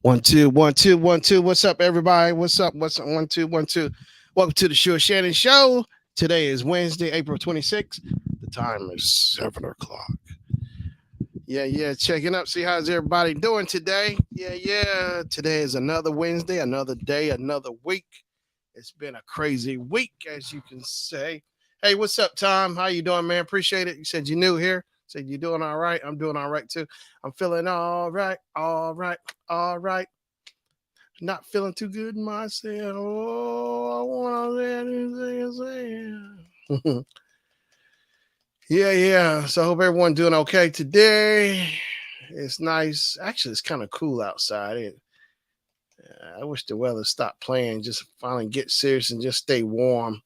One, two, one, two, one, two. What's up, everybody? What's up? What's up? One, two, one, two. Welcome to the Shannon Show. Today is Wednesday, April 26th. The time is 7 o'clock. Yeah. Checking up. See how's everybody doing today? Yeah. Today is another Wednesday, another day, another week. It's been a crazy week, as you can say. Hey, what's up, Tom? How you doing, man? Appreciate it. You said you're new here. Said you're doing all right. I'm doing all right too. I'm feeling all right, all right, all right. Not feeling too good myself. Oh, I want to say. Yeah. So I hope everyone doing okay today. It's nice. Actually, it's kind of cool outside. I wish the weather stopped playing. Just finally get serious and just stay warm.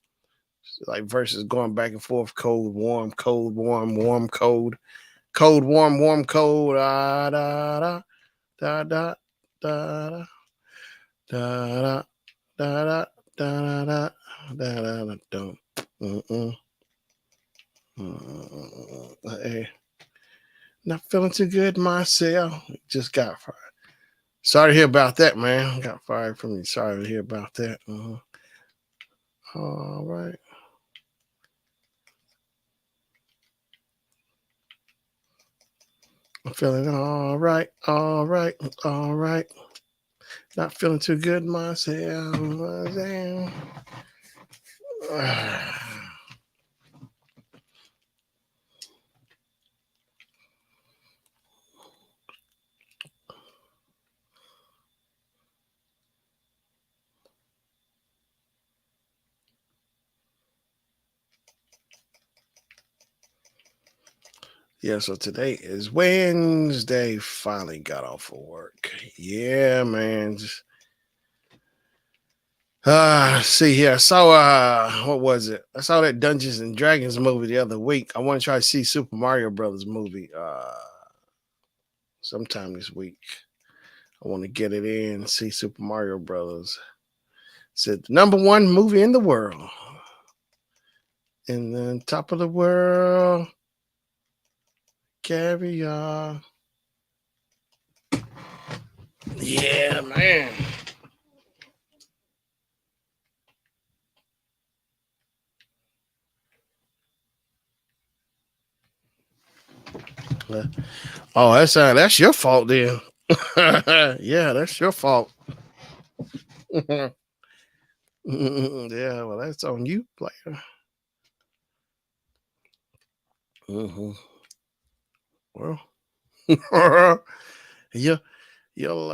Like versus going back and forth, cold, warm, cold, warm, warm, cold, cold, warm, warm, cold. Da da da da da da da da da da da da. Mm-mm. Hey, not feeling too good myself. Just got fired. Sorry to hear about that, man. Got fired from you. Sorry to hear about that. All right. I'm feeling all right, all right, all right. Not feeling too good myself. Yeah, so today is Wednesday. Finally got off of work. Yeah, man. See here. I saw what was it? I saw that Dungeons and Dragons movie the other week. I want to try to see Super Mario Brothers movie sometime this week. I want to get it in, see Super Mario Brothers. Said the number one movie in the world. In the top of the world. Caviar. Yeah, man. Oh, that's your fault then. Yeah, that's your fault. Yeah, well, that's on you, player. Mm-hmm. Well, you you'll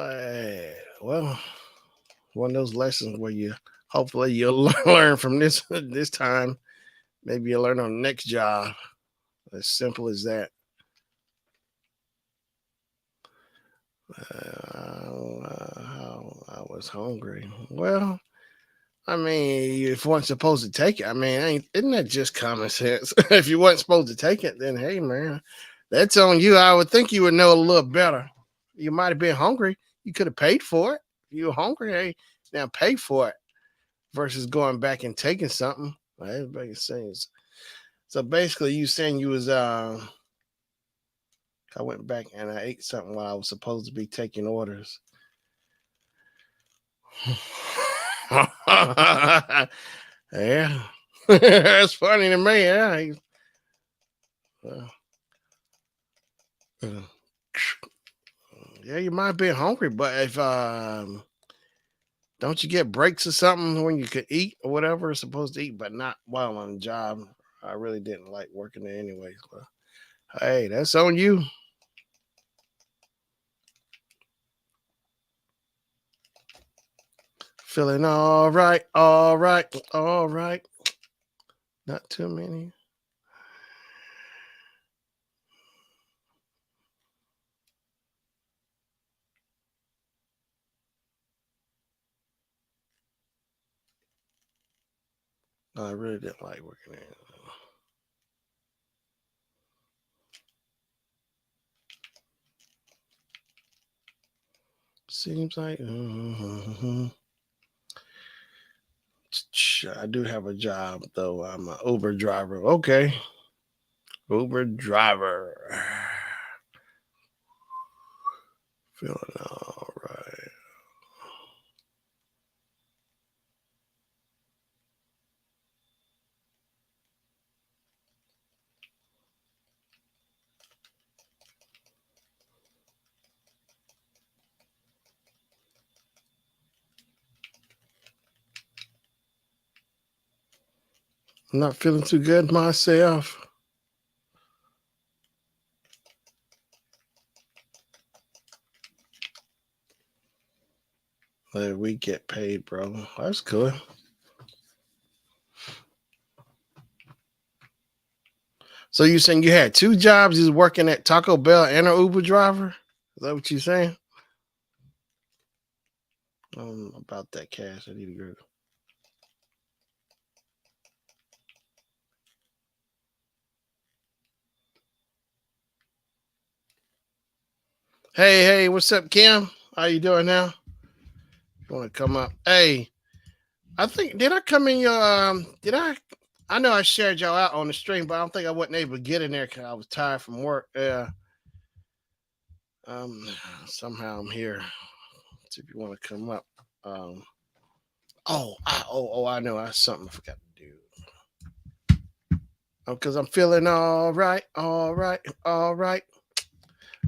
well, one of those lessons where you hopefully you'll learn from this time. Maybe you'll learn on the next job. As simple as that. I was hungry. Well, I mean, if you weren't supposed to take it, I mean, isn't that just common sense? If you weren't supposed to take it, then hey, man, that's on you. I would think you would know a little better. You might have been hungry. You could have paid for it. If you were hungry, hey, now pay for it versus going back and taking something. Like everybody says. So basically, you saying you was I went back and I ate something while I was supposed to be taking orders. Yeah, it's funny to me. Yeah, uh, uh, yeah, you might be hungry, but if don't you get breaks or something when you could eat or whatever it's supposed to eat, but not while on the job? I really didn't like working there anyway. But hey, that's on you. Feeling all right, all right, all right. Not too many. I really didn't like working there. Seems like I do have a job though. I'm an Uber driver. Okay, Uber driver. Feeling all right. I'm not feeling too good myself. We get paid, bro. That's good. So you saying you had two jobs? You was working at Taco Bell and an Uber driver? Is that what you saying? About that cash, I need to go. Hey, what's up, Kim? How you doing now? You want to come up? Hey, I think did I come in your did I know I shared y'all out on the stream, but I don't think I wasn't able to get in there because I was tired from work. Yeah. Um Somehow I'm here. See if you want to come up. Um I know I have something I forgot to do. Because I'm feeling all right.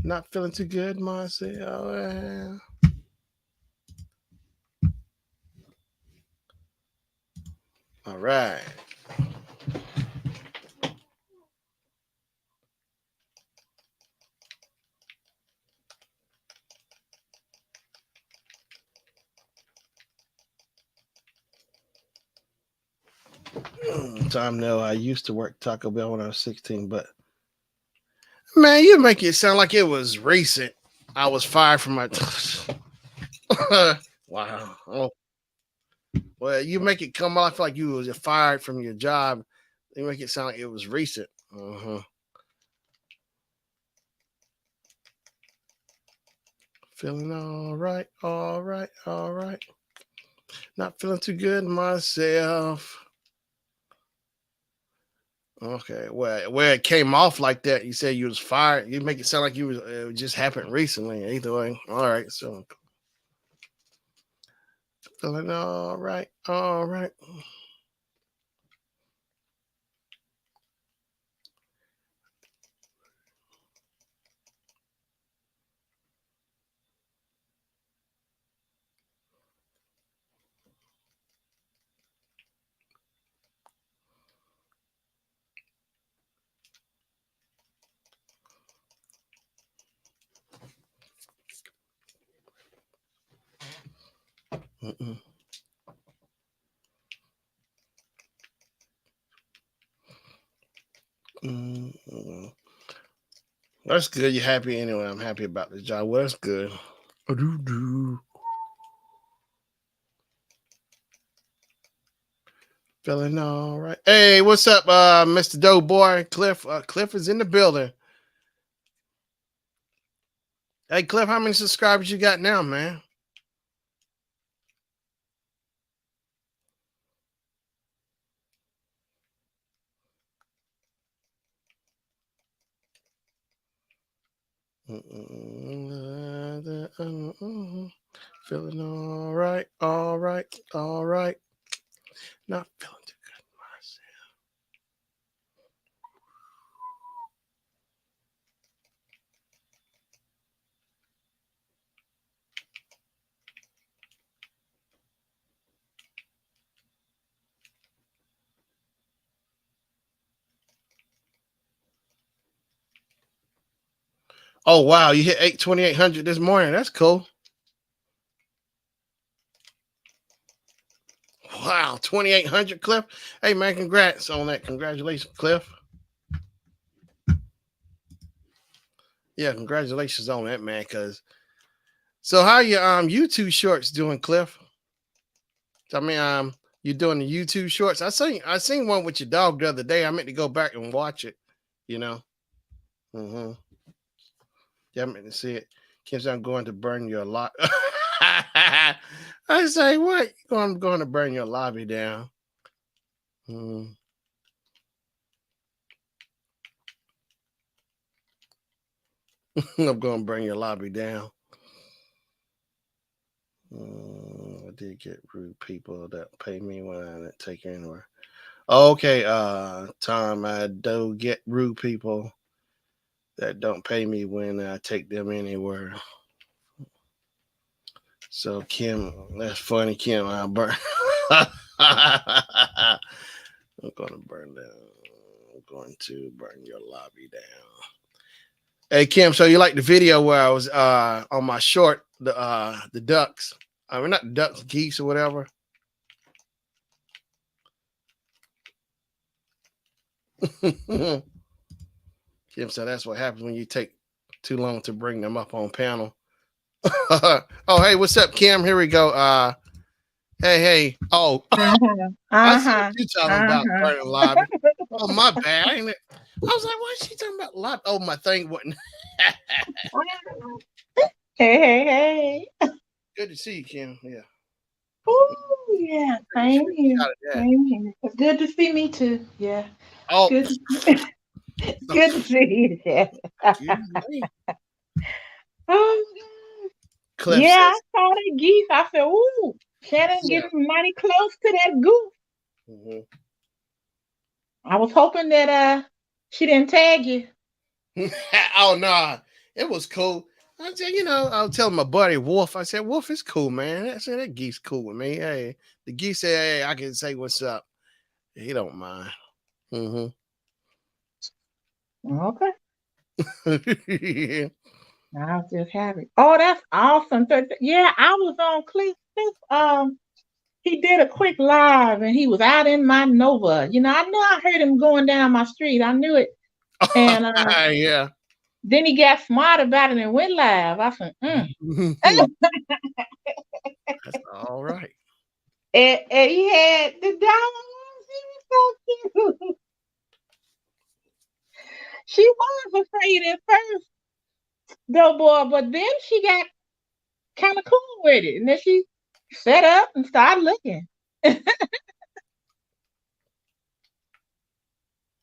Not feeling too good myself. All right. Time now. I used to work Taco Bell when I was 16, but man, you make it sound like it was recent. I was fired from my. Wow. Oh, well, you make it come off like you was fired from your job. You make it sound like it was recent. Uh-huh. Feeling all right. Not feeling too good myself. Okay, well, where it came off like that, you said you was fired. You make it sound like you was it just happened recently. Either way, all right. So feeling all right. Mm-mm. Mm-mm. That's good. You're happy anyway. I'm happy about this job. Well, that's good. Do feeling all right. Hey, what's up, Mr. Doughboy? Cliff. Cliff is in the building. Hey, Cliff, how many subscribers you got now, man? Feeling all right. Not feeling too good myself. Oh wow, you hit 2800 this morning. That's cool. Wow, 2800, Cliff. Hey man, congrats on that. Congratulations, Cliff. Yeah, congratulations on that, man. Cause so how your YouTube shorts doing, Cliff? I mean, you doing the YouTube shorts? I seen one with your dog the other day. I meant to go back and watch it. You know. Mm-hmm. Yeah, I meant to see it. Kids, I'm going to burn your lot. I say, what? I'm going to burn your lobby down. Mm. I'm going to burn your lobby down. I did get rude people that pay me when I didn't take it anywhere. Okay, Tom, I do get rude people that don't pay me when I take them anywhere. So Kim, that's funny, Kim. I burn. I'm gonna burn down. I'm going to burn your lobby down. Hey Kim, so you like the video where I was on my short the ducks. I mean not the ducks, geese or whatever. Kim said that's what happens when you take too long to bring them up on panel. Oh, hey, what's up, Kim? Here we go. Hey. Oh, Uh-huh. I see what Uh-huh. you talking about, Uh-huh. burning lobby. Oh, my bad. I was like, what is she talking about? Lobby? Oh, my thing wasn't. Hey, hey, hey. Good to see you, Kim. Yeah. Ooh, yeah. Take a Same here. screenshot of that. Same here. It's good to see me too. Yeah. Oh, Good to good to see you. Yeah. excuse me. Oh, Cliff yeah, I says, saw that geese. I said, ooh, Shannon yeah. getting mighty close to that goose. Mhm. I was hoping that she didn't tag you. Oh, no. It was cool. I said, I was telling my buddy Wolf, I said, Wolf is cool, man. I said, that geese cool with me. Hey, the geese said, hey, I can say what's up. He don't mind. Mm-hmm. Okay. Yeah. I was just happy. Oh, that's awesome. Yeah, I was on Cliff. He did a quick live and he was out in my Nova. I know I heard him going down my street. I knew it. And Yeah. then he got smart about it and went live. I said, That's all right. and he had the dogs. He was so cute. She was afraid at first, though, boy, but then she got kind of cool with it. And then she set up and started looking.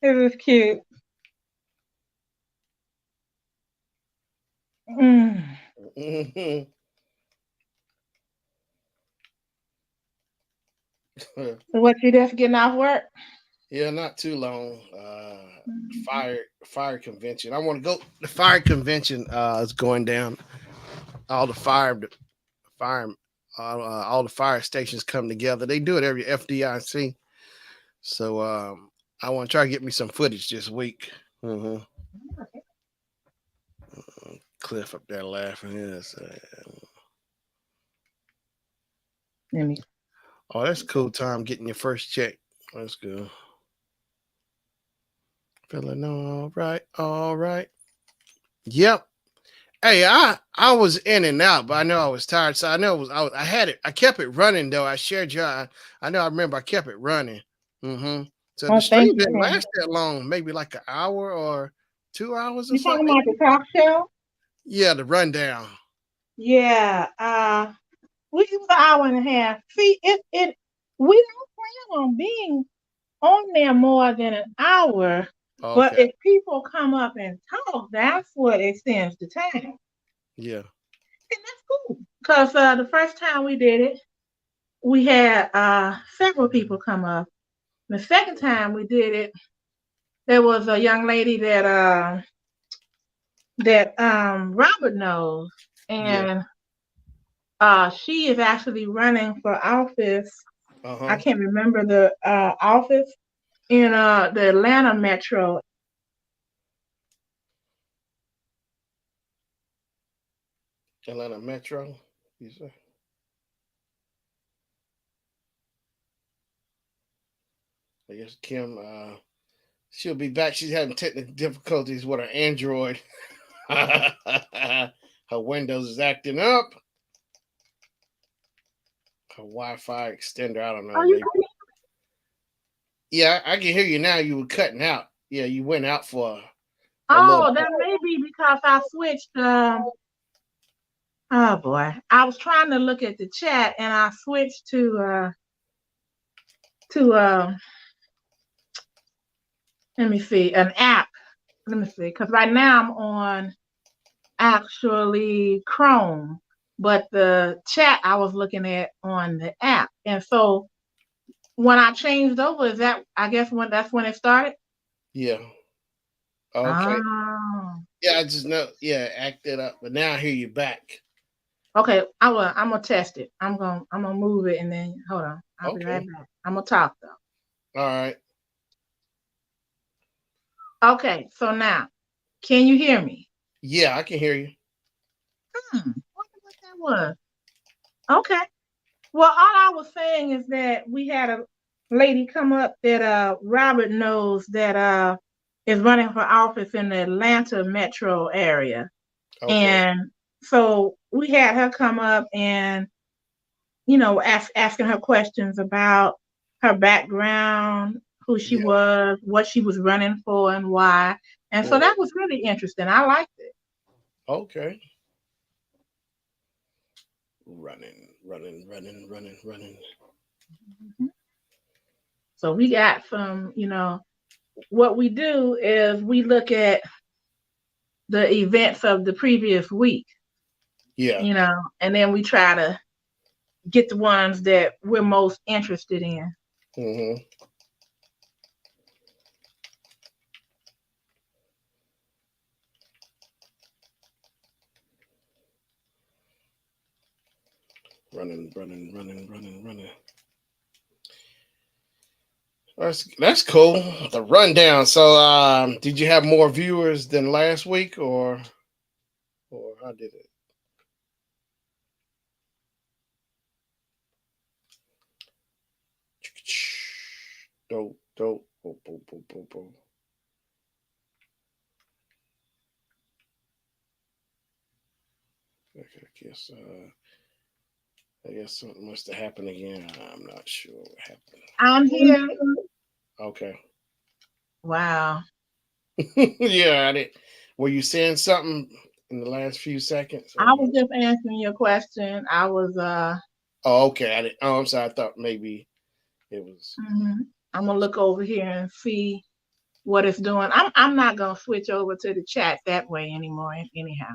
It was cute. Mm. Mhm. So what, you just getting off work? Yeah, not too long. Mhm. Fire convention. I want to go. The fire convention is going down. All the fire, all the fire stations come together. They do it every FDIC. So I want to try to get me some footage this week. hmm Cliff up there laughing. Yes. Let me. Oh, that's a cool time getting your first check. That's good. Feeling all right. All right. Yep. Hey, I was in and out, but I know I was tired, so I know it was I had it. I kept it running though. I shared you. I know. I remember. I kept it running. So the Oh, thank stream you, didn't Shannon. last that long. Maybe like an hour or 2 hours or You talking something. about the talk show? Yeah, the rundown. Yeah. We it was an hour and a half. See, it we don't plan on being on there more than an hour, but Okay. if people come up and talk, that's what extends the time. And Yeah. that's cool. Because the first time we did it, we had several people come up. The second time we did it, there was a young lady that Robert knows, Yeah. and she is actually running for office. Uh I huh. can't remember the office in the Atlanta metro. Atlanta Metro. You say? I guess Kim. She'll be back. She's having technical difficulties with her Android. Her Windows is acting up. Her Wi-Fi extender. I don't know. Are you? Maybe. Yeah, I can hear you now. You were cutting out. Yeah, you went out for a little Oh, bit. that may be because I switched. Oh boy, I was trying to look at the chat and I switched to let me see, an app. Let me see, because right now I'm on actually Chrome, but the chat I was looking at on the app, and so when I changed over, is that I guess when that's when it started? Yeah. Okay. Oh, Yeah, I just know. Yeah, acted up. But now I hear you back. okay. I'm gonna test it. I'm gonna move it and then hold on. I'll be right Okay. back. I'm gonna talk though. All right. Okay, so now, can you hear me? Yeah, I can hear you. Wonder what that was. Okay. Well, all I was saying is that we had a lady come up that Robert knows that is running for office in the Atlanta metro area. Okay. And so we had her come up and, asking her questions about her background, who she Yeah. was, what she was running for, and why. And so Mhm. that was really interesting. I liked it. Okay. Running, running, running, running, running. Mhm. So we got some, what we do is we look at the events of the previous week, Yeah. and then we try to get the ones that we're most interested in. Hmm. Running, running, running, running, running. That's cool. The rundown. So, did you have more viewers than last week, or how did it? Dope, dope. Boom, boom, boom, boom, boom. Okay, I guess something must have happened again. I'm not sure what happened. I'm here. Okay. Wow. Yeah, I did. Were you saying something in the last few seconds? I was just answering your question. I was Oh, okay. I did. Oh, I'm sorry. I thought maybe it was. I'm gonna look over here and see what it's doing. I'm not gonna switch over to the chat that way anymore anyhow.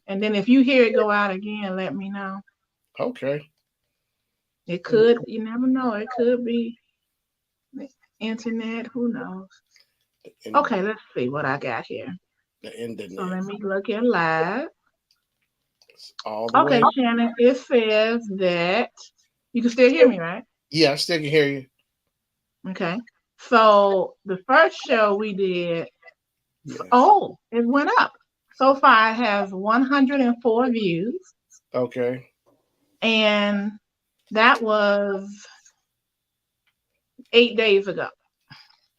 And then if you hear it go out again, let me know. Okay. It could, you never know. It could be the internet. Who knows? The, in, Okay, let's see what I got here. the So internet let me look at live. all the Okay, way. Shannon, it says that you can still hear me, right? Yeah, I still can hear you. Okay. So the first show we did, Yes. oh, it went up. So far, it has 104 views, Okay. and that was 8 days ago.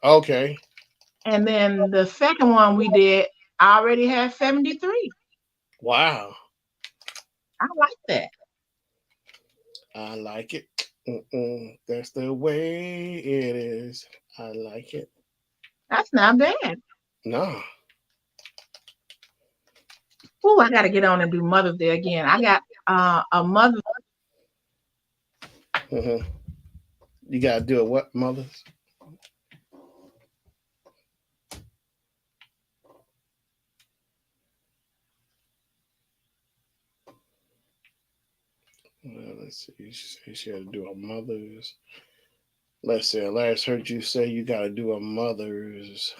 Okay. And then the second one we did already had 73. Wow. I like that. I like it. That's the way it is. I like it. That's not bad. No. Oh, I got to get on and do Mother's Day again. I got a Mother's. Hmm. You gotta do it. What mothers? Well, let's see. She had to do a mother's. Let's see. I last heard you say you gotta do a mother's.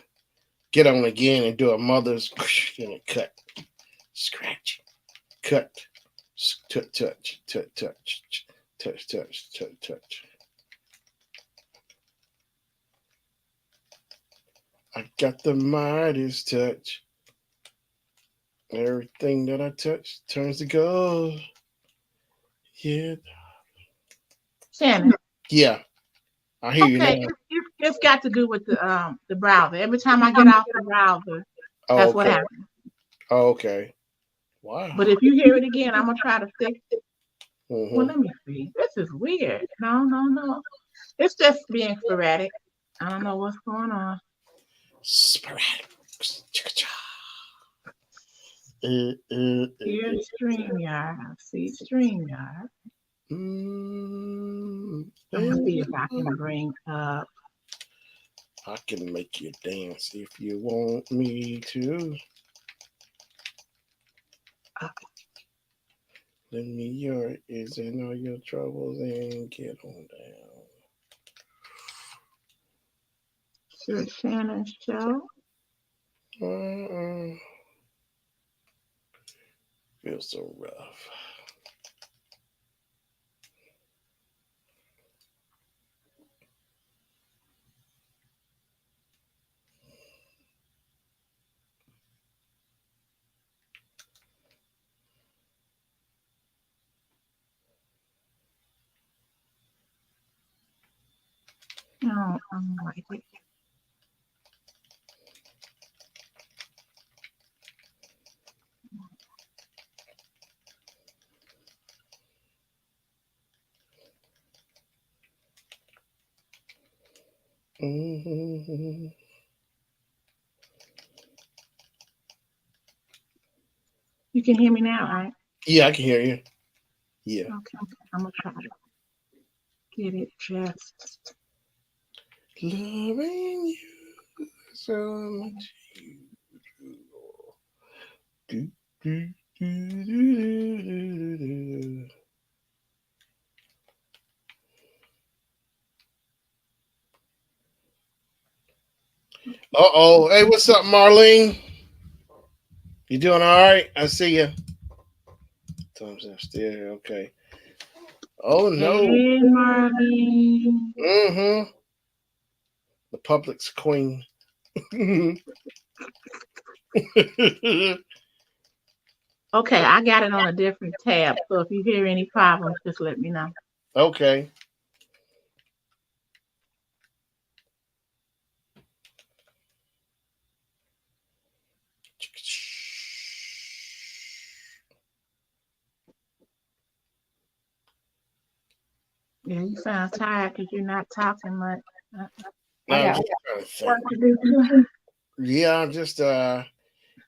Get on again and do a mother's. Then it cut, scratch, cut, touch, touch, touch, touch, touch, touch, touch, touch. I got the Midas touch. Everything that I touch turns to gold. Yeah. Shannon. Yeah. I hear you Okay, now. it's got to do with the browser. Every time I get off the browser, Oh, that's what okay. happens. Oh, okay. Wow. But if you hear it again, I'm gonna try to fix it. Well, Mm-hmm. let me see. This is weird. No, no, no. It's just being sporadic. I don't know what's going on. Sporadic. Here's StreamYard. I see StreamYard. Mm, I'm gonna see eh, if I can bring up. I can make you dance if you want me to. Uh, Lend me your ears and all your troubles and get on Shannon show. down. Feels so rough. No, I'm like it. Mhm. You can hear me now, right? Yeah, I can hear you. Yeah. Okay. I'm gonna try to get it just. Loving you so much. Do, do, do, do, do, do. Uh-oh. Hey, what's up, Marlene? You doing all right? I see you. Thumbs up still here. Okay. Oh, no. Hey, Marlene. Mm-hmm. The public's queen. Okay, I got it on a different tab, so if you hear any problems, just let me know. Okay. Yeah, you sound tired because you're not talking much. Uh, I Now I'm got just trying to work think. to do too. Yeah, I'm just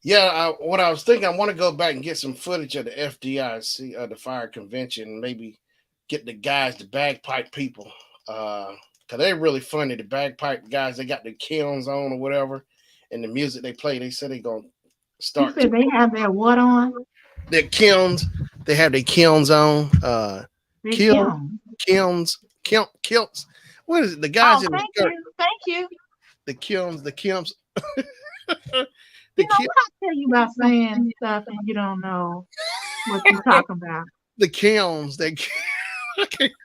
yeah, what I was thinking, I want to go back and get some footage of the FDIC, the fire convention, maybe get the guys, the bagpipe people, cause they're really funny. The bagpipe guys, they got the kilns on or whatever, and the music they play. They said they gonna You start said they have their what on? their kilns. They have their kilns on. Their Kiln, kiln. kilts. What is it? The guys Oh, in the thank skirt, you. Thank you. the kilns, the You know kiln, what I tell you about saying stuff and you don't know what you're talking about? the kilns. They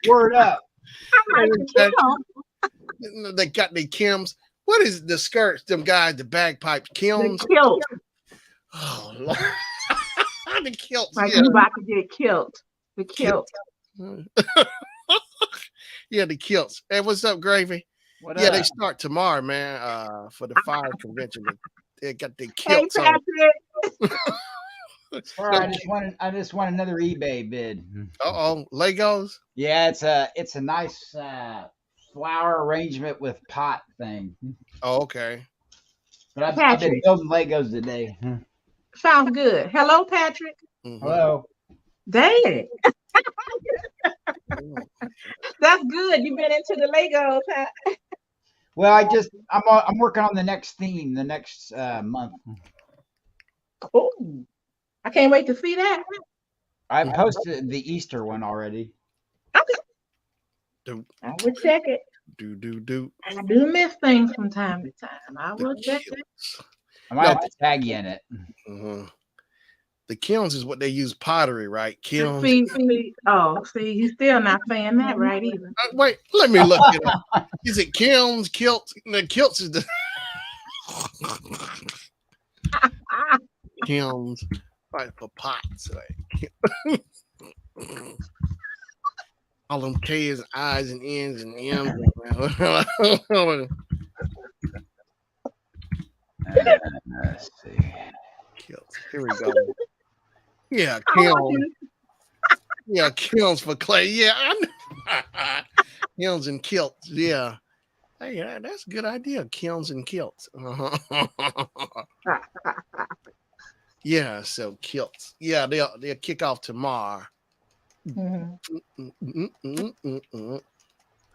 Word up. I like the kiln. they got the Kims. What is the skirts? Them guys, the bagpipes, The Kims. kilt. Oh Lord, the kilts. Like Yeah, you about to get killed. The Kilt. kilt. Yeah, the kilts. Hey, what's up, Gravy? What Yeah, they up? start tomorrow, man. For the fire convention, they got the Hey, kilts on. Patrick. Sorry, I just want another eBay bid. Uh-oh, Legos. Yeah, it's a nice flower arrangement with pot thing. Oh, okay. But I've been Patrick. building Legos today. Sounds good. Hello, Patrick. Mm-hmm. Hello. Dang. That's good. You've been into the Legos, huh? Well, I'm working on the next theme, the next month. Cool. I can't wait to see that. I posted the Easter one already. Okay. Do I will check it. do I do miss things from time to time. I the will check it. kilts. I might No, have to tag you in it. uh the kilns is what they use pottery, right? Kilns. See, you still not saying that right either. Wait, let me look it up. Is it kilns, kilts? The kilts is the Ah, kilns, right, for pots. Like, all them K's, I's, and N's and M's. Let's see. Kilts. Here we go. Yeah, I want kiln. you Yeah, kilns for clay. Yeah, I know. Kilns and kilts. Yeah. Hey, that's a good idea. Kilns and kilts. to. Yeah, so kilts. Yeah, they'll kick off tomorrow. Mhm.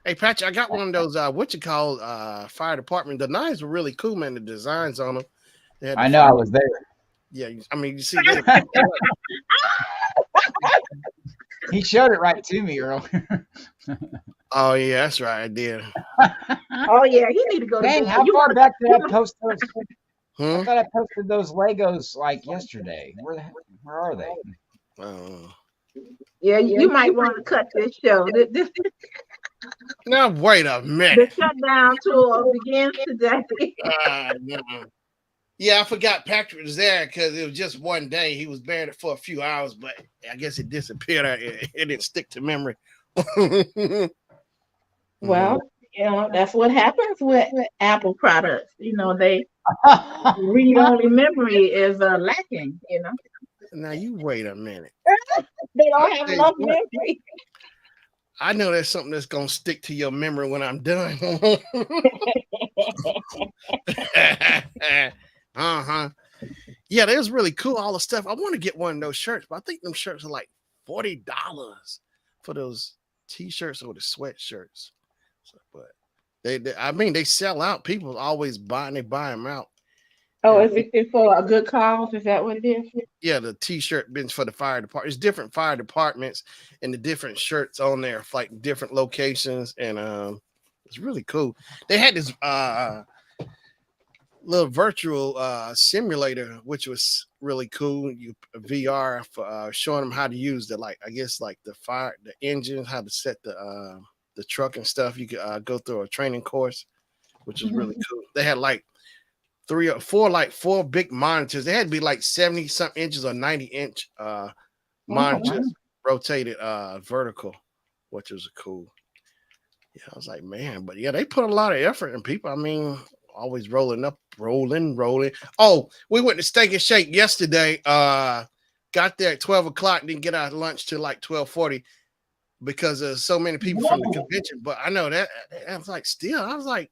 Hey, Patrick, I got one of those what you call fire department. The knives were really cool, man. The designs on them. They had the I know fire. I was there. Yeah, I mean, you see, they. He showed it right to me earlier. Oh yeah, that's right. I did. Oh yeah, he need to go to Dang, bed. how far back did I post those? I Huh? thought I posted those Legos like yesterday. Where are they? Uh, Yeah, you might want to cut this show. now wait a The minute. shutdown tour begins today. No. Yeah, I forgot Patrick was there because it was just one day. He was buried for a few hours, but I guess it disappeared. It didn't stick to memory. Mhm. Well, You know, that's what happens with Apple products. You know, they read-only memory is lacking. You know, Now you wait a minute. they I don't have tell you enough what, memory. I know there's something that's gonna stick to your memory when I'm done. Uh-huh. Yeah, that was really cool. All the stuff. I want to get one of those shirts, but I think them shirts are like $40 for those t-shirts or the sweatshirts. So, but I mean, they sell out. People always buying. They buy them out. Oh, And is it for a good cause? Is that what it is? yeah, the t-shirt bins for the fire department. It's different fire departments and the different shirts on there for like different locations, and it's really cool. They had this little virtual simulator, which was really cool. You VR for showing them how to use the like I guess like the engine, how to set the truck and stuff. You could go through a training course, which is really Mhm. cool. They had like four big monitors. They had to be like 70 something inches or 90-inch Oh, wow. monitors rotated vertical, which was cool. Yeah, I was like, man, but yeah, they put a lot of effort in people. I mean, always rolling up, rolling. Oh, we went to Steak and Shake yesterday. Got there at 12 o'clock, didn't get out lunch till like 12:40 because there's so many people from the Whoa. convention. But I know that I was like, still, I was like,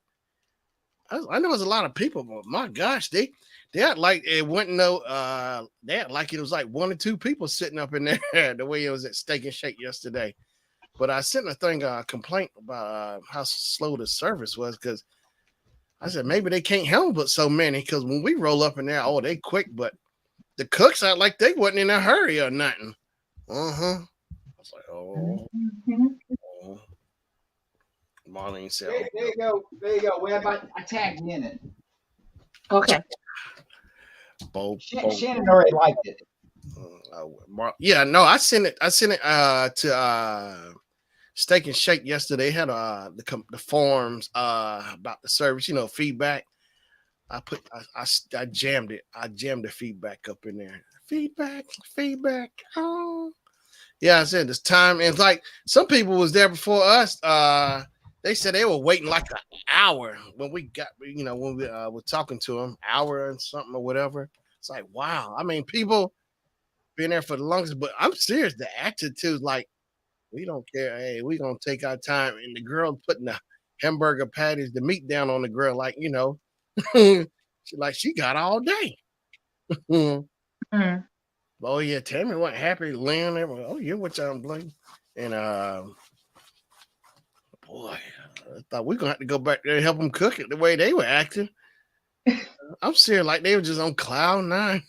I know there's a lot of people, but my gosh, they had like it wasn't no they had like it was like one or two people sitting up in there the way it was at Steak and Shake yesterday. But I sent a thing complaint about how slow the service was because I said maybe they can't handle but so many because when we roll up in there, oh they quick, but the cooks out like they wasn't in a hurry or nothing. I was like, Mhm. oh. Marlene said, There you go. There you go. Web, I tagged you in it. Okay. Bo. Shannon already liked it. Yeah, no, I sent it. To Steak and Shake yesterday. They had the forums about the service, feedback. I jammed it. I jammed the feedback up in there. Feedback. Oh, yeah. I said this time, and it's like some people was there before us. They said they were waiting like an hour when we got, when we were talking to them, hour and something or whatever. It's like, wow. I mean, people been there for the longest, but I'm serious. The attitude, like, we don't care. Hey, we gonna take our time. And the girl putting the hamburger patties, the meat down on the grill, like, she got all day. Mm. Oh yeah, Tammy wasn't happy. Lynn, oh yeah, what y'all blame? And boy, I thought we are gonna have to go back there and help them cook it the way they were acting. I'm serious, like they were just on cloud nine.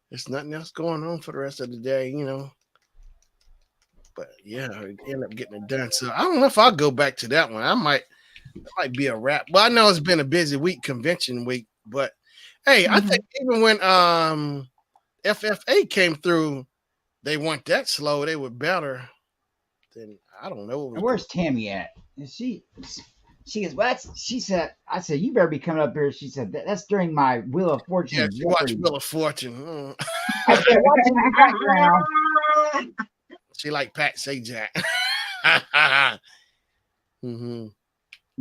There's nothing else going on for the rest of the day, But yeah, I end up getting it done. So I don't know if I'll go back to that one. It might be a wrap. Well, I know it's been a busy week, convention week, but hey, I think even when FFA came through, they weren't that slow. They were better than I don't know. And where's Tammy at? Is she goes, well, she said, I said, you better be coming up here. She said, that's during my Wheel of Fortune. Yeah, she watched Wheel of Fortune. I said, watching in the background. She like Pat Sajak.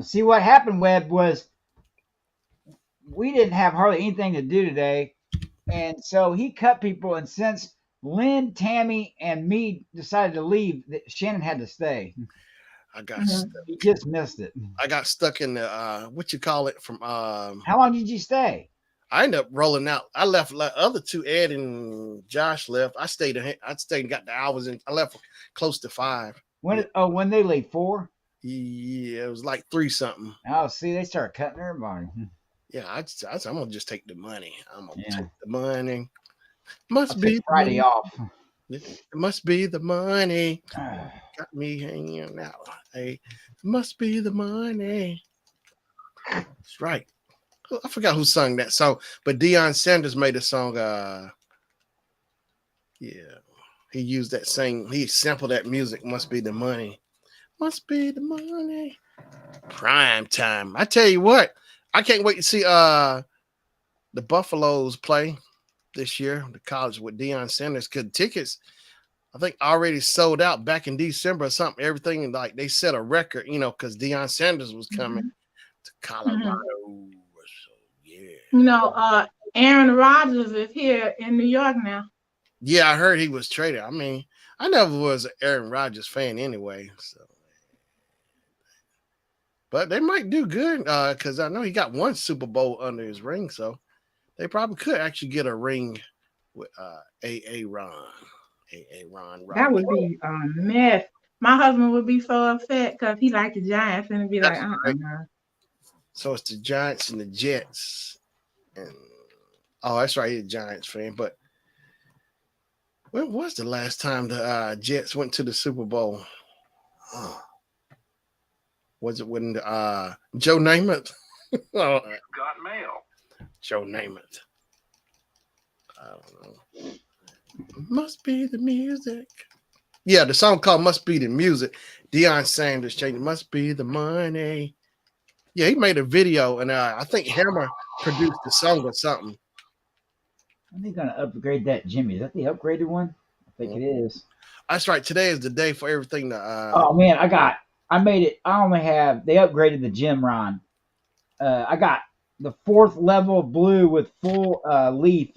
See what happened, Webb, was we didn't have hardly anything to do today. And so he cut people. And since Lynn, Tammy, and me decided to leave, Shannon had to stay. I got stuck. He just missed it. I got stuck in the what you call it from How long did you stay? I ended up rolling out. I left like other two, Ed and Josh left. I stayed and got the hours in. I left close to 5. When they leave 4? Yeah, it was like 3 something. Oh, see, they started cutting everybody. Yeah, I'm gonna just take the money. I'm gonna take the money. I'll be Friday off. It must be the money. Got me hanging out. Hey, it must be the money. That's right. I forgot who sung that song, but Deion Sanders made a song. He used that same. He sampled that music. Must be the money. Must be the money. Prime time. I tell you what, I can't wait to see the Buffaloes play this year, the college with Deion Sanders. Cause tickets I think already sold out back in December or something. Everything like they set a record, because Deion Sanders was coming Mhm. to Colorado. Mhm. So yeah. You know, Aaron Rodgers is here in New York now. Yeah, I heard he was traded. I mean, I never was an Aaron Rodgers fan anyway. So but they might do good because I know he got one Super Bowl under his ring, so they probably could actually get a ring with A Ron. A Ron That Rodgers. would be a mess. My husband would be so upset because he liked the Giants and he'd be like, That's right. no. So it's the Giants and the Jets. And oh, that's right, he's a Giants fan. But when was the last time the Jets went to the Super Bowl? Oh, was it when Joe Namath? Oh, Got mail. Joe Namath. I don't know. Must be the music. Yeah, the song called Must Be the Music. Deion Sanders changed. Must be the money. Yeah, he made a video, and I think Hammer produced the song or something. When are they gonna upgrade that Jimmy? Is that the upgraded one? I think it is. That's right. Today is the day for everything to. Oh man, I made it. I only have. They upgraded the gym Ron. I got the 4th level blue with full leaf.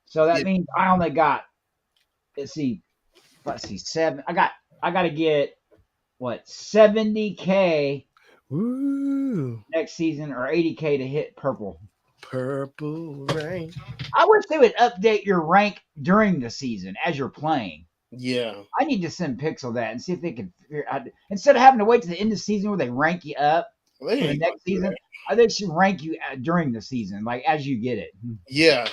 So that means I only got. Let's see, 7. I got to get what 70K Ooh, next season or 80K to hit purple. Purple Rain. I wish they would update your rank during the season as you're playing. Yeah. I need to send Pixel that and see if they can figure out, instead of having to wait to the end of the season where they rank you up They for the ain't gonna next do season. that. I think they should rank you during the season, like as you get it. Yeah.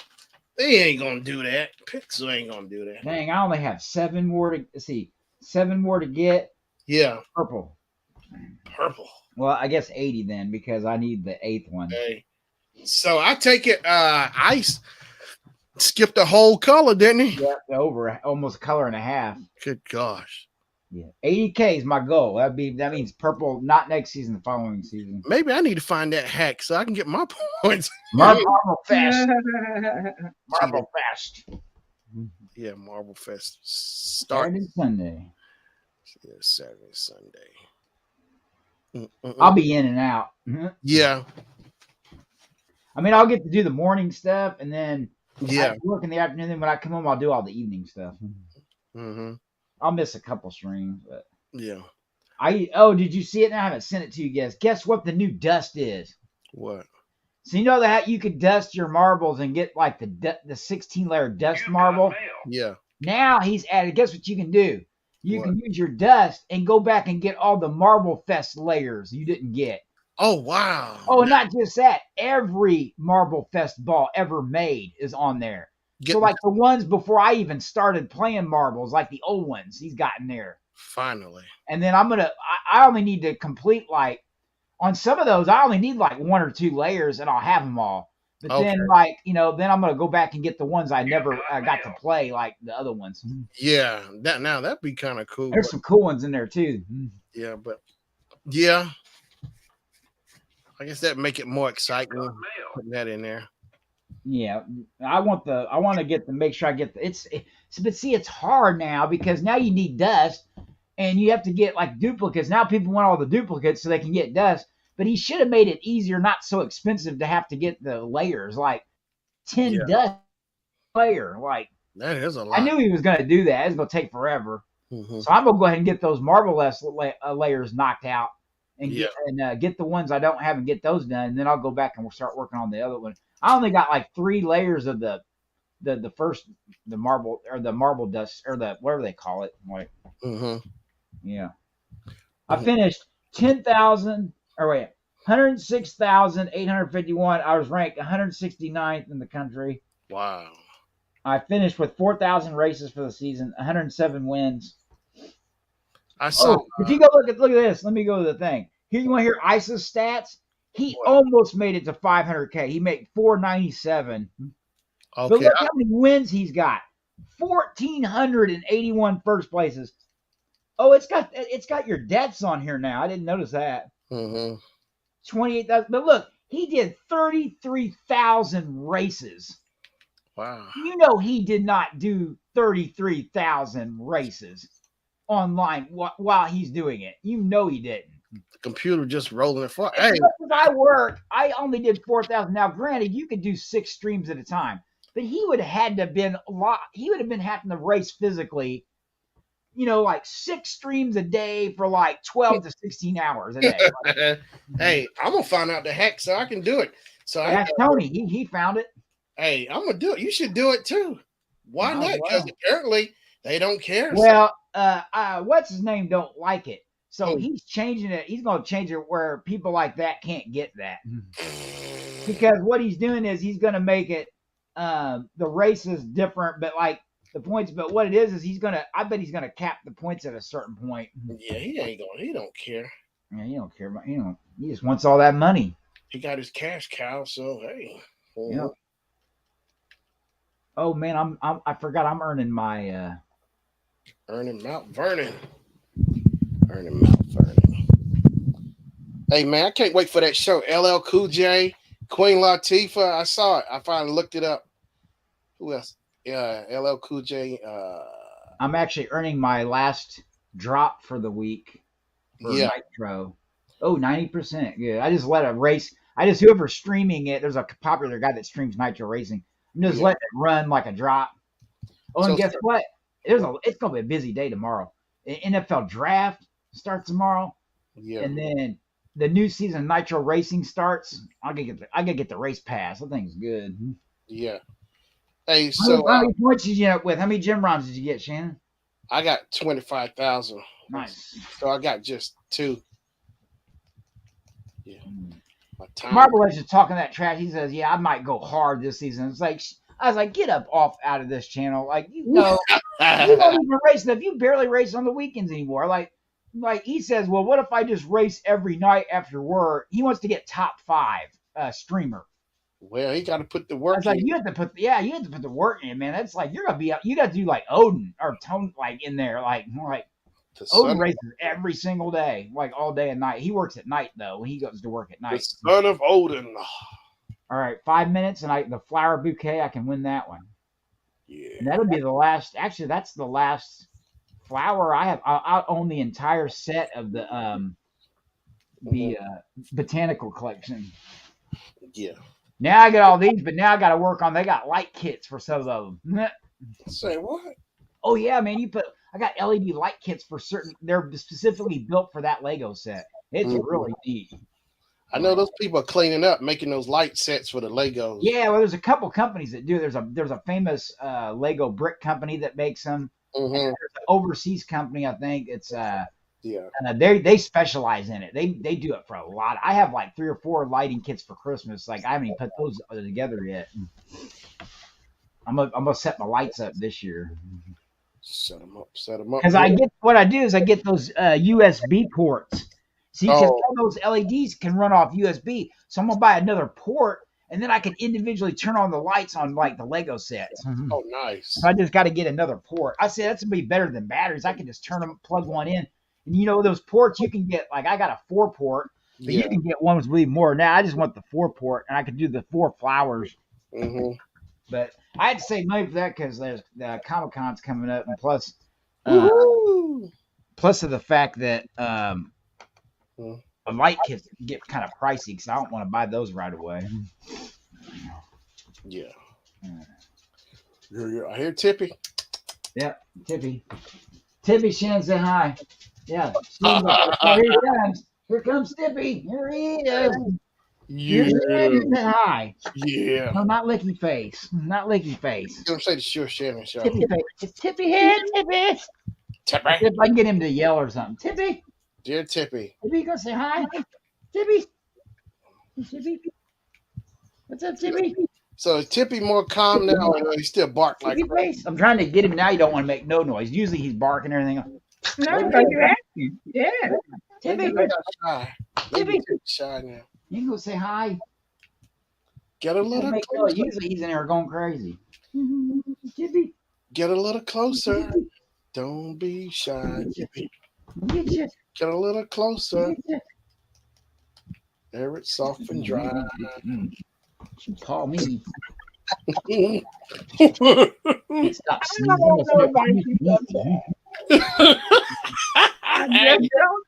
They ain't gonna do that. Pixel ain't gonna do that. Dang, I only have 7 more to see. 7 more to get Yeah. purple. Purple. Well, I guess 80 then because I need the 8th one. Hey. So I take it Ice skipped a whole color, didn't he? Yeah, over almost a color and a half. Good gosh. Yeah, 80K is my goal. That means purple, not next season, the following season. Maybe I need to find that hack so I can get my points. Marble Fest. Marble Fest. Yeah, Marble Fest start Saturday, Sunday. Saturday, Sunday. I'll be in and out. Yeah. I mean, I'll get to do the morning stuff, and then Yeah. I work in the afternoon. Then when I come home, I'll do all the evening stuff. Mm-hmm. I'll miss a couple streams, but Yeah. did you see it? I haven't sent it to you guys. Guess what the new dust is? What? So you know that you could dust your marbles and get like the 16-layer dust marble. Yeah. Now he's added. Guess what you can do? You What? can use your dust and go back and get all the Marble Fest layers you didn't get. Oh wow. Oh, not just that. Every Marble Fest ball ever made is on there. So like the ones before I even started playing marbles, like the old ones, he's gotten there. Finally. And then I only need to complete like on some of those, I only need like 1 or 2 layers and I'll have them all. But then then I'm going to go back and get the ones I never got to play, like the other ones. Yeah. That'd be kind of cool. There's some cool ones in there too. Yeah, but yeah. I guess that'd make it more exciting putting that in there. Yeah, I want to make sure I get but see, it's hard now because now you need dust and you have to get like duplicates. Now people want all the duplicates so they can get dust, but he should have made it easier, not so expensive to have to get the layers, like 10 dust layer. Like that is a lot. I knew he was going to do that. It's going to take forever. Mm-hmm. So I'm going to go ahead and get those marble layers knocked out and get the ones I don't have and get those done. And then I'll go back and we'll start working on the other one. I only got like 3 layers of the marble or the marble dust or the whatever they call it. Like, yeah. I finished 106,851. I was ranked 169th in the country. Wow. I finished with 4,000 races for the season, 107 wins. I saw. If you go look at this, let me go to the thing. Here, you want to hear Ice's stats? He almost made it to 500K. He made 497. Okay. But look how many wins he's got. 1,481 first places. Oh, it's got your deaths on here now. I didn't notice that. 28,000. But look, he did 33,000 races. Wow. You know he did not do 33,000 races online while he's doing it. You know he didn't. The computer just rolling it for. As Hey, much as I work, I only did 4,000. Now, granted, you could do 6 streams at a time, but he would have had to have been a lot. He would have been having to race physically, like 6 streams a day for like 12 to 16 hours a day. hey, I'm gonna find out the hack so I can do it. So That's Tony. He found it. Hey, I'm gonna do it. You should do it too. Why not? Because apparently they don't care. Well, what's his name don't like it. So Hmm. he's changing it. He's going to change it where people like that can't get that. Because what he's doing is he's going to make it the races different, but like the points. But what it is I bet he's going to cap the points at a certain point. Yeah, he don't care. Yeah, he don't care about. He just wants all that money. He got his cash cow, so hey. Yeah. Oh man, I forgot I'm earning my earning Mount Vernon. Earning Mount Vernon. Hey man, I can't wait for that show. LL Cool J, Queen Latifah. I saw it. I finally looked it up. Who else? Yeah, LL Cool J. I'm actually earning my last drop for the week for Nitro. Oh, 90%. Good. I just let it race. Whoever's streaming it, there's a popular guy that streams Nitro Racing. I'm just letting it run like a drop. Oh, and guess what? It's gonna be a busy day tomorrow. The NFL draft starts tomorrow. Yeah. And then the new season of Nitro Racing starts. I gotta get the race pass. That thing's good. Yeah. Hey, so how many points did you end up with? How many gym rounds did you get, Shannon? I got 25,000. Nice. So I got just 2. Yeah. Marble is talking that trash. He says, "Yeah, I might go hard this season." It's like I was like, "Get up off out of this channel." Like you don't even race. If you barely race on the weekends anymore, like he says, "Well, what if I just race every night after work?" He wants to get top 5 streamer. Well, he got to put the work. It's like you have to put the work in, man. That's like you're gonna be. You got to do like Odin or Tone like in there, like Odin races every single day, like all day and night. He works at night though. When he goes to work at night. The son of Odin. All right, 5 minutes, and the flower bouquet. I can win that one. Yeah. And that'll be the last. Actually, that's the last flower I have. I'll own the entire set of the botanical collection. Yeah. Now I get all these, but now I got to work on. They got light kits for some of them. Say what? Oh yeah, man! I got LED light kits for certain. They're specifically built for that Lego set. It's really neat. I know those people are cleaning up, making those light sets for the Legos. Yeah, well, there's a couple companies that do. There's a famous Lego brick company that makes them. Mm-hmm. There's an overseas company, I think it's they specialize in it. They do it for a lot. I have like 3 or 4 lighting kits for Christmas. Like I haven't even put those together yet. I'm gonna set my lights up this year. Set them up. Because I get those USB ports. See, because all those LEDs can run off USB. So I'm gonna buy another port, and then I can individually turn on the lights on like the Lego sets. Oh, nice. So I just got to get another port. I say that's gonna be better than batteries. I can just plug one in, and those ports you can get. Like I got a 4 port, but you can get one with more. Now I just want the 4 port, and I can do the 4 flowers. Mm-hmm. But I had to save money for that because there's the Comic-Con's coming up, and plus of the fact that light kits get kind of pricey because I don't want to buy those right away. Yeah. I hear Tippy. Yeah, Tippy. Shannon, say hi. Yeah. Here he comes. Here comes Tippy. Here he is. Yeah. Say hi. Yeah. No, not licky face. Not licky face. Don't say the Sure Shannon show. Tippy face. It's Tippy here, Tippy. Tippy. If I can get him to yell or something. Tippy. Dear Tippy. Tippy, go say hi. Tippy. Tippy. What's up, Tippy? So is Tippy more calm now, or he still bark like face? I'm trying to get him now. You don't want to make no noise. Usually he's barking and everything. No, but you're asking. Yeah. Tippy. shy? Tippy. Shy now. You can go say hi. Get a little closer. Usually he's in there going crazy. Tippy. Get a little closer. Don't be shy, Tippy. Get a little closer. There it's soft and dry. Call me. Stop I sneezing. don't know about you sometimes. I just don't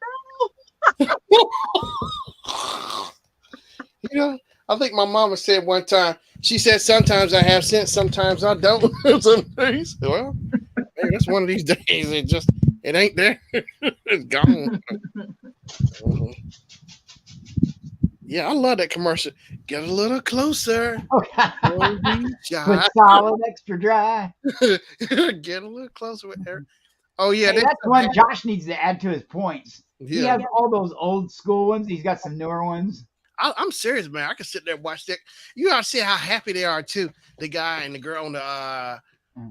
You know, I think my mama said one time. She said sometimes I have sense, sometimes I don't. Some days, well, hey, that's one of these days. It ain't there. It's gone. Mhm. Yeah, I love that commercial. Get a little closer. Okay. Don't be With shy. solid extra dry. Get a little closer with Eric. Oh yeah, Hey, they that's one Josh needs to add to his points. He yeah. has all those old school ones. He's got some newer ones. I'm serious, man. I can sit there and watch that. You gotta see how happy they are too. The guy and the girl on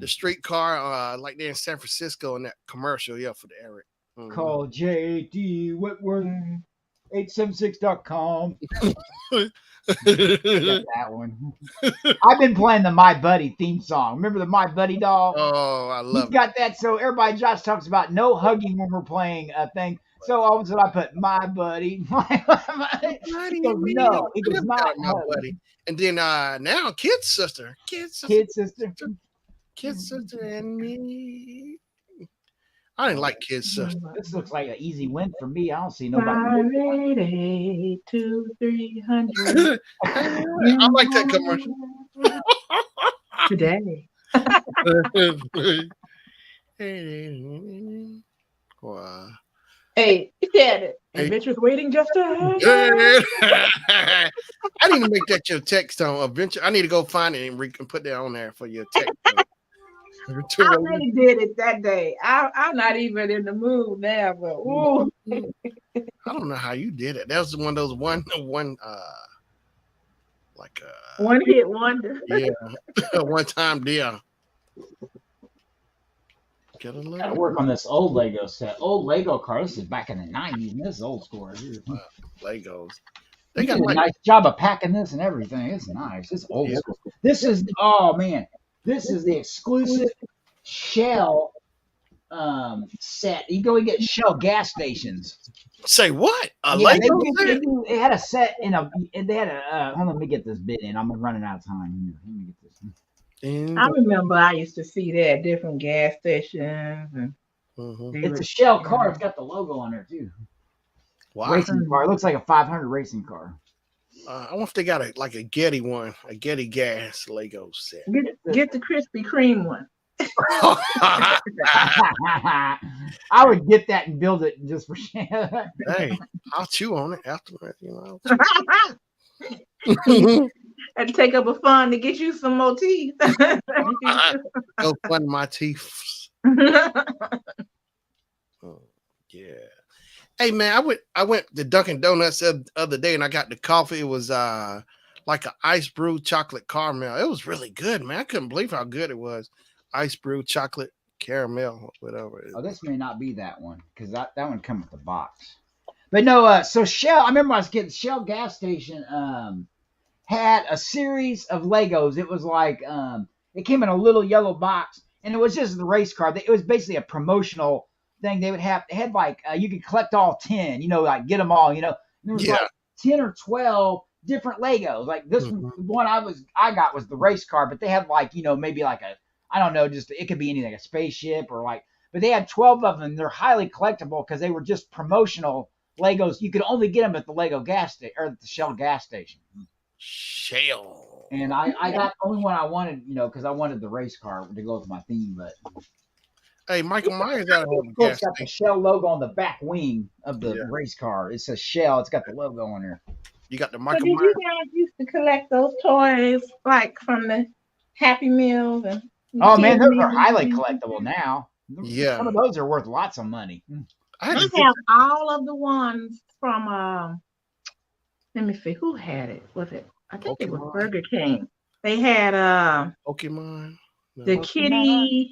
the streetcar, like they're in San Francisco in that commercial, yeah, for the Eric. Mhm. Call J.D. Whitworth, know. 876.com. That one. I've been playing the My Buddy theme song. Remember the My Buddy doll? Oh, I He's love it. got that. So everybody, Josh talks about no hugging when we're playing a thing. So all of a sudden I put my buddy. He goes, no. He goes, not My hug. buddy. And then now kid sister, Kid sister. kid sister, and me. I didn't like kid sister. This looks like an easy win for me. I don't see nobody. 588-2300. I like that commercial. Today. Wow. Hey, you said it. Hey. Adventure's waiting just ahead. I need to make that your text on adventure. I need to go find it and put that on there for your text. I really did it that day. I'm not even in the mood now, but ooh. I don't know how you did it. That was one of those one One hit wonder. yeah, one time deal. Get a Gotta little work on this old Lego set. Old Lego car. This is back in the 90s. And this is old school right here. Legos. They They got did a like nice job of packing this and everything. It's nice. It's old Yeah. school. This is, oh man, this is the exclusive Shell set. You go and get Shell gas stations. say what? A Yeah, Lego set? they had a set in a. They had a. Hold on, let me get this bit in. I'm running out of time. Here. Let me get this. I remember I used to see that at different gas stations. And Mhm. they It's were- a Shell car. It's got the logo on there too. Wow. Racing car. It looks like a 500 racing car. I wonder if they got a Getty one, a Getty gas Lego set. Get the Krispy Kreme one. I would get that and build it just for Shell. Hey, I'll chew on it afterwards, you know. Had to take up a fund to get you some more teeth. Go fund my teeth. Oh, yeah. Hey man, I went to Dunkin' Donuts the other day and I got the coffee. It was like an ice brew chocolate caramel. It was really good, man. I couldn't believe how good it was. Ice brew chocolate caramel, whatever. It is. Oh, this may not be that one because that one come with the box. But no, so Shell. I remember I was getting Shell gas station. Had a series of Legos. It was like it came in a little yellow box, and it was just the race car. It was basically a promotional thing. They had like you could collect all 10. You know, like get them all. You know, and there was Yeah. like 10 or 12 different Legos. Like this one, the one I got was the race car, but they had like maybe like a I don't know, just it could be anything, a spaceship or like. But they had 12 of them. They're highly collectible because they were just promotional Legos. You could only get them at the Lego gas station or the Shell gas station. Shell. And I got the only one I wanted, because I wanted the race car to go with my theme. But Hey, Michael Myers got a it's gas got the station. Shell logo on the back wing of the Yeah. race car. It says Shell. It's got the logo on there. You got the So Michael did Myers. you guys used to collect those toys like from the Happy Meals and Oh man, those Kids are highly Meals? collectible now. Yeah. Some of those are worth lots of money. I had I to get have all of the ones from let me see who had it. Was it I think it was Pokemon. Burger King. They had Pokemon. No. the Kitty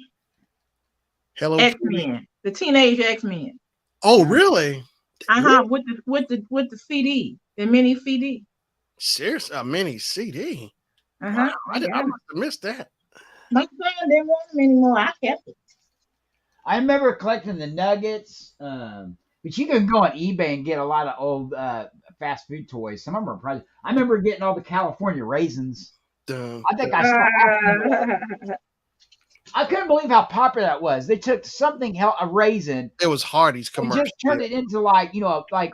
Hello Kitty. X-Men, the Teenage X-Men. Oh, really? With the CD, the mini CD. Serious? A mini CD? Wow, I must have missed that. My son didn't want them anymore. I kept it. I remember collecting the nuggets, but you can go on eBay and get a lot of old fast food toys. Some of them are pricey. I remember getting all the California raisins. Dun, I think dun. I saw. I couldn't believe how popular that was. They took something, a raisin, It was Hardy's and commercial. just turned it into like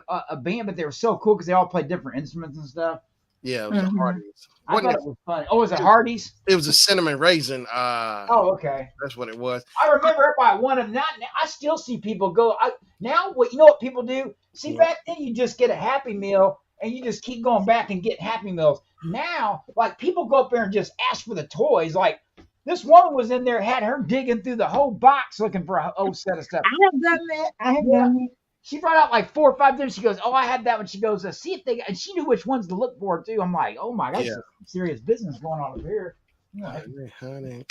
a band, but they were so cool because they all played different instruments and stuff. Yeah, it was a Hardy's. I thought it was funny. Oh, was it Hardee's? It was a cinnamon raisin. Oh, okay. That's what it was. I remember everybody wanted them. Now, I still see people go. Now, what people do? See, back then you just get a Happy Meal and you just keep going back and get Happy Meals. Now, like people go up there and just ask for the toys. Like this woman was in there, had her digging through the whole box looking for a whole set of stuff. I have done that. I have done that. She brought out like 4 or 5 different. She goes, "Oh, I had that one." She goes, "See if they." And she knew which ones to look for too. I'm like, "Oh my, that's some serious business going on over here." Honey,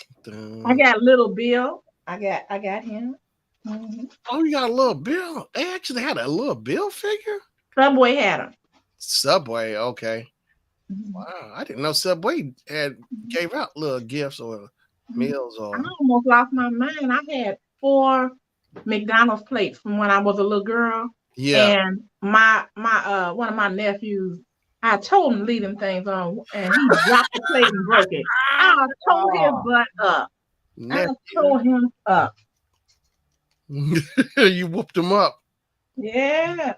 I got Little Bill. I got him. Mm-hmm. Oh, you got a Little Bill. They actually had a Little Bill figure. Subway had him. Subway, okay. Mm-hmm. Wow, I didn't know Subway gave out little gifts or meals. Or I almost lost my mind. I had 4 McDonald's plates from when I was a little girl. yeah. And my one of my nephews, I told him to leave them things on, and he dropped the plate and broke it. I tore his butt up. I tore him up. You whooped him up. Yeah.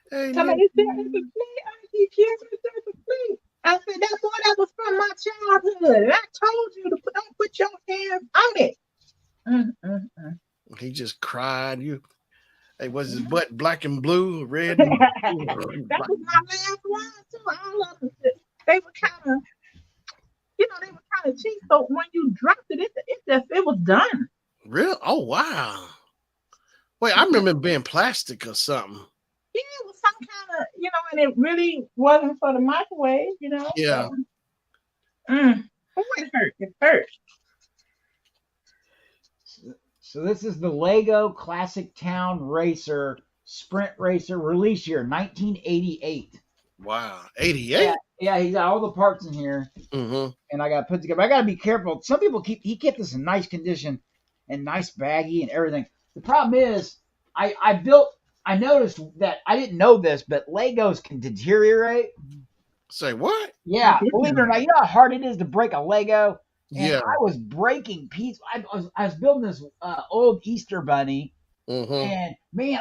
Hey, Somebody said it's a plate. Auntie Kiss me said it's a plate. I said that's what that was from my childhood. And I told you to don't put your hands on it. He just cried. Hey, was his butt black and blue, red? And blue, that was my last one too. All of them, they were kind of, cheap. So when you dropped it, it was done. Real? Oh wow! Wait, I remember it being plastic or something. Yeah, it was some kind of, and it really wasn't for the microwave, Yeah. Oh, it hurt. It hurt. So this is the Lego Classic Town Racer Sprint Racer release year 1988. Wow, 88. Yeah, he's got all the parts in here, and I got to put together. I got to be careful. Some people he kept this in nice condition and nice baggy and everything. The problem is, I noticed that I didn't know this, but Legos can deteriorate. Say what? Yeah, believe it or not, you know how hard it is to break a Lego. And Yeah. I was breaking pieces. I was building this old Easter bunny, and man,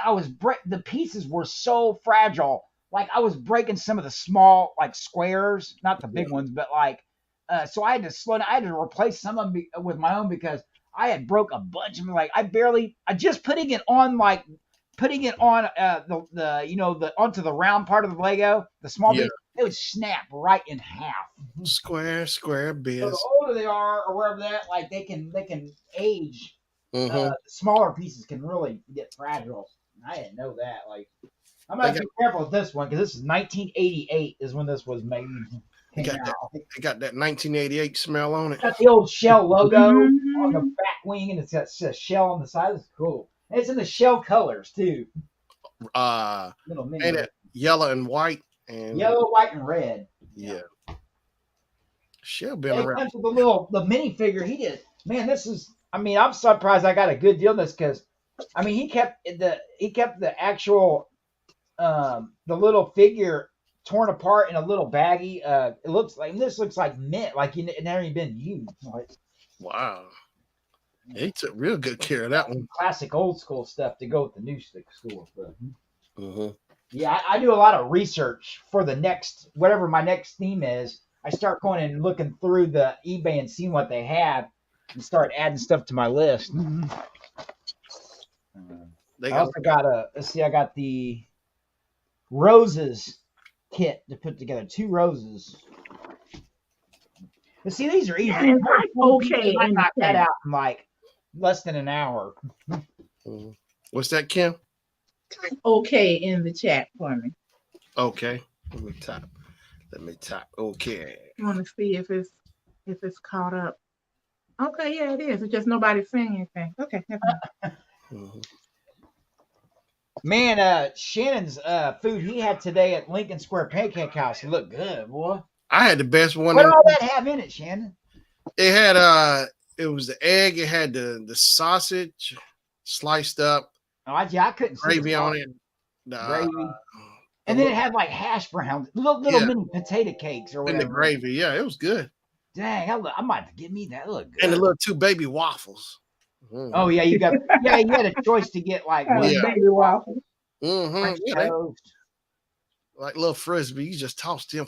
the pieces were so fragile. Like I was breaking some of the small like squares, not the big ones, but like so I had to slow down. I had to replace some of them with my own because I had broke a bunch of them. Like I just putting it on the onto the round part of the Lego, the small piece, it would snap right in half. Square biz. So the older they are, or wherever that, like they can age. The smaller pieces can really get fragile. I didn't know that. Like I'm gonna be careful with this one because this is 1988 is when this was made. They got that 1988 smell on it. Got the old Shell logo on the back wing, and it's got a shell on the side. It's cool. And it's in the Shell colors too. Ain't it yellow and white and yellow, white, and red. Yeah. Shell been around. The minifigure he did. Man, this is. I mean, I'm surprised I got a good deal on this because, I mean, he kept the actual the little figure torn apart in a little baggie. This looks like mint, like it never even been used. Like, wow. He took real good care of that one. Classic old school stuff to go with the new school stuff. Yeah, I do a lot of research for whatever my next theme is. I start going and looking through the eBay and seeing what they have and start adding stuff to my list. I also got I got the roses kit to put together. 2 roses. But see, these are easy. Okay. I knocked that out in like less than an hour. What's that, Kim? Okay in the chat for me. Okay. Let me type. Okay. I want to see if it's caught up. Okay, yeah, it is. It's just nobody's saying anything. Okay. Man, Shannon's food he had today at Lincoln Square Pancake House looked good, boy. I had the best one. What did all that have in it, Shannon? It had it was the egg. It had the sausage sliced up. Oh, I couldn't see gravy on it. Gravy. And then it had like hash browns, little mini potato cakes or whatever. And the gravy, yeah, it was good. Dang, I might have to get me that. Look good. And the little 2 baby waffles. Oh yeah, you got you had a choice to get like what? Yeah. Baby waffles. French toast. Like little frisbee. You just toss them.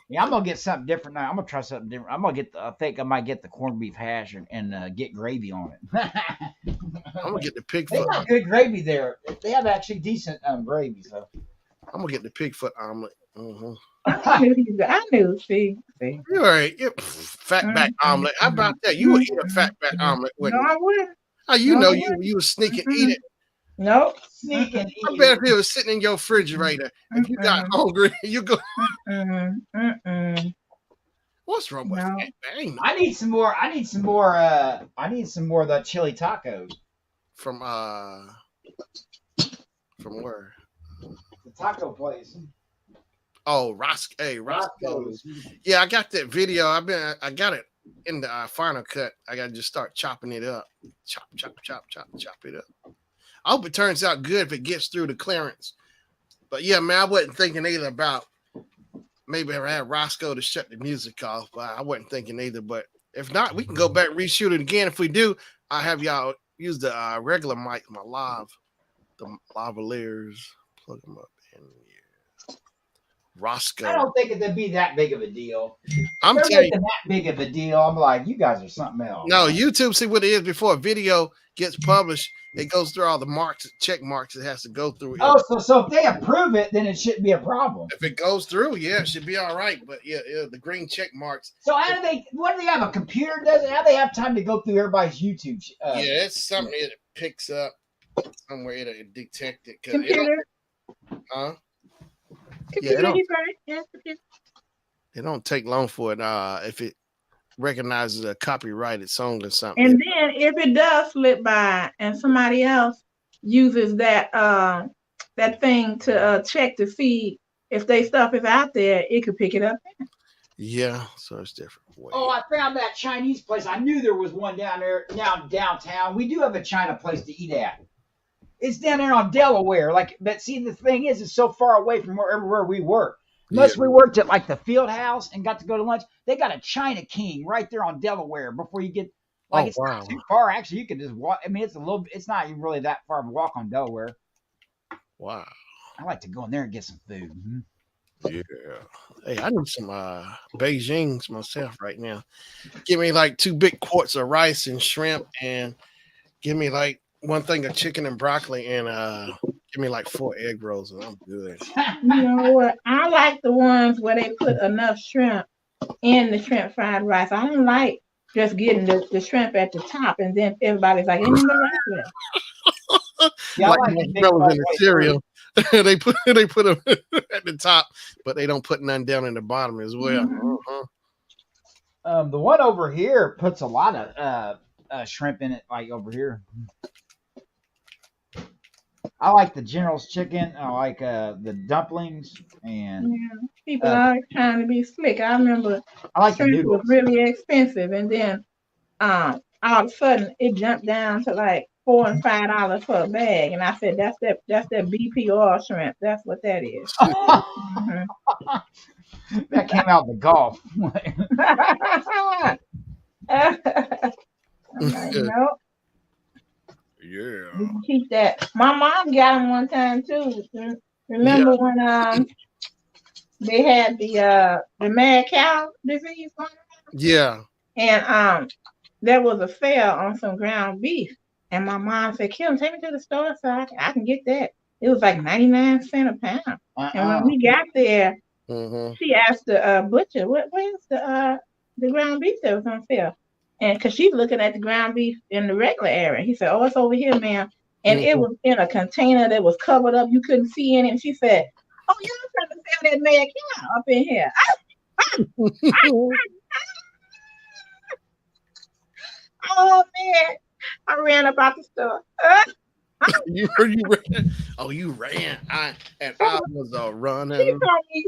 Yeah, I'm gonna get something different now. I'm gonna try something different. I'm gonna get. I think I might get the corned beef hash and get gravy on it. I'm gonna get the pig They foot. got good gravy there. They have actually decent gravy. So I'm gonna get the pig foot omelet. I knew. See. You're right. Fatback omelet. How about that? You would eat a fatback omelet, No, wouldn't you? I wouldn't. Oh, you No, know I you wouldn't. would sneak and eat it. Nope. sneak and I eat. bet if it was sitting in your refrigerator, if you got hungry, you go. What's wrong with No. that? Ain't I need some more. I need some more of the chili tacos. from where? The taco place. Oh, Roscoe's. Yeah, I got that video. I got it in the Final Cut. I gotta just start chopping it up. Chop it up. I hope it turns out good if it gets through the clearance. But yeah, man, I wasn't thinking either about maybe I had Roscoe to shut the music off. But I wasn't thinking either. But if not, we can go back and reshoot it again. If we do, I'll have y'all use the regular mic, the lavaliers. Plug them up in here. Roscoe. I don't think it'd be that big of a deal. I'm They're telling you. making that big of a deal. I'm like, you guys are something else. No, YouTube, see what it is before a video gets published, it goes through all the check marks it has to go through. Oh, so if they approve it, then it shouldn't be a problem. If it goes through, yeah, it should be all right. But yeah, the green check marks. So what do they have? A computer does it? How do they have time to go through everybody's YouTube? Yeah, it's something that it picks up somewhere. It'll detect it. Computer. Yeah, it don't take long for it. If it recognizes a copyrighted song or something. And then if it does slip by and somebody else uses that thing to check to see if their stuff is out there, it could pick it up. Yeah, so it's different. Oh, I found that Chinese place. I knew there was one down there downtown. We do have a China place to eat at. It's down there on Delaware. But see, the thing is, it's so far away from wherever we work. Unless we worked at like the Field House and got to go to lunch, they got a China King right there on Delaware before you get. It's not too far. Actually, you can just walk. I mean, it's not even really that far of a walk on Delaware. Wow. I like to go in there and get some food. Mm-hmm. Yeah. Hey, I need some Beijing's myself right now. Give me like 2 big quarts of rice and shrimp, and give me like 1 thing of chicken and broccoli, and give me like 4 egg rolls, and I'm good. You know what? I like the ones where they put enough shrimp in the shrimp fried rice. I don't like just getting the shrimp at the top, and then everybody's like, "Ain't no rice there." Yeah, like marshmallows in the cereal. they put them at the top, but they don't put none down in the bottom as well. Mm-hmm. The one over here puts a lot of shrimp in it, like over here. I like the General's chicken. I like the dumplings, and people are trying to be slick. I remember I like shrimp the noodles. was really expensive, and then all of a sudden it jumped down to like $4 and $5 for a bag, and I said, "That's that BP oil shrimp. That's what that is." That came out of the Gulf. I'm like, nope. Yeah. We can keep that. My mom got them one time too. Remember when they had the mad cow disease going on? Yeah. And there was a sale on some ground beef. And my mom said, "Kim, take me to the store so I can get that." It was like 99 cents a pound. And when we got there, she asked the butcher, "Where's the ground beef that was on sale?" And because she's looking at the ground beef in the regular area, he said, "Oh, it's over here, ma'am." And it was in a container that was covered up. You couldn't see in it. And she said, "Oh, y'all trying to sell that mad cow up in here." Oh, man. I ran up out the store. you ran. Oh, you ran. I was running.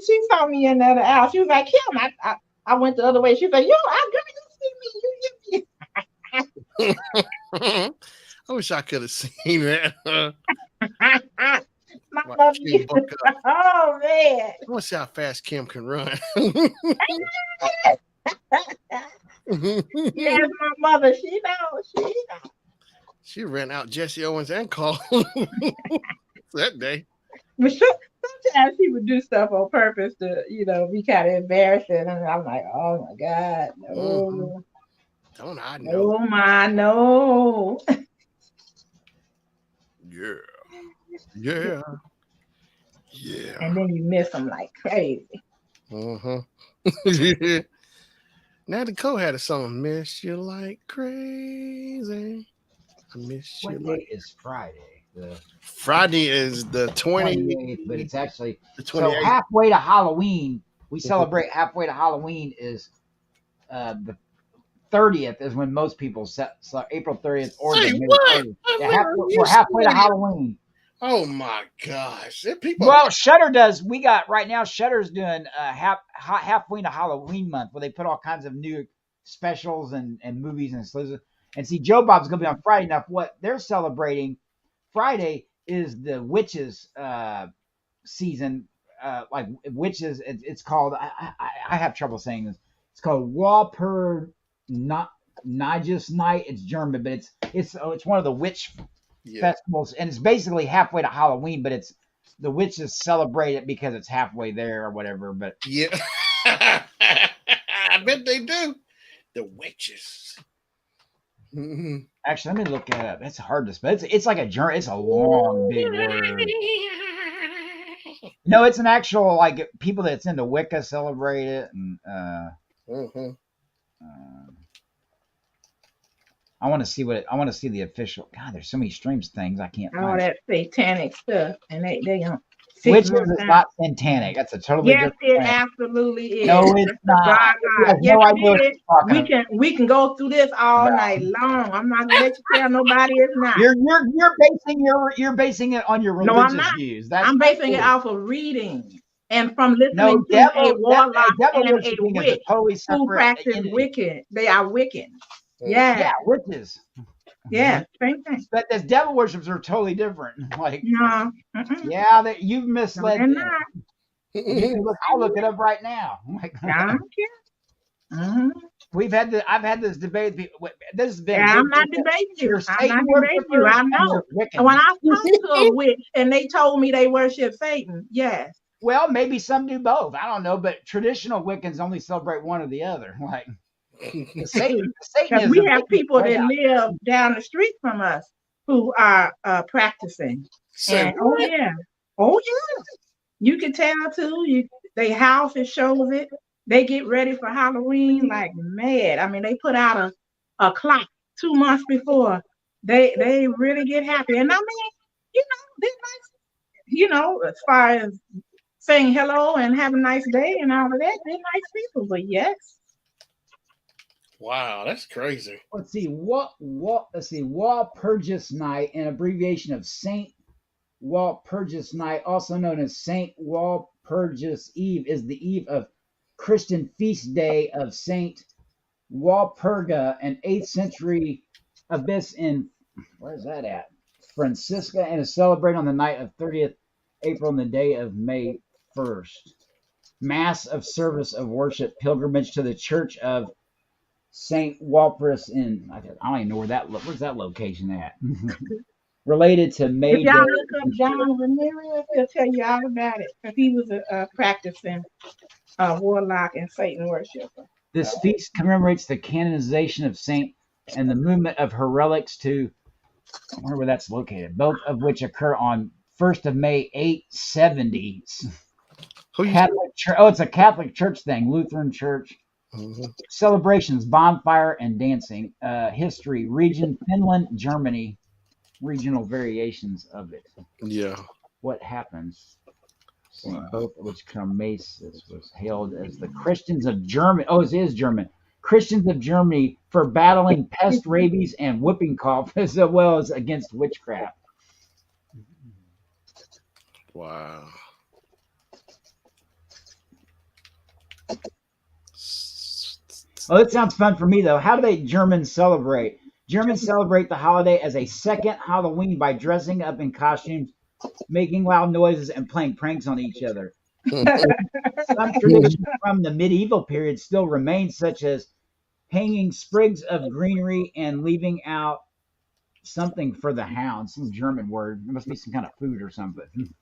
She saw me in the other aisle. She was like, "Kim," I went the other way. She was like, "Yo, I girl, you see me. You I wish I could have seen that. I love you. Oh, man. I want to see how fast Kim can run. Yes, my mother, she knows. She knows. She ran out Jesse Owens and Cole that day. But sometimes she would do stuff on purpose to, be kind of embarrassing. And I'm like, oh my God, Hmm. no. Don't I know? Oh my, no. Yeah. Yeah. Yeah. And then you miss them like crazy. Uh-huh. Natalie Cole had a song, Miss You Like Crazy. I miss you What like date is Friday? The Friday is the 28th, but it's actually the so 28th. halfway to Halloween. We Mhm. celebrate halfway to Halloween is the 30th is when most people set, so April 30th or the Say May what? 1st. I Yeah, never we're you halfway to said it. Halloween. Oh my gosh. There people Well, Shutter does. We got right now. Shutter's doing halfway to Halloween month where they put all kinds of new specials and movies and exclusive. And see, Joe Bob's gonna be on Friday. Now, what they're celebrating Friday is the witches season. Like witches, it's called. I have trouble saying this. It's called Walpur not Nagus Night. It's German, but it's one of the witch yeah. festivals, and it's basically halfway to Halloween, but it's the witches celebrate it because it's halfway there or whatever. But Yeah. I bet they do. The witches. Mhm. actually, let me look at it. That's hard to spell. It's like a journal. It's a long, big word. No, it's an actual like people that's into Wicca celebrate it, and Mhm. uh, I want to see I want to see the official. God, there's so many streams things I can't All find. that satanic stuff. And they on six Witches months is out. not satanic. That's a totally Yes, different it thing. absolutely is. No, it's That's the not. God He God. has Yes, no it idea what is. he's talking We can go through this all about. night long. I'm not gonna let you tell nobody it's not. You're basing it on your No, I'm religious not. views. That's I'm not basing it true. off of reading and from listening No, to a warlock devil and a worshiping is a witch totally who separate practice entity. Wiccan. They are Wiccan. Mhm. Yeah, Yeah, witches. yeah, same thing. But this devil worships are totally different. Like, No, mm-mm. yeah, that you've No, misled they're them. not. You can look. I'll look it up right now. Like, I don't care. I've had this debate. This has Yeah, been. I'm not debating you. There's I'm not Satan debating you. worshipers I and know. there's And when Wiccans. I talked to a witch and they told me they worship Satan, yes. Well, maybe some do both. I don't know, but traditional Wiccans only celebrate one or the other. Like the Because we Satanism, they have get people way that out. live down the street from us who are practicing. Say And oh what? yeah, oh yeah, you can tell too. They house it shows it. They get ready for Halloween like mad. I mean, they put out a clock 2 months before. They really get happy. And I mean, they're nice. As far as saying hello and have a nice day and all of that, they're nice people. But yes, Wow, that's crazy. Let's see Walpurgis Night, an abbreviation of Saint Walpurgis Night, also known as Saint Walpurgis Eve, is the eve of Christian feast day of Saint Walpurga, an 8th century abbess in where's that at? Francisca, and is celebrated on the night of 30th April and the day of May 1st. Mass of service of worship, pilgrimage to the Church of Saint Walpurgis in I don't even know where's that location at. Related to if May y'all Day. look up John Ramirez, he'll tell you all about it because he was a practicing warlock and Satan worshiper. This feast commemorates the canonization of Saint and the movement of her relics to I wonder where that's located, both of which occur on 1st of May 870. Who you? Catholic Church. Oh, it's a Catholic Church thing, Lutheran Church. Mhm. Celebrations, bonfire, and dancing. History, region, Finland, Germany. Regional variations of it. Yeah. What happens? Both of which come Maces was hailed as the Christians of Germany. Oh, it is German. Christians of Germany for battling pest, rabies, and whooping cough, as well as against witchcraft. Wow. Oh, that sounds fun for me, though. How do they Germans celebrate? Germans celebrate the holiday as a second Halloween by dressing up in costumes, making loud noises, and playing pranks on each other. Some traditions from the medieval period still remain, such as hanging sprigs of greenery and leaving out something for the hound. Some German word. It must be some kind of food or something.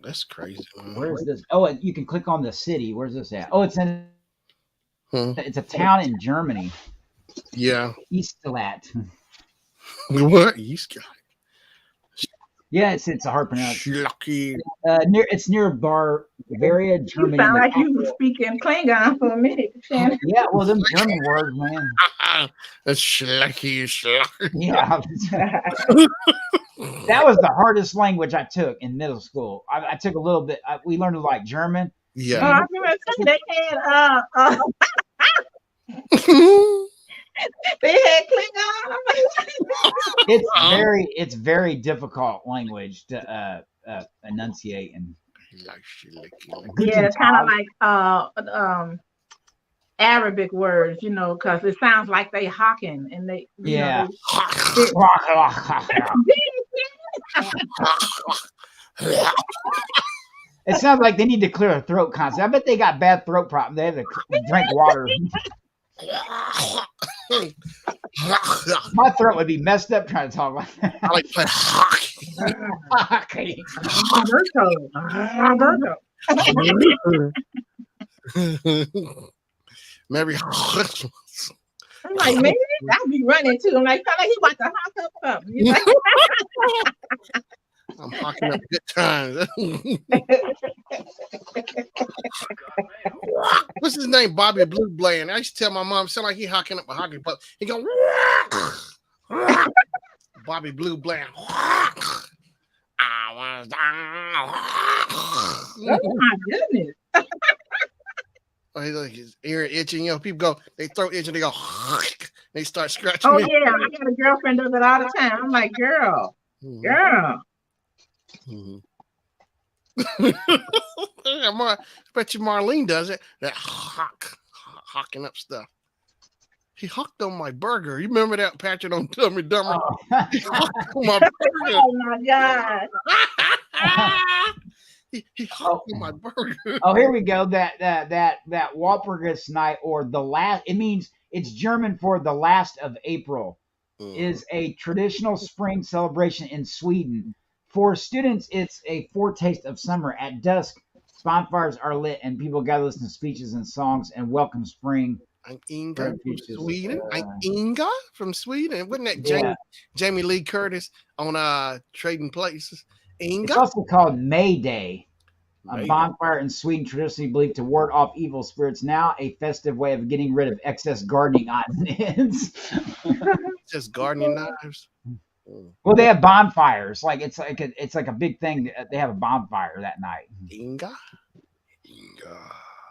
That's crazy. Where is this? Oh, you can click on the city. Where's this at? Oh, Hmm. it's a town in Germany. Yeah. Eastalat. What? Yeah, it's a hard pronunciation. Schlucky. It's near Bavaria, You Germany. sound like you were speaking Klingon for a minute, Shannon. Yeah, well, them German words, man. That's schlucky. Yeah, that was the hardest language I took in middle school. I took a little bit. We learned to like German. Yeah. I remember they had Klingon. It's very difficult language to enunciate and. Yeah, it's kind of like Arabic words, because it sounds like they hawking and they. Yeah. It sounds like they need to clear a throat constantly. I bet they got bad throat problems. They have to drink water. My throat would be messed up trying to talk like that. I like playing hockey. Merry Christmas. I'm like, maybe I'll be running too. I'm like, sound like he about to hawk up something. You know? I'm hawking up good times. What's his name? Bobby Blue Bland. I used to tell my mom, sound like he hawking up a hockey puck. He go, Bobby Blue Bland. Oh my goodness. Oh, he's like his ear itching. People go, they throat itching, they go, they start scratching. Oh, yeah. I got a girlfriend does it all the time. I'm like, girl. Mm-hmm. I bet you Marlene does it. That hawking up stuff. He hawked on my burger. You remember that, Patrick, on Dummy Dumber? Oh. He hawked on my burger. Oh my God. He hawked on my burger. Oh, here we go. That Walpurgis night, or the last. It means it's German for the last of April. Is a traditional spring celebration in Sweden. For students, it's a foretaste of summer. At dusk, bonfires are lit and people gather to listen to speeches and songs and welcome spring. I'm Inga from Sweden. I'm Inga from Sweden. Wasn't that Jamie Lee Curtis on Trading Places? Inga. It's also called May Day. A bonfire in Sweden traditionally believed to ward off evil spirits. Now a festive way of getting rid of excess gardening items. Just gardening knives. Well, they have bonfires. Like it's like a big thing. They have a bonfire that night. Inga.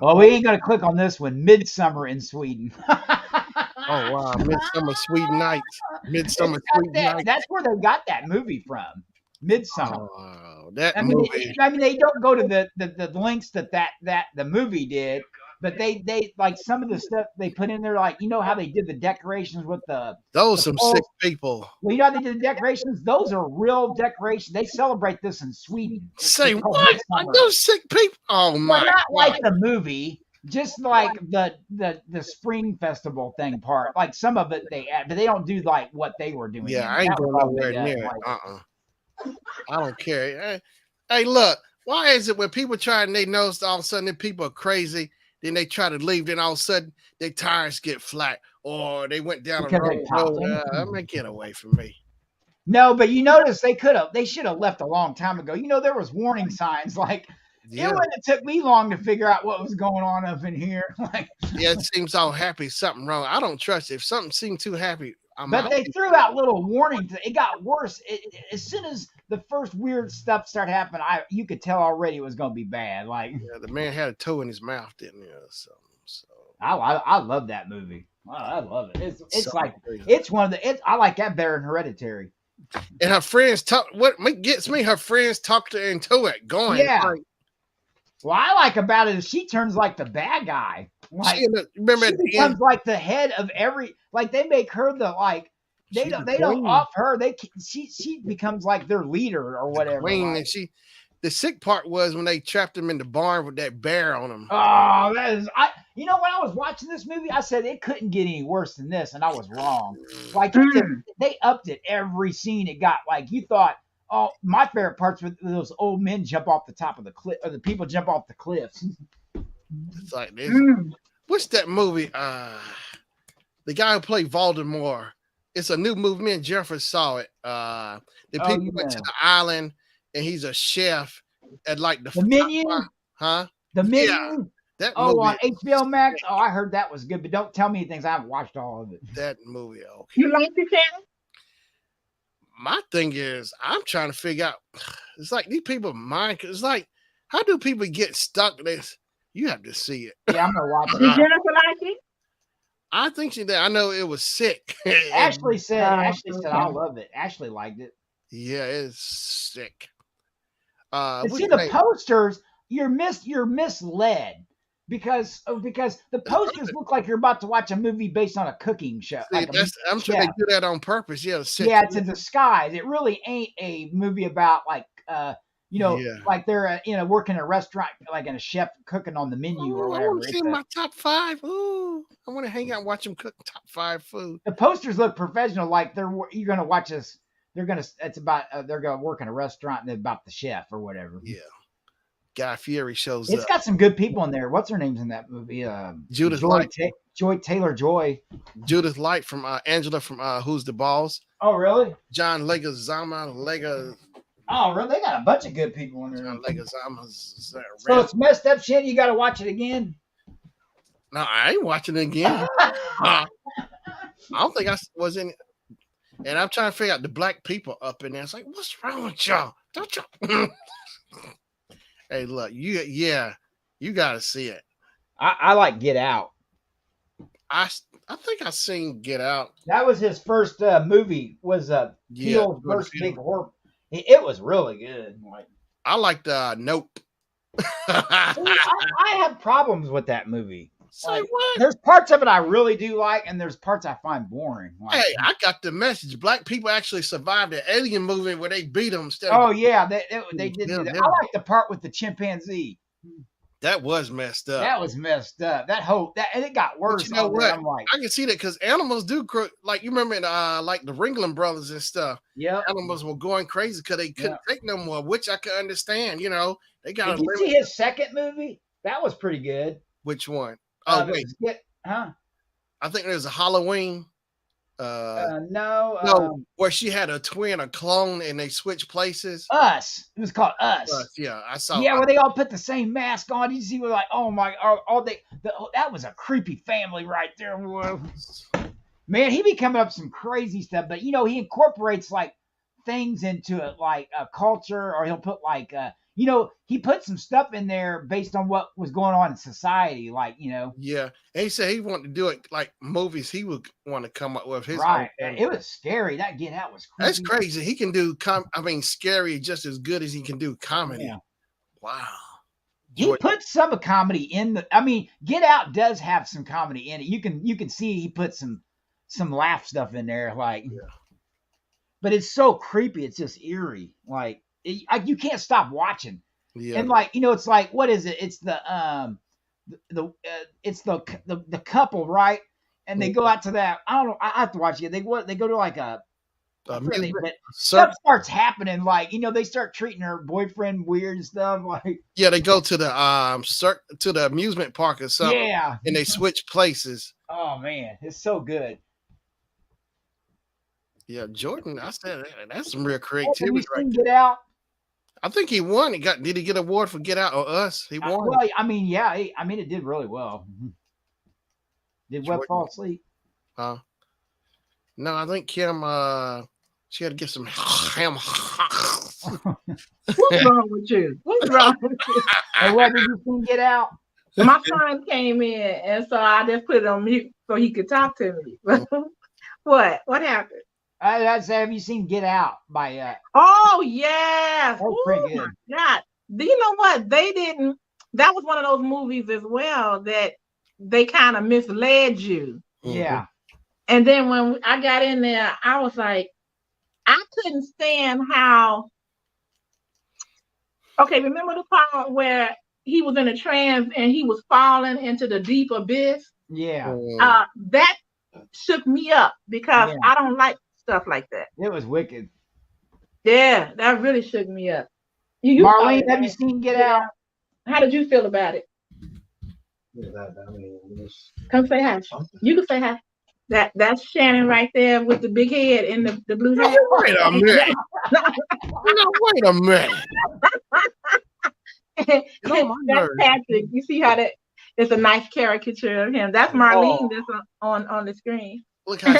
Well, we ain't gonna click on this one. Midsummer in Sweden. Oh wow, Midsummer Sweden Nights. Midsummer Sweden Nights. That's where they got that movie from. Midsummer. Oh, that movie. I mean, they don't go to the links that the movie did, but they like some of the stuff they put in there, like how they did the decorations with those some sick people. Well, how they did the decorations? Those are real decorations. They celebrate this in Sweden. Say what? Those sick people. Oh my! Well, not like the movie. Just like the spring festival thing part, like some of it they add, but they don't do like what they were doing. Yeah, I ain't going nowhere near it. I don't care. Hey, look, why is it when people try and they notice all of a sudden that people are crazy, then they try to leave, then all of a sudden their tires get flat or they went down a road. I'm gonna get away from me. No, but you notice they should have left a long time ago. There was warning signs like. Yeah. It wouldn't have took me long to figure out what was going on up in here. Yeah, it seems all happy. Something wrong. I don't trust it. If something seems too happy, But they threw out little warnings. It got worse. As soon as the first weird stuff started happening, you could tell already it was going to be bad. The man had a toe in his mouth, didn't he? So. I love that movie. I love it. It's one of the. I like that better than Hereditary. And her friends talk. What gets me? Her friends talked her into it. Going. Yeah. What I like about it is she turns like the bad guy. She becomes like the head of every. Like they make her they don't off her. She becomes like their leader or whatever. Queen, and she The sick part was when they trapped him in the barn with that bear on him. Oh, that is you know, when I was watching this movie, I said it couldn't get any worse than this, and I was wrong. Like they upped it every scene it got. Like you thought, oh, my favorite parts were those old men jump off the top of the cliff, or the people jump off the cliffs. It's like this. What's that movie? The guy who played Voldemort. It's a new movie. Me and Jeffrey saw it. The people went to the island, and he's a chef at like the Menu, huh? The Menu. Yeah, that movie movie on HBO Max. Oh, I heard that was good, but don't tell me things. I haven't watched all of it. That movie, okay. You like it, Shannon? My thing is, I'm trying to figure out. It's like these people mind. It's like, how do people get stuck in this? You have to see it. Yeah, I'm gonna watch it. Did Jennifer like it? I think she did. I know it was sick. Ashley said, I love it. Ashley liked it. Yeah, it's sick. See the posters, you're misled because the posters look like you're about to watch a movie based on a cooking show. See, I'm sure they do that on purpose. Yeah, it's a disguise. It really ain't a movie about like like they're working in a restaurant, like in a chef cooking on the menu or whatever. I want to see my top 5. Ooh, I want to hang out and watch them cook top 5 food. The posters look professional, like you're gonna watch this. It's about they're gonna work in a restaurant and about the chef or whatever. Yeah, Guy Fieri shows It's got some good people in there. What's her name's in that movie? Judith Light. Joy Taylor-Joy. Judith Light from Angela from Who's the Boss. Oh, really? John Leguizamo. Oh, really? They got a bunch of good people in there. John Leguizamo. So it's messed up, Shannon. You got to watch it again. No, I ain't watching it again. I don't think I was in it. And I'm trying to figure out the black people up in there. It's like, what's wrong with y'all? Don't y'all? Hey, look, you got to see it. I like Get Out. I think I seen Get Out. That was his first movie. Was Peele's first big horror. It was really good. I liked Nope. I have problems with that movie. Say what? There's parts of it I really do like, and there's parts I find boring. Hey, I got the message. Black people actually survived the alien movie where they beat them instead. Oh yeah, they did do that. I like the part with the chimpanzee. That was messed up. That was messed up. And it got worse. But you know what? I'm like, I can see that because animals do like you remember like the Ringling Brothers and stuff. Yeah, animals were going crazy because they couldn't take no more, which I could understand. You know, they got. Did you see his second movie? That was pretty good. Which one? Oh wait, I think there's a Halloween. No, where she had a twin, a clone, and they switched places. Us. It was called Us. Yeah, I saw. Yeah, where they all put the same mask on. You see, we're like, oh my, that was a creepy family right there. Man, he be coming up with some crazy stuff, but he incorporates like things into it, like a culture, or he'll put like he put some stuff in there based on what was going on in society, like. Yeah, and he said he wanted to do it like movies. He would want to come up with his right. It was scary. That Get Out was crazy. That's crazy. He can do scary just as good as he can do comedy. Yeah. Wow. He put some comedy in the. I mean, Get Out does have some comedy in it. You can see he put some laugh stuff in there, like. Yeah. But it's so creepy. It's just eerie. Like you can't stop watching. Yeah. And like it's like, what is it? It's the it's the couple, right? And they go out to that. I don't know. I have to watch it. They go to like a. Stuff starts happening, like they start treating her boyfriend weird and stuff, like. Yeah, they go to the amusement park or something. Yeah, and they switch places. Oh man, it's so good. Yeah, Jordan, I said that's some real creativity right there. Get Out. I think he won. Did he get an award for Get Out or Us? He won. Well, I mean, yeah. It did really well. Did Webb fall asleep? No, I think Kim. She had to get some ham. What's wrong with you? What's wrong with you? And what did you Get Out? My son came in, and so I just put it on mute so he could talk to me. What? What happened? I'd say, have you seen Get Out by? Oh yes, that's pretty good. God, do you know what they didn't? That was one of those movies as well that they kind of misled you. Yeah. And then when I got in there, I was like, I couldn't stand how Okay, remember the part where he was in a trance and he was falling into the deep abyss? Yeah, That shook me up because yeah, I don't like stuff like that. it was wicked. Yeah, that really shook me up. You saw Marlene, it, have you right? seen Get Get Out? out. How did you feel about it? Yeah, I mean, Come say hi. something. You can say hi. That's Shannon right there with the big head and the blue hat. Wait a minute. Wait a minute. Get on my That's nerves. Patrick. You see how that it's a nice caricature of him. That's Oh, Marlene that's on the screen. look how she,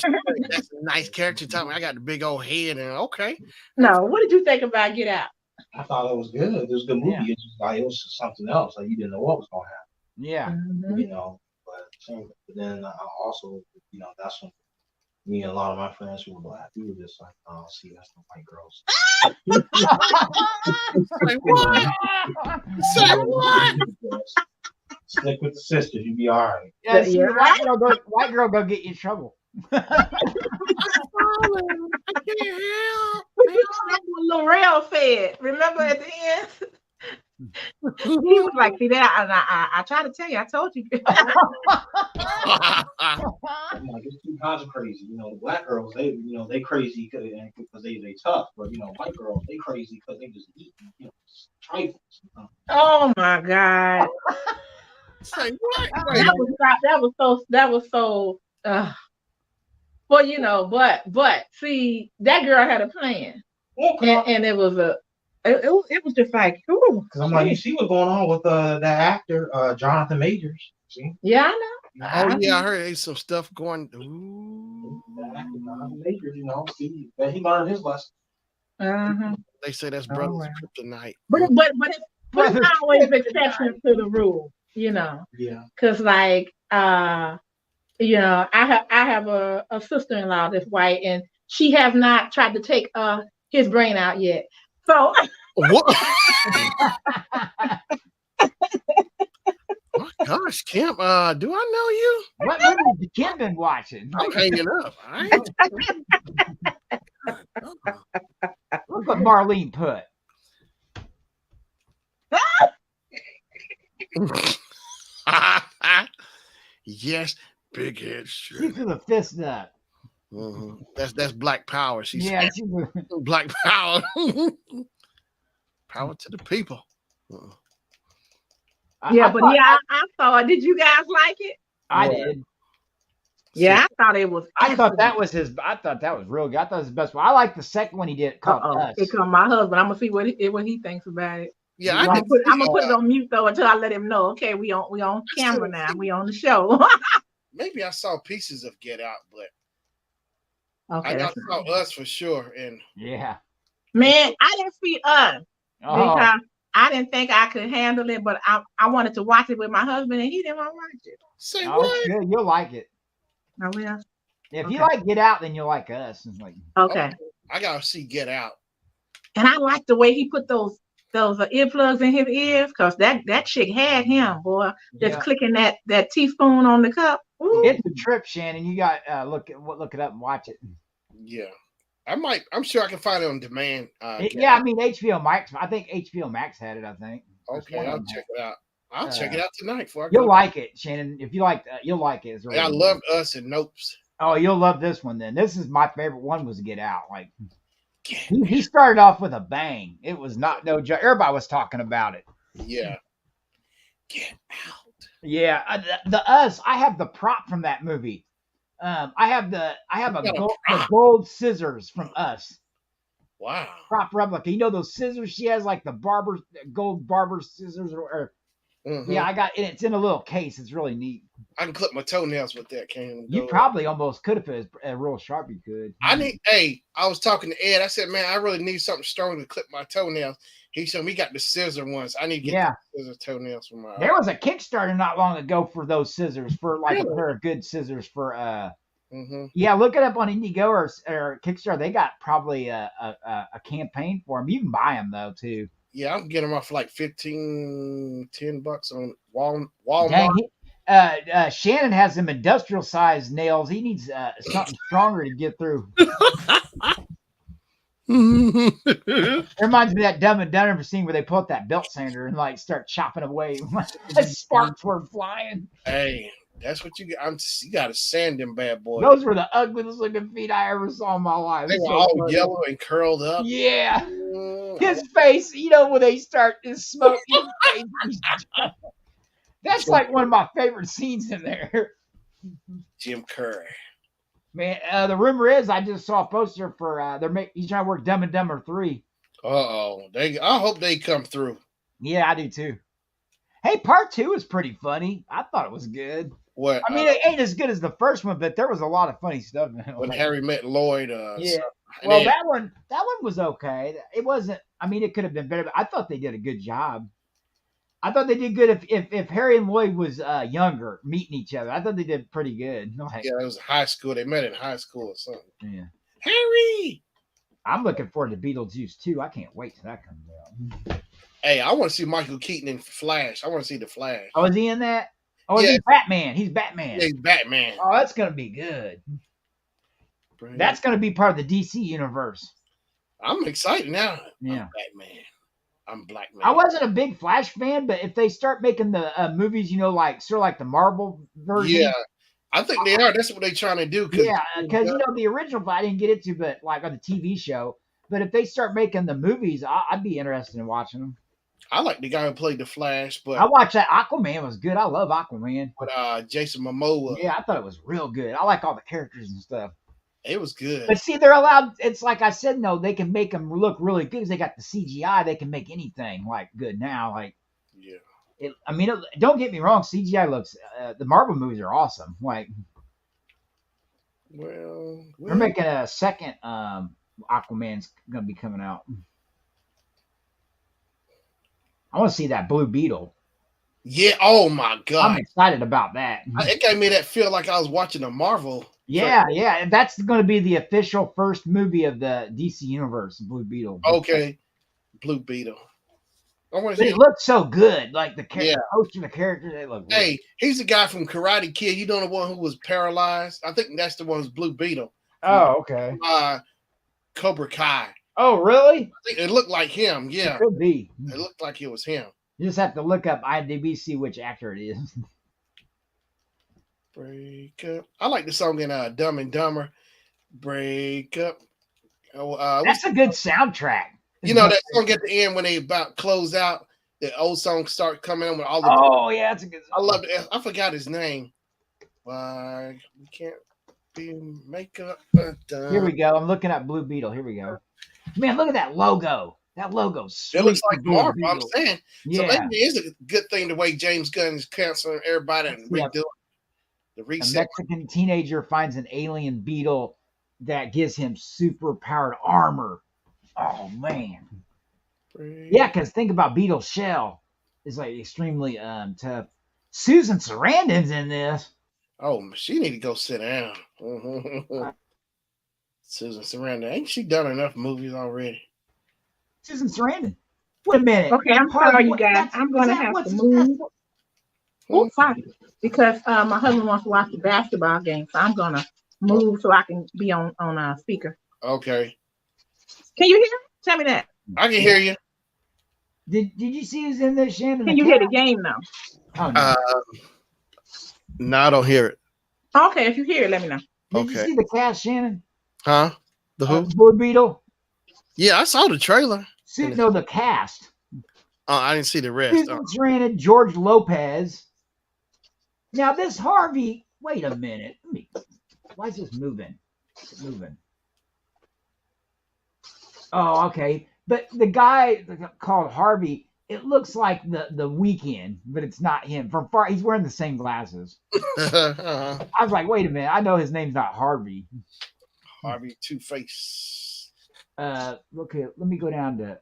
that's a nice character. Tell me, I got the big old head, and okay. No, what did you think about Get Out? I thought it was good. It was a good movie. Yeah. It's just like it was something else. Like you didn't know what was gonna Yeah, happen. Mhm. You know, but then I also, that's when me and a lot of my friends who were black, we were just like, oh, see, that's the white girls. Say what? Say what? Stick with the sisters, you be all right. yeah. See, Yeah. the white girl go get you in trouble. I'm falling. I can't help. That's what L'Oreal said. Remember at the end? He was like, see that? And I tried to tell you, I told you. I'm like, there's two kinds of crazy. The black girls, they crazy because they tough, but white girls, they crazy because they just eat, trifles. Oh my God. Say what? That was so well, but see, that girl had a plan. And it was it was just like, ooh. Because I'm like, you see what's going on with that actor, Jonathan Majors. See? Yeah, I know. Oh yeah, I heard there's some stuff going. Ooh. That actor, Jonathan Majors, see, that he learned his lesson. Uh-huh. They say that's Oh, brother's wow. kryptonite. But it's always exception to the rule, Yeah. because like I have a sister-in-law that's white, and she has not tried to take his brain out yet. So What? My gosh, Kim, do I know you? What movie has Kim been watching? I'm hanging up. I ain't- Look what Marlene put. Yes, big head She shit. threw the fist up. That's black power. She's Yeah, she was. black power. Power to the people. yeah, I but thought- yeah, I saw it. Did you guys like it? I Yeah. did. Yeah, I thought it was. I thought that was his. I thought that was real good. I thought it was the best one. I like the second one he did called Us. It come my husband. I'm gonna see what he thinks about it. Yeah, I'm I gonna did. put it on mute though until I let him know. Okay, we on camera now. We on the show. Maybe I saw pieces of Get Out, but Okay, I saw Us for sure. And Yeah. man, I didn't see us Oh, because I didn't think I could handle it, but I wanted to watch it with my husband, and he didn't want to watch it. say oh, what? it's good. You'll like it. Oh well. If you Okay. like Get Out, then you'll like Us. It's like, Okay. I gotta see Get Out. And I like the way he put those earplugs in his ears, because that chick had him, boy. Just yeah. clicking that teaspoon on the cup. Ooh. It's a trip, Shannon. You got look it up and watch it. Yeah, I'm sure I can find it on demand. Yeah, I mean HBO Max. I think HBO Max had it. I think. Okay, I'll check it out. I'll check it out tonight. Before I You'll go. like it, Shannon. If you like, you'll like it. It's really I good. love Us and Nopes. Oh, you'll love this one then. This is my favorite one. Was Get Out. Like Get he started off with a bang. It was not no joke. Everybody was talking about it. Yeah. Get Out. Yeah, the Us. I have the prop from that movie. I have the gold scissors from Us. Wow. Prop replica. You know those scissors she has, like the gold barber scissors, or Mhm. yeah, I got it. It's in a little case. It's really neat. I can clip my toenails with that. Can't You go. probably almost could if it was a real Sharpie could. I was talking to Ed. I said, man, I really need something strong to clip my toenails. He said, we got the scissor ones. I need to get the scissor toenails for my. There was a Kickstarter not long ago for those scissors, for like Really? a pair of good scissors for Mhm. yeah, look it up on Indiegogo or Kickstarter. They got probably a campaign for them. You can buy them though too. Yeah, I'm getting them off for like $10 on Walmart. Dang, Shannon has them industrial sized nails. He needs something stronger to get through. It reminds me of that Dumb and Dumber scene where they pull out that belt sander and like start chopping away. Sparks were flying. Hey, that's what you get. You got to sand them bad boys. Those were the ugliest looking feet I ever saw in my life. They were all yellow and curled up. Yeah. His face, when they start his smoke, his face. That's like one of my favorite scenes in there. Jim Curry. Man, the rumor is I just saw a poster for he's trying to work Dumb and Dumber 3. I hope they come through. Yeah, I do too. Hey, part 2 is pretty funny. I thought it was good. What? I mean, it ain't as good as the first one, but there was a lot of funny stuff in it. When Harry met Lloyd. Yeah. Well, that one was okay. It wasn't. I mean, it could have been better, but I thought they did a good job. I thought they did good if Harry and Lloyd was younger, meeting each other. I thought they did pretty good. Like, yeah, it was high school. They met in high school or something. Yeah. Harry! I'm looking forward to Beetlejuice too. I can't wait till that comes out. Hey, I want to see Michael Keaton in Flash. I want to see the Flash. Oh, is he in that? Oh, yeah. He's Batman. He's Batman. Yeah, he's Batman. Oh, that's going to be good. That's going to be part of the DC universe. I'm excited now. Yeah. I'm Batman. I'm Black Man. I wasn't a big Flash fan, but if they start making the movies, like sort of like the Marvel version. Yeah, I think they are. That's what they're trying to do. Yeah, because the original I didn't get into, but like on the TV show. But if they start making the movies, I'd be interested in watching them. I like the guy who played the Flash, but I watched that. Aquaman was good. I love Aquaman. With Jason Momoa. Yeah, I thought it was real good. I like all the characters and stuff. It was good. But see, they're allowed. It's like I said, no, they can make them look really good because they got the CGI. They can make anything like good now. Like, yeah. Don't get me wrong. CGI looks. The Marvel movies are awesome. Like, well, they're making a second. Aquaman's gonna be coming out. I want to see that Blue Beetle. Yeah. Oh my God. I'm excited about that. It gave me that feel like I was watching a Marvel. Yeah, yeah. That's going to be the official first movie of the DC universe, Blue Beetle. Okay. Blue Beetle. I want to see it. Looks so good. Like the poster, the characters, they look good. Hey, he's the guy from Karate Kid. You know the one who was paralyzed? I think that's the one who's Blue Beetle. Oh, okay. Cobra Kai. Oh, really? I think it looked like him. Yeah. It could be. It looked like it was him. You just have to look up IMDb, see which actor it is. Break up. I like the song in Dumb and Dumber. Break up. That's a good soundtrack. You know that song at the end when they about close out, the old songs start coming in with all the. Oh yeah, that's a good song. I love it. I forgot his name. Why we can't be makeup. Here we go. I'm looking at Blue Beetle. Here we go. Man, look at that logo. That logo's it looks like Marvel. I'm saying. Yeah. So maybe it is a good thing the way James Gunn is canceling everybody and redoing the reset. A Mexican teenager finds an alien beetle that gives him super powered armor. Oh man. Yeah, because think about Beetle's shell. It's like extremely tough. Susan Sarandon's in this. Oh, she need to go sit down. Susan Sarandon. Ain't she done enough movies already? Susan Sarandon. Wait a minute. Okay, I'm sorry, you guys. I'm going to have to move. Oh, sorry. Because my husband wants to watch the basketball game, so I'm going to move so I can be on speaker. Okay. Can you hear? Tell me that. I can hear you. Did you see who's in this, Shannon? Can you hear the game now? Oh, no. No, I don't hear it. Okay, if you hear it, let me know. Did you see the cast, Shannon? Huh? The who? Blue Beetle. Yeah, I saw the trailer. No, the cast. I didn't see the rest. Susan Sarandon, George Lopez. Now this Harvey. Wait a minute. Why is this moving? It's moving. Oh, okay. But the guy called Harvey, it looks like the Weeknd, but it's not him. From far, he's wearing the same glasses. I was like, wait a minute. I know his name's not Harvey. Harvey Two-Face. Okay, let me go down to.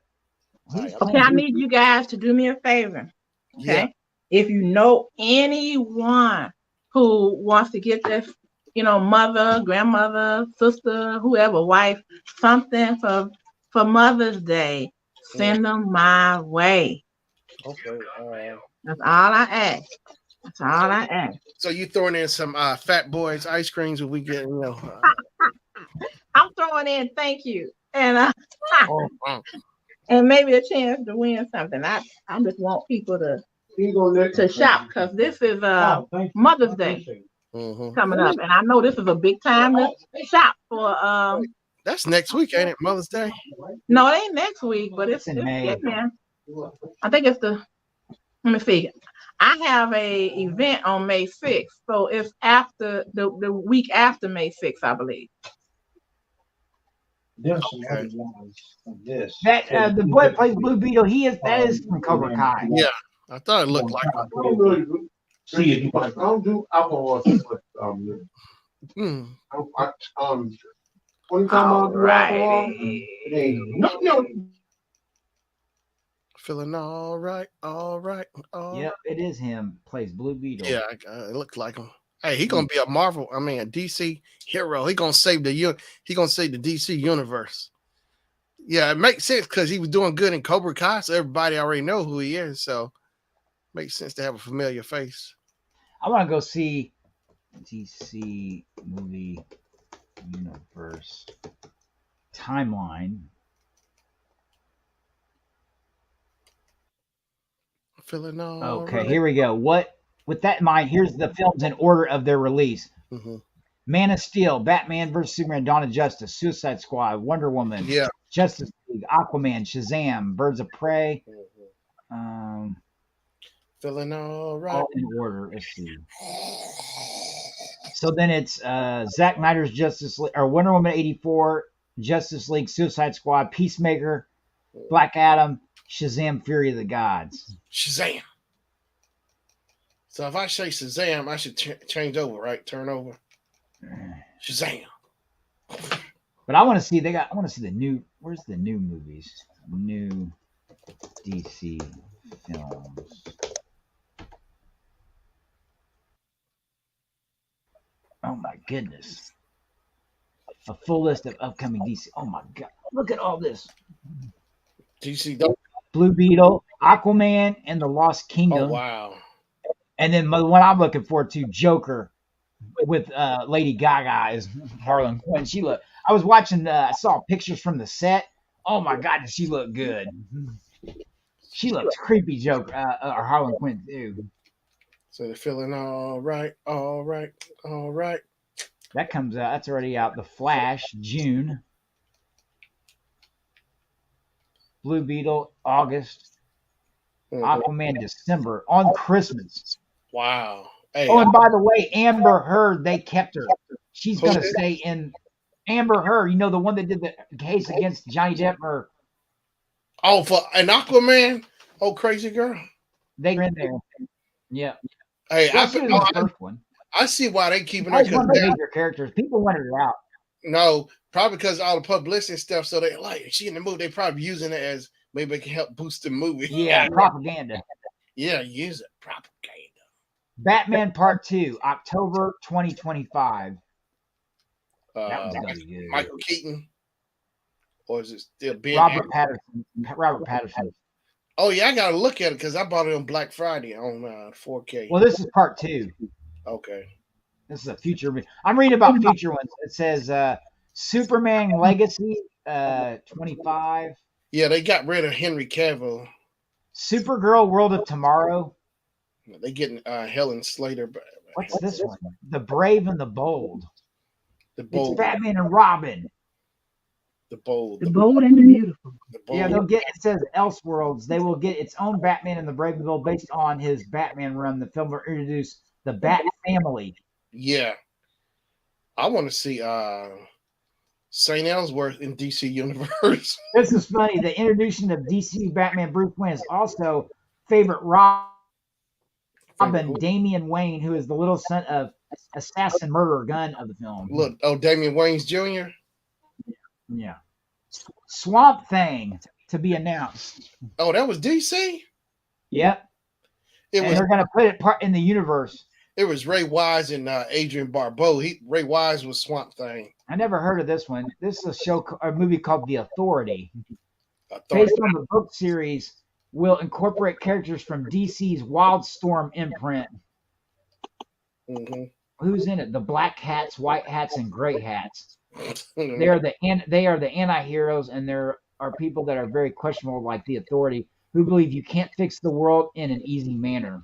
Okay, I need you guys to do me a favor. Okay, yeah. If you know anyone who wants to get this, mother, grandmother, sister, whoever, wife, something for Mother's Day, send them my way. Okay. That's all I ask. That's all I ask. So you throwing in some Fat Boys ice creams when we get, I'm throwing in thank you. and Oh, and maybe a chance to win something. I just want people to shop because this is Mother's Day coming up, and I know this is a big time to shop for. That's next week, ain't it? Mother's Day. No, it ain't next week, but it's in May. yeah. I think it's the. Let me see. I have a event on May 6th, so it's after the week after May 6th, I believe. There's some other ones of this. That the boy that plays Blue Beetle, that is from Cobra Kai. Yeah, I thought it looked like. I don't really see if you like. I don't do alcohol too much. Mm. Only time I'll do alcohol, Alrighty. it ain't no. Feeling all right, all right. Yep, it is him. Plays Blue Beetle. Yeah, it looked like him. Hey, he gonna be a Marvel. I mean, a DC hero. He gonna save the DC universe. Yeah, it makes sense because he was doing good in Cobra Kai, so everybody already know who he is. So, makes sense to have a familiar face. I want to go see DC movie universe timeline. Feeling all Okay, right. here we go. With that in mind, here's the films in order of their release. Mm-hmm. Man of Steel, Batman vs. Superman, Dawn of Justice, Suicide Squad, Wonder Woman, Yeah. Justice League, Aquaman, Shazam, Birds of Prey. Feeling all right. All in order. Let's see. So then it's Zack Snyder's Justice League, or Wonder Woman 84, Justice League, Suicide Squad, Peacemaker, Black Adam, Shazam, Fury of the Gods. Shazam. So if I say Shazam, I should change over, right? Turn over. Shazam. But I want to see the new. Where's the new movies? New DC films. Oh my goodness. A full list of upcoming DC. Oh my god. Look at all this. DC don't. Blue Beetle, Aquaman, and the Lost Kingdom. Oh wow. And then the one I'm looking forward to, Joker, with Lady Gaga as Harlan Quinn. I was watching. I saw pictures from the set. Oh my god, does she look good? She looks creepy, Joker or Harlan Quinn too. So they're feeling all right, all right, all right. That comes out. That's already out. The Flash, June. Blue Beetle, August. Aquaman, December. On Christmas. Wow. Hey, Oh, and by the way, Amber Heard, they kept her. She's going to stay in. Amber Heard, the one that did the case against Johnny Depp, or for an Aquaman? Oh, crazy girl. they were in there. Yeah. Hey, Well, she was in the first one. I see why they keeping her. That was one of the major characters. People wanted her out. No, probably because all the publicity and stuff. So they like she in the movie. They probably using it as maybe it can help boost the movie. Yeah, propaganda. Yeah, use it propaganda. Batman Part 2, October 2025. That one's gonna be good. Michael Keaton, or is it still Ben? Robert Patterson. Oh yeah, I gotta look at it because I bought it on Black Friday on 4K. Well, this is Part 2. Okay. This is a future. I'm reading about future ones. It says Superman Legacy 25. Yeah, they got rid of Henry Cavill. Supergirl World of Tomorrow. They getting Helen Slater. What's this one? The Brave and the Bold. The Bold. It's Batman and Robin. The Bold. The Bold and the Beautiful. The Bold. Yeah, it says Elseworlds. They will get its own Batman and the Brave and the Bold based on his Batman run. The film will introduce the Bat family. Yeah. I want to see St. Ellsworth in DC Universe. This is funny. The introduction of DC Batman Bruce Wayne is also favorite Robin Damian Wayne, who is the little son of assassin murderer gun of the film. Look, Damian Wayans Jr. Yeah. Swamp Thing to be announced. Oh, that was DC. Yep. They're going to put it in the universe. It was Ray Wise and Adrian Barbeau. Ray Wise was Swamp Thing. I never heard of this one. This is a movie called The Authority. Based on the book series, will incorporate characters from DC's Wildstorm imprint. Mm-hmm. Who's in it? The Black Hats, White Hats, and Gray Hats. They are the anti-heroes, and there are people that are very questionable, like the Authority, who believe you can't fix the world in an easy manner.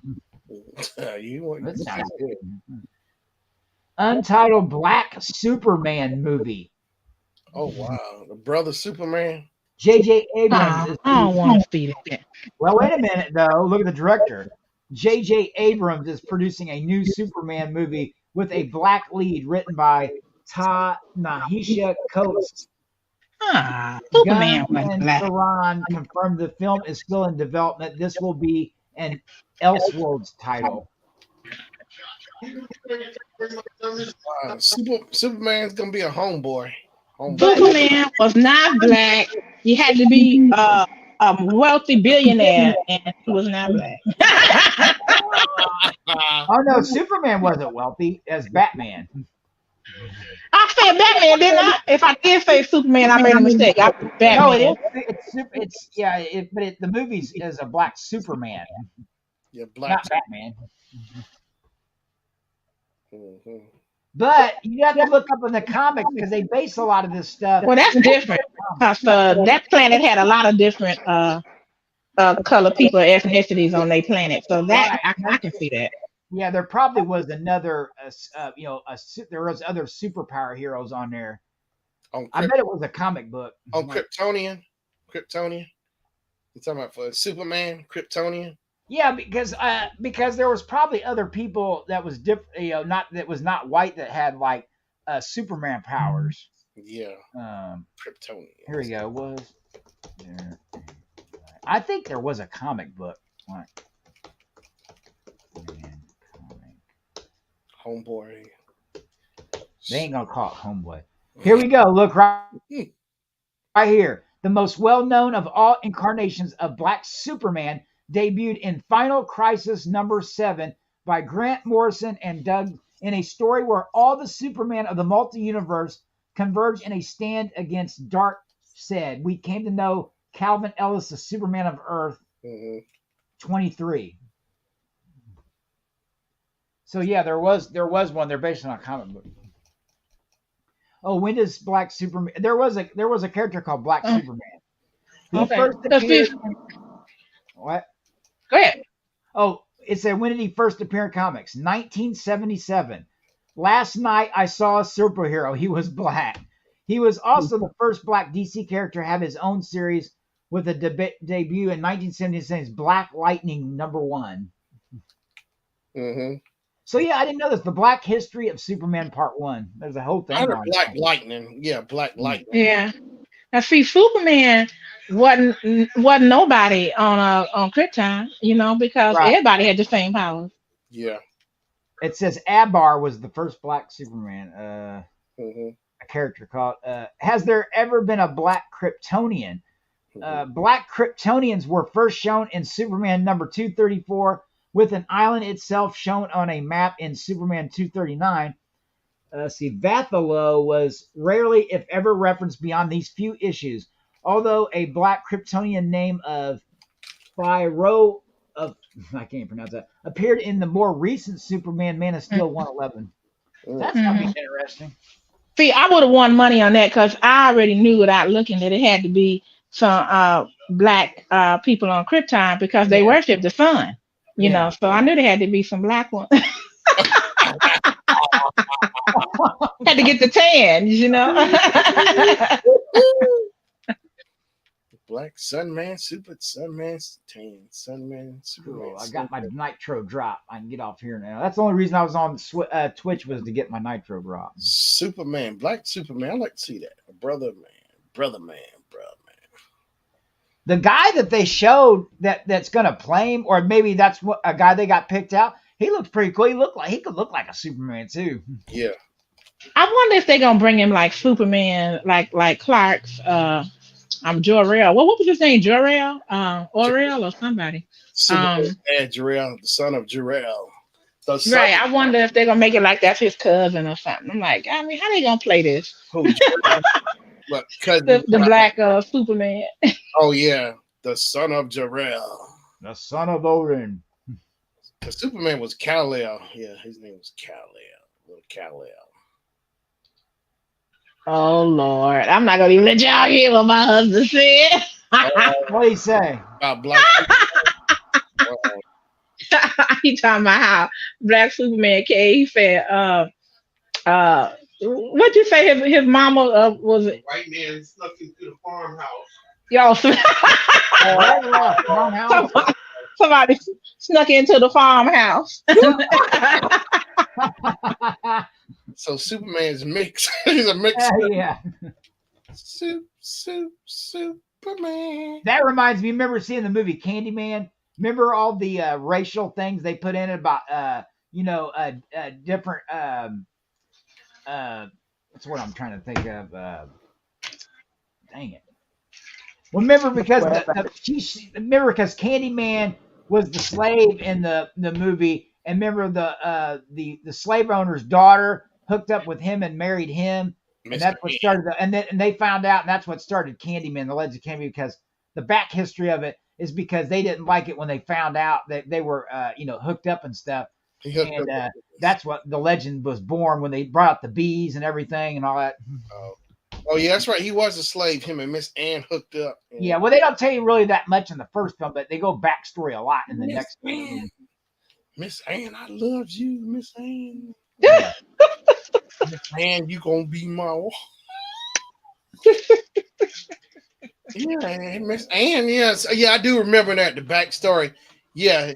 That sounds good. Untitled Black Superman movie. Oh wow, the brother Superman. J.J. Abrams is I don't want to see that. well. Wait a minute, though. Look at the director. J.J. Abrams is producing a new Superman movie with a black lead, written by Ta-Nehisi Coates. Superman Gunn was and black. Saran confirmed the film is still in development. This will be an Elseworlds title. Superman's gonna be a homeboy. Superman was not black. He had to be a wealthy billionaire, and he was not black. Oh no, Superman wasn't wealthy as Batman. I said Batman, didn't I? If I did say Superman, I made a mistake. I put No, Batman. the movies is a black Superman, Yeah, not black. Batman. Mhm. But you have to look up in the comics because they base a lot of this stuff. Well, that's different. Because that planet had a lot of different color people, ethnicities on their planet. So that I can see that. Yeah, there probably was another, there was other superpower heroes on there. I bet it was a comic book. On Kryptonian. You talking about for Superman, Kryptonian? Yeah, because there was probably other people that was different, not white that had like Superman powers. Yeah, Kryptonian. Here we go. I think there was a comic book. Homeboy. They ain't gonna call it Homeboy. Here we go. Look right here. The most well-known of all incarnations of Black Superman debuted in Final Crisis #7 by Grant Morrison and Doug in a story where all the Superman of the multi-universe converge in a stand against Darkseid. We came to know Calvin Ellis, the Superman of Earth, 23. So yeah, there was one. They're based on a comic book. Oh, when does Black Superman? There was a character called Black Superman. Okay. What? Go ahead. Oh, it said, when did he first appear in comics? 1977. Last night I saw a superhero. He was black. He was also the first black DC character to have his own series with a debut in 1977's Black Lightning #1. Mm-hmm. So yeah, I didn't know this. The Black History of Superman Part 1. There's a whole thing. I heard Black Lightning. Yeah, Black Lightning. Yeah. Now see, Superman wasn't nobody on Krypton, because everybody had the same powers. Yeah. It says Abar was the first black Superman. A character called. Has there ever been a black Kryptonian? Black Kryptonians were first shown in Superman #234, with an island itself shown on a map in Superman 239. Vathalo was rarely, if ever, referenced beyond these few issues, although a black Kryptonian name of Pyro of I can't pronounce that appeared in the more recent Superman Man of Steel 111. That's gonna be interesting. See, I would have won money on that because I already knew without looking that it had to be some black people on Krypton because they worship the sun. So I knew there had to be some black ones. Had to get the tans, Black Sunman, Super Sunman, Tan, Sunman, Superman. Cool. I got my nitro drop. I can get off here now. That's the only reason I was on Twitch was to get my nitro drop. Superman, Black Superman. I like to see that. Brother man. The guy that they showed that's gonna play him, or maybe that's what a guy they got picked out. He looks pretty cool. He could look like a Superman too. Yeah. I wonder if they're gonna bring him like Superman, like Clark's. Jor-El. What was his name? Jor-El? Oriel or somebody? Jor-El, the son of Jor-El. Right. I wonder if they're gonna make it like that's his cousin or something. I'm like, how they gonna play this? Who? What, the black Superman. Oh yeah, the son of Jor-El. The son of Odin. The Superman was Kal-El. Yeah, his name was Kal-El. Little Kal-El. Oh Lord, I'm not gonna even let y'all hear what my husband said. What do you say? About black people. He talking about how Black Superman came. He said, what you say? His mama was The white man snuck into the farmhouse. y'all. Right around a farmhouse. Somebody snuck into the farmhouse. So Superman's mix. He's a mix. Yeah. Superman. That reminds me. Remember seeing the movie Candyman? Remember all the racial things they put in it about different what's what I'm trying to think of. Dang it. Well, remember because remember because Candyman was the slave in the movie, and remember the slave owner's daughter hooked up with him and married him, and Mr. that's what started and they found out, and that's what started Candyman, the Legend of Candyman, because the back history of it is because they didn't like it when they found out that they were hooked up and stuff, He hooked and up. that's what the legend was born when they brought out the bees and everything and all that. Oh yeah, that's right. He was a slave. Him and Miss Ann hooked up. Yeah, well, they don't tell you really that much in the first film, but they go backstory a lot in the Miss next Ann. movie. Miss Ann, I love you, Miss Ann. Yeah. Miss Ann, you gonna be my wife. Yeah, Miss Ann. Yes, yeah, I do remember that. The backstory. Yeah,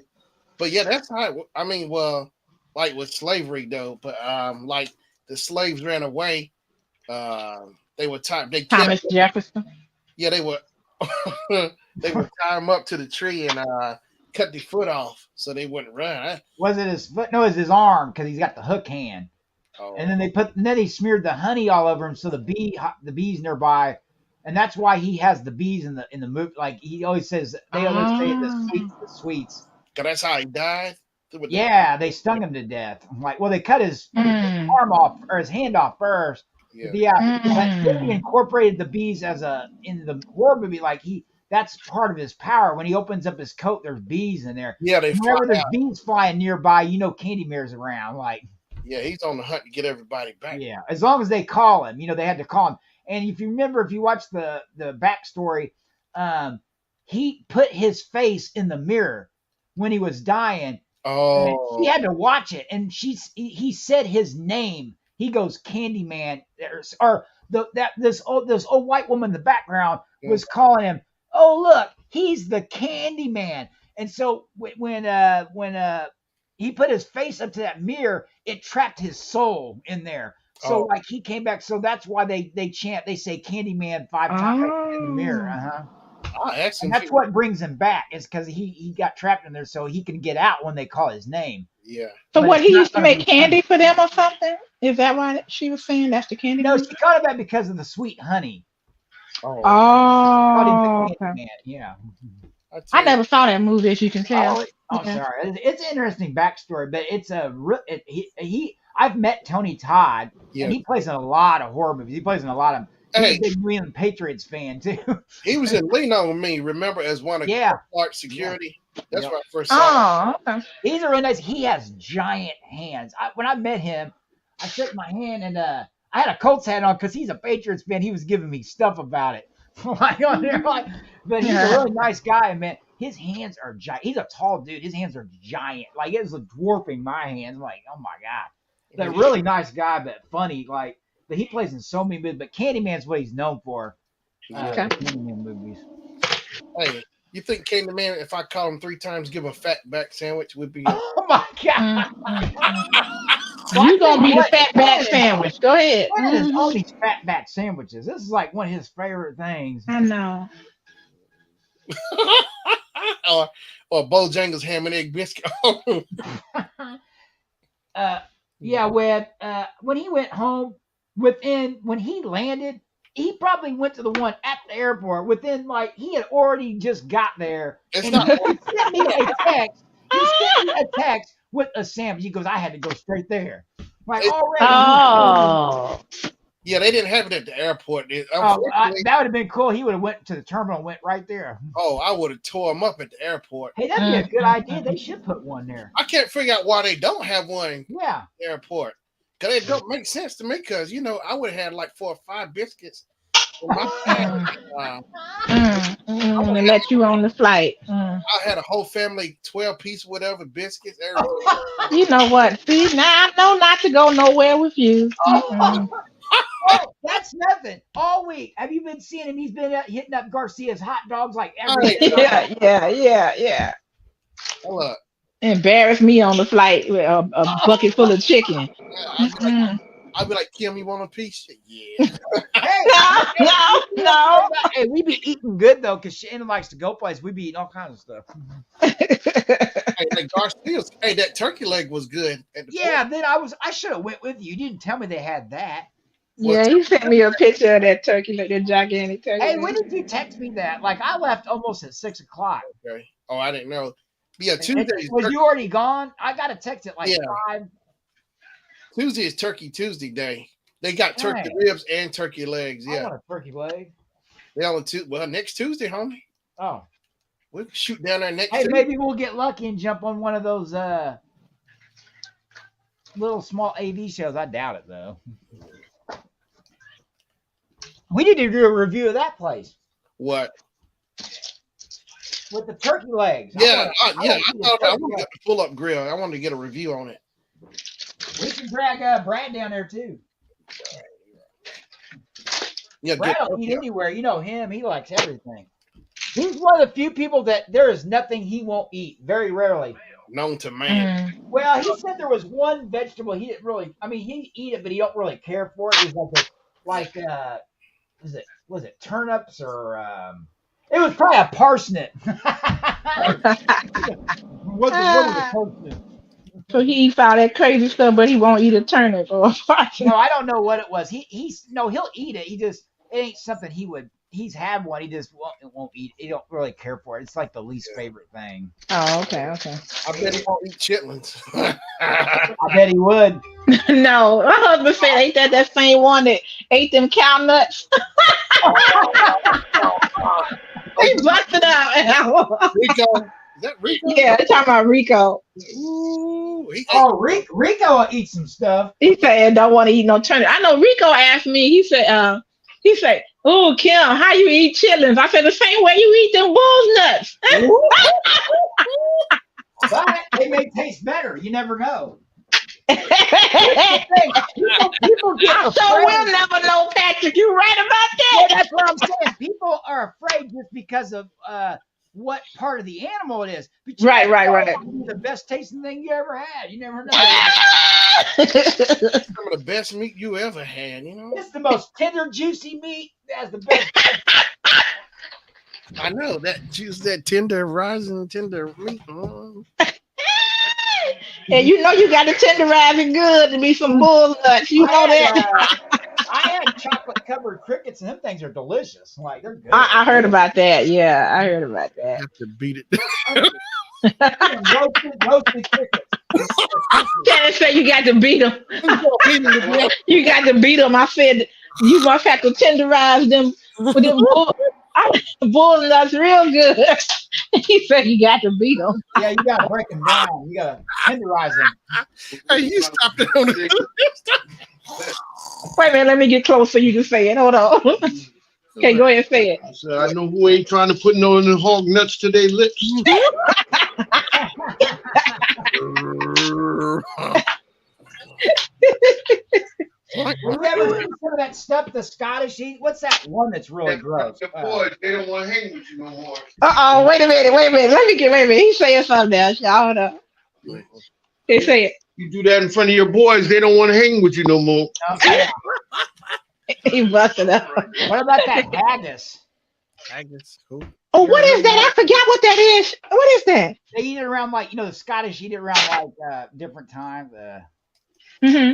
but yeah, that's how. I mean, well, like with slavery though, but like the slaves ran away. They were tied. They kept. Thomas Jefferson. Yeah, they were. They would tie him up to the tree and cut the foot off so they wouldn't run. Was it his foot? No, it was his arm because he's got the hook hand. Oh, And then he smeared the honey all over him, so the bees nearby, and that's why he has the bees in the movie. Like he always says, they always say the sweets. cause that's how he died. Yeah, they stung him to death. Like, well, they cut his arm off or his hand off first. Yeah. Yeah, but then he incorporated the bees in the horror movie. Like that's part of his power. When he opens up his coat, there's bees in there. Yeah, they fly Whenever there's out. bees flying nearby, Candymare's around. Like, Yeah, he's on the hunt to get everybody back. yeah, as long as they call him, they had to call him. And if you remember, if you watch the backstory, he put his face in the mirror when he was dying. Oh, He had to watch it, and he said his name. He goes Candyman, or this old white woman in the background was calling him. Oh, look, he's the Candyman. And so when he put his face up to that mirror, it trapped his soul in there. So like he came back. So that's why they chant. They say Candyman 5 times in the mirror. And that's what brings him back, is because he got trapped in there, so he can get out when they call his name. Yeah. So But what, it's he not used to gonna make be candy for them or something? Is that why she was saying that's the candy? No, man? she called him that because of the sweet honey. Oh, Called him Oh, the okay. Candyman. Yeah. I never saw that movie, as you can tell. Sorry. It's an interesting backstory, but it's I've met Tony Todd, Yeah. and he plays in a lot of horror movies. He plays in a lot of. He's a big New England Patriots fan too. He was in Leno with me, remember, as one of Clark's security. That's Yep. where I first saw him. Oh, okay. He's a really nice. He has giant hands. When I met him, I shook my hand, and I had a Colts hat on because he's a Patriots fan. He was giving me stuff about it. But he's a really nice guy, man. His hands are giant. He's a tall dude. His hands are giant. Like, it's dwarfing my hands. I'm like, oh my God. But a really nice guy, but funny. Like, but he plays in so many movies. But Candyman's what he's known for. Okay. The Candyman movies. Hey, you think Candyman, if I call him 3 times, give a fat back sandwich, would be Oh my God. You gonna be the fat back sandwich? Go ahead. What is all these fat back sandwiches? This is like one of his favorite things. I know. or Bojangles ham and egg biscuit. Yeah, when he went home, when he landed, he probably went to the one at the airport within, like, he had already just got there. It's And not- he sent me a text. He sent me a text with a sandwich. He goes, I had to go straight there. Like, already. Oh, Yeah, they didn't have it at the airport. That would have been cool. He would have went to the terminal and went right there. I would have tore him up at the airport. Hey, that'd be a good idea. They should put one there. I can't figure out why they don't have one in Yeah. the airport. Cause it don't make sense to me. Cause I would have had like 4 or 5 biscuits in my bag. Uh, I would And let you on the flight. I had a whole family 12-piece whatever biscuits. Everything. You know what? See, now I know not to go nowhere with you. Oh, that's nothing. All week. Have you been seeing him? He's been hitting up Garcia's hot dogs like every Hey, day. Yeah. look, Embarrass me on the flight with a bucket full of chicken. I'd be like, Kim, you want a piece? Yeah. Hey, No. hey, we be eating good though, because Shannon likes to go places. We be eating all kinds of stuff. Hey, that Garcia's. Hey, that turkey leg was good. At the Yeah, then I should have went with you. You didn't tell me they had that. Yeah, he sent me a picture of that turkey, like that gigantic turkey. Hey, when did you text me that? Like I left almost at 6:00. Okay. Oh, I didn't know. Yeah, Tuesday is Was you already gone? I got a text at like Yeah. 5. Tuesday is Turkey Tuesday day. They got turkey Dang. ribs and turkey legs. I Yeah, want a turkey leg. they on next Tuesday, homie. Oh. We can shoot down there next Hey, Tuesday. maybe we'll get lucky and jump on one of those little small AV shows. I doubt it though. We need to do a review of that place What? with the turkey legs. Yeah, I I wanna thought I turkey want to leg. get the pull-up grill. I wanted to get a review on it. We can drag Brad down there too. Yeah, Brad get will eat anywhere. You know him. He likes everything. He's one of the few people that there is nothing he won't eat. Very rarely. known to man. Well, he said there was one vegetable he didn't really. I mean, he'd eat it, but he don't really care for it. It was was it turnips or it was probably a parsnip. What was a parsnip? So he eats all that crazy stuff, but he won't eat a turnip or a parsnip. No, I don't know what it was. He'll eat it. It ain't something he would. He's had one. He just won't eat. He don't really care for it. It's like the least favorite thing. Oh, okay. I bet he won't eat chitlins. I bet he would. No, my husband said, ain't that same one that ate them cow nuts? He busted out. Rico, is that Rico? Yeah, they're talking about Rico. Ooh, Rico will eat some stuff. He said don't want to eat no turnip. I know Rico asked me. He said, "Oh, Kim, how you eat chitlins?" I said the same way you eat them bull's nuts. But they may taste better. You never know. People get I afraid. sure will never know, Patrick. You right about Yeah, that. that's what I'm saying. People are afraid just because of what part of the animal it is. But you Right. never know. It could be the best tasting thing you ever had. You never know. Some of the best meat you ever had, It's the most tender, juicy meat. That's the best. I know that juice, that tender, rising tender meat. And you know you got to tenderize it good to be some bull nuts. You know that. I had chocolate covered crickets, and them things are delicious. Like they're good. I heard about that. Yeah, I heard about that. Have to beat it. roasted crickets. Shannon said you got to beat them. You got to beat them. I said you must have to tenderize them with them bull nuts real good. He said you got to beat them. Yeah, you gotta break them down. You gotta tenderize them. Hey, you stopped it on the. Wait a minute, let me get close so you can say it. Hold on. Okay, go ahead and say it. So I know who ain't trying to put no of the hog nuts to their lips. Have you ever seen some of that stuff the Scottish eat? What's that one that's really gross? The boys, they don't want to hang with you no more. Wait a minute. Wait a minute. He's saying something else. Y'all hold up. They say it. You do that in front of your boys, they don't want to hang with you no more. Yeah. He busted up. What about that haggis? Haggis, cool. Oh, what is that? I forgot what that is. What is that? They eat it around like the Scottish eat it around like different times. Mm-hmm.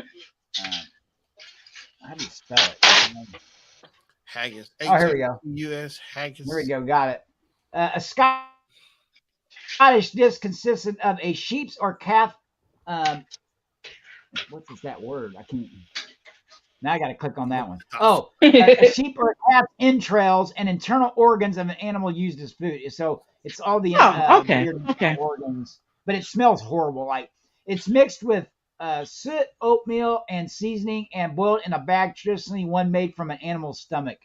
How do you spell it? Haggis. Oh, here we go. U.S. haggis. Here we go. Got it. A Scottish dish consisted of a sheep's or calf. What is that word? I can't. Now I got to click on that one. Oh, a sheep or calf entrails and internal organs of an animal used as food. So it's all the weird organs, but it smells horrible. Like it's mixed with soot, oatmeal, and seasoning, and boiled in a bag, traditionally one made from an animal's stomach.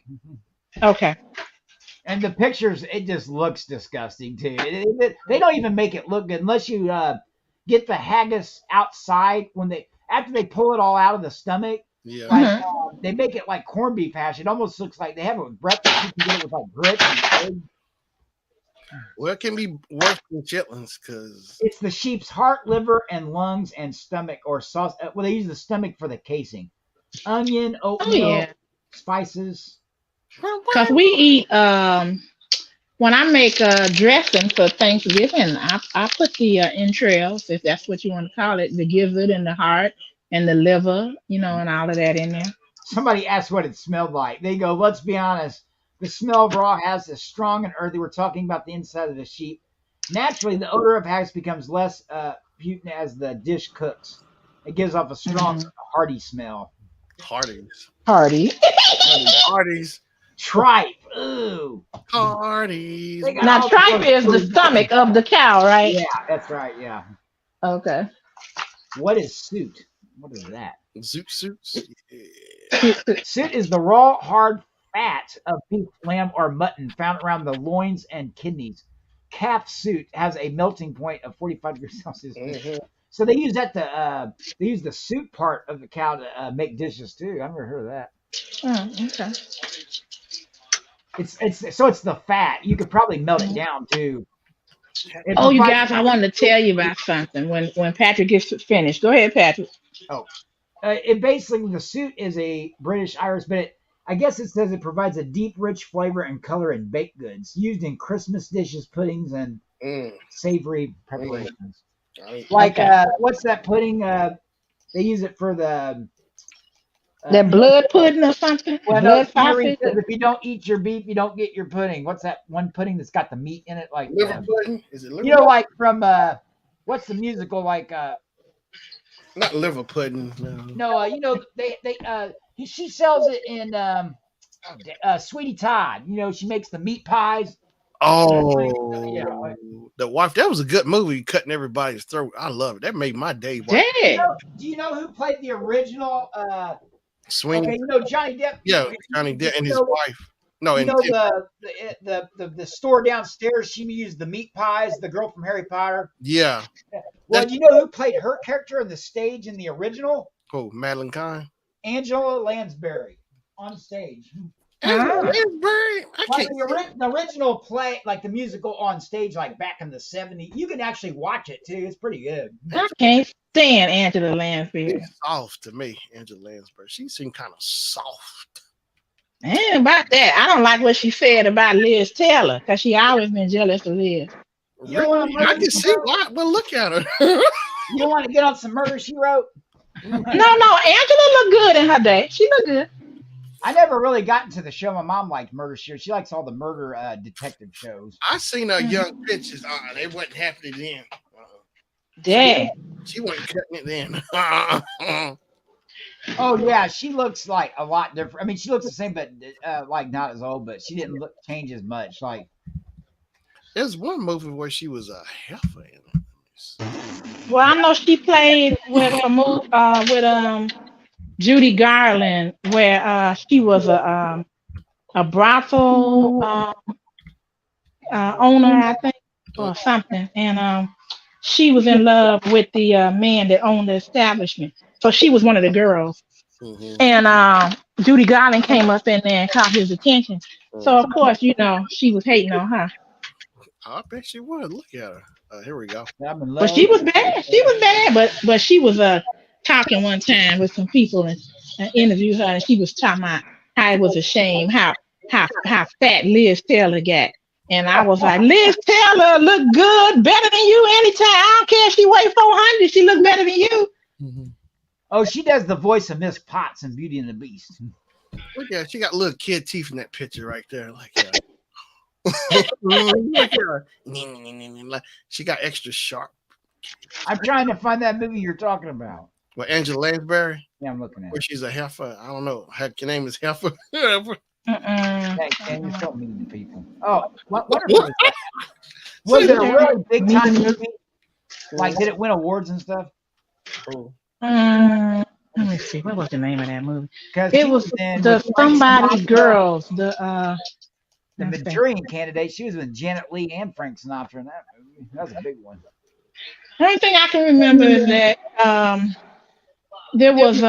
Okay. And the pictures, it just looks disgusting too. They don't even make it look good unless you get the haggis outside after they pull it all out of the stomach. Yeah. Like they make it like corned beef hash. It almost looks like they have it with breakfast. You can get it with like grits and eggs. Well, it can be worse than chitlins because It's the sheep's heart, liver, and lungs and stomach or sauce. Well, they use the stomach for the casing. Onion, Oh oatmeal, yeah. spices. Cause we eat when I make dressing for Thanksgiving, I put the entrails, if that's what you want to call it, the gizzard and the heart and the liver, and all of that in there. Somebody asked what it smelled like. They go, let's be honest. The smell of raw has is strong and earthy. We're talking about the inside of the sheep. Naturally, the odor of haggis becomes less potent as the dish cooks. It gives off a strong, hearty smell. Hardee's. Hearty. Hardee's. Tripe. Ooh. Hardee's. They got Now all tripe those is the foods. stomach of the cow, right? Yeah, that's right. Yeah. Okay. What is soot? What is that? Zoot suits. Soot is the raw, hard fat of beef, lamb, or mutton found around the loins and kidneys. Calf suit has a melting point of 45 degrees Celsius. Mhm. So they use that they use the suit part of the cow to make dishes too. I've never heard of that. Okay. It's the fat. You could probably melt it down too. It Oh, you provides- guys, I wanted to tell you about something when Patrick gets finished. Go ahead, Patrick. it basically the suit is a British Irish, but I guess it says it provides a deep, rich flavor and color in baked goods used in Christmas dishes, puddings, and savory preparations. Like Okay. what's that pudding? They use it for the That blood pudding or something? Well, no, Blood Henry sausage? says if you don't eat your beef, you don't get your pudding. What's that one pudding that's got the meat in it? Like Liver pudding? Is it liver? you know, like from what's the musical? Like Not liver pudding. No. she sells it in Sweetie Todd. You know, she makes the meat pies. Oh, Yeah. The wife. That was a good movie. Cutting everybody's throat. I love it. That made my day. Dang. Do you know who played the original? Sweeney. Okay, you know Johnny Depp. Yeah, Johnny Depp and his wife. No, You and know the store downstairs. She used the meat pies. The girl from Harry Potter. yeah. Well, That's- you know who played her character in the stage in the original? Oh, Madeline Kahn. Angela Lansbury on stage. Angela Ah. Lansbury. I Like can't. the original play, like the musical on stage, like back in the 70s. You can actually watch it too. It's pretty good. I can't stand Angela Lansbury. She's soft to me, Angela Lansbury. She seemed kind of soft. And about that, I don't like what she said about Liz Taylor because she always been jealous of Liz. You don't wanna Really? I listen can to see her? why. Well, look at her. You don't want to get on some Murder, She Wrote? No, Angela looked good in her day. She looked good. I never really got into the show. My mom liked Murder, She Wrote. She likes all the murder detective shows. I seen her young pictures. They wasn't happy then. Dang. She wasn't cutting it then. Oh yeah, she looks like a lot different. I mean, she looks the same, but like not as old. But she didn't change as much. Like There's one movie where she was a heifer in it. Well, I know she played with Judy Garland, where she was a brothel owner, I think, or something, and she was in love with the man that owned the establishment. So she was one of the girls, and Judy Garland came up in there and caught his attention. So of course, she was hating on her. I bet she would. Look at her. Here we go. I'm in love. But she was bad. She was bad. But she was talking one time with some people and interviewed her, and she was talking about how it was a shame how fat Liz Taylor got. And I was like, Liz Taylor look good, better than you anytime. I don't care if she weighed 400. She look better than you. Oh, she does the voice of Miss Potts in Beauty and the Beast. Look at her. She got little kid teeth in that picture right there. Like that. Look at her. She got extra sharp. I'm trying to find that movie you're talking about. Well, Angela Lansbury, Yeah, I'm looking at where it. she's a heifer. I don't know. Her name is Heifer. Hey, you're so mean to people. Oh, what was that? Was it a really big time movie? Like, did it win awards and stuff? Oh. Let me see. What was the name of that movie? Because It she was was in the with Somebody's Girls. the Let's see. Manchurian Candidate. She was with Janet Leigh and Frank Sinatra in that movie. That was a big one. The only thing I can remember is that there was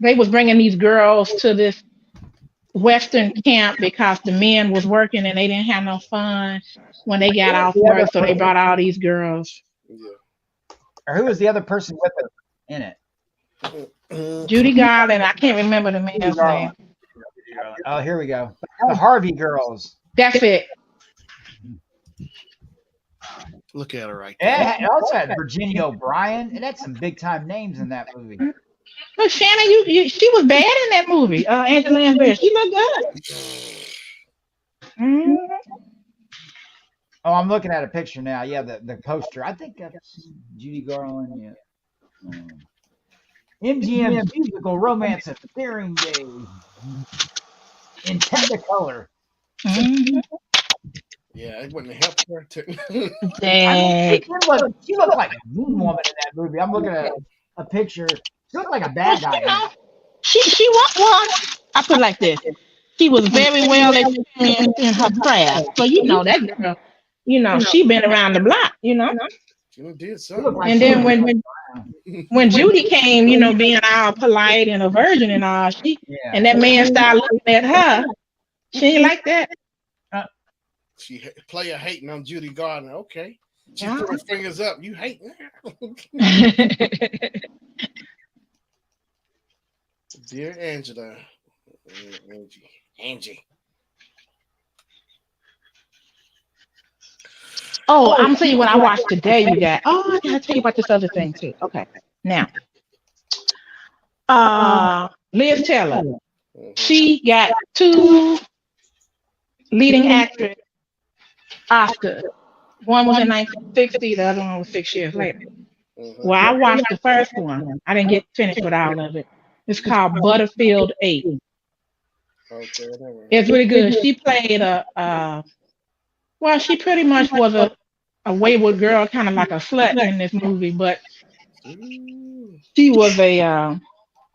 they was bringing these girls to this Western camp because the men was working and they didn't have no fun when they got off The other work, so they person, brought all these girls. Yeah. or who was the other person with her in it? Judy Garland, I can't remember the Judy man's name. Garland. Oh, here we go. The Harvey Girls. That's it. Look at her right And there. it also had Virginia O'Brien. It had some big time names in that movie. Look, Shannon, she was bad in that movie. Angela Lansbury, she looked good. Mhm. Oh, I'm looking at a picture now. Yeah, the poster. I think I've seen Judy Garland. Yeah. MGM's musical romance of Thering Day in Technicolor. Mhm. Yeah, it wouldn't help her to. I mean, Dang. she looked like a mean woman in that movie. I'm looking at a picture. She looked like a bad guy. You know, she was one. I put it like this. She was very well experienced in her craft. So that girl, she been around the block, She done did She looked something. like And she then was. when Judy came, being all polite and a virgin and all, Yeah. and that man started looking at her, she ain't like that. She player hating on Judy Gardner. Okay. She Yeah. put her fingers up. You hating her. Dear Angela. Angie. Oh, I'm telling you what I watched today, you guys. Oh, I gotta tell you about this other thing too. Okay. Now, Liz Taylor, Mhm. she got 2 leading actress Oscars. One was in 1960, the other one was 6 years later. Mhm. Well, I watched the first one. I didn't get finished with all of it. It's called Butterfield 8. Okay, I never heard. It's really good. She played she pretty much was a wayward girl, kind of like a slut in this movie, but Ooh. she was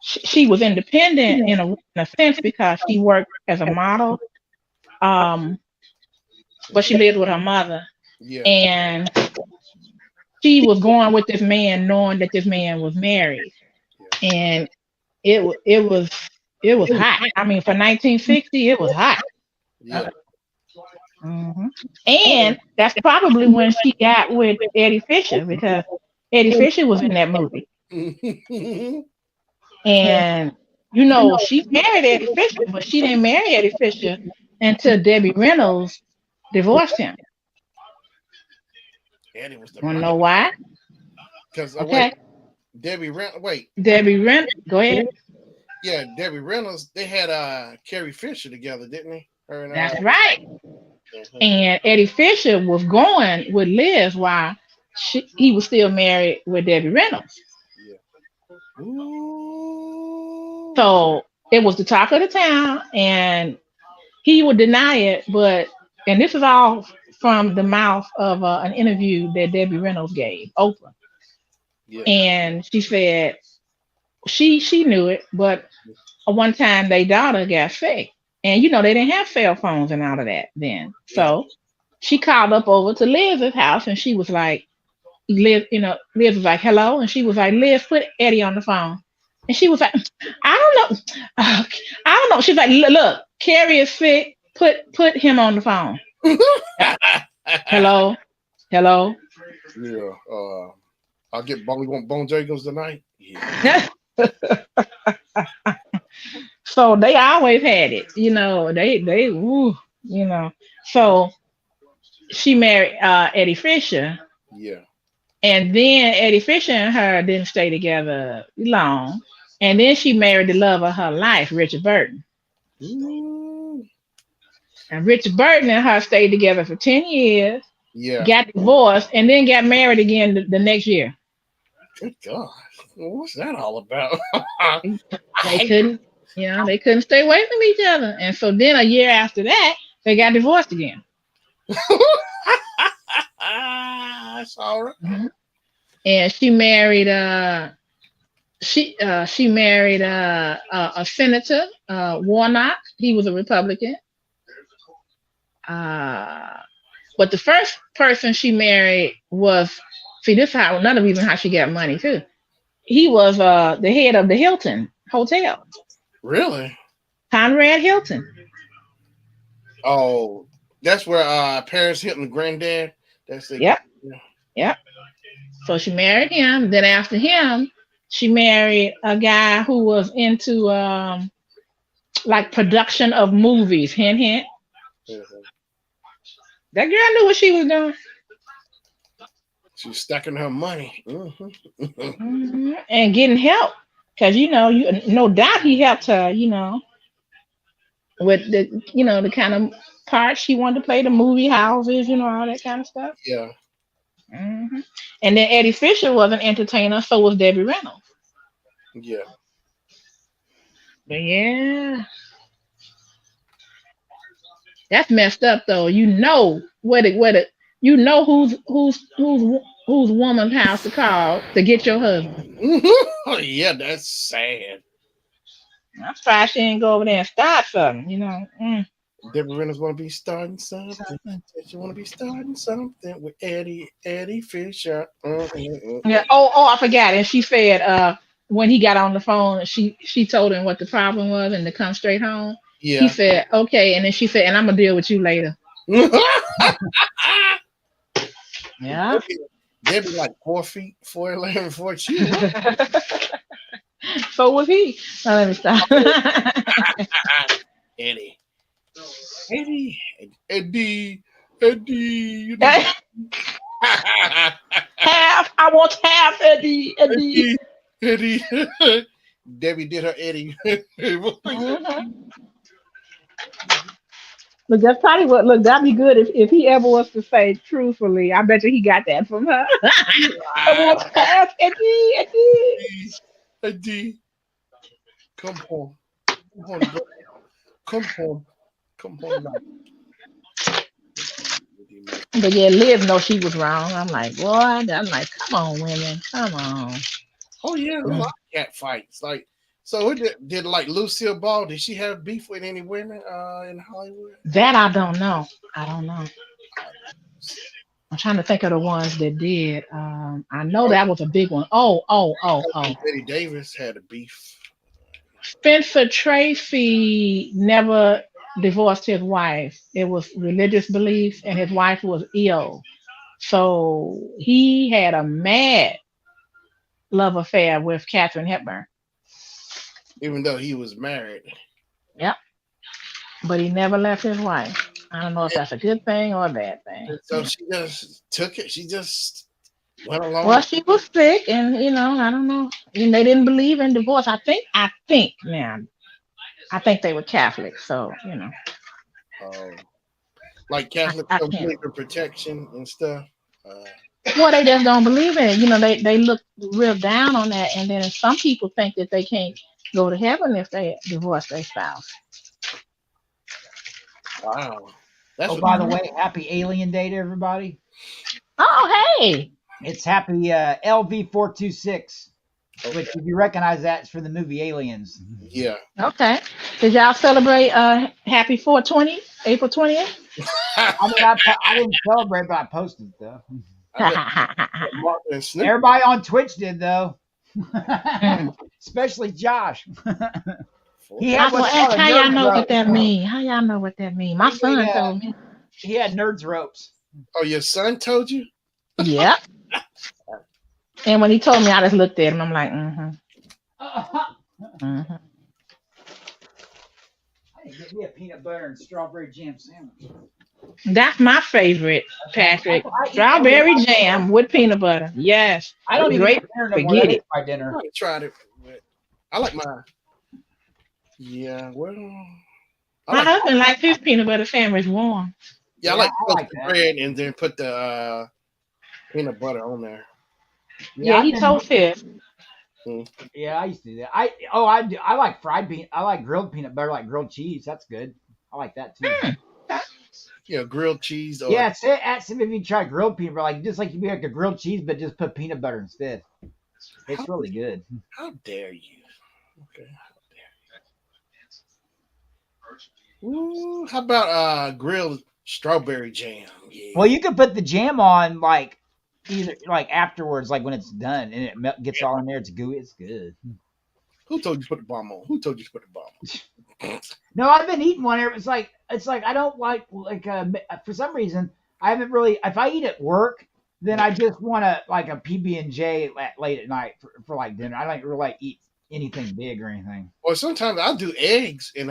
she was independent in a sense because she worked as a model. But she lived with her mother, Yeah. and she was going with this man, knowing that this man was married, and it was hot. I mean, for 1960, it was hot. Yeah. Hmm. And that's probably when she got with Eddie Fisher because Eddie Fisher was in that movie, and she married Eddie Fisher, but she didn't marry Eddie Fisher until Debbie Reynolds divorced him. Eddie was the Want to know why? because Okay, Debbie Reynolds. Wait, Debbie Reynolds. Go ahead. yeah, Debbie Reynolds. They had Carrie Fisher together, didn't they? Her and That's right. Mhm. And Eddie Fisher was going with Liz while he was still married with Debbie Reynolds. Yeah. Ooh. So it was the talk of the town, and he would deny it, and this is all from the mouth of an interview that Debbie Reynolds gave Oprah, Yeah. and she said she knew it, but one time their daughter got sick, and they didn't have cell phones and all of that then, so she called up over to Liz's house, and she was like, Liz was like, hello, and she was like, Liz, put Eddie on the phone, and she was like, I don't know, I don't know. She's like, look, Carrie is sick. Put him on the phone. Hello. Yeah. I'll get Bone. You want Bone Jacobs tonight? Yeah. So they always had it, they So she married Eddie Fisher, Yeah. and then Eddie Fisher and her didn't stay together long, and then she married the love of her life, Richard Burton. Ooh. And Richard Burton and her stayed together for 10 years, Yeah. got divorced, and then got married again the next year. Good God. What's that all about? They couldn't, they couldn't stay away from each other. And so then a year after that, they got divorced again. That's all right. Mhm. And she married she married a senator, Warnock. He was a Republican. Uh, but the first person she married was, see, this is how another reason how she got money too. He was the head of the Hilton Hotel, Really? Conrad Hilton. Oh, that's where Paris Hilton granddad. That's the Yep, yep. So she married him. Then after him, she married a guy who was into like production of movies. Hint, hint. Mhm. That girl knew what she was doing. She's stacking her money. Hmm. And getting help. Because, you no doubt he helped her, with the kind of parts she wanted to play, the movie houses, all that kind of stuff. Yeah, hmm And then Eddie Fisher was an entertainer, so was Debbie Reynolds. yeah. But yeah, that's messed up though. Whose woman's house to call to get your husband. Oh, yeah, that's sad. That's why she didn't go over there and start something. Deborah Reynolds want to be starting something. Something. She want to be starting something with Eddie Fisher. Yeah. Oh, I forgot. And she said, when he got on the phone, she told him what the problem was and to come straight home. He Yeah. said, okay. And then she said, and I'm gonna deal with you later. Yeah. Debbie like 4 feet, 4'11", 4'2". So was he. Now, let me stop. Eddie. Eddie. You know. Half. I want half, Eddie. Eddie. Debbie did her Eddie. Mhm. Look, that's probably what. Look, that'd be good if he ever was to say truthfully. I bet you he got that from her. I want half, Eddie. Eddie. Come home. Come home, bro. Come home. Come home now. But yeah, Liv know she was wrong. I'm like, boy, I'm like, come on, women, come on. Oh yeah, a lot of cat fights. Like, so who did like Lucille Ball? Did she have beef with any women in Hollywood? That I don't know. I don't know. I'm trying to think of the ones that did. I know Oh, that was a big one. Oh. Betty Davis had a beef. Spencer Tracy never divorced his wife. It was religious beliefs, and his wife was ill. So he had a mad love affair with Katharine Hepburn. Even though he was married. Yep. But he never left his wife. I don't know if that's a good thing or a bad thing. So she just took it. She just went along. Well, she was sick, and I don't know. And they didn't believe in divorce. I think now. I think they were Catholic, so Like Catholics I don't can't. believe in protection and stuff. Uh, Well, they just don't believe in it. They look real down on that, and then some people think that they can't go to heaven if they divorce their spouse. wow, that's Oh, what. by the way, happy Alien Day to everybody. Oh, hey. It's happy LV426, which if you recognize that, it's for the movie Aliens. Yeah. Okay. Did y'all celebrate Happy 420, April 20th? I didn't celebrate, but I posted stuff. Martin and Snoop. Everybody on Twitch did though, especially Josh. He I had was gonna what's ask called a how y'all nerd know what rope. that mean. How y'all know what that mean? My He son made, told me. He had nerds ropes. Oh, your son told you? Yep. And when he told me, I just looked at him. I'm like, mm-hmm. Hey, get me a peanut butter and strawberry jam sandwich. That's my favorite, Patrick. I eat Strawberry every- jam with peanut butter. Yes. I don't even Great eat dinner no more. spaghetti. That is my dinner. I tried it. But I like mine. Yeah, well, I My like. husband likes his peanut butter sandwich warm. Yeah, I Yeah, like I toast like the that. bread and then put the peanut butter on there. Yeah, I've he been- toast his. Yeah, I used to do that. I like fried bean. I like grilled peanut butter, like grilled cheese. That's good. I like that too. Yeah, grilled cheese. Or, Yeah, ask him if you try grilled peanut butter, like just like you make like a grilled cheese, but just put peanut butter instead. It's really good. How dare you? Okay. Ooh, how about grilled strawberry jam? Yeah. Well, you could put the jam on like either like afterwards, like when it's done and it gets all in there. It's gooey. It's good. Who told you to put the bomb on? Who told you to put the bomb on? No, I've been eating one. It's like I don't like for some reason I haven't really. If I eat at work, then I just want to like a PB&J late at night for like dinner. I don't really like eat anything big or anything. Or sometimes I'll do eggs in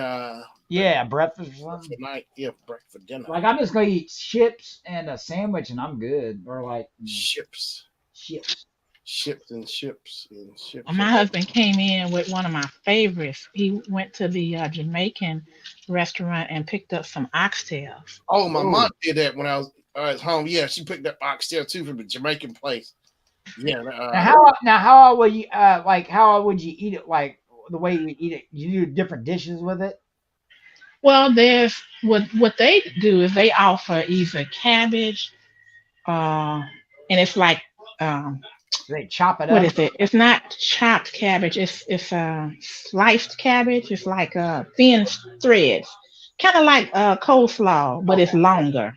Yeah, breakfast or for something. night. Yeah, breakfast for dinner. Like I'm just gonna eat chips and a sandwich and I'm good. Or like Chips. chips. Chips and chips and chips. Well, my husband came in with one of my favorites. He went to the Jamaican restaurant and picked up some oxtails. Oh, my Ooh. mom did that when I was home. Yeah, she picked up oxtail too from the Jamaican place. Yeah. How would you how would you eat it? Like the way you eat it, you do different dishes with it. Well, there's what they do is they offer either cabbage, uh, and it's like They chop it what up. is it? It's not chopped cabbage. It's sliced cabbage. It's like thin threads, kind of like coleslaw, but it's longer.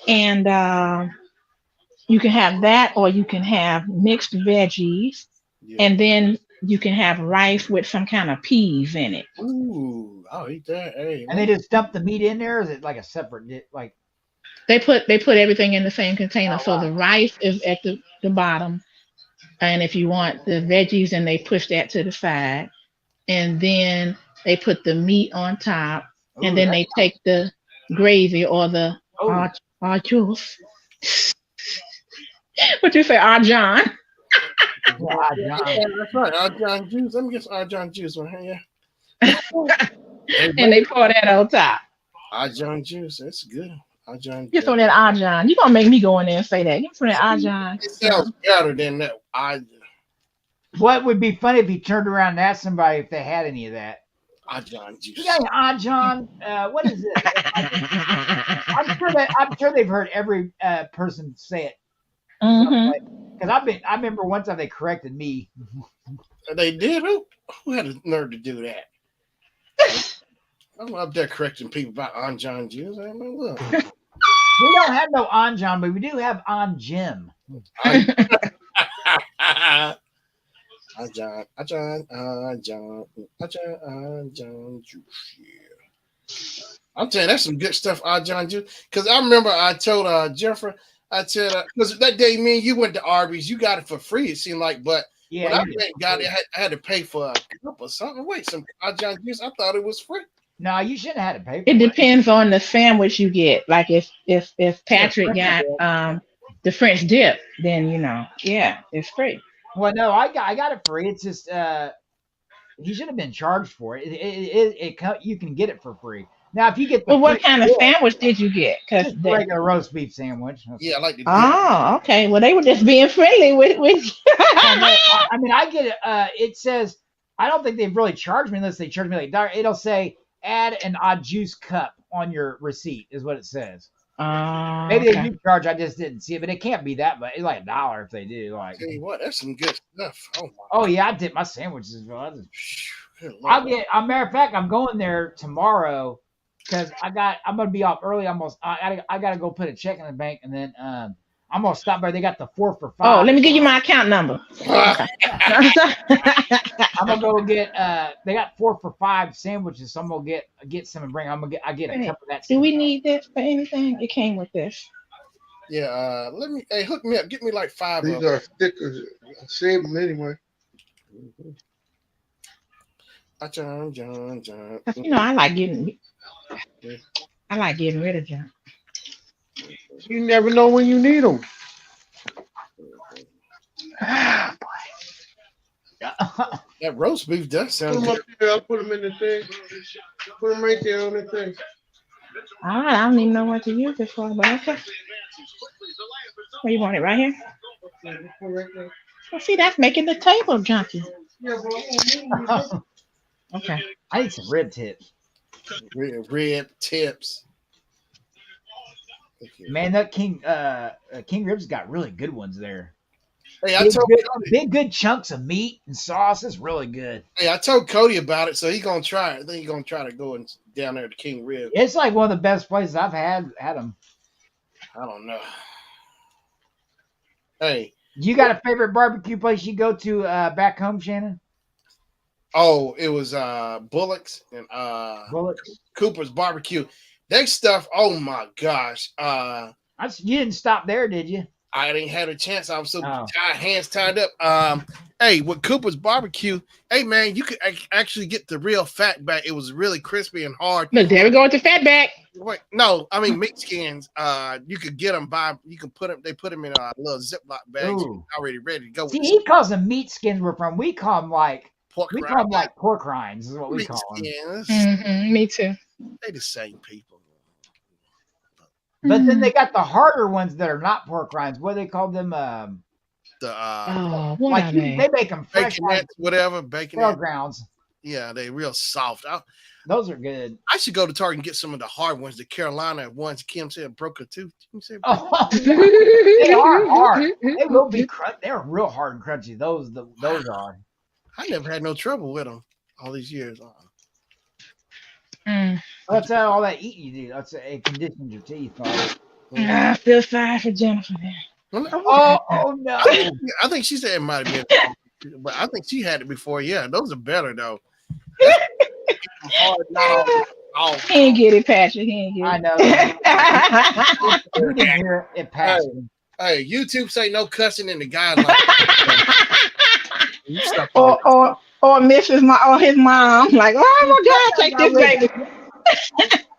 And you can have that, or you can have mixed veggies, Yeah. and then you can have rice with some kind of peas in it. Ooh, I'll eat that. Hey, And they just dump the meat in there. Or is it like a separate like? They put everything in the same container. Oh So wow. the rice is at the bottom, and if you want the veggies, and they push that to the side, and then they put the meat on top, and Ooh, then they take the gravy or the oh, juice. What you say, John? yeah, John. that's right. John juice. Let me get some John juice on here. Yeah. And they pour that on top. John juice. That's good. John. Get some of that John. You gonna make me go in there and say that? Get some of that John. It sounds better than that. What would be funny if you turned around and asked somebody if they had any of that? John juice. You got any John? What is this? I'm sure they've heard every person say it. Hmm. Because I remember one time they corrected me. They did. Who had the nerve to do that? I'm up there correcting people about John juice. I mean, look. We don't have no John, but we do have Jim. John juice. Yeah. I'm telling you, that's some good stuff, John juice. Because I remember I told Jeffrey, I said, because that day, me and you went to Arby's, you got it for free, it seemed like, but Yeah, when I went and got it, I had to pay for a cup or something. Wait, some John juice, I thought it was free. no, you shouldn't have had to pay for It it. depends on the sandwich you get. Like if Patrick got the French dip, then yeah, it's free. Well, no, I got it free. It's just he should have been charged for it. You can get it for free. Now, if you get the Well, what French kind of dip, sandwich did you get? Because just a regular roast beef sandwich. Yeah, I like the dip. oh, okay. Well, they were just being friendly with. I mean, I get it. It says I don't think they've really charged me unless they charge me like it'll say add an odd juice cup on your receipt is what it says. Maybe they Okay. do charge. I just didn't see it, but it can't be that much. It's like $1 if they do. Like, Tell you what, that's some good stuff. Oh my. oh yeah, I dip my sandwiches as well. Good I'll Lord. get. A matter of fact, I'm going there tomorrow because I'm gonna be off early. I gotta go put a check in the bank, and then I'm gonna stop by. They got the 4 for $5. Oh, let me give you my account number. Okay. I'm gonna go get. They got 4 for $5 sandwiches, so I'm gonna get some and bring. I get a cup of that. Do we need this for anything? It came with this. Yeah, hook me up. Get me like 5 These of them. are stickers. Save them anyway. John. I like getting rid of junk. You never know when you need them. That roast beef does Put sound them good. up there. I'll put them in the thing. Put them right there on the thing. All right, I don't even know what to use it for, but okay. Where you want it right here? Yeah, put it right there. Well, see, that's making the table junky. Yeah, bro. Okay. I need some rib tips. Rib tips. Okay. Man, that King Ribs got really good ones there. Hey, I Big told good, Cody. big good chunks of meat and sauce. It's really good. Hey, I told Cody about it, so he's gonna try it. I think he's gonna try to go and down there to King Rib. It's like one of the best places I've had them. I don't know. Hey, You got a favorite barbecue place you go to back home, Shannon? oh, it was Bullocks and Bullets. Cooper's Barbecue. That stuff, oh my gosh. You didn't stop there, did you? I didn't have a chance. I was so Oh. tired, hands tied up. Hey, with Cooper's Barbecue, hey man, you could actually get the real fat back. It was really crispy and hard. Look, there we go with the fatback. Wait, no, I mean meat skins. You could get them by. You can put them. They put them in little Ziploc bags, Ooh. already ready to go. See, he calls them meat skins. We're from. We call them like Pork we rind. call them like pork rinds. Is what we Meat call them. skins. Me too. They the same people. But then they got the harder ones that are not pork rinds. What do they call them? The Oh, what Like are they they? make them fresh bacon like nuts, whatever bacon. fairgrounds. Yeah, they real soft. Those are good. I should go to Target and get some of the hard ones. The Carolina ones. Kim said broke a tooth. Kim said, Oh, they are hard. They will be. They're real hard and crunchy. Those are. I never had no trouble with them all these years. That's all that eating you do. That's it conditions your teeth. I feel sorry for Jennifer. Oh no! I think she said it might have been, but I think she had it before. Yeah, those are better though. Hard, not all. He ain't get it, Patrick. He ain't get I it. know. You didn't hear it passed. Hey, YouTube say no cussing in the guidelines. You stop or Mrs. Or his mom. Like, oh my God, take this baby.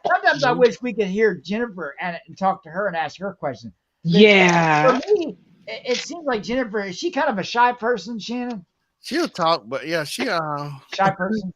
Sometimes I wish we could hear Jennifer and talk to her and ask her questions. Yeah. For me, it seems like Jennifer, is she kind of a shy person, Shannon? She'll talk, but yeah, she Shy person?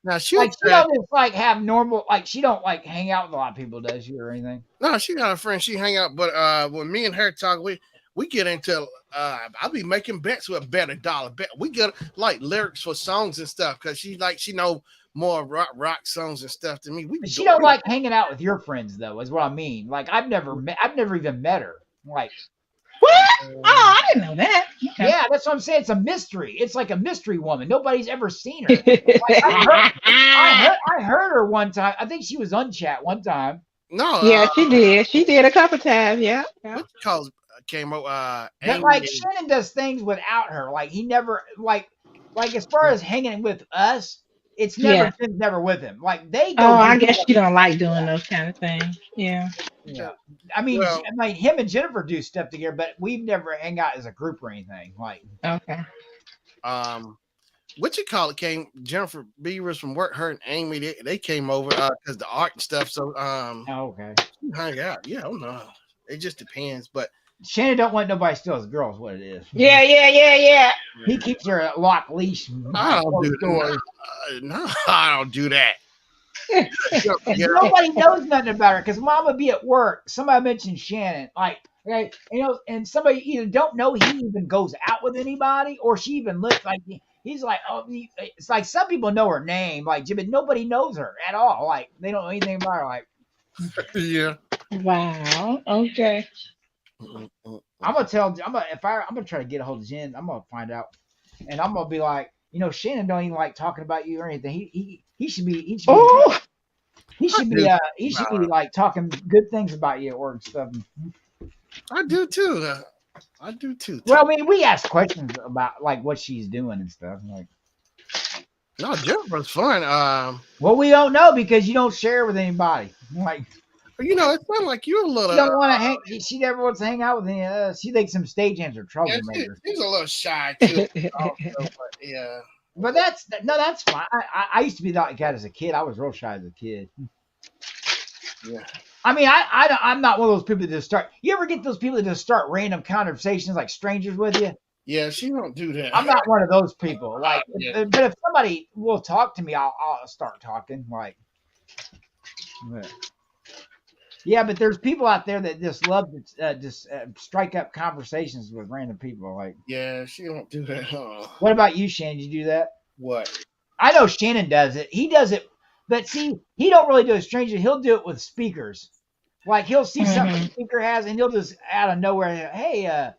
now she'll Like she don't just like have normal, like she don't like hang out with a lot of people, does she, or anything? no, she got a friend. She hang out, but when me and her talk, we get into I'll be making bets with better dollar bet. We get like lyrics for songs and stuff because she know more rock songs and stuff than me. But she don't like hanging out with your friends though, is what I mean. Like I've never even met her. Like What? Oh, I didn't know that. Okay. yeah, that's what I'm saying. It's a mystery. It's like a mystery woman. Nobody's ever seen her. Like, I heard her one time. I think she was on chat one time. No, Yeah, she did. She did a couple times. Yeah. what you call came up But like Shannon does things without her. Like he never like as far as hanging with us, it's never never with him. Like they go. Oh, I guess she don't like doing those kind of things. Yeah. Yeah. I mean, him and Jennifer do stuff together, but we've never hang out as a group or anything. Like Okay. what you call it came Jennifer Beavers from work, her and Amy, they came over because the art and stuff. So okay. hung out. Yeah, I don't know. It just depends, but Shannon don't want nobody to steal his girl is what it is. Yeah. He keeps her at lock leash. I don't do that. No, I don't do that. Nobody knows nothing about her because mom would be at work. Somebody mentioned Shannon, like, okay, and somebody either don't know he even goes out with anybody, or she even looks like he's like, oh, it's like some people know her name, like, but nobody knows her at all. Like, they don't know anything about her. Like, yeah. Wow. Okay. I'm gonna try to get a hold of Jen. I'm gonna find out, and I'm gonna be like, Shannon don't even like talking about you or anything. He should be like talking good things about you at work and stuff. I do too. I do too. Well, I mean, we ask questions about like what she's doing and stuff. Like, no, Jennifer's fun. well, we don't know because you don't share with anybody. Like, it's not like you're a little. She don't want to hang. She never wants to hang out with any. She thinks some stagehands are troublemakers. She's a little shy too. Also, but yeah. But that's fine. I used to be like that as a kid. I was real shy as a kid. Yeah. I mean, I'm not one of those people that just start. You ever get those people that just start random conversations like strangers with you? Yeah, she don't do that. I'm not one of those people. Like, Yeah. But if somebody will talk to me, I'll start talking. Like, yeah, but there's people out there that just love to strike up conversations with random people. Like, yeah, she don't do that. What about you, Shannon? Did you do that? What? I know Shannon does it. He does it, but see, he don't really do it strangers. He'll do it with speakers. Like he'll see something the speaker has, and he'll just out of nowhere, hey,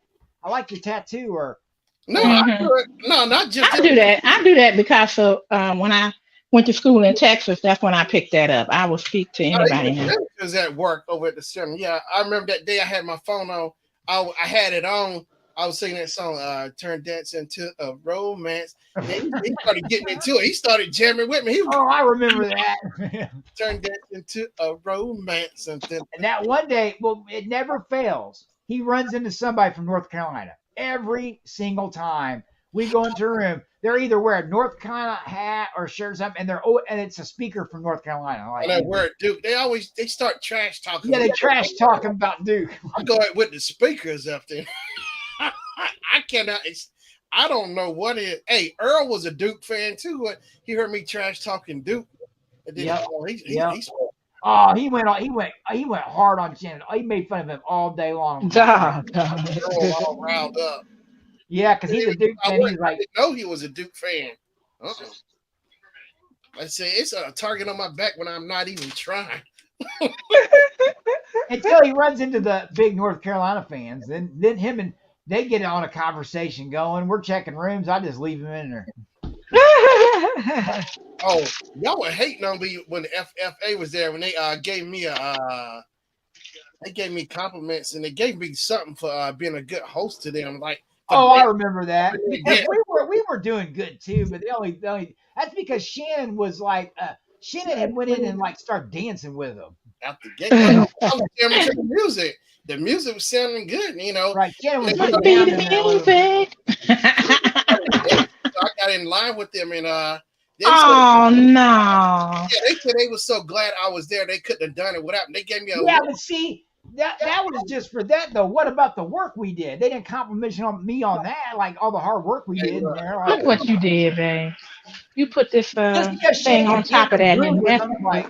I like your tattoo, or No, I Hmm. do it. No, not just I do that. I do that because of when I went to school in Texas. That's when I picked that up. I will speak to anybody now. was at work over at the center. Yeah, I remember that day I had my phone on. I had it on. I was singing that song, Turn Dance into a Romance. Then he started getting into it. He started jamming with me. He was oh, I remember that. Turn Dance into a Romance. And then, And that one day, well, it never fails. He runs into somebody from North Carolina every single time we go into a room. They're either wearing North Carolina hat or shirt or something, and it's a speaker from North Carolina. and that word Duke, they start trash talking. Yeah, they trash talking about Duke. I go ahead with the speakers up there. I cannot. I don't know what it. Hey, Earl was a Duke fan too. He heard me trash talking Duke. And then, Yep. Yep. Oh, he went hard on Shannon. He made fun of him all day long. Duh. all riled up. Yeah, because he's a Duke fan. He's I like, didn't know he was a Duke fan. I say it's a target on my back when I'm not even trying. until he runs into the big North Carolina fans, then him and they get on a conversation going. We're checking rooms. I just leave him in there. Oh, y'all were hating on me when the FFA was there when they gave me compliments and they gave me something for being a good host to them. Like, oh, I remember that. Because we were doing good too, but the only that's because Shannon was like Shannon had went in and like started dancing with them. Out the gate, I was jamming to the music. The music was sounding good, you know. Right, Shannon was Must getting be down the in there with music. So I got in line with them, and they Oh no. yeah, they said they were so glad I was there. They couldn't have done it without me. They gave me a yeah, but see, that was just for that though. What about the work we did? They didn't compliment me on that, like all the hard work we did in there. Like, Look what you did, babe. You put this just because thing Shannon on top of that groove and with mess them, like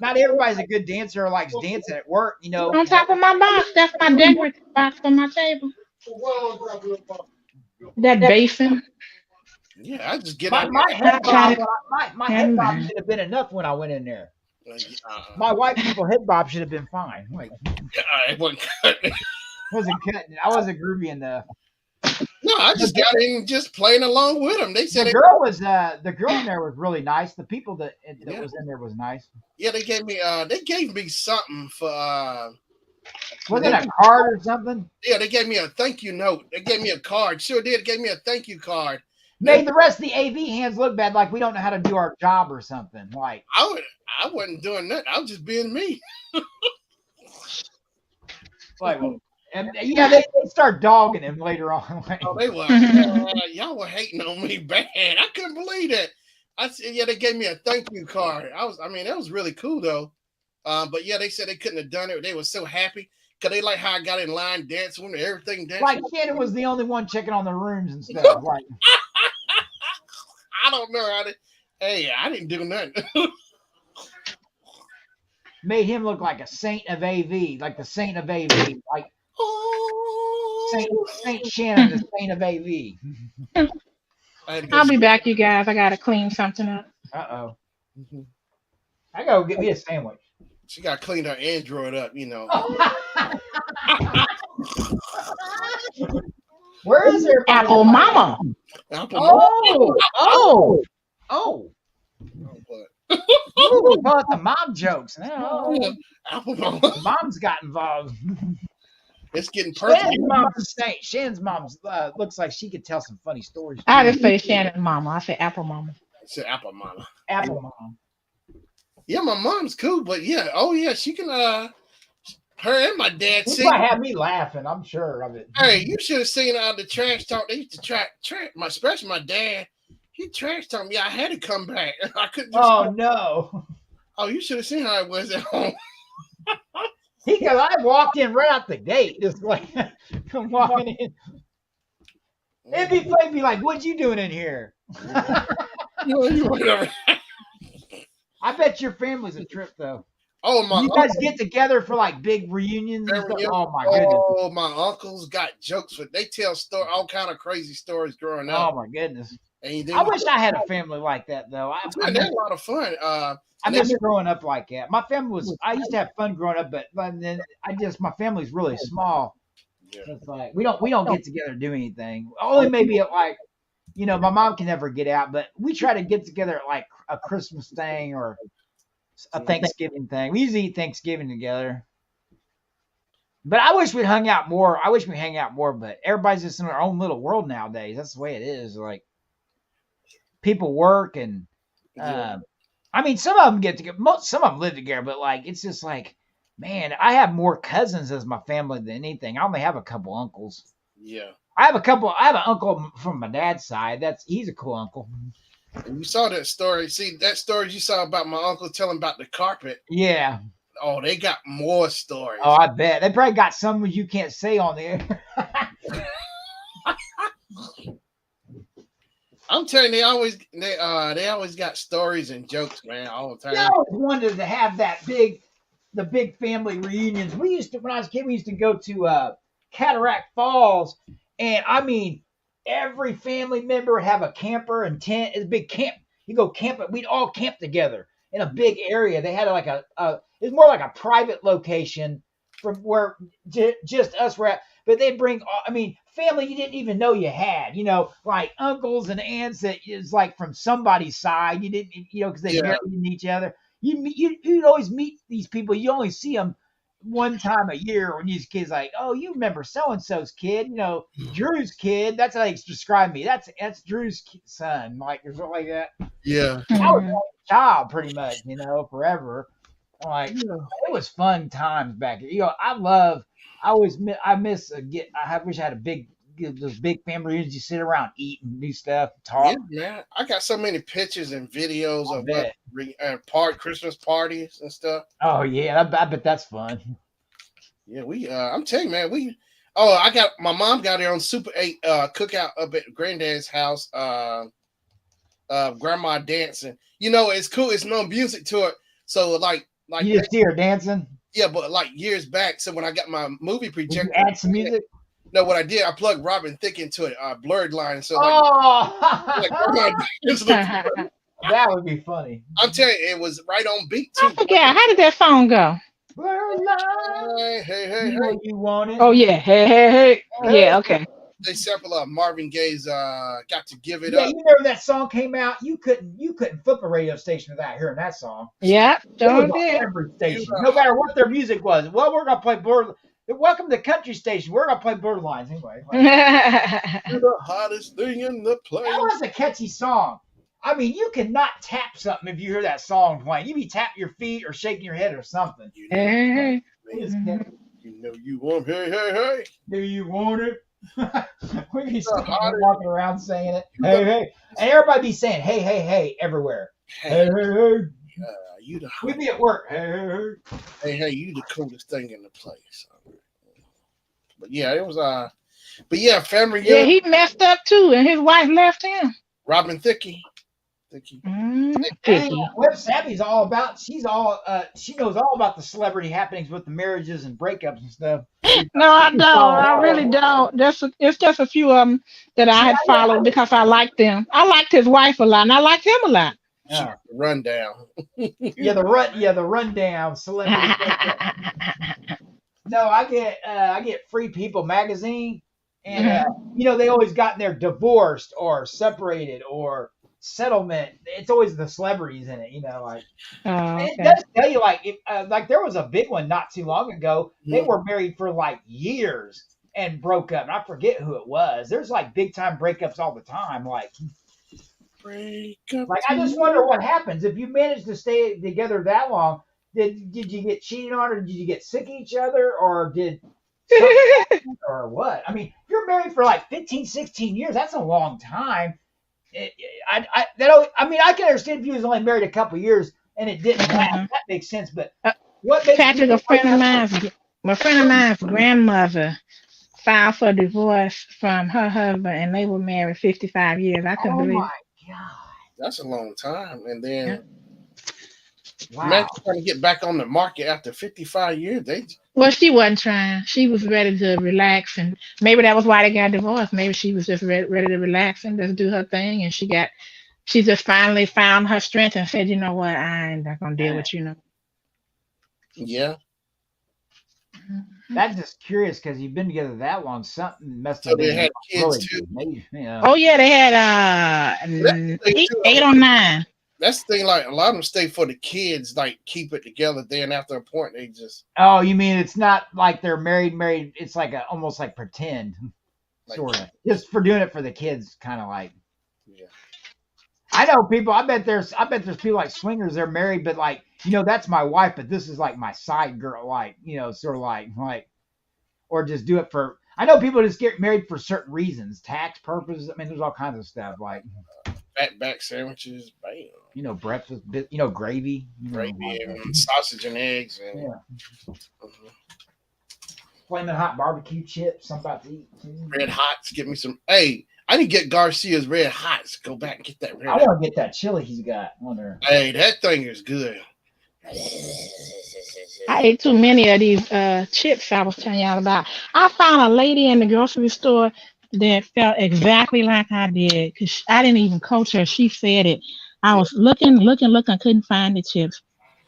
not everybody's a good dancer or likes dancing at work, you know. on top of my box. That's my decorative box on my table. That basin. yeah. I just get My, out. my head try bob, my Never head bob mind. should have been enough when I went in there. Uh, My white people head bob should have been fine. Like, it wasn't cut. wasn't cutting. I wasn't groovy enough. No, I just got in just playing along with them. They said The girl in there was really nice. The people that was in there was nice. yeah, they gave me something for Was it a card or something? yeah, they gave me a thank you note. They gave me a card. Sure did. Gave me a thank you card. Made the rest of the AV hands look bad, like we don't know how to do our job or something. Like I wasn't doing that. I was just being me. and yeah, they start dogging him later on. Like, Oh, they were. Y'all were hating on me bad. I couldn't believe that. I said, yeah, they gave me a thank you card. That was really cool though. But yeah, they said they couldn't have done it. They were so happy because they like how I got in line dancing and everything dancing. like Shannon was the only one checking on the rooms and stuff. Like, I don't know how to. Hey, I didn't do nothing. made him look like a saint of AV, like the saint of AV, like Saint Shannon, the saint of AV. I'll be back, you guys. I gotta clean something up. Uh-oh. I gotta go get me a sandwich. She got to clean her Android up, you know. Where is her Apple Mama. Apple Oh. But Ooh, we call it the mom jokes. Oh, Apple Mama. mom's got involved. It's getting personal. Shannon's mom's a saint. Shannon's mom looks like she could tell some funny stories. I didn't say Shannon Mama. I said Apple Mama. I said Apple Mama. Apple mom. Yeah, my mom's cool, but yeah, oh yeah, she can. Her and my dad This sing. might have me laughing. I'm sure of it. Hey, you should have seen the trash talk. They used to trash especially my dad. He trash talked me. I had to come back. I couldn't. Just, Oh no. Oh, you should have seen how it was at home. Because I walked in right out the gate, just like come walking in. It'd be funny, be like, "What you doing in here?" I bet your family's a trip though. Oh my! You guys get together for like big reunions and stuff. Oh my goodness! Oh, my uncles got jokes for. They tell all kind of crazy stories growing up. Oh my goodness! And I wish I had a family like that though. I had a lot of fun. I miss growing up like that. My family was. I used to have fun growing up, but then my family's really small. Yeah. It's like we don't get together to do anything. Only maybe at like, my mom can never get out, but we try to get together at like a Christmas thing or a Thanksgiving thing. We usually eat Thanksgiving together. But I wish we'd hung out more. I wish we hang out more, but everybody's just in their own little world nowadays. That's the way it is. Like people work and Yeah. I mean, some of them get together. Some of them live together, but like it's just like, man, I have more cousins as my family than anything. I only have a couple uncles. Yeah. I have an uncle from my dad's side. He's a cool uncle. And you saw that story. See that story you saw about my uncle telling about the carpet. Yeah. Oh, they got more stories. Oh, I bet they probably got some you can't say on there. I'm telling you, they always got stories and jokes, man, all the time. I always wanted to have the big family reunions. We used to, when I was a kid, we used to go to Cataract Falls, and I mean, every family member would have a camper and tent. It's a big camp. You go camping. We'd all camp together in a big area. They had like it was more like a private location from where just us were at. But they'd bring, I mean, family you didn't even know you had, like uncles and aunts that is like from somebody's side. You didn't, because they married each other. You'd always meet these people. You only see them one time a year when these kids like, oh, you remember so-and-so's kid, Drew's kid. That's how they describe me. That's Drew's son, like or something like that. Yeah. I was a child pretty much, forever. Like it was fun times back. I wish I had those big family reunions. You sit around, eat, and do stuff, talk. Yeah, man. I got so many pictures and videos of Christmas parties and stuff. Oh yeah, I bet that's fun. Yeah, I'm telling you, man, my mom got her on Super 8 cookout up at Granddad's house. Grandma dancing. It's cool. It's no music to it. So like you just see her dancing. Yeah, but like years back, so when I got my movie projector, did you add some music. No, what I did, I plugged Robin Thicke into it, blurred line. So that would be funny. I'm telling you, it was right on beat too. I forget. How did that song go? Blurred line. Hey. You want it? Oh yeah. Hey. Yeah. Okay. They sample Marvin Gaye's "Got to Give It Yeah, Up." you remember that song came out? You couldn't flip a radio station without hearing that song. Yeah, sure did. Every station, no matter what their music was. Well, we're gonna play Border. Welcome to country station. We're gonna play Borderlines anyway. You're the hottest thing in the place. That was a catchy song. I mean, you cannot tap something if you hear that song playing. You be tapping your feet or shaking your head or something. Hey. You want hey. Do you want it? We be walking around saying it. Hey. And everybody be saying hey everywhere. Hey. You the we be at work. Hey, you the coolest thing in the place. But yeah, it was but yeah, family. Yeah, he messed up too, and his wife left him. Robin Thicke. What Sappy's all about, she knows all about the celebrity happenings with the marriages and breakups and stuff. No, I don't. I really don't. It's just a few of them that I had followed because I liked them. I liked his wife a lot, and I liked him a lot. Yeah. Rundown. the rundown celebrity. No, I get Free People magazine, and they always got in there divorced or separated or settlement. It's always the celebrities in it, like. Okay. It does tell you, like, if like there was a big one not too long ago. They were married for like years and broke up. And I forget who it was. There's like big time breakups all the time, like. Like I just wonder what happens if you manage to stay together that long. Did you get cheated on, or did you get sick of each other, or did or what? I mean, if you're married for like 15, 16 years, that's a long time. I can understand if you was only married a couple of years and it didn't last. That makes sense. But what makes Patrick, my friend of mine's grandmother filed for divorce from her husband, and they were married 55 years. I couldn't believe it. God. That's a long time. And then wow. Imagine trying to get back on the market after 55 years. Well, she wasn't trying. She was ready to relax, and maybe that was why they got divorced. Maybe she was just ready to relax and just do her thing, and she just finally found her strength and said, you know what, I ain't not gonna deal with you. Yeah. That's just curious because you've been together that long. Something must So have they been had kids really too. major. Oh yeah, they had That's the thing eight, too. 8 or 9. That's the thing. Like a lot of them stay for the kids. Like keep it together. Then after a point, they just Oh, you mean it's not like they're married? It's like almost like pretend, like sort of, just for doing it for the kids, kind of like. yeah. I know people. I bet there's people like swingers. They're married, but like that's my wife, but this is like my side girl, like sort of like, or just do it for. I know people just get married for certain reasons, tax purposes. I mean, there's all kinds of stuff like Back sandwiches, bam, breakfast, gravy, gravy, like and sausage and eggs, and yeah, mhm. flaming hot barbecue chips. I'm about to eat too. Red Hots. Give me some. Hey, I need to get Garcia's Red Hots. Go back and get that I Red Hot. want to get that chili he's got on there. Hey, that thing is good. I ate too many of these chips I was telling y'all about. I found a lady in the grocery store that felt exactly like I did because I didn't even coach her. She said it. I Yeah. was looking, couldn't find the chips,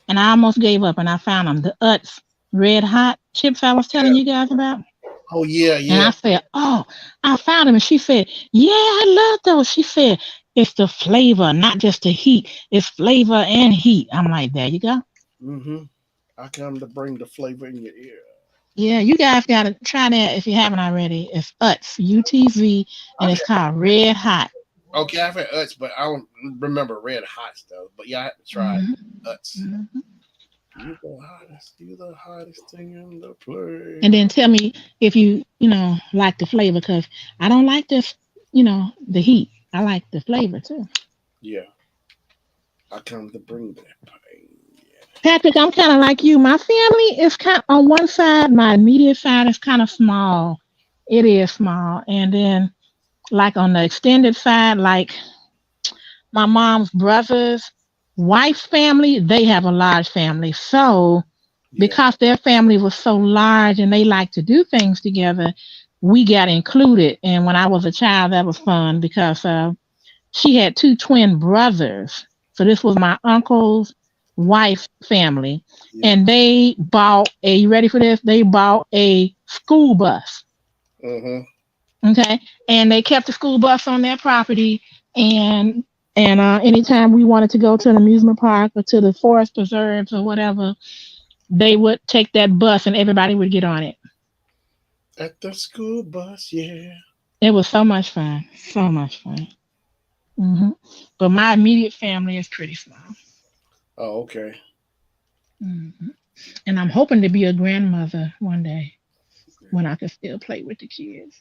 and I almost gave up. And I found them, the Utz Red Hot chips I was telling you guys about. Oh yeah, And yeah. I said, "Oh, I found them." And she said, "Yeah, I love those." She said, "It's the flavor, not just the heat. It's flavor and heat." I'm like, "There you go." Mm-hmm. I come to bring the flavor in your ear. Yeah, you guys gotta try that if you haven't already. It's Utz, UTZ, and I've it's called Red Hot. Okay, I've had Utz, but I don't remember Red Hots though. But yeah, I have to try Hmm. Utz. Hmm. You the hottest thing in the place. And then tell me if you like the flavor, because I don't like the heat. I like the flavor too. Yeah, I come to bring that pain. Patrick, I'm kind of like you. My family is kind on one side. My immediate side is kind of small. It is small, and then like on the extended side, like my mom's brothers, wife's family, they have a large family. So Yeah. because their family was so large and they like to do things together, we got included. And when I was a child, that was fun because she had two twin brothers. So this was my uncle's wife's family. Yeah. And they bought you ready for this? They bought a school bus. Mm-hmm. Okay. And they kept the school bus on their property. And anytime we wanted to go to an amusement park or to the forest preserves or whatever, they would take that bus and everybody would get on it. At the school bus, yeah. It was so much fun. So much fun. Hmm. But my immediate family is pretty small. Oh, okay. Hmm. And I'm hoping to be a grandmother one day when I can still play with the kids.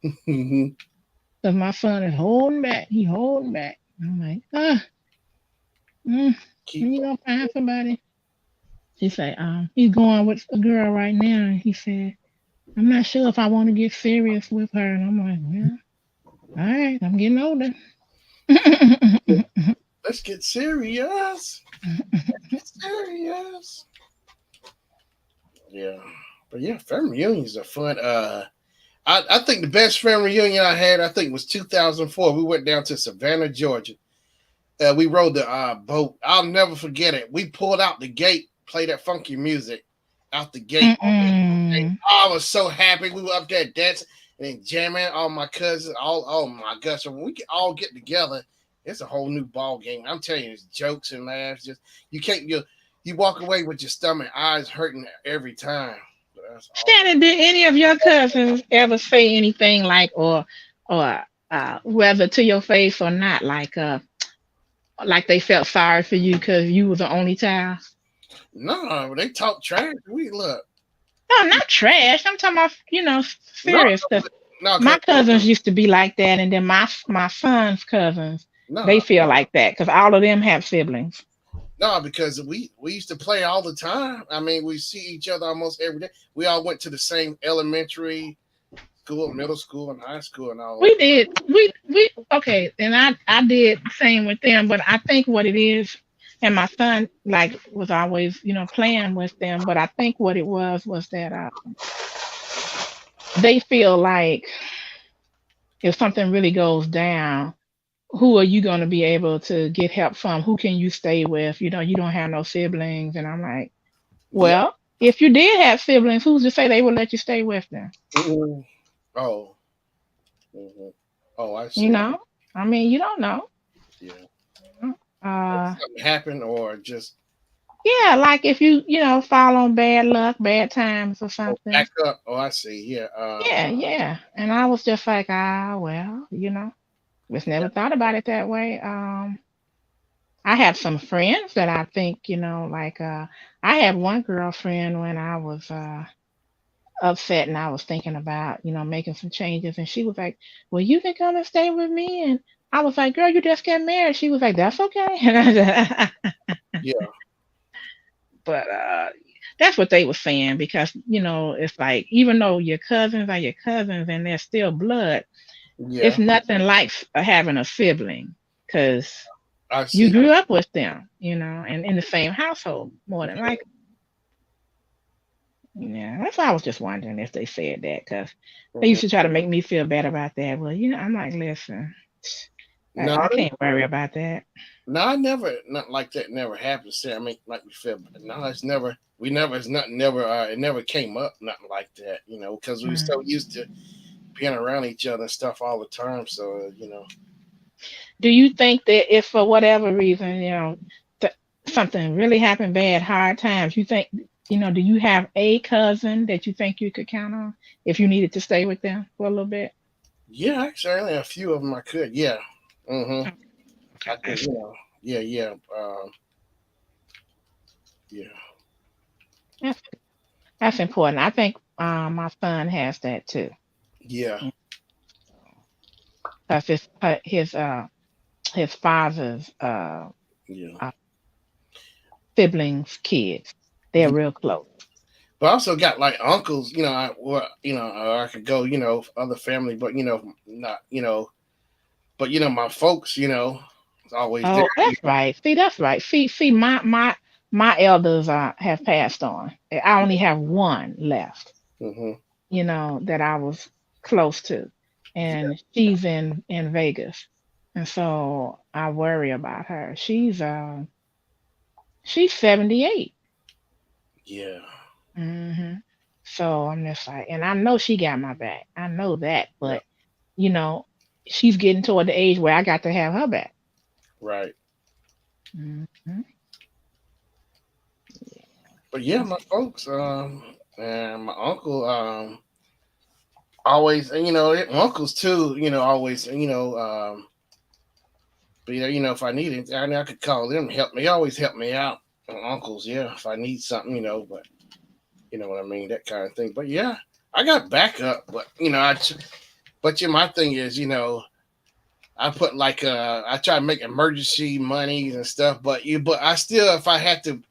Mm-hmm. Because my son is holding back. He holding back. I'm like, when Keep you up. gonna find somebody? He said, he's going with a girl right now. And he said, I'm not sure if I want to get serious with her. And I'm like, well, all right, I'm getting older. Let's get serious. Get serious. Yeah. But yeah, family reunions are fun. I think the best family reunion I had, I think, was 2004. We went down to Savannah, Georgia. We rode the boat. I'll never forget it. We pulled out the gate, played that funky music out the gate. Mm-mm. I was so happy. We were up there dancing and jamming. All my cousins, all oh my gosh! So when we all get together, it's a whole new ball game. I'm telling you, it's jokes and laughs. Just you can't you walk away with your stomach, eyes hurting every time. But that's all. Shannon, did any of your cousins ever say anything like, or whether to your face or not, like they felt sorry for you because you was the only child? No, they talk trash. We look. No, not trash. I'm talking about, No, serious. Because no, my cause cousins used to be like that, and then my son's cousins, they no, feel like that because all of them have siblings. no, because we used to play all the time. I mean, we see each other almost every day. We all went to the same elementary school, middle school, and high school, and all We that. did. We okay, and I did the same with them. But I think what it is, and my son like was always playing with them. But I think what it was that they feel like if something really goes down, who are you going to be able to get help from? Who can you stay with? You don't have no siblings. And I'm like, Yeah, well. If you did have siblings, who's to say they would let you stay with them? Mhm. Oh. Mhm. Oh, I You see. know, I mean, you don't know. Yeah. Uh, Something happened or just yeah, like if you know fall on bad luck, bad times or something. back up. Oh, I see. Yeah. Yeah, yeah. And I was just like, well, you know, just never thought about it that way. I have some friends that I think, you know, like I had one girlfriend when I was upset and I was thinking about, you know, making some changes and she was like, well, you can come and stay with me. And I was like, girl, you just got married. She was like, that's okay. And I said, Yeah. but that's what they were saying because, you know, it's like, even though your cousins are your cousins and they're still blood, it's Yeah. nothing like having a sibling because I you see. grew up with them, you know, and in the same household more than like, yeah, that's why I was just wondering if they said that because they Mhm. used to try to make me feel bad about that. Well, you know, I'm like, listen, No, I can't worry about that. no, I never, not like that. Never happened. Say, I mean, like we feel, but no, it's never. We never. It's not. Never. It never came up. Nothing like that. You know, because we were so Mm. used to being around each other and stuff all the time. So you know. Do you think that if for whatever reason, you know, th- something really happened bad, hard times, you think, you know, do you have a cousin that you think you could count on if you needed to stay with them for a little bit? Yeah, actually, only a few of them I could. Yeah. Mm-hmm. I Okay. could. You know. Yeah. Yeah. Yeah. That's, that's important. I think my son has that too. Yeah. Because his father's Yeah. uh, siblings, kids, they're Yeah. real close. But I also got like uncles. You know. I could go. You know, other family, but you know, not. You know, but you know, my folks. You know, it's always there. Oh, that's right. See, that's right. See, my elders have passed on. I only have one left, Mm-hmm. you know, that I was close to, and she's in Vegas, and so I worry about her. She's 78. Yeah. So I'm just like, and I know she got my back. I know that, Yeah. but you know, she's getting toward the age where I got to have her back. Right. Hmm. But yeah, my folks, and my uncle, always, and you know, uncles too, you know, always, you know, but yeah, you know, if I needed, I could call them, help me, always help me out. Uncles, yeah, if I need something, you know, but you know what I mean, that kind of thing. But yeah, I got backup, but you know, but yeah, my thing is, you know, I put like I try to make emergency monies and stuff, but I still, if I had to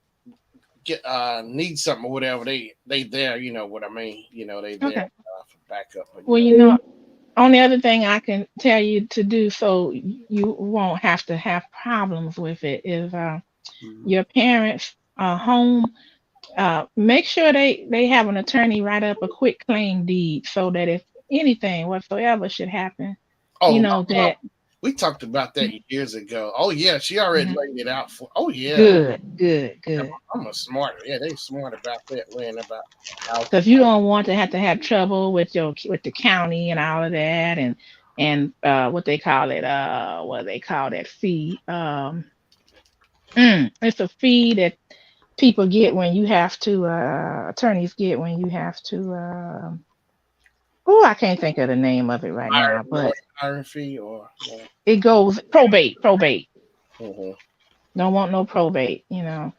get need something or whatever, they there, you know what I mean, you know, they there Okay. for backup, but you Well, know, you know, only other thing I can tell you to do so you won't have to have problems with it is Mhm. your parents' home. Make sure they have an attorney write up a quick claim deed so that if anything whatsoever should happen, you Oh, my know mom, that. we talked about that years ago. Oh yeah, she already Mhm. laid it out for. Oh yeah, Good, good, yeah, good. I'm a smart. Yeah, they smart about that, laying about how. Because you don't want to have trouble with the county and all of that and what they call it what they call that fee it's a fee that people get when you have to attorneys get when you have to oh, I can't think of the name of it right Iron, now, but iron fee or no. it goes probate. Mm-hmm. Don't want no probate, you know.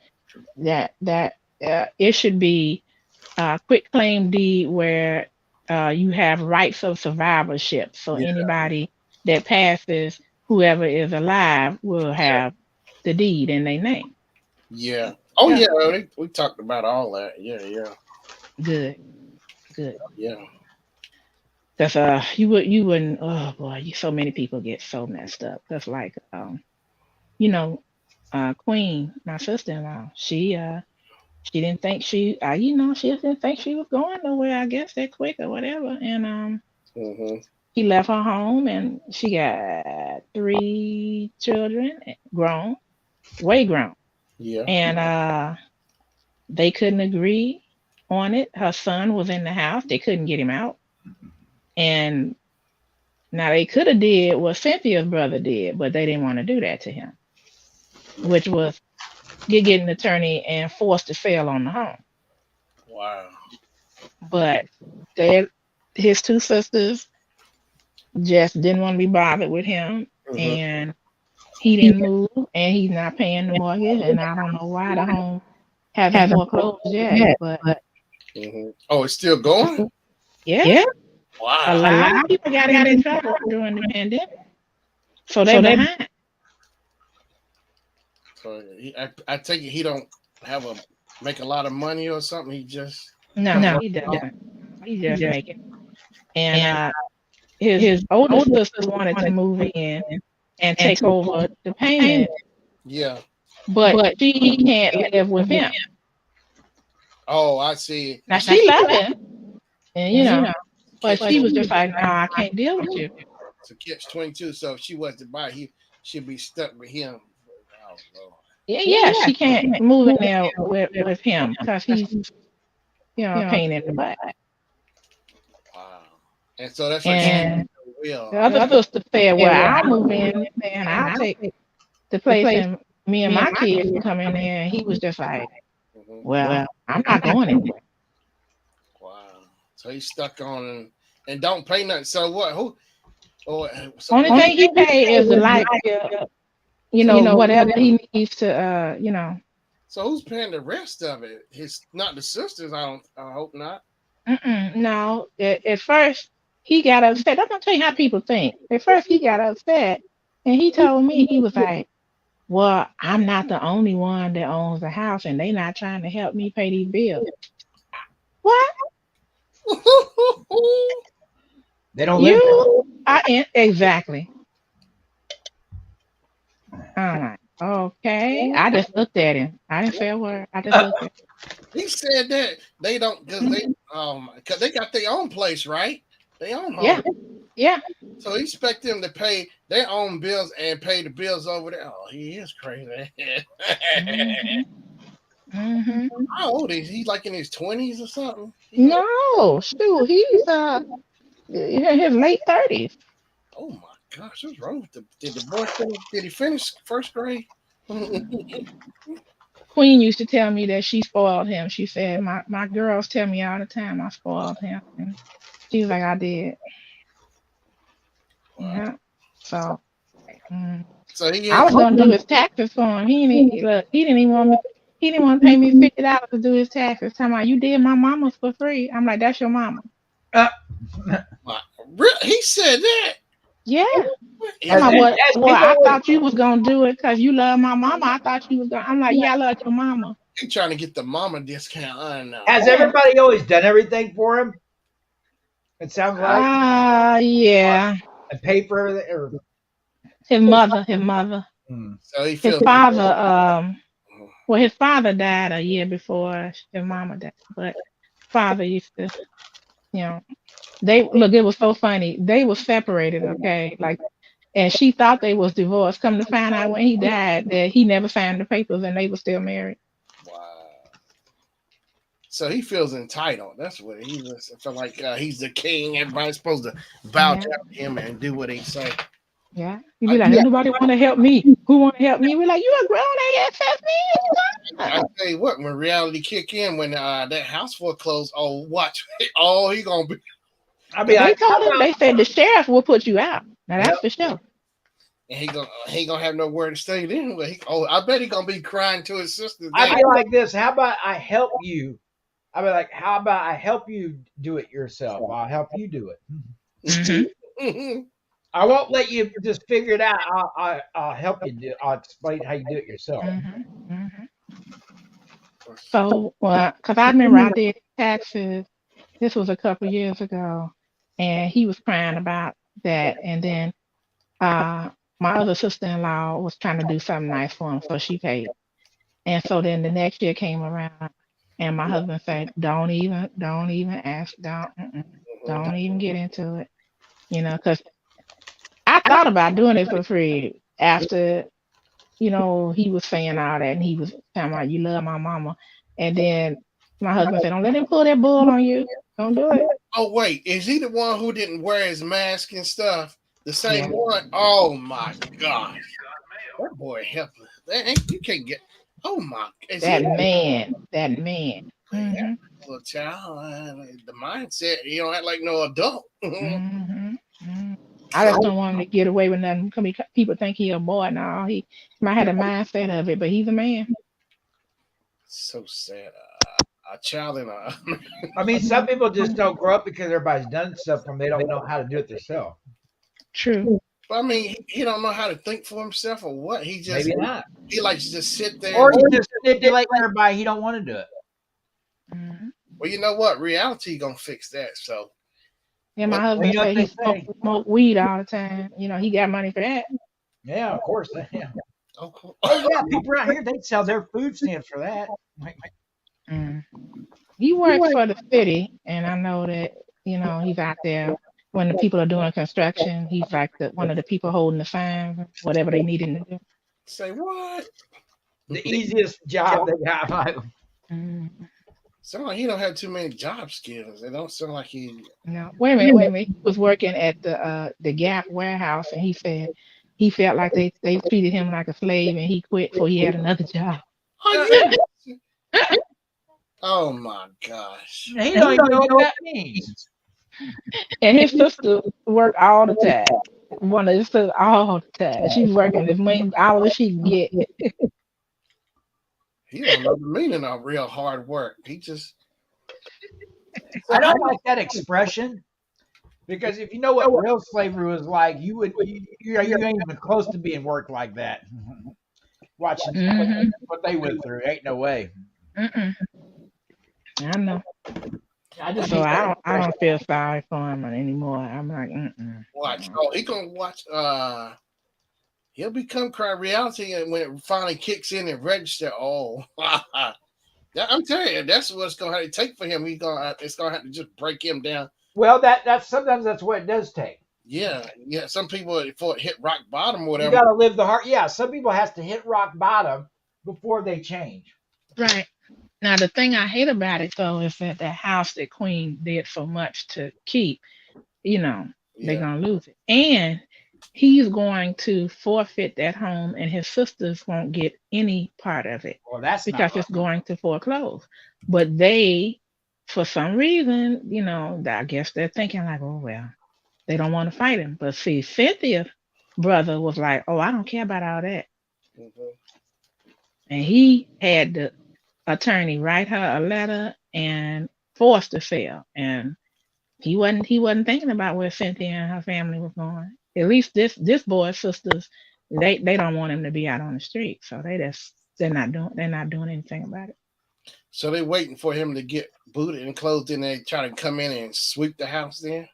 That it should be a quick claim deed where you have rights of survivorship. So Yeah, anybody that passes, whoever is alive will yeah, have the deed in their name. yeah. Oh Yep. yeah, we talked about all that. Yeah, yeah, Good, good. yeah, Cause you wouldn't, oh boy, so many people get so messed up. Cause like you know, Queen, my sister in law, she didn't think you know, she just didn't think she was going nowhere, I guess that quick or whatever. And mm-hmm. he left her home and she got three children, grown, way grown. Yeah, And they couldn't agree. on it. Her son was in the house. They couldn't get him out. And now they could have did what Cynthia's brother did, but they didn't want to do that to him, which was get an attorney and force the sale on the home. Wow. But they, his two sisters just didn't want to be bothered with him, Mhm. and he didn't move, and he's not paying the mortgage, and I don't know why the home hasn't foreclosed yet, but Mhm. Oh, it's still going? yeah, a Wow. lot of people got in trouble during the pandemic, so they behind. So I take it he don't have a make a lot of money or something. He just No, he doesn't. He just making. And his older sister wanted to move in and take over the payment, yeah. but she can't live with him. Oh, I see. Now she love him, and but she was just like, no, I can't deal with you. It's a catch 22. So if she was to buy, he should be stuck with him. Oh Lord. Yeah, she can't move in there with him because he's, a pain in the butt. Wow. And so that's what And she will. the other sister said, well, I'll move in and I'll take the place, and me and my kids can come in there. And he was just like, Mhm. well, I'm not going anywhere. Wow. So he's stuck on and don't pay nothing. So what? Who? Oh, so Only thing he pay is the light bill, whatever he needs to, So who's paying the rest of it? His not the sisters. I hope not. No. At first, he got upset. I'm gonna tell you how people think. At first, he got upset, and he told me, he was like, "Well, I'm not the only one that owns the house, and they not trying to help me pay these bills." What? They don't live there. Exactly. I'm like, okay. I just looked at him. I didn't say a word. I just looked at him. He said that they don't because they got their own place, right? They own home. Yeah. Yeah. So he expect them to pay their own bills and pay the bills over there. Oh, he is crazy. Mm-hmm. How old is he? Like in his 20s or something? No, shoot, he's in his late 30s. Oh my gosh, what's wrong with did the boy did he finish first grade? Queen used to tell me that she spoiled him. She said, my girls tell me all the time I spoiled him. And she was like, I did. Wow. Yeah. So So he I was gonna do his taxes for him. He didn't even want me. He didn't want to pay me $50 to do his taxes. Talking about, you did my mama's for free. I'm like, that's your mama. He said that. Yeah. As I thought you was gonna do it because you love my mama. I thought you was gonna. I'm like, yeah, I love your mama. He trying to get the mama discount. I don't know. Has everybody always done everything for him? It sounds like. Yeah. And pay for everything. Or... His mother. So he His feels father. Well, his father died a year before his mama died, but father used to, it was so funny. They were separated, okay? Like, and she thought they was divorced. Come to find out when he died that he never signed the papers and they were still married. wow. So he feels entitled. That's what he was. I feel like he's the king. Everybody's supposed to bow down to him and do what he say. Yeah. He'd be like, nobody want to help me. Who want to help me? We're like, you a grown ass help me. I tell you what, when reality kick in, when that house foreclosed, oh, watch. Oh, he going to be. They told him, they said the sheriff will put you out. Now that's for sure. And he gonna have nowhere to stay then. I bet he gonna be crying to his sister. I'd be like this. How about I help you? I'd be like, how about I help you do it yourself? I'll help you do it. Mm-hmm. I won't let you just figure it out. I'll help you do. I'll explain how you do it yourself. Mm-hmm. Mm-hmm. So, because I remember I did taxes. This was a couple years ago, and he was crying about that. And then my other sister-in-law was trying to do something nice for him, so she paid. And so then the next year came around, and my husband said, "Don't even ask, don't even get into it," because I thought about doing it for free after, he was saying all that, and he was talking about, you love my mama, and then My husband said, "Don't let him pull that bull on you. Don't do it." Oh wait, is he the one who didn't wear his mask and stuff? The same Yeah. one? Oh my gosh, that boy helpless. You can't get. Oh my, is he That man. That man. that Hmm. little child? The mindset, you don't act like no adult. Hmm. I just So don't want him to get away with nothing. People think he a boy. No, he might have the mindset of it, but he's a man. so sad. A child in a. I mean, some people just don't grow up because everybody's done stuff for them. They don't know how to do it themselves. True. I mean, he don't know how to think for himself or what. Maybe not. He likes to just sit there. Or And, he's just manipulating everybody. He don't want to do it. Hmm. well, you know what? Reality gonna fix that. So Yeah, my what? Well, you husband know what say they he say. smoke weed all the time. He got money for that. Yeah, of course. Yeah. Oh, cool. Oh yeah, people around here they sell their food stamps for that. Like, Mm. He works for the city, and I know that he's out there when the people are doing construction. He's like one of the people holding the signs, whatever they need him to do. Say what? the easiest job they got. Like, Mm. Sound like he don't have too many job skills. It don't sound like he. No, wait a minute, wait a minute. He was working at the Gap warehouse, and he said he felt like they treated him like a slave, and he quit before he had another job. Oh yeah. Oh my gosh. he don't even know what that means. And his sister worked all the time. One of his sisters all the time. She's working as many hours as she can get. He don't know the meaning of real hard work. He just. I don't like that expression because if you know what real slavery was like, you ain't even close to being worked like that. Watching Hmm. what they went through, ain't no way. Mm-mm. I know. I just So hate that I expression. don't feel sorry for him anymore. I'm like, Watch. Oh, he gonna watch. He'll become crime reality, and when it finally kicks in and register, oh, I'm telling you, that's what's gonna have to take for him. It's gonna have to just break him down. Well, that's sometimes that's what it does take. Yeah, yeah. Some people before it hit rock bottom or You whatever. got to live the heart. Yeah, some people has to hit rock bottom before they change. right. Now the thing I hate about it though is that the house that Queen did so much to keep, you know, they're Yeah, gonna lose it. And he's going to forfeit that home and his sisters won't get any part of it Well, that's not because right. it's going to foreclose. But they, for some reason, I guess they're thinking like, oh well, they don't want to fight him. But see, Cynthia's brother was like, oh, I don't care about all that. mhm. And he had the attorney write her a letter and forced to sell. And he wasn't thinking about where Cynthia and her family was going. At least this boy's sisters, they don't want him to be out on the street. So they're not doing anything about it. So they waiting for him to get booted and closed in. They try to come in and sweep the house. Then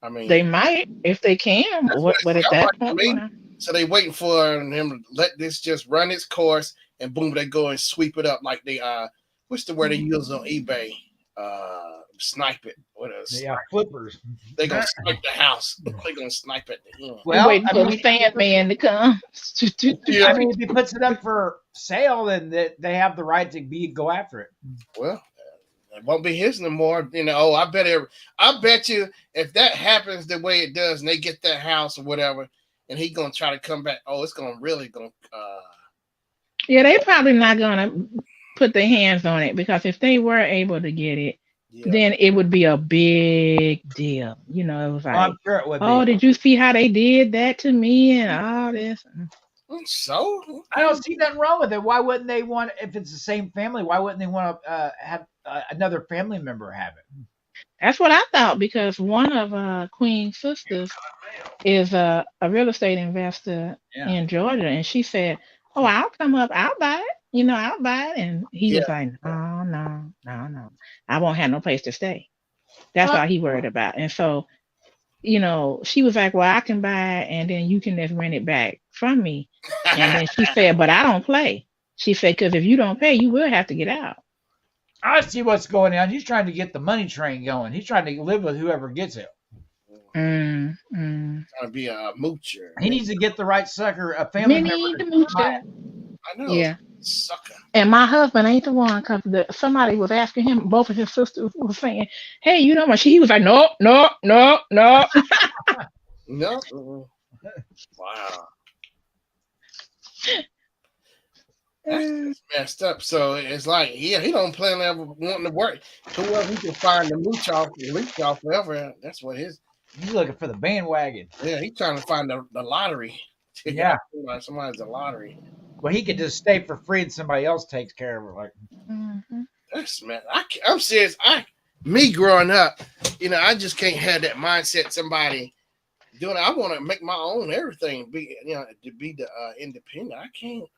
I They mean, might if they can, that's what it but at sounds that like to point, me. So they waiting for him to let this just run its course, and boom, they go and sweep it up like they what's the word they use on eBay? Snipe it. What else? Yeah, flippers. They gonna snipe the house. They gonna snipe at the end. we're Well, waiting for the Sandman to come. Yeah. I mean, if he puts it up for sale, then they have the right to go after it. Well, it won't be his no more. Oh, I bet you if that happens the way it does, and they get that house or whatever, and he gonna try to come back. Oh, it's gonna really gonna. Yeah, they probably not gonna put their hands on it because if they were able to get it, Yeah. then it would be a big deal. It was Oh, like, I'm sure it would oh, be. did you see how they did that to me and all this? So I don't see nothing wrong with it. Why wouldn't they want, if it's the same family, why wouldn't they want to have another family member have it? That's what I thought because one of Queen's sisters is a real estate investor Yeah. in Georgia, and she said, "Oh, I'll come up, I'll buy it. I'll buy it." And he yeah, was like, "No, no, no, no, I won't have no place to stay." That's Well, all he worried about. And so, she was like, "Well, I can buy it, and then you can just rent it back from me." And then she said, "But I don't play." She said, "Because if you don't pay, you will have to get out." I see what's going on. He's trying to get the money train going. He's trying to live with whoever gets it. Mm, trying to be a moocher. He needs to get the right sucker, a family member. Minnie the To buy Moocher. it. I know. Yeah. Sucker. And my husband ain't the one because somebody was asking him, both of his sisters were saying, hey, you know what? He was like, no, no, no, no. No. Mm-mm. Wow. That's just messed up. So it's like, yeah, he don't plan on ever wanting to work. Whoever he can find the mooch off, the leech off forever. That's what his. He's looking for the bandwagon. Yeah, he's trying to find the lottery. Yeah. Somebody's the lottery. Well, he could just stay for free and somebody else takes care of it. Like, Mhm. That's man. I'm serious. Me growing up, I just can't have that mindset. Somebody doing. I want to make my own everything. Be to be the independent. I can't.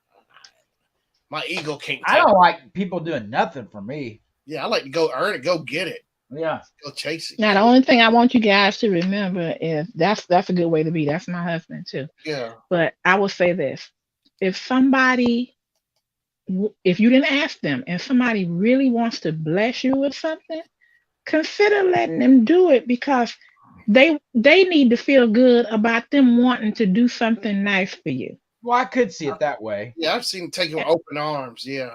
My ego can't. I don't like people doing nothing for me. Yeah, I like to go earn it, go get it, Yeah. go chase it. Now, the only thing I want you guys to remember is that's a good way to be. That's my husband too. Yeah. But I will say this: if somebody, if you didn't ask them, and somebody really wants to bless you with something, consider letting them do it because they need to feel good about them wanting to do something nice for you. Well, I could see it that way. Yeah, I've seen him take it with open arms. Yeah.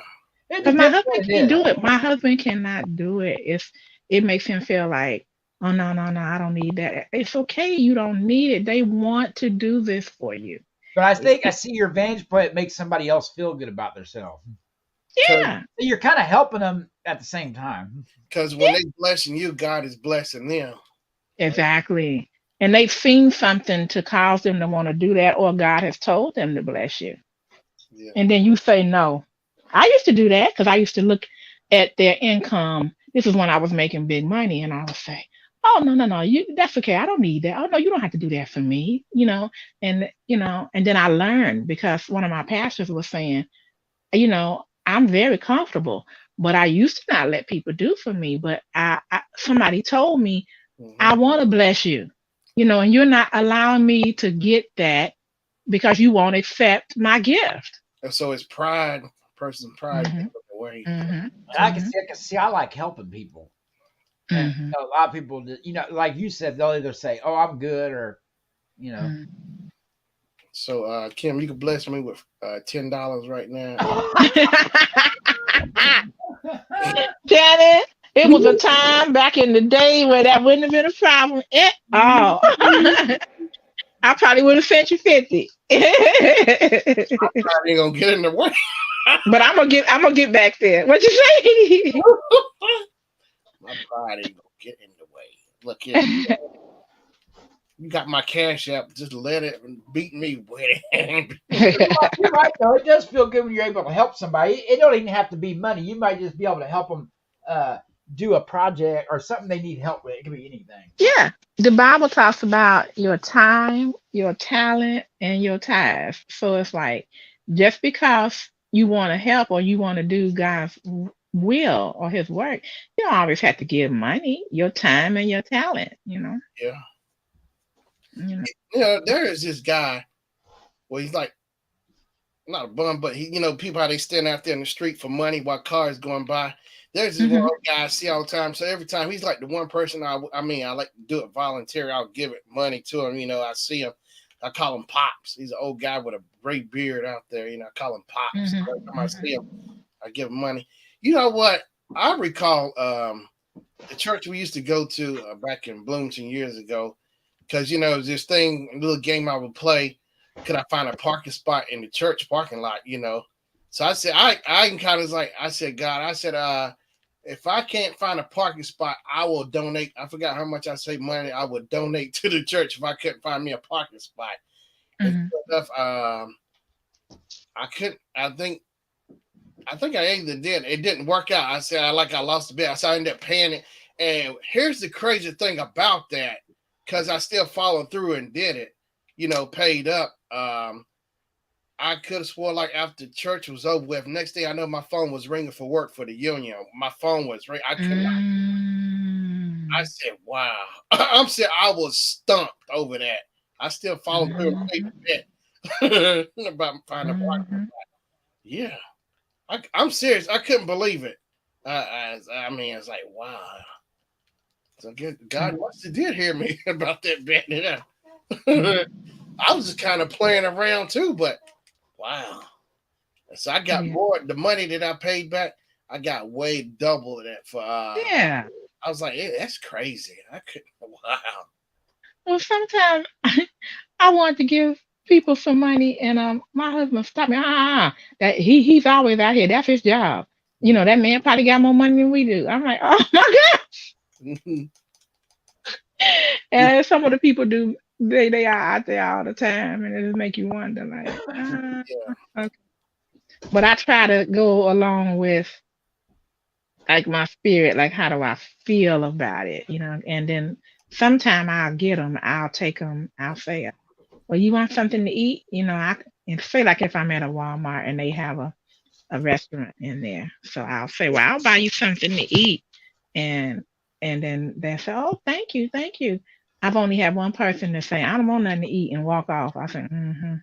It Because my depends what husband it can't is. do it. My husband cannot do it. It makes him feel like, oh no, no, no, I don't need that. It's okay, you don't need it. They want to do this for you. But I think I see your vantage point. It makes somebody else feel good about themselves. Yeah, So you're kind of helping them at the same time. Because when they blessing you, God is blessing them. exactly. And they've seen something to cause them to want to do that, or God has told them to bless you. Yeah. And then you say no. I used to do that because I used to look at their income. This is when I was making big money, and I would say, "Oh no, no, no, that's okay. I don't need that. Oh no, you don't have to do that for me." And then I learned because one of my pastors was saying, I'm very comfortable, but I used to not let people do for me. But somebody told me, I Mhm. want to bless you, and you're not allowing me to get that because you won't accept my gift. And so it's pride, person pride Hmm. gets in the way. Hmm. And I can see, I like helping people. And Hmm. a lot of people, like you said, they'll either say, "Oh, I'm good," or, Hmm. So Kim, you can bless me with $10 right now. Janet, it was a time back in the day where that wouldn't have been a problem at all. I probably would have sent you 50. But I ain't gonna get in the way. I'm gonna get back there. What you say? My pride ain't gonna get in the way. Look here, you got my cash app. Just let it beat me with it. you're right, though. It does feel good when you're able to help somebody. It don't even have to be money. You might just be able to help them do a project or something they need help with. It could be anything. Yeah. The Bible talks about your time, your talent, and your tithes. So it's like just because you want to help or you want to do God's will or his work, you don't always have to give money, your time and your talent, Yeah. You know. There is this guy. Well, he's like not a bum, but people how they stand out there in the street for money while cars going by. There's this one Mhm. guy I see all the time. So every time he's like the one person I like to do it voluntarily. I'll give it money to him. I see him. I call him Pops. He's an old guy with a gray beard out there. I call him Pops. Mhm. Every time I see him, I give him money. You know what? I recall the church we used to go to back in Bloomington years ago. Because this thing, a little game I would play. Could I find a parking spot in the church parking lot? So I said, I can kind of like, I said, God, I said, if I can't find a parking spot, I will donate. I forgot how much I say money. I would donate to the church if I couldn't find me a parking spot. And Mhm. stuff, I couldn't. I think I either did. It didn't work out. I said, I lost a bit. So I ended up paying it. And here's the crazy thing about that, because I still followed through and did it. Paid up. I could have swore like after church was over with. Next thing I know, my phone was ringing for work for the union. My phone was ringing. I could not. I Mm. said, "Wow!" I'm saying I was stumped over that. I still follow through and paid the bet about finding a parking. Mhm. Yeah, I'm serious. I couldn't believe it. I mean, it's like, wow. So God must have did hear me about that bet. Yeah. I was just kind of playing around too, but wow. So I got more. The money that I paid back, I got way double of that for. Yeah. I was like, that's crazy. I could. Wow. Well, sometimes I want to give people some money, and my husband stopped me. That he's always out here. That's his job. You know, that man probably got more money than we do. I'm like, oh my god. And some of the people do. They are out there all the time, and it just make you wonder, like, okay. But I try to go along with like my spirit, like how do I feel about it, you know? And then sometime I'll get them, I'll take them, I'll say, well, you want something to eat? You know, and say like if I'm at a Walmart and they have a restaurant in there, so I'll say, well, I'll buy you something to eat, and then they say, oh, thank you. I've only had one person to say, I don't want nothing to eat and walk off. I say, mm-hmm.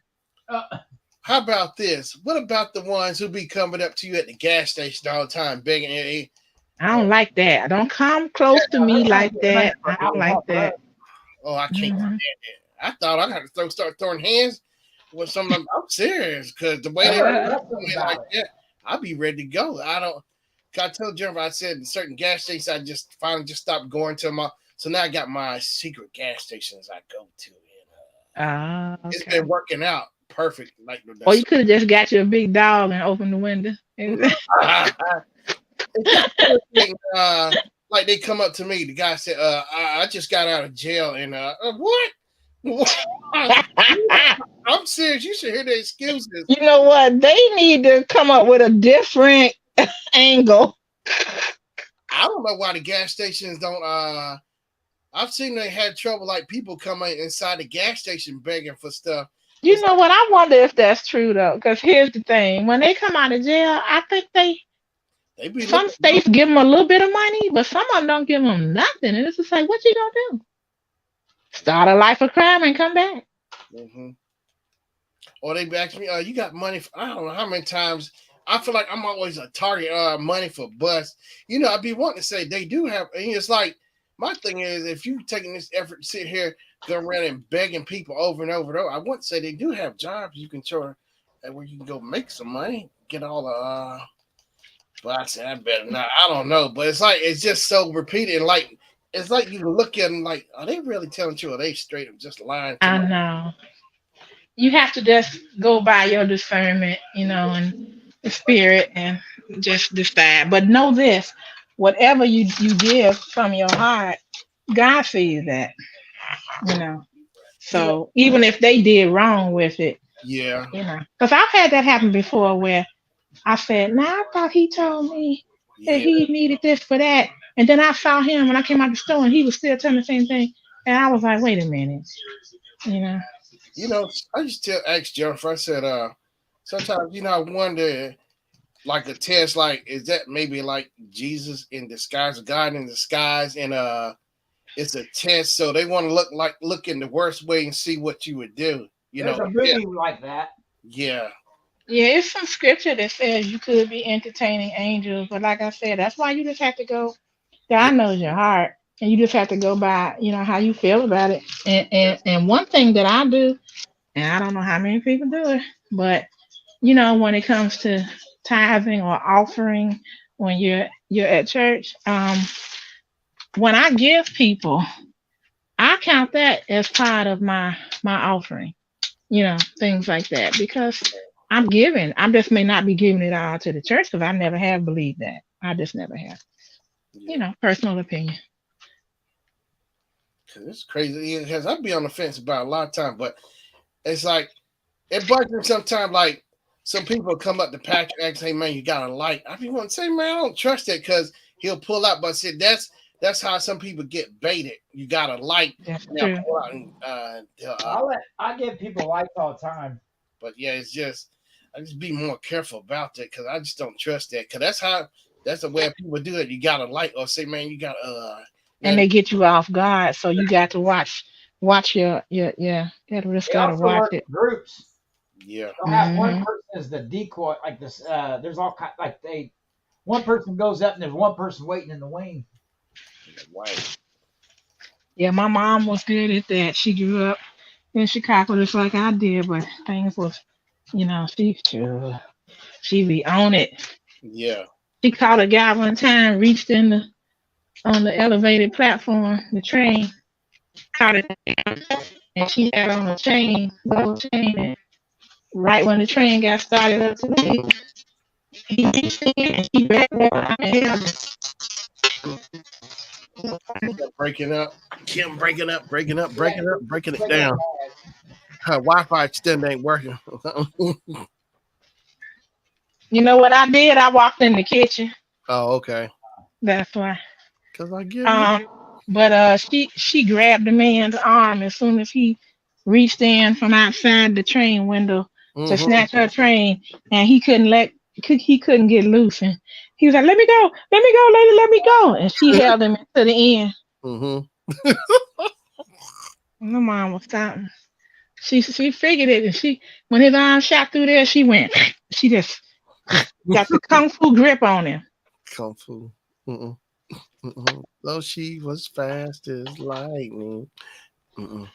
How about this? What about the ones who be coming up to you at the gas station all the time begging? I don't like that. Don't come close to me like that. I don't like that. Oh, I can't stand it. I thought I had to start throwing hands with some of them. I'm serious because the way they were like that, I'll be ready to go. I told Jennifer, I said in certain gas stations, I just finally just stopped going to my. So now I got my secret gas stations I go to. And, okay. It's been working out perfect. Like, or you could have just got you a big dog and opened the window. Like they come up to me. The guy said, I just got out of jail, and what? I'm serious. You should hear the excuses. You know what? They need to come up with a different angle. I don't know why the gas stations don't. I've seen they had trouble, like people coming inside the gas station begging for stuff. You know what? I wonder if that's true though. Because here's the thing: when they come out of jail, I think some states give them a little bit of money, but some of them don't give them nothing. And it's just like, what you gonna do? Start a life of crime and come back. Mm-hmm. Or they ask me, you got money for, I don't know how many times. I feel like I'm always a target, money for bus. You know, I'd be wanting to say they do have, and it's like, my thing is, if you're taking this effort to sit here, go around and begging people over and over and over, I wouldn't say they do have jobs you can try where you can go make some money, get all the, but I said, I better not. I don't know, but it's just so repeated. Like, it's like you look at them like, are they really telling you, or are they straight up just lying to I know. You have to just go by your discernment, you know, and the spirit and just decide. But know this, whatever you give from your heart, God sees that, you know. So even if they did wrong with it, yeah, you know, because I've had that happen before where I said, "Nah, I thought he told me that he needed this for that," and then I saw him when I came out the store and he was still telling the same thing, and I was like, "Wait a minute," you know. You know, I just ask Jennifer. I said, sometimes I wonder, like a test, like is that maybe like Jesus in disguise, or God in disguise, and it's a test, so they want to look in the worst way and see what you would do. There's a movie like that. Yeah. Yeah, it's some scripture that says you could be entertaining angels, but like I said, that's why you just have to go. God knows your heart, and you just have to go by, you know, how you feel about it. And one thing that I do, and I don't know how many people do it, but you know, when it comes to tithing or offering, when you're at church, when I give people, I count that as part of my offering, you know, things like that, because I'm giving. I just may not be giving it all to the church because I never have believed that. I just never have. You know, personal opinion. It's crazy because I'd be on the fence about a lot of time, but it's like it bugs me sometimes. Like some people come up to Patrick and say, "Hey man, you got a light." I be wanting to say, "Man, I don't trust that," because he'll pull out. But I said that's how some people get baited. You got a light. That's true. Pull out and, I give people lights all the time. But yeah, it's just I just be more careful about that because I just don't trust that because that's the way people do it. You got a light or say, "Man, you got and they get you off guard, so you got to watch your yeah. You just gotta watch it. Groups. Yeah. They'll have one person as the decoy, like this. There's all kind like one person goes up and there's one person waiting in the wing. Right. Yeah, my mom was good at that. She grew up in Chicago just like I did, but things was, you know, she sure. She be on it. Yeah. She caught a guy one time, reached in the on the elevated platform, the train, caught it, and she had on a chain, gold chain. And right when the train got started up to leave, he reached in and she grabbed her by the Kept breaking up. Kim breaking up, breaking it Breaking up down. Her Wi-Fi extender ain't working. You know what I did? I walked in the kitchen. Oh, okay. That's why. Cause I give you. Um, but she grabbed the man's arm as soon as he reached in from outside the train window to Mm-hmm. snatch her train, and he couldn't get loose, and he was like, let me go, lady, let me go," and she held him to the end. Mm-hmm. My mom was stopping. She figured it, and she when his arm shot through there, she went. She just got the kung fu grip on him. Kung Fu. Mm-mm. Mm-mm. Though she was fast as lightning. Mm-mm.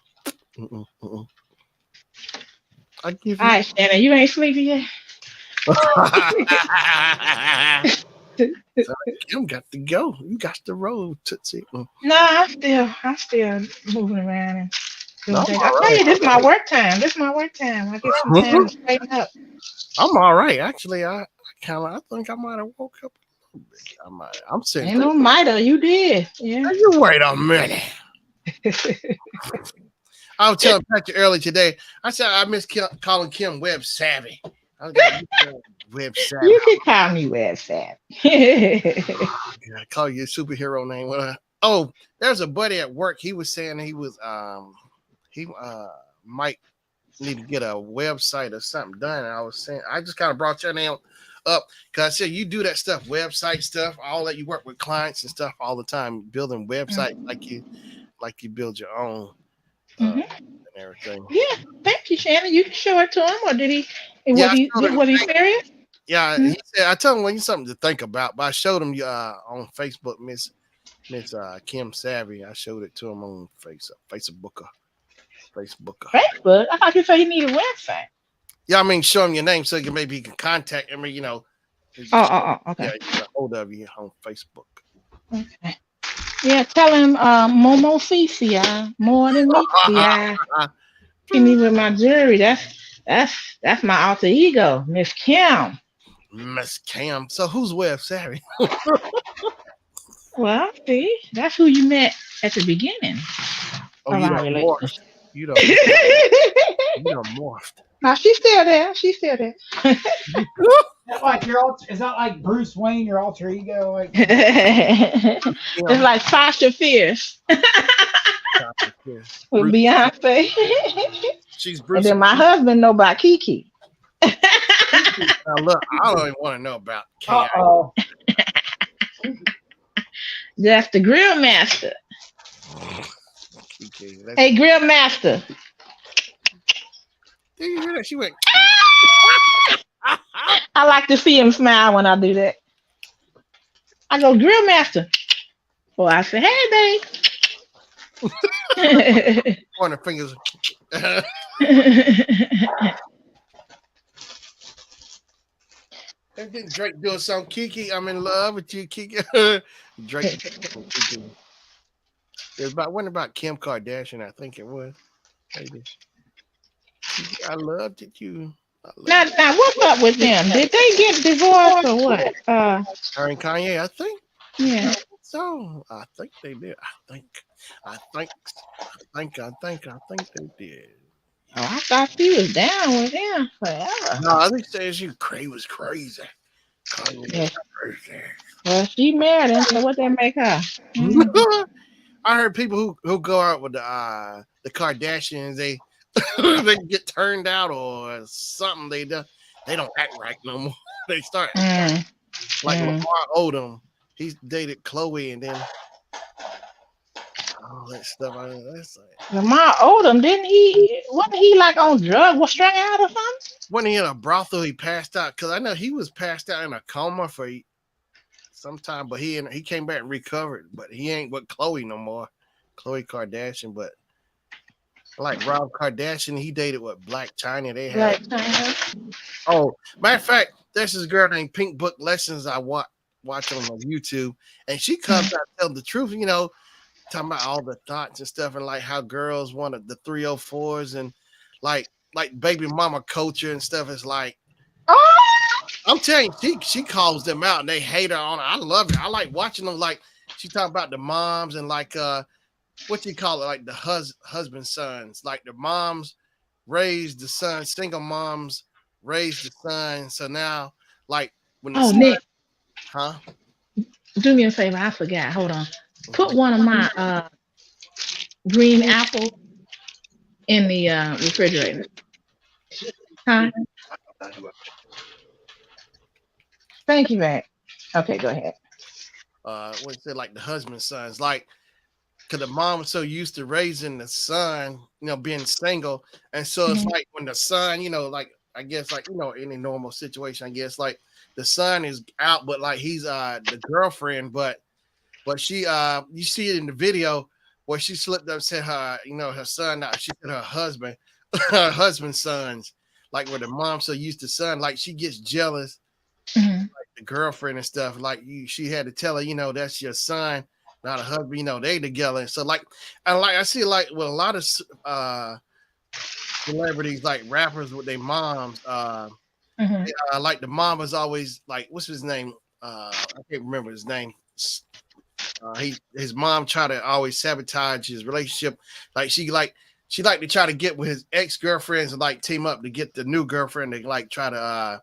Mm-mm. Mm-mm. I give All you. right, Shannon, you ain't sleepy yet. So, Kim got to go. You got to roll, Tootsie. No, I'm still moving around and No, doing I'm things. I all tell right. you, this is my work time. This is my work time. I get some time to straighten up. I'm all right. Actually, I think I might have woke up a little bit. I'm sitting Ain't thinking, no miter. You did. Yeah. "Hey, you wait a minute." I was telling Patrick earlier today. I said I miss calling Kim web savvy. I was like, web savvy. You can call me Web Fat. I call you a superhero name. Oh, there's a buddy at work. He was saying he might need to get a website or something done. And I was saying I just kind of brought your name up because I said you do that stuff, website stuff, all that. You work with clients and stuff all the time, building websites like you build your own Mhm. and everything. Yeah. Thank you, Shannon. You can show it to him, or did he? Yeah, Was he? I showed him. Was he serious? Yeah, Mhm. he said I told him well, you something to think about, but I showed him on Facebook, Miss Kim Savvy. I showed it to him on Facebooker. Facebook. I thought you said he needed a website. Yeah, I mean, show him your name so maybe he can contact him. Okay. Yeah, get a hold of you on Facebook. Okay. Yeah, tell him Momo CCI more than me. CI. See me with my jewelry. That's my alter ego, Miss Kim. Miss Cam. So who's Web Savvy? Well, see, that's who you met at the beginning Oh, of you our don't morph. relationship. You don't you don't morphed. Now she's still there. She's still there. That like your alter, is that like Bruce Wayne, your alter ego? Like It's Kim. like Sasha Fierce with Bruce, Beyonce. she's And Bruce. then my husband know about Kiki. Now look, I don't even want to know about K. oh, That's the grill master. That's, Hey, grill master. did you hear that? She went. I like to see him smile when I do that. I go, grill master. Well, I say, hey, babe. Pointing fingers. And then Drake doing some Kiki. I'm in love with you, Kiki. Drake. Kiki. It was about Kim Kardashian, I think it was. Maybe. I loved it. Now, what's up with them? Did they get divorced or what? Her and Kanye, I think. Yeah. So I think they did. I think they did. Oh, I thought she was down with him forever. No, I think she was crazy. Kanye Yeah. was crazy. Well, she married him, so what that make her? I heard people who go out with the Kardashians, they they get turned out or something. They don't act right no more. They start like Lamar Odom. He's dated Chloe and then all that stuff. That's like, Lamar Odom, wasn't he like on drugs, was strung out or something? when he in a brothel, he passed out because I know he was passed out in a coma for some time, but he came back and recovered. But he ain't with Chloe no more, Chloe Kardashian. But like Rob Kardashian, he dated Black China. They had Like, oh, matter of fact, there's this girl named Pink Book Lessons I watch on YouTube, and she comes out telling the truth, talking about all the thoughts and stuff, and like how girls wanted the 304s and like baby mama culture and stuff. It's like, Oh, I'm telling you, she calls them out and they hate her on it. I love it. I like watching them. Like she talking about the moms and like what you call it, like the husband sons, like the moms raised the son, single moms raised the son. So now, like when the son, Nick, huh? do me a favor. I forgot. Hold on. Put Mhm. one of my green apples in the refrigerator. Huh? Thank you, Matt. Okay, go ahead. What is it, like the husband sons, like because the mom was so used to raising the son, being single, and so it's Mhm. like when the son, like I guess like any normal situation, I guess like the son is out, but like he's the girlfriend, but she you see it in the video where she slipped up, said her her son, she said her husband, her husband's sons, like where the mom so used to son, like she gets jealous, Mhm. like the girlfriend and stuff, like she had to tell her, that's your son, not a husband, they together. So like, and like I see like with a lot of celebrities, like rappers with their moms, Mhm. like the mom was always like, what's his name? I can't remember his name. His mom tried to always sabotage his relationship. Like she liked to try to get with his ex-girlfriends and like team up to get the new girlfriend to like try to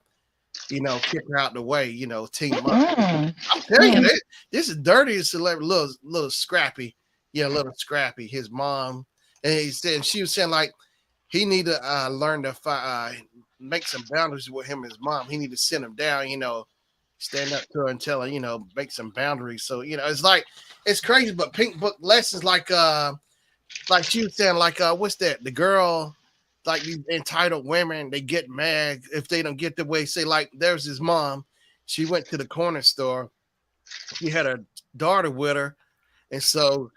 kick her out the way, team up. Mm. I'm telling you, Mm. this is dirty celebrity, little scrappy. Yeah, little scrappy. His mom, and she was saying like he need to learn to make some boundaries with him and his mom. He need to sit him down, stand up to her and tell her, make some boundaries. So, it's like it's crazy, but Pink Book Lessons, like she was saying, like what's that? The girl, like these entitled women, they get mad if they don't get the way. Say, like, there's his mom. She went to the corner store. She had a daughter with her, and so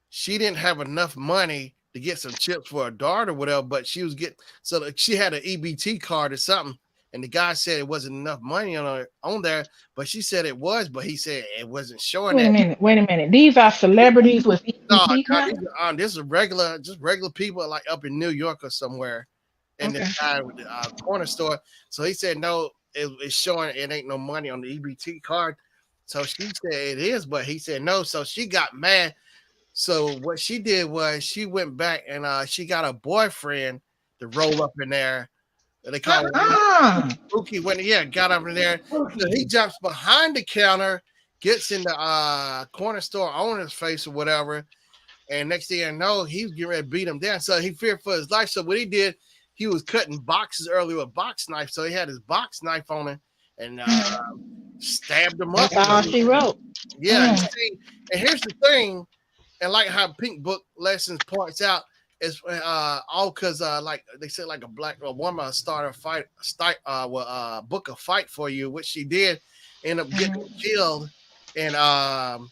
she didn't have enough money to get some chips for her daughter, whatever. But she was getting she had an EBT card or something, and the guy said it wasn't enough money on there, but she said it was, but he said it wasn't showing Wait a that. minute. Wait a minute. These are celebrities with No, EBT cards. this is just regular people like up in New York or somewhere, and Okay. this guy with the corner store. So he said no, it's showing it ain't no money on the EBT card. So she said it is, but he said no. So she got mad. So what she did was she went back and she got a boyfriend to roll up in there. They call it Spooky. When got up in there, so he jumps behind the counter, gets in the corner store owner's face or whatever, and next thing I know, he was getting ready to beat him down. So he feared for his life. So what he did, he was cutting boxes earlier with a box knife. So he had his box knife on him and stabbed him up. That's all she wrote. Yeah, and see, and here's the thing, and like how Pink Book Lessons points out, is all because like they said, like a woman started a fight, book a fight for you, which she did, end up getting killed, and on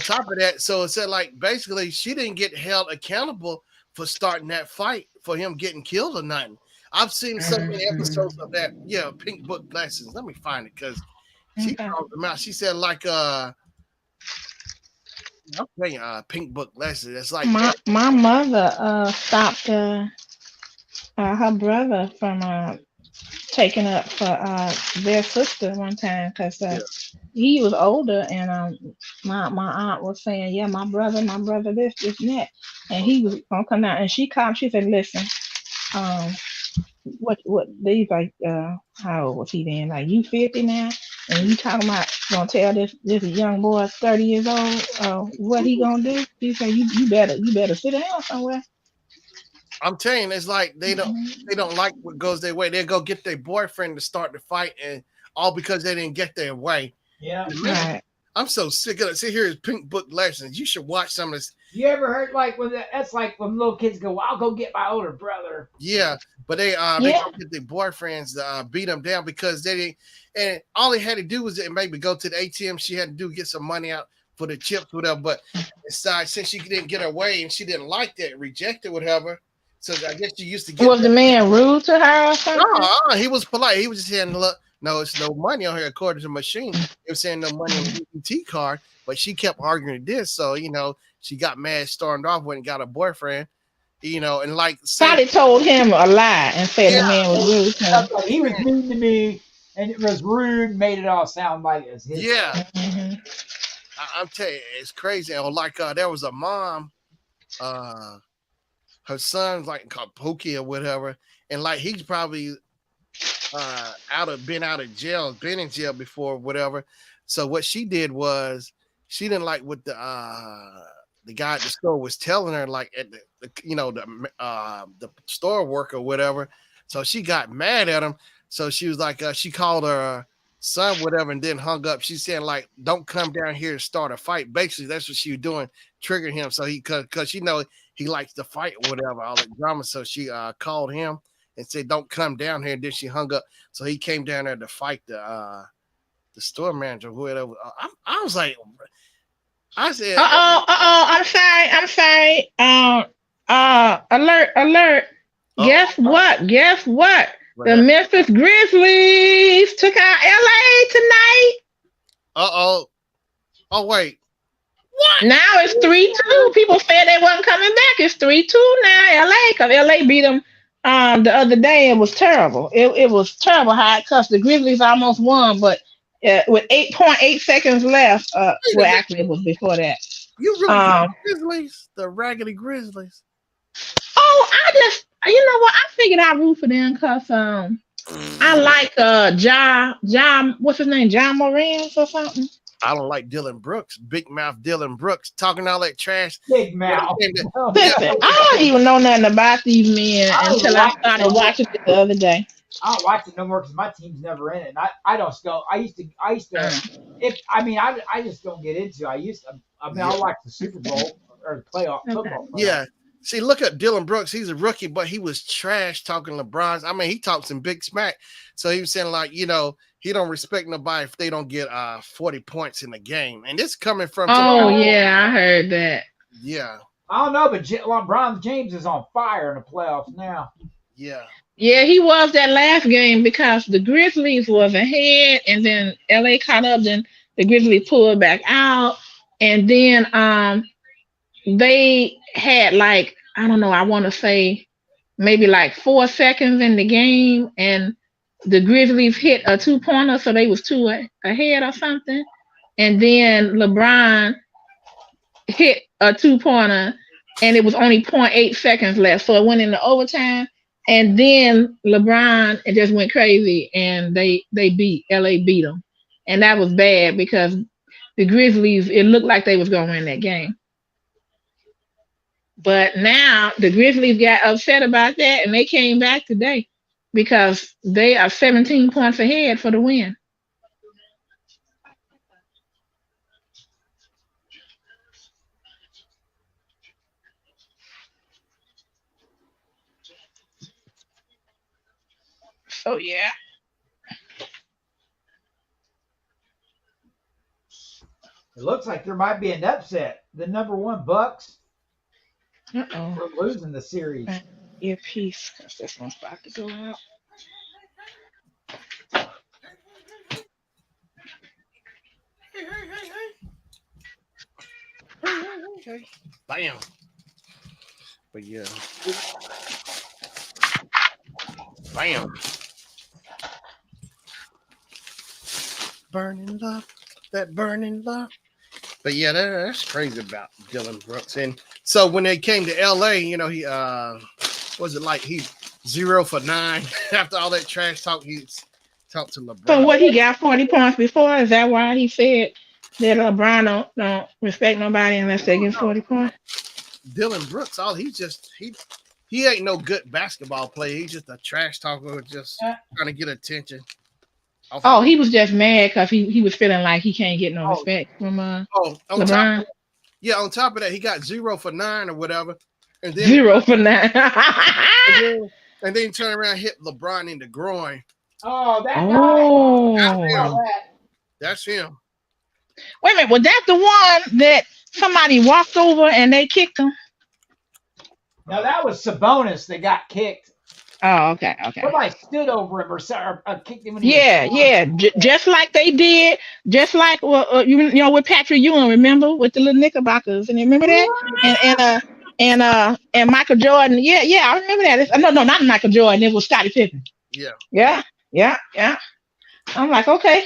top of that, so it said like basically she didn't get held accountable for starting that fight for him getting killed or nothing. I've seen so many episodes of that. Yeah, Pink Book Lessons. Let me find it because she called them out. She said like I'm telling you, Pink Book Lessons. It's like my mother stopped her brother from taking up for their sister one time because he was older and my aunt was saying, yeah, my brother this and that, and he was gonna come out and she called. She said, listen, um what these like how old was he then? Like you 50 now and you talking about gonna tell this young boy 30 years old what he gonna do? He said you better sit down somewhere. I'm telling you, it's like they don't like what goes their way. They go get their boyfriend to start the fight, and all because they didn't get their way. Yeah. Right. I'm so sick of it. See, here is Pink Book Lessons. You should watch some of this. You ever heard like that's like when little kids go, well, I'll go get my older brother. Yeah, but they go get their boyfriends to beat them down because they didn't, and all they had to do was maybe go to the ATM. She had to do get some money out for the chips, whatever. But aside, since she didn't get her way and she didn't like that, rejected, whatever. So I guess she used to get. Was the man rude to her or something? No, he was polite. He was just saying, look, no, it's no money on here according to the machine. It was saying no money on the EBT card, but she kept arguing this. So, she got mad, stormed off, went and got a boyfriend, and like Sally told him a lie and said the man was rude to him. Like, he was mean to me, and it was rude. Made it all sound like it's his. Yeah. Mm-hmm. I'm telling you, it's crazy. Or like there was a mom, her son's like called Pookie or whatever, and like he's probably been out of jail, been in jail before, whatever. So what she did was she didn't like what the guy at the store was telling her, like at the store worker or whatever. So she got mad at him. So she was like, she called her son, whatever, and then hung up. She said, like, don't come down here and start a fight. Basically, that's what she was doing, triggering him. So because he likes to fight or whatever, all the drama. So she called him and said, don't come down here. And then she hung up. So he came down there to fight the store manager, whoever. I was like, I said, I'm sorry. Alert. Guess what? The Memphis Grizzlies took out LA tonight. Oh, wait. What? Now it's 3-2. People said they wasn't coming back. It's 3-2 now, LA, because LA beat them the other day. It was terrible. It was terrible how it cussed. The Grizzlies almost won, but with 8.8 seconds left, well, actually, it was before that. You really Grizzlies, the raggedy Grizzlies. Oh, you know what? I figured I'd root for them because I like what's his name? John Morant or something. I don't like Dylan Brooks, big mouth Dylan Brooks, talking all that trash. Big mouth. Listen, I don't even know nothing about these men until I started watching it the other day. I don't watch it no more because my team's never in it. And I don't go. I used to. I just don't get into it. I like the Super Bowl or playoff football. Yeah. See, look at Dylan Brooks. He's a rookie, but he was trash talking LeBron's. I mean, he talks some big smack. So he was saying, like, he don't respect nobody if they don't get 40 points in the game. And this coming from... yeah, I heard that. Yeah. I don't know, but LeBron James is on fire in the playoffs now. Yeah. Yeah, he was that last game because the Grizzlies was ahead, and then LA caught up, then the Grizzlies pulled back out, and then they had like, I don't know, I want to say maybe like 4 seconds in the game, and the Grizzlies hit a 2-pointer, so they was 2 ahead or something, and then LeBron hit a 2-pointer, and it was only 0.8 seconds left, so it went into overtime. And then LeBron just went crazy, and LA beat them, and that was bad because the Grizzlies, it looked like they was going to win that game. But now the Grizzlies got upset about that, and they came back today because they are 17 points ahead for the win. So yeah. It looks like there might be an upset. The number 1 Bucks for losing the series. Earpiece, because this one's about to go out. Okay. Bam. But yeah. Bam. Burning love. That burning love. But yeah, that's crazy about Dylan Brooks. And so when they came to LA, he was it like he's 0 for 9 after all that trash talk. He talked to LeBron. So what, he got 40 points before? Is that why he said that LeBron don't respect nobody unless they get 40 points? Dylan Brooks, he ain't no good basketball player. He's just a trash talker, just trying to get attention. Oh, he was just mad because he was feeling like he can't get no respect from LeBron. On top of that, he got 0 for 9 or whatever. And then 0 for 9. and then turn around and hit LeBron in the groin. Oh, that guy. That's him. Wait a minute, was that the one that somebody walked over and they kicked him? No, that was Sabonis that got kicked. Oh, okay, okay. Somebody stood over him or kicked him when he was Yeah, falling. yeah. Just like they did, just like you know with Patrick Ewing, remember with the little Knickerbockers, and you remember that, and Michael Jordan. Yeah, yeah, I remember that. No, no, not Michael Jordan. It was Scottie Pippen. Yeah. Yeah, yeah, yeah. I'm like, okay.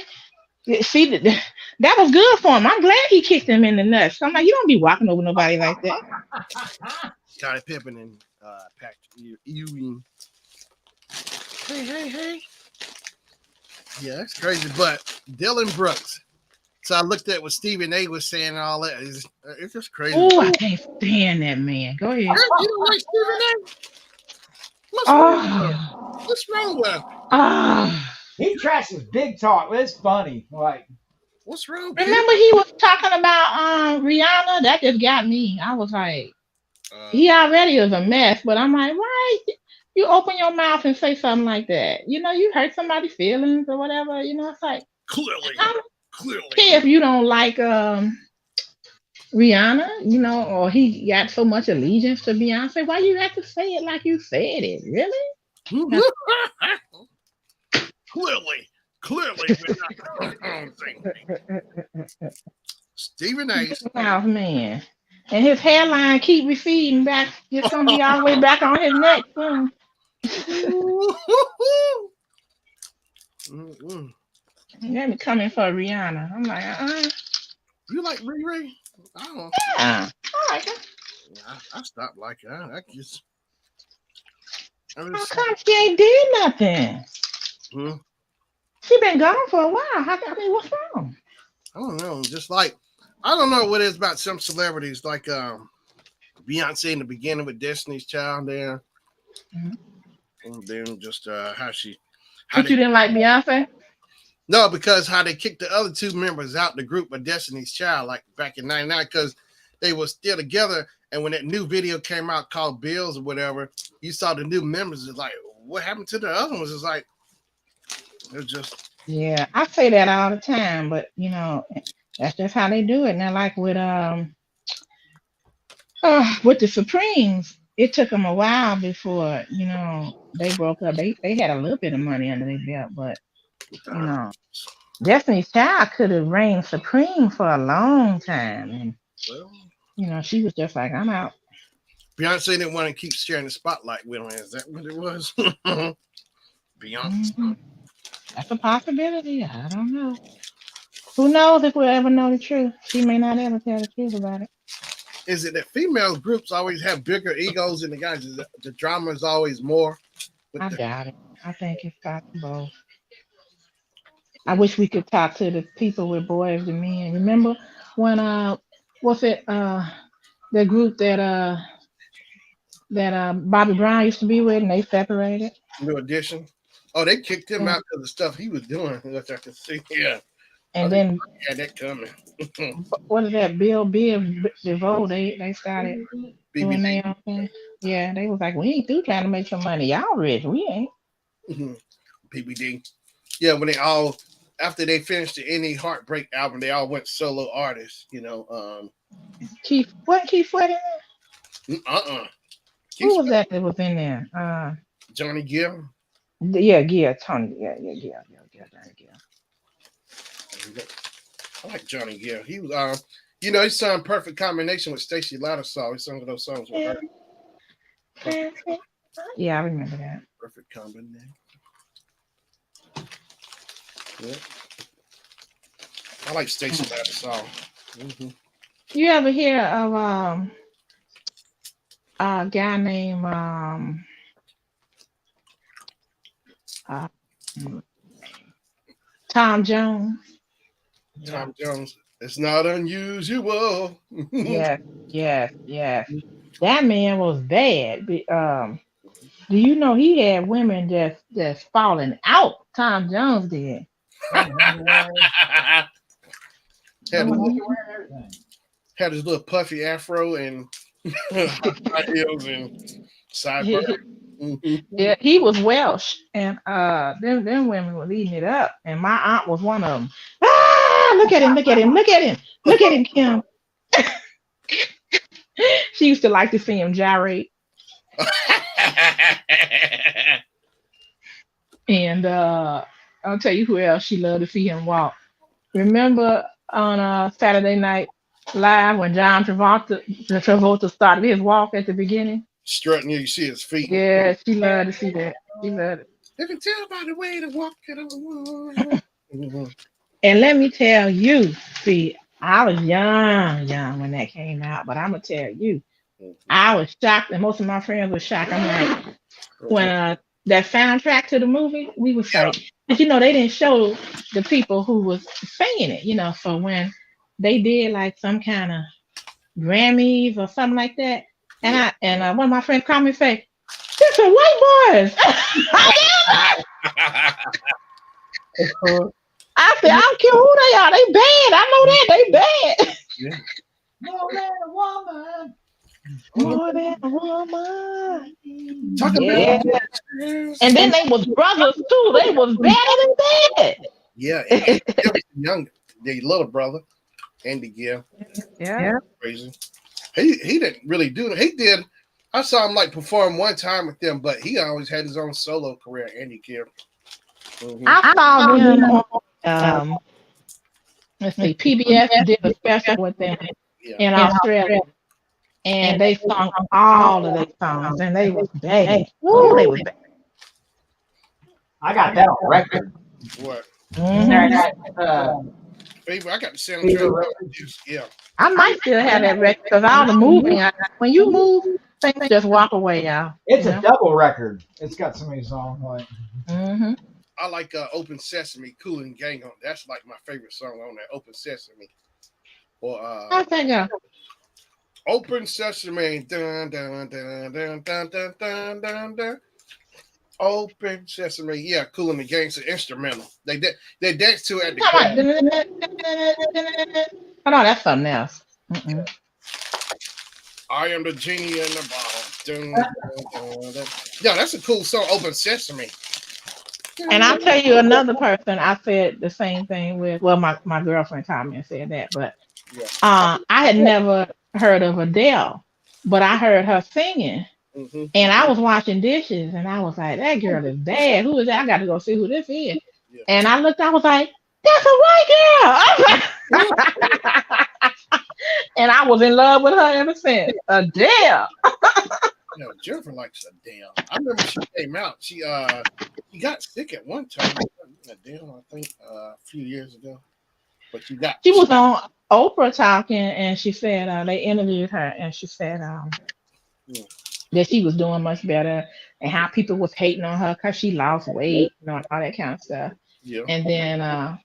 Yeah, see, that was good for him. I'm glad he kicked him in the nuts. I'm like, you don't be walking over nobody like that. Scottie Pippen and Patrick Ewing. Hey, hey, hey. Yeah, that's crazy. But Dylan Brooks. So I looked at what Stephen A was saying and all that. It's just crazy. Oh, I can't stand that man. Go ahead. You don't like Stephen A? What's wrong with him? Oh, What's wrong with him? oh. He trashes big talk. It's funny. Like, What's wrong, kid? Remember he was talking about Rihanna? That just got me. I was like, he already is a mess, but I'm like, why you open your mouth and say something like that? You know, you hurt somebody's feelings or whatever. You know, it's like Clearly. I don't care if you don't like Rihanna, you know, or he got so much allegiance to Beyonce. Why you have to say it like you said it? Really? Clearly, we're not Stephen A. Oh man. And his hairline keep receding back. It's gonna be all the way back on his neck soon. Let me coming for Rihanna. I'm like, You like Riri? I don't know. yeah, I like her. I stopped liking her. How come she ain't did nothing? Hmm? She been gone for a while. I mean, what's wrong? I don't know. Just like I don't know what it is about some celebrities, like Beyonce in the beginning with Destiny's Child there, and then just how But you didn't like Beyonce? no, because how they kicked the other two members out the group of Destiny's Child, like back in '99, because they were still together. And when that new video came out called Bills or whatever, you saw the new members. It's like, what happened to the other ones? It's like, it's just. Yeah, I say that all the time, but you know, that's just how they do it. Now, like with the Supremes, it took them a while before they broke up. They had a little bit of money under their belt, but you know, Destiny's Child could have reigned supreme for a long time, and Well, she was just like, I'm out. Beyonce didn't want to keep sharing the spotlight with him. Is that what it was? Beyonce. Mhm. That's a possibility. I don't know. Who knows if we'll ever know the truth? She may not ever tell the truth about it. Is it that female groups always have bigger egos than the guys? The drama is always more. I doubt it. I think it's possible. I wish we could talk to the people with boys and men. Remember when what's it the group that Bobby Brown used to be with and they separated? New Edition. Oh, they kicked him Yeah. out because of the stuff he was doing. Which I can see. Yeah. And then Had that coming. what is that? Bill DeVoe, they started doing BBD. their own thing. Yeah, they was like, we ain't through trying to make some money. Y'all rich, we ain't. BBD. Yeah, when they all after they finished the Any Heartbreak album, they all went solo artists. Keith Sweat in there? Who was that was in there? Johnny Gill. Yeah, Tony. Yeah, Johnny Gill. I like Johnny Gill. He was he sung Perfect Combination with Stacey Lattisaw. He sung those songs with her. Yeah, I remember that. Perfect Combination. Yeah. I like Stacey Lattisaw. Mm-hmm. You ever hear of a guy named uh, Tom Jones? Tom Jones. It's not unusual. Yes. That man was bad. Do you know he had women just falling out? Tom Jones did. had, Mhm. had his little puffy afro and high heels and sideburns. Yeah, he was Welsh, and them women were eating it up, and my aunt was one of them. Ah, look at him, Kim. She used to like to see him gyrate. And I'll tell you who else she loved to see him walk. Remember on Saturday Night Live when John Travolta started his walk at the beginning? Strutting, you see his feet. Yeah, she loved to see that. She loved it. You can tell by the way to walk it on. Mhm. And let me tell you, see, I was young when that came out, but I'm gonna tell you, I was shocked, and most of my friends were shocked. I'm like, when that soundtrack to the movie, we was Yeah. like, but they didn't show the people who was singing it, So when they did like some kind of Grammys or something like that, and one of my friends called me and say, "This are white boys." I said, I don't care who they are, they bad. I know that they bad. Yeah. More than a woman. More than a woman. Talk Yeah. about And then they was brothers too. They was better than bad. yeah, and Gill was young, the little brother, Andy Gill. Yeah. Crazy. He didn't really do it. He did. I saw him like perform one time with them, but he always had his own solo career, Andy Gill. Mhm. I saw them on let's see, PBS did a special with them Yeah. in Australia. And they sung all of their songs, and they was bad. Ooh, they was bad. I got that on record. What? Mhm. I got, Fever, I got the Fever soundtrack. Records. Yeah. I might still have that record because all the moving. When you move, things just walk away, y'all. It's a double record. It's got so many songs like. Mm-hmm. I like Open Sesame, Kool and Gang on. That's like my favorite song on that, Open Sesame. Or I think Open Sesame, dun dun dun dun dun dun dun dun dun. Open Sesame, yeah, Kool and the Gang's an instrumental. They dance to it at the club. Oh no, that's something else. Mm-mm. I am the genie in the bottle. Dun, dun, dun, dun. Yeah, that's a cool song, Open Sesame. And I'll tell you another person I said the same thing with. Well, my girlfriend called me and said that, but I had never heard of Adele, but I heard her singing. Mm-hmm. And I was washing dishes, and I was like, "That girl is bad. Who is that? I got to go see who this is." Yeah. And I looked. I was like, "That's a white girl." And I was in love with her ever since. Adele. No, Jennifer likes Adele. I remember she came out. She got sick at one time. Adele, I think, a few years ago. But she was on Oprah talking, and she said they interviewed her, and she said that she was doing much better, and how people was hating on her because she lost weight, and all that kind of stuff. Yeah. And then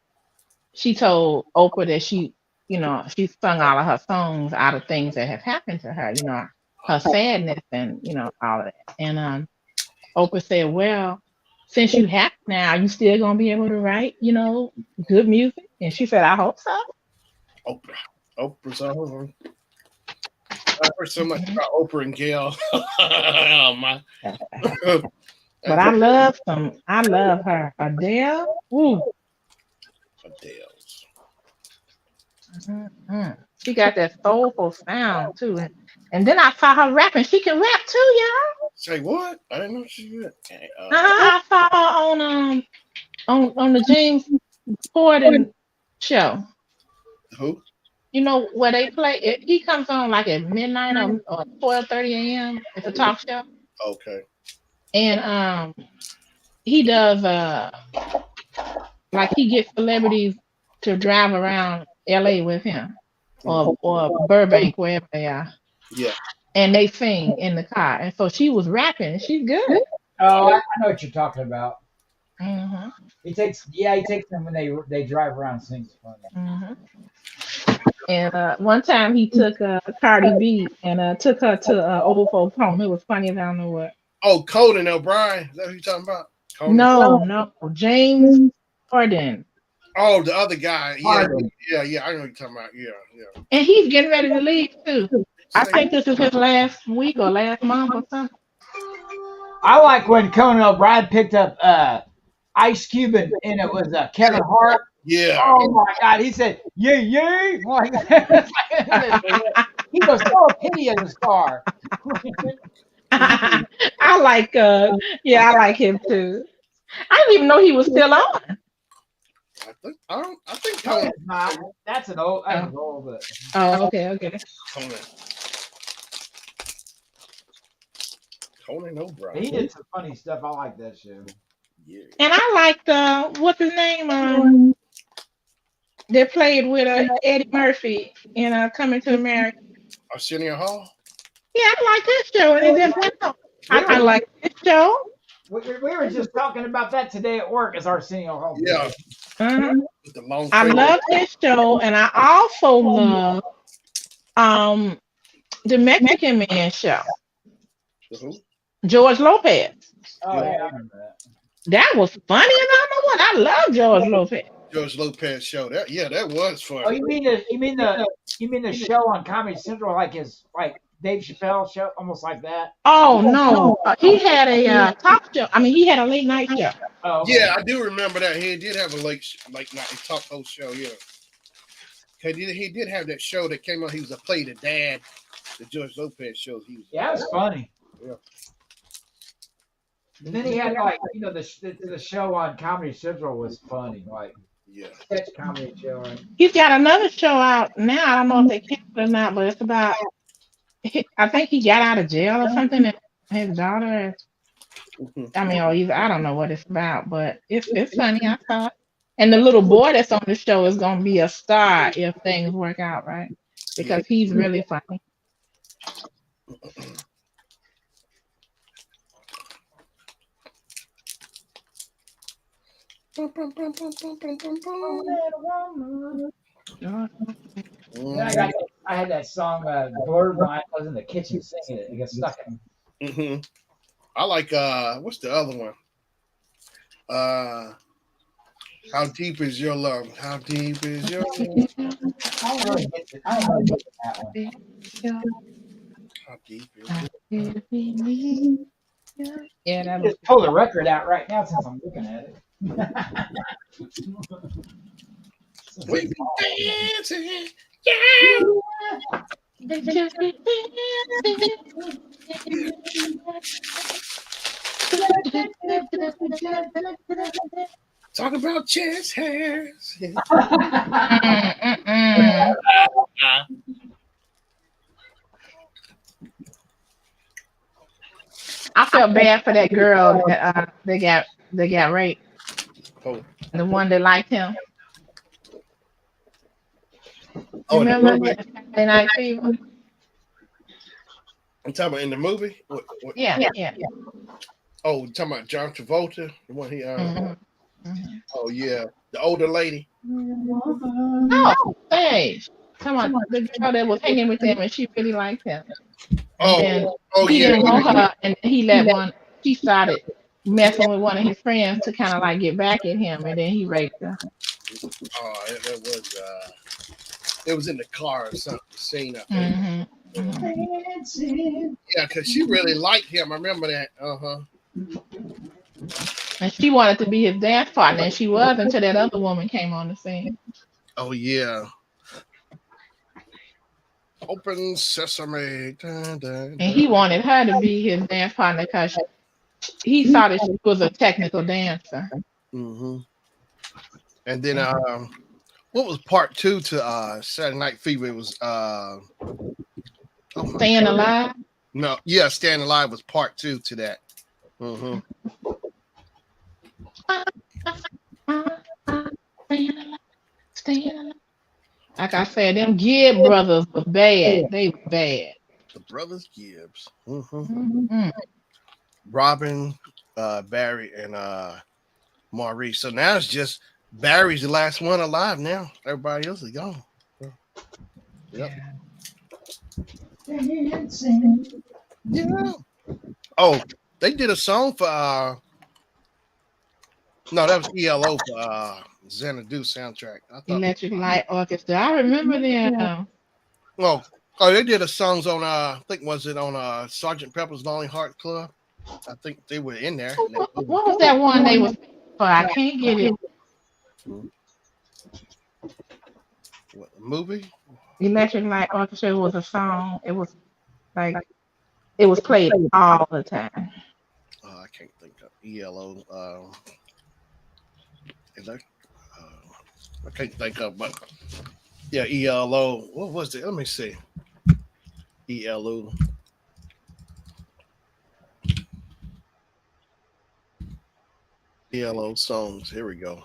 she told Oprah that she sung all of her songs out of things that have happened to her, her sadness and all of that. And Oprah said, "Well, since you happy now, you still gonna be able to write, good music?" And she said, "I hope so." Oprah's over. I heard so much about Oprah and Gail. Oh my! But I love her. Adele. Ooh. Adele's. Mm-hmm. She got that soulful sound too, and then I saw her rapping. She can rap too, y'all. Say what? I didn't know she did. I saw her on the James Corden show. Who? Where they play it, he comes on like at midnight or 12:30 a.m. It's a talk show. Okay. And he does like he gets celebrities to drive around LA with him or Burbank, wherever they are. Yeah. And they sing in the car. And so she was rapping. She's good. Oh, I know what you're talking about. Mm-hmm. He takes them when they drive around and sings for them. Mm-hmm. And one time he took Cardi B and took her to Old Folks Home. It was funny as I don't know what. Oh, Conan O'Brien. Is that who you're talking about? Conan? No, James Corden. Oh, the other guy. Yeah, Corden. yeah. I know what you're talking about. Yeah. And he's getting ready to leave too. I think this is his last week or last month or something. I like when Conan O'Brien picked up Ice Cube and it was Kevin Hart. Yeah. Oh my God! He said, "Yay, yay!" He was so a pity as a star. I like him too. I didn't even know he was still on. I think No, Tony. it's not. That's an old. That's old, but Oh, okay. Tony. Conan O'Brien. he did some funny stuff. I like that show. Yeah. And I liked what's his name? They played with Eddie Murphy in Coming to America. Arsenio Hall. Yeah, I like this show, and it just went on. I like this show. We were just talking about that today at work as Arsenio Hall. Yeah. Uh-huh. With the long I fade. love this show, and I also love the Mexican Man show. The who? George Lopez. Oh Yeah. yeah, I remember that. That was funny, and I know what I love George Lopez. George Lopez show. That was fun. Oh, you mean the show on Comedy Central, like Dave Chappelle show, almost like that? Oh no, he had a talk show. I mean, he had a late night show. Oh, okay. Yeah, I do remember that. He did have a late night talk host show. Yeah, he did have that show that came out. He was a play the dad. The George Lopez shows. Yeah, it was funny. Yeah. And then he had the show on Comedy Central was funny, like Yeah. sketch comedy show. Right? He's got another show out now. I don't know if they canceled it or not, but it's about. I think he got out of jail or something. And his daughter. I mean, I don't know what it's about, but it's funny. I thought. And the little boy that's on the show is gonna be a star if things work out right, because he's really funny. Yeah, I had that song Blurred Line. I was in the kitchen singing it. It got stuck in. Mm-hmm. I like what's the other one? How deep is your love? How deep is your love? I don't really get it. I don't really get that one. How deep is your Yeah, that I was. just pull the record out right now since I'm looking at it. We be dancing, yeah. Talk about chest hairs. I felt bad for that girl that they got raped. Oh, The one that liked him. oh, Remember the movie? that Saturday Night Fever? I'm talking about in the movie. What? Yeah. Oh, you talking about John Travolta, the one he. Mhm. Oh yeah, the older lady. No, hey, come on, the girl that was hanging with him and she really liked him. And he Yeah. didn't want her, and he let one. She started messing with one of his friends to kind of like get back at him, and then he raped her. Oh, it was in the car or something. Scene up there. Yeah, because she really liked him. I remember that. And she wanted to be his dance partner, and she was until that other woman came on the scene. Oh yeah. Open sesame. Dun, dun, And he wanted her to be his dance partner because he saw that she was a technical dancer. Mm-hmm. And then what was part 2 to Saturday Night Fever? It was Staying Alive. No, yeah, Staying Alive was part 2 to that. Mm-hmm. Staying alive. Like I said, them Gibb brothers were bad. They were bad. The Brothers Gibbs. Mm-hmm. Mm-hmm. Robin, Barry, and Maurice. So now it's just Barry's the last one alive now. Everybody else is gone. Yep. Yeah. Oh, they did a song for no, that was ELO for Xanadu soundtrack. I thought Electric Light Orchestra. I remember them. oh, they did a songs on I think was it on Sergeant Pepper's Lonely Heart Club? I think they were in there. What was that one they was for? I can't get it. What movie? Electric Light Orchestra was a song. It was like it was played all the time. I can't think of ELO. Is that, I can't think of, but yeah, ELO. What was it? Let me see. ELO. ELO songs. Here we go.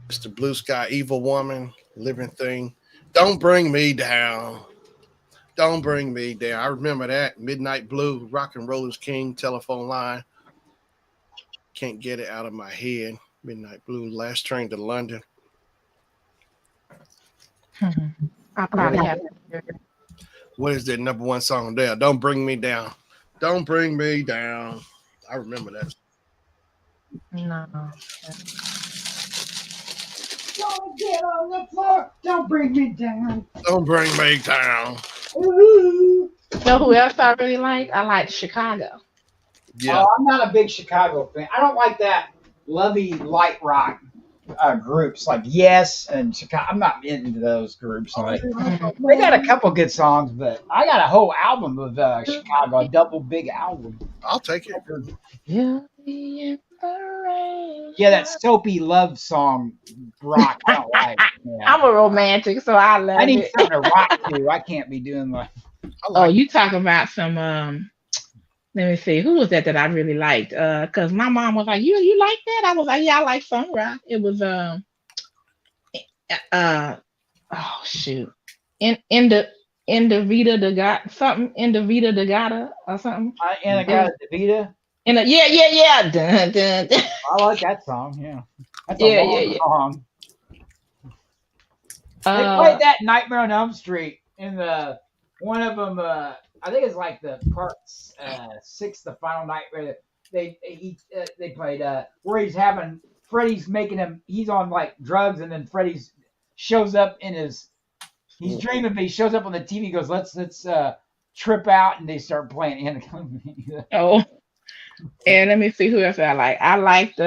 Mr. Blue Sky, Evil Woman, Living Thing. Don't Bring Me Down. Don't Bring Me Down. I remember that. Midnight Blue, Rock and Rollers King, Telephone Line. Can't get it out of my head. Midnight Blue, Last Train to London. I probably have. What is their number one song there? Don't Bring Me Down. Don't Bring Me Down. I remember that. No. Don't get on the floor. Don't bring me down. Don't Bring Me Down. Ooh. You know who else I really like? I like Chicago. Yeah. Oh, I'm not a big Chicago fan. I don't like that lovey light rock groups like Yes and Chicago. I'm not into those groups. Like, they got a couple good songs, but I got a whole album of Chicago, a double big album. I'll take it. You'll be in the rain. Yeah, that soapy love song rock. I don't like. Yeah. I'm a romantic, so I love I need it. something to rock to. I can't be doing like. I Oh, like you talk about some let me see, who was that I really liked? Cause my mom was like, you like that? I was like, yeah, I like funk rock. It was oh shoot. In the Vita de Gata something in the Vita de Gata or something. And I got Davida. Yeah. Dun, dun, dun. I like that song. Yeah, that's a Yeah, long yeah. song. They Uh, played that Nightmare on Elm Street in the one of them. I think it's like the part 6, the final nightmare. They played where he's having Freddy's making him. He's on like drugs, and then Freddy's shows up in his. He's dreaming, but he shows up on the TV. Goes, let's trip out, and they start playing. oh, and let me see who else I like. I liked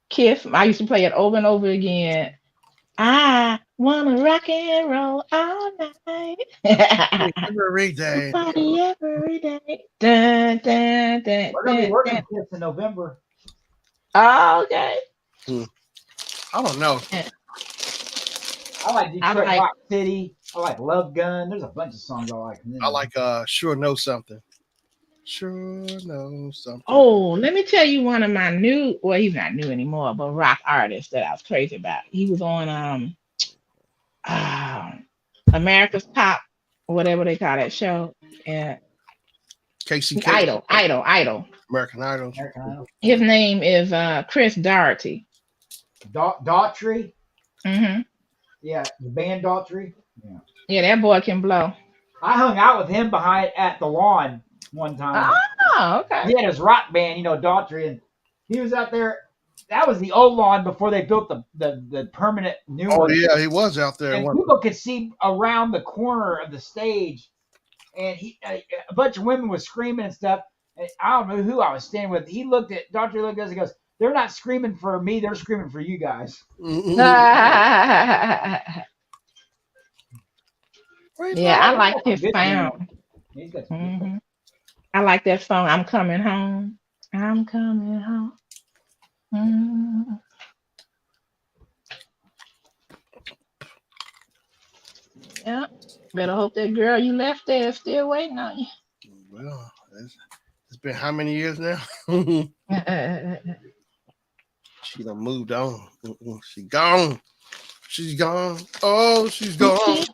Kiss. I used to play it over and over again. I wanna rock and roll all night. every day. Party every day. Dun, dun, dun, We're gonna be dun, working dun. this in November. Oh, okay. I don't know. I like Detroit like- Rock City. I like Love Gun. There's a bunch of songs I like. I like Sure Know Something. Sure Know Something. Oh, let me tell you one of my new, well, he's not new anymore, but rock artist that I was crazy about. He was on America's Pop, whatever they call that show. Yeah. Casey Idol. American Idol. American Idol. His name is Chris Doherty. Daughtry. Mm-hmm. Yeah, the band Daughtry. Yeah. Yeah, that boy can blow. I hung out with him at the lawn one time. Oh, okay. He had his rock band, Daughtry, and he was out there. That was the old lawn before they built the permanent new Oh one. yeah, he was out there. And people could see around the corner of the stage, and a bunch of women was screaming and stuff. And I don't know who I was standing with. Daughtry looked at us and goes, "They're not screaming for me. They're screaming for you guys." Yeah, I like his sound. He's got Mhm. I like that song. I'm coming home. I'm coming home. Mm. Yeah. Better hope that girl you left there is still waiting on you. Well, it's been how many years now? She done moved on. She gone. She's gone. Oh, she's gone.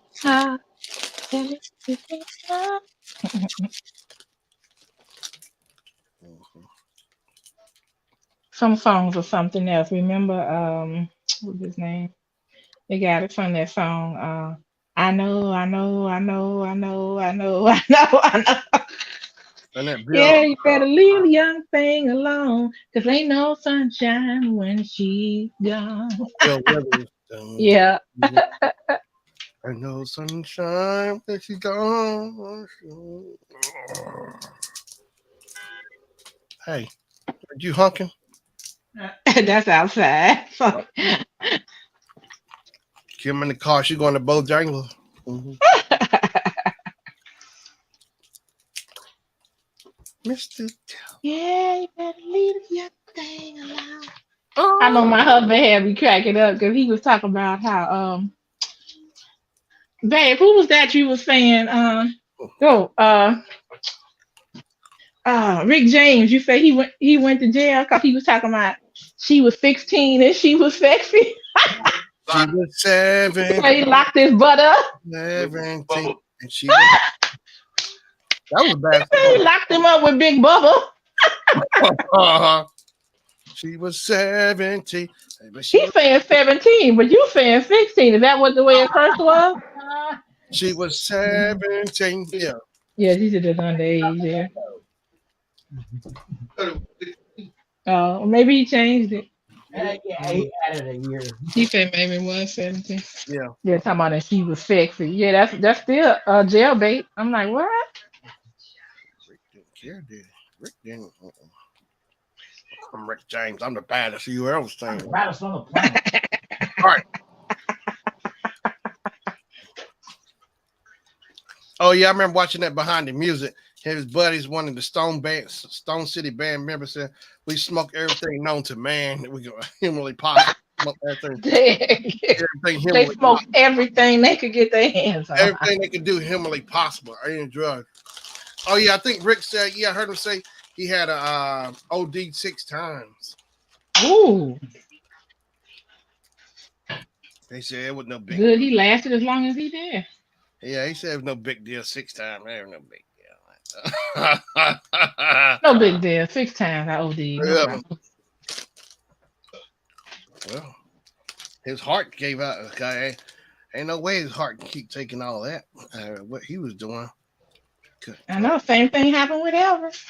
Some songs or something else. Remember, what's his name? They got it from that song. I know. And that Bill, Yeah, you better leave the young thing alone, 'cause ain't no sunshine when she's gone. Bill Withers. Yeah. I know sunshine that she's gone. Hey, are you honking? That's outside. So, Kim in the car. She going to Bojangles. Mm-hmm. Mr. yeah, you better leave the young thing alone. I know my husband had me cracking up because he was talking about how babe, who was that you was saying? Oh, Rick James. You say he went to jail because he was talking about she was 16 and she was sexy. She was 7, So he locked his butt up. 17, and she was. That was a bad He song. locked him up with Big Bubba. Uh-huh. She was 17, but He's saying 17, but you saying 16. Is that what the way it first was? she was 17. Yeah. Yeah, these are just underage there. Oh, maybe he changed it. Yeah, he added a year. He said maybe it was 17. Yeah. Yeah, talking about that she was sexy. Yeah, that's still jailbait. I'm like, what? Rick didn't care, did he? Rick didn't. I'm Rick James. I'm the baddest you ever seen. Baddest on the planet. All right. Oh yeah, I remember watching that behind the music. His buddies, one of the Stone City band members, said, "We smoke everything known to man. We go humanly possible. Smoke everything, They humanly smoked possible. everything they could get their hands on. Everything they can do humanly possible. Any drug. Oh yeah, I think Rick said. Yeah, I heard him say he had a OD 6 times. Ooh, They said it was no big. good. He lasted as long as he did. Yeah, he said it was no big deal. 6 times. It was no big deal. No big deal. 6 times I OD. No Yeah. problem. Well, his heart gave out. Okay, ain't no way his heart can keep taking all that. What he was doing. I know. Same thing happened with Elvis.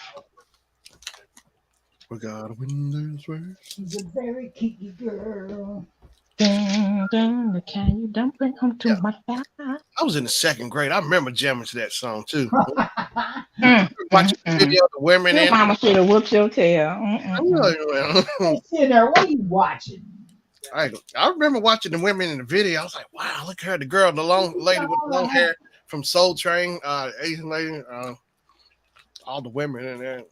We gotta win this race. She's a very kinky girl. Dun, dun, can you don't bring home to Yeah. my side? I was in the 2nd grade. I remember jamming to that song too. Mm, Watching the video of the women Your in. mama should have whooped your tail. Hey, sit there. What are you watching? I remember watching the women in the video. I was like, wow, look at her, the girl, the long lady with long hair from Soul Train, Asian lady, all the women in there.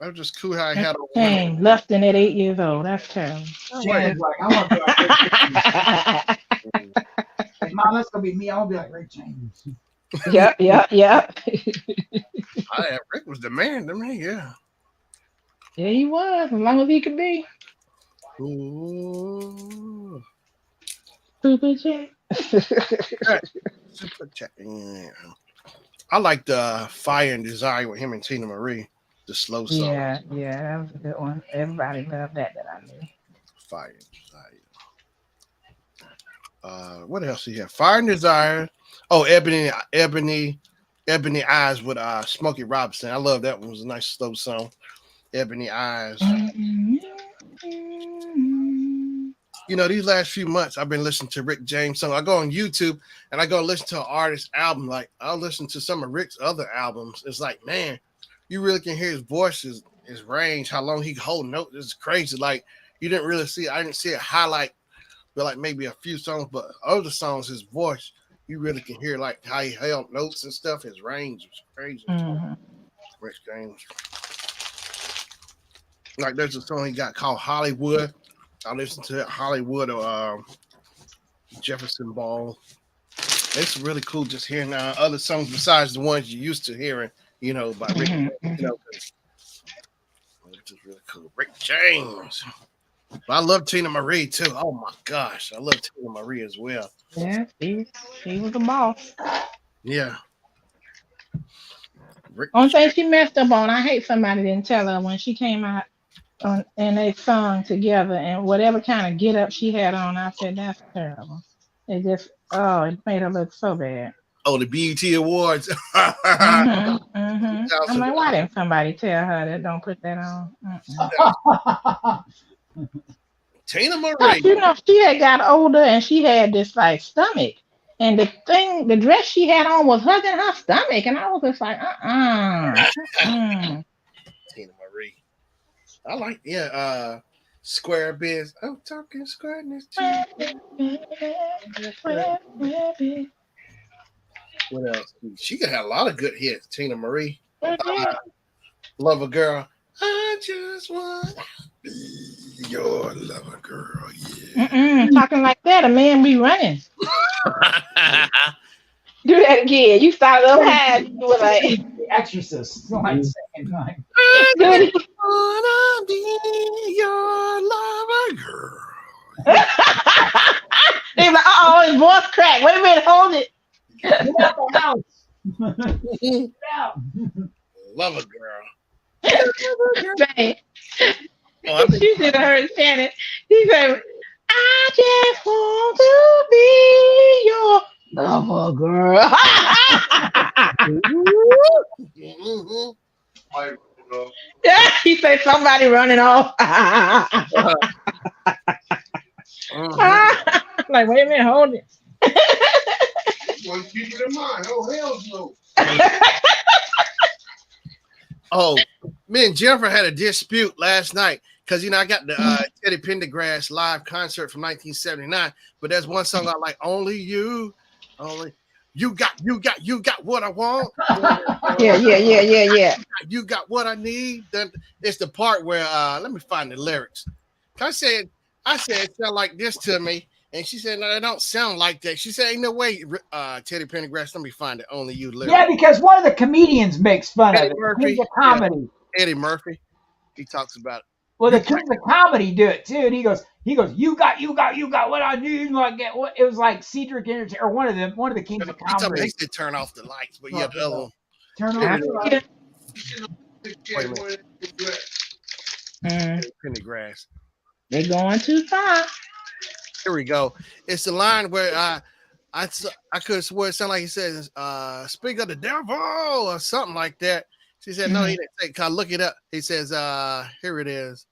That was just cool how I had all the women. Dang, lusting at 8 years old. That's terrible. Shannon's like, I want to be like Rick James. Hey, Mom, that's gonna be me. I want to be like Rick James. Yep. Rick was the man to me, yeah. Yeah, he was, as long as he could be. Ooh. Super J. Super chat. Yeah. I like the Fire and Desire with him and Tina Marie, the slow song. Yeah, that was a good one. Everybody loved that I knew. Fire and Desire. What else do you have? Fire and Desire. Oh, Ebony Eyes with Smokey Robinson. I love that one. It was a nice slow song. Ebony Eyes. You know, these last few months I've been listening to Rick James song. I go on YouTube and I go listen to an artist's album. Like I'll listen to some of Rick's other albums. It's like, man, you really can hear his voice, his range, how long he can hold notes. It's crazy. Like you didn't really see. I didn't see it highlight, but like maybe a few songs, but other songs, his voice, you really can hear like how he held notes and stuff. His range was crazy. Rick James. Like there's a song he got called Hollywood. I listened to Hollywood or Jefferson Ball. It's really cool just hearing other songs besides the ones you used to hearing, you know, by Rick. You know, it's just really cool. Rick James. But I love Tina Marie too. Oh my gosh, I love Tina Marie as well. Yeah, she was a boss. Yeah. Only thing she messed up on, I hate somebody didn't tell her when she came out and they sung together and whatever kind of get up she had on, I said that's terrible. It made her look so bad. Oh, the BET Awards. I'm like, why didn't somebody tell her that don't put that on? Tina Marie. You know, she had got older and she had this like stomach. And the dress she had on was hugging her stomach. And I was just like, Tina Marie. I like, Square Biz. I'm talking squareness too. What else? She could have a lot of good hits. Tina Marie. Love a Girl. I just want. Your lover girl, yeah. Talking like that, a man be running. Do that again. You started up high. You were like, The Exorcist. Like saying like, do it. Wanna be your lover girl. They like, his voice cracked. Wait a minute, hold it. get out the house. Get out. Lover girl. Dang. Oh, I think She should have heard Shannon. He said, I just want to be your lover girl. Mhm. Yeah, he said somebody running off. Mhm. Like, wait a minute, hold it. One keep it in mind. Oh, hell no. Oh, me and Jennifer had a dispute last night because I got the Teddy Pendergrass live concert from 1979, but there's one song I like, only you got what I want. Yeah. You got what I need. Then it's the part where let me find the lyrics. I said it sound like this to me, and she said no, it don't sound like that. She said ain't no way, Teddy Pendergrass. Let me find it. Only you lyrics. Yeah, because one of the comedians makes fun Eddie of it. Murphy. He's a comedy. Eddie Murphy. He talks about it. Well, the Kings of Comedy do it too, and he goes, you got what I need. Like it was like Cedric Entertainer or one of the Kings of Comedy. He said turn off the lights, but yeah, the other one. Turn Yeah. on the light. Wait a minute. Pendergrass. They going too far. Here we go. It's the line where I could have sworn it sounded like he says, speak of the devil or something like that. She said, no, he didn't say it. Look it up. He says, here it is.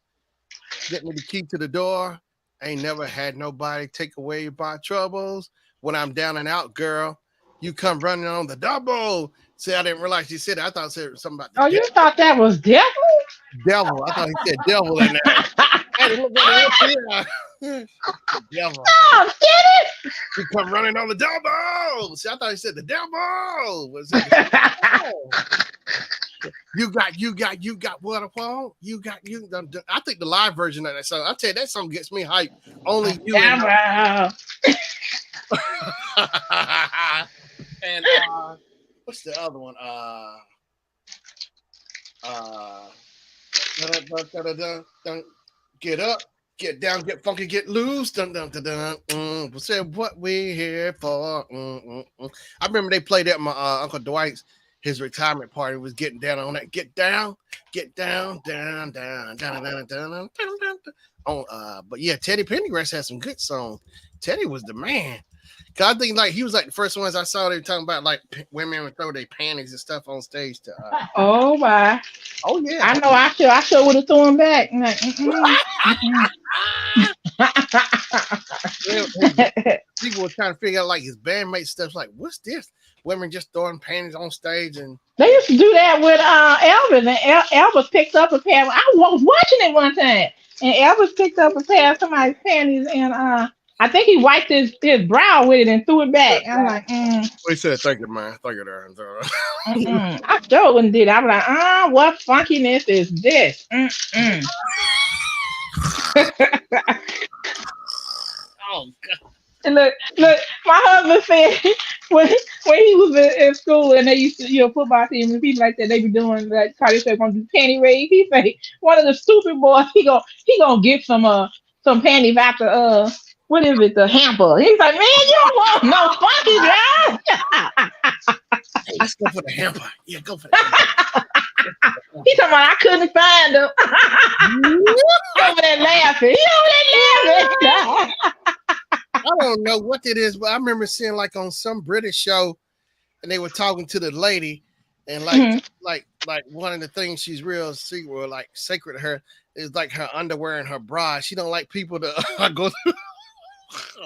Get me the key to the door. Ain't never had nobody take away my troubles. When I'm down and out, girl, you come running on the double. See, I didn't realize you said it. I thought it said something about the You thought that was devil? devil. I thought he said devil in there. Hey, look at it here. Devil. Oh, get it? You come running on the double. See, I thought he said the devil. Was it? You got what I want. You. I think the live version of that song. I tell you, that song gets me hyped. Only you. And what's the other one? Get up, get down, get funky, get loose. Said what we here for. I remember they played at my Uncle Dwight's his retirement party. Was getting down on that. Get down, down. But yeah, Teddy Pendergrass had some good songs. Teddy was the man. Cause I think like he was like the first ones I saw. They were talking about like women would throw their panties and stuff on stage to. Oh my! Oh yeah! I know. I sure would have thrown them back. Like, People were trying to figure out like his bandmate stuff. Like, what's this? Women just throwing panties on stage, and they used to do that with Elvis. And Elvis picked up a pair. I was watching it one time, and Elvis picked up a pair of somebody's panties, and I think he wiped his brow with it and threw it back. I'm like, Well, he said, "Thank you, man. Thank you, there." I sure wouldn't do that. I'm like, what funkiness is this? Oh God. And look, my husband said when he was in school and they used to, football team and people like that, they be doing like Cardi said, gonna do panty raid. He say one of the stupid boys, he gonna get some panties after what is it, the hamper. He's like, man, you don't want no funky girl. Hey, let's go for the hamper. Yeah, go for the hamper. He talking about I couldn't find them. He over there laughing. I don't know what it is, but I remember seeing like on some British show, and they were talking to the lady, and like one of the things she's real secret, or like sacred to her, is like her underwear and her bra. She don't like people to go through.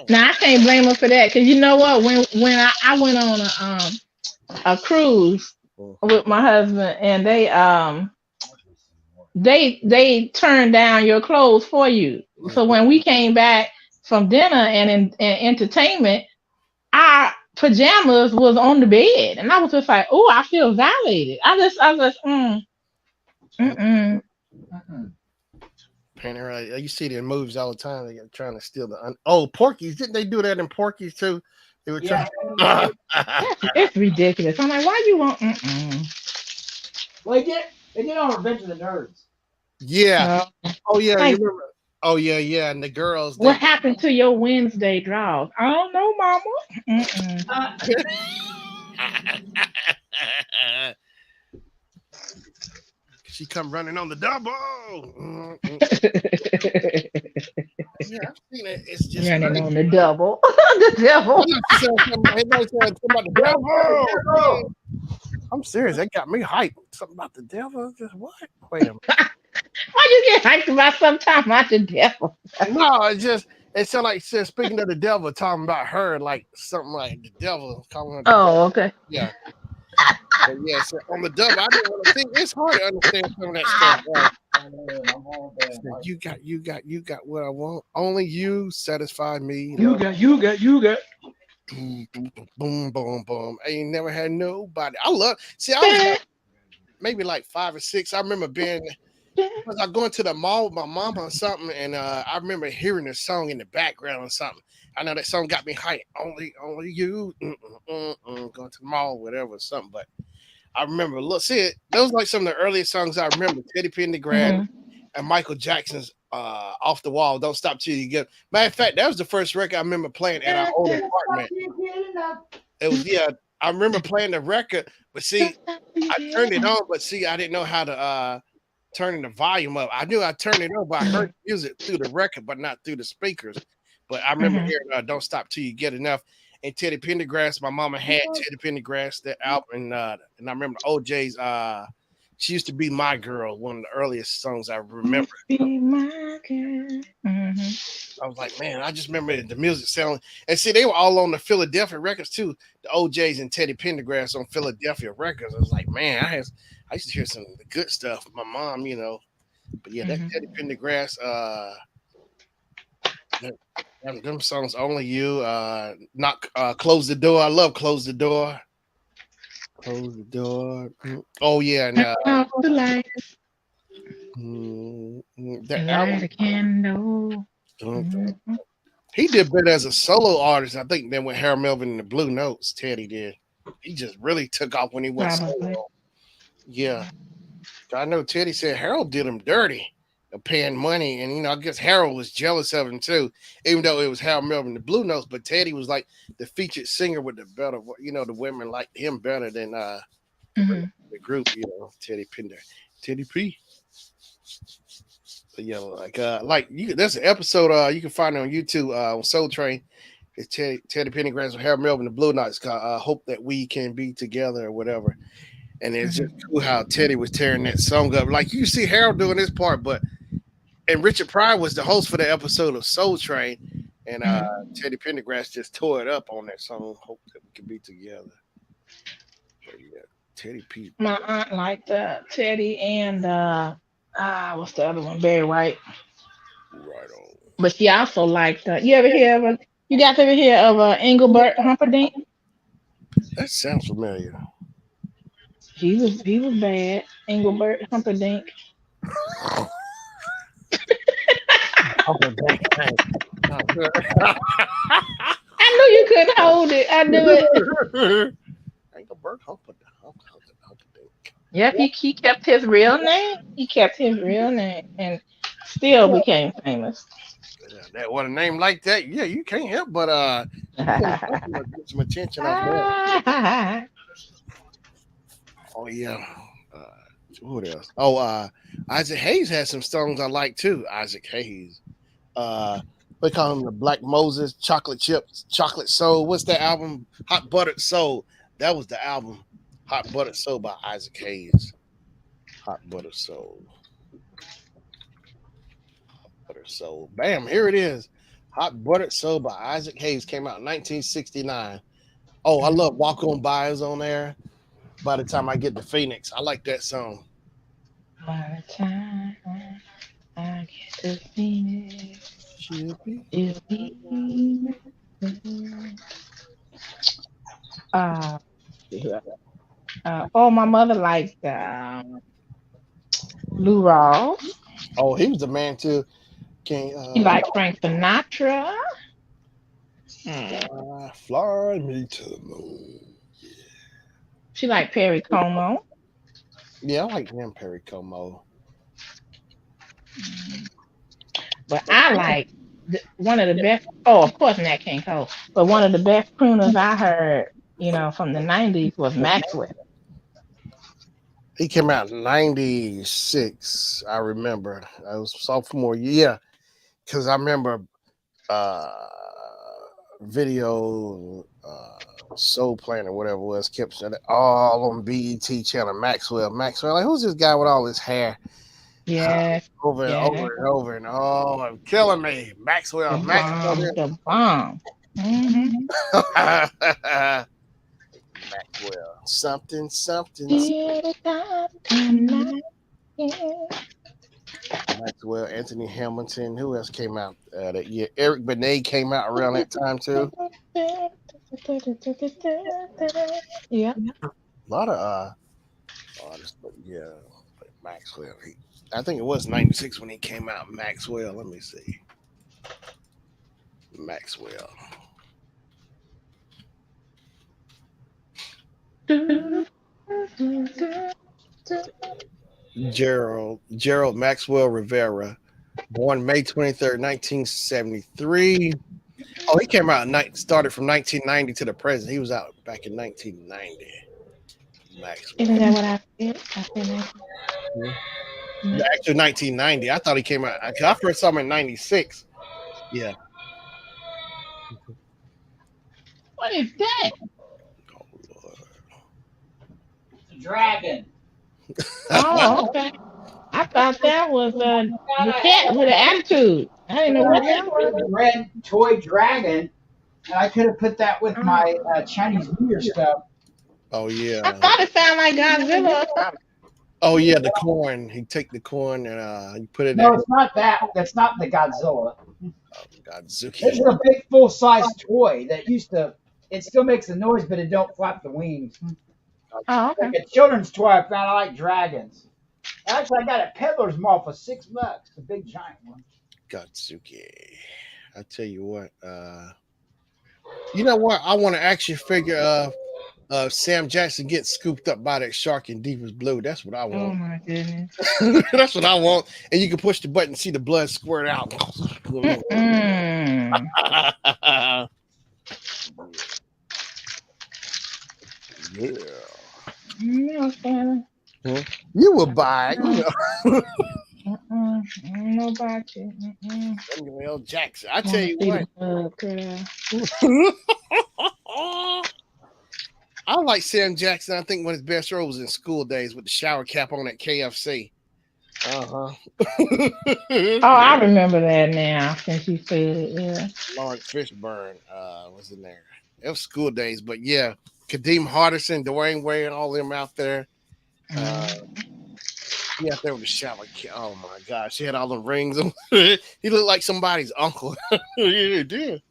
Now I can't blame her for that, because you know what? When I went on a cruise with my husband, and they turned down your clothes for you. So when we came back from dinner and entertainment, our pajamas was on the bed, and I was just like, "Oh, I feel violated." I was just, Apparently, you see it in movies all the time. They're trying to steal the. Oh, Porky's! Didn't they do that in Porky's too? They were Yeah. trying. It's ridiculous. I'm like, why you want? Mm-mm. Well, they did on Revenge of the Nerds. Yeah. Oh yeah. You Like, remember? Oh yeah, yeah. And the girls what they. happened to your Wednesday draws? I don't know, Mama. Mm-mm. Uh, She come running on the double. Yeah, I've seen it. It's just Running crazy. on the double. The I devil. know she said something. Everybody said something about the devil. I'm serious. That got me hyped. Something about the devil. Just what? Wait a minute. Why you get hyped about sometime about the devil? No, it's just it sounded like she said speaking of the devil, talking about her like something like the devil, calling her the devil. Oh, okay. Yeah. But yeah, so on the double, I didn't want to think it's hard to understand some of that stuff. Right? So you got what I want. Only you satisfied me. You got. Boom, boom, boom, boom, boom. I ain't never had nobody. I love. See, I was like, maybe like 5 or 6. I remember being. I was going to the mall with my mama or something, and I remember hearing this song in the background or something. I know that song got me hyped. Only you. Going to the mall, whatever, or something. But I remember. Look, see it. Those like some of the earliest songs I remember. Teddy Pendergrass and Michael Jackson's "Off the Wall." Don't stop till you get. Matter of fact, that was the first record I remember playing at our old apartment. It was I remember playing the record, but see, I turned it on, but see, I didn't know how to turning the volume up. I knew I turned it up, but I heard the music through the record, but not through the speakers. But I remember hearing "Don't Stop Till You Get Enough" and Teddy Pendergrass. My mama had Teddy Pendergrass that album, and I remember OJ's. She used to be my girl. One of the earliest songs I remember. Be my girl. I was like, man, I just remember the music sound. And see, they were all on the Philadelphia records too. The OJ's and Teddy Pendergrass on Philadelphia records. I was like, man, I used to hear some of the good stuff. My mom, But yeah, that Teddy Pendergrass, them songs, only you. Not close the door. I love close the door. Close the door. Oh yeah, and Off the light, that light album. a candle. He did better as a solo artist, I think, than with Harold Melvin and the Blue Notes. Teddy did. He just really took off when he went solo. Yeah, I know. Teddy said Harold did him dirty, of paying money, and I guess Harold was jealous of him too, even though it was Harold Melvin and the Blue Notes. But Teddy was like the featured singer with the better. The women liked him better than the group. Teddy P. But yeah, there's an episode you can find it on YouTube on Soul Train. It's Teddy Pendergrass with Harold Melvin, the Blue Notes, called "Hope That We Can Be Together" or whatever. And it's just cool how Teddy was tearing that song up. Like you see Harold doing his part, and Richard Pryor was the host for the episode of Soul Train, and Teddy Pendergrass just tore it up on that song. Hope that we can be together. But yeah, Teddy P. My aunt liked Teddy and what's the other one? Barry White. Right on. But she also liked. You got to ever hear of Engelbert Humperdinck? That sounds familiar. He was bad. Engelbert Humperdinck. I knew you couldn't hold it. I knew it. Engelbert Humperdinck. Yep, he kept his real name. He kept his real name and still became famous. That what a name like that, yeah, you can't help but get some attention off that. Oh yeah. What else? Oh, Isaac Hayes has some songs I like too. Isaac Hayes. We call him the Black Moses, Chocolate Chips, Chocolate Soul. What's that album? Hot Buttered Soul. That was the album. Hot Buttered Soul by Isaac Hayes. Hot Buttered Soul. Hot Buttered Soul. Bam, here it is. Hot Buttered Soul by Isaac Hayes came out in 1969. Oh, I love Walk On By is on there. By the time I get to Phoenix, I like that song. By the time I get to Phoenix, it'll be. My mother liked Lou Rawls. Oh, he was the man too. King, She like Frank Sinatra. fly me to the moon. She like Perry Como. Yeah, I like him, Perry Como. But I like one of the best. Oh, of course, Nat King Cole. But one of the best crooners I heard, from the '90s was Maxwell. He came out in '96. I remember. I was sophomore year because I remember uh video soul playing or whatever it was kept saying it all on BET channel. Maxwell, like who's this guy with all his hair? Yes, Over and yes. over and over and oh, I'm killing me. The Maxwell. bomb, the bomb. Hmm. Maxwell, something. Till the time come knocking. Maxwell, Anthony Hamilton. Who else came out that year? Eric Benet came out around that time too. Yeah. A lot of artists, but yeah, but Maxwell. I think it was '96 when he came out. Maxwell. Let me see. Maxwell. Gerald Maxwell Rivera, born May 23rd, 1973. Oh, he came out started from 1990 to the present. He was out back in 1990. Maxwell. Isn't that what I said? I said Actually, 1990. I thought he came out. I first saw him in '96. Yeah. what is that? Oh, Lord. Dragon. Oh, okay. I thought that was the cat with an attitude. I didn't know what that was. Red toy dragon. And I could have put that with my Chinese New Year stuff. Oh I yeah. thought it sounded like Godzilla or something. Oh yeah, the corn. He take the corn and you put it No, in. it's not that. That's not the Godzilla. This is Godzuki. a big full size toy that used to. It still makes a noise, but it don't flap the wings. Oh, okay. Like a children's toy. I found. I like dragons. Actually, I got a peddler's mall for $6. A big giant one. Godzuki. I tell you what. You know what? I want to actually figure Sam Jackson gets scooped up by that shark in Deepest Blue. That's what I Oh want. my goodness. That's what I want. And you can push the button and see the blood squirt out. Mm-mm. Yeah. No, Shannon. You will buy it. You know. I don't know about you. Samuel L. Jackson. I tell you what. I like Sam Jackson. I think one of his best roles was in School Days with the shower cap on at KFC. Oh, I remember that now since you said it. Yeah. Lawrence Fishburne was in there. It was School Days, but yeah, Kadeem Hardison, Dwayne Wade, and all them out there. He out there with the shower cap. Oh my gosh, he had all the rings. He looked like somebody's uncle. He did.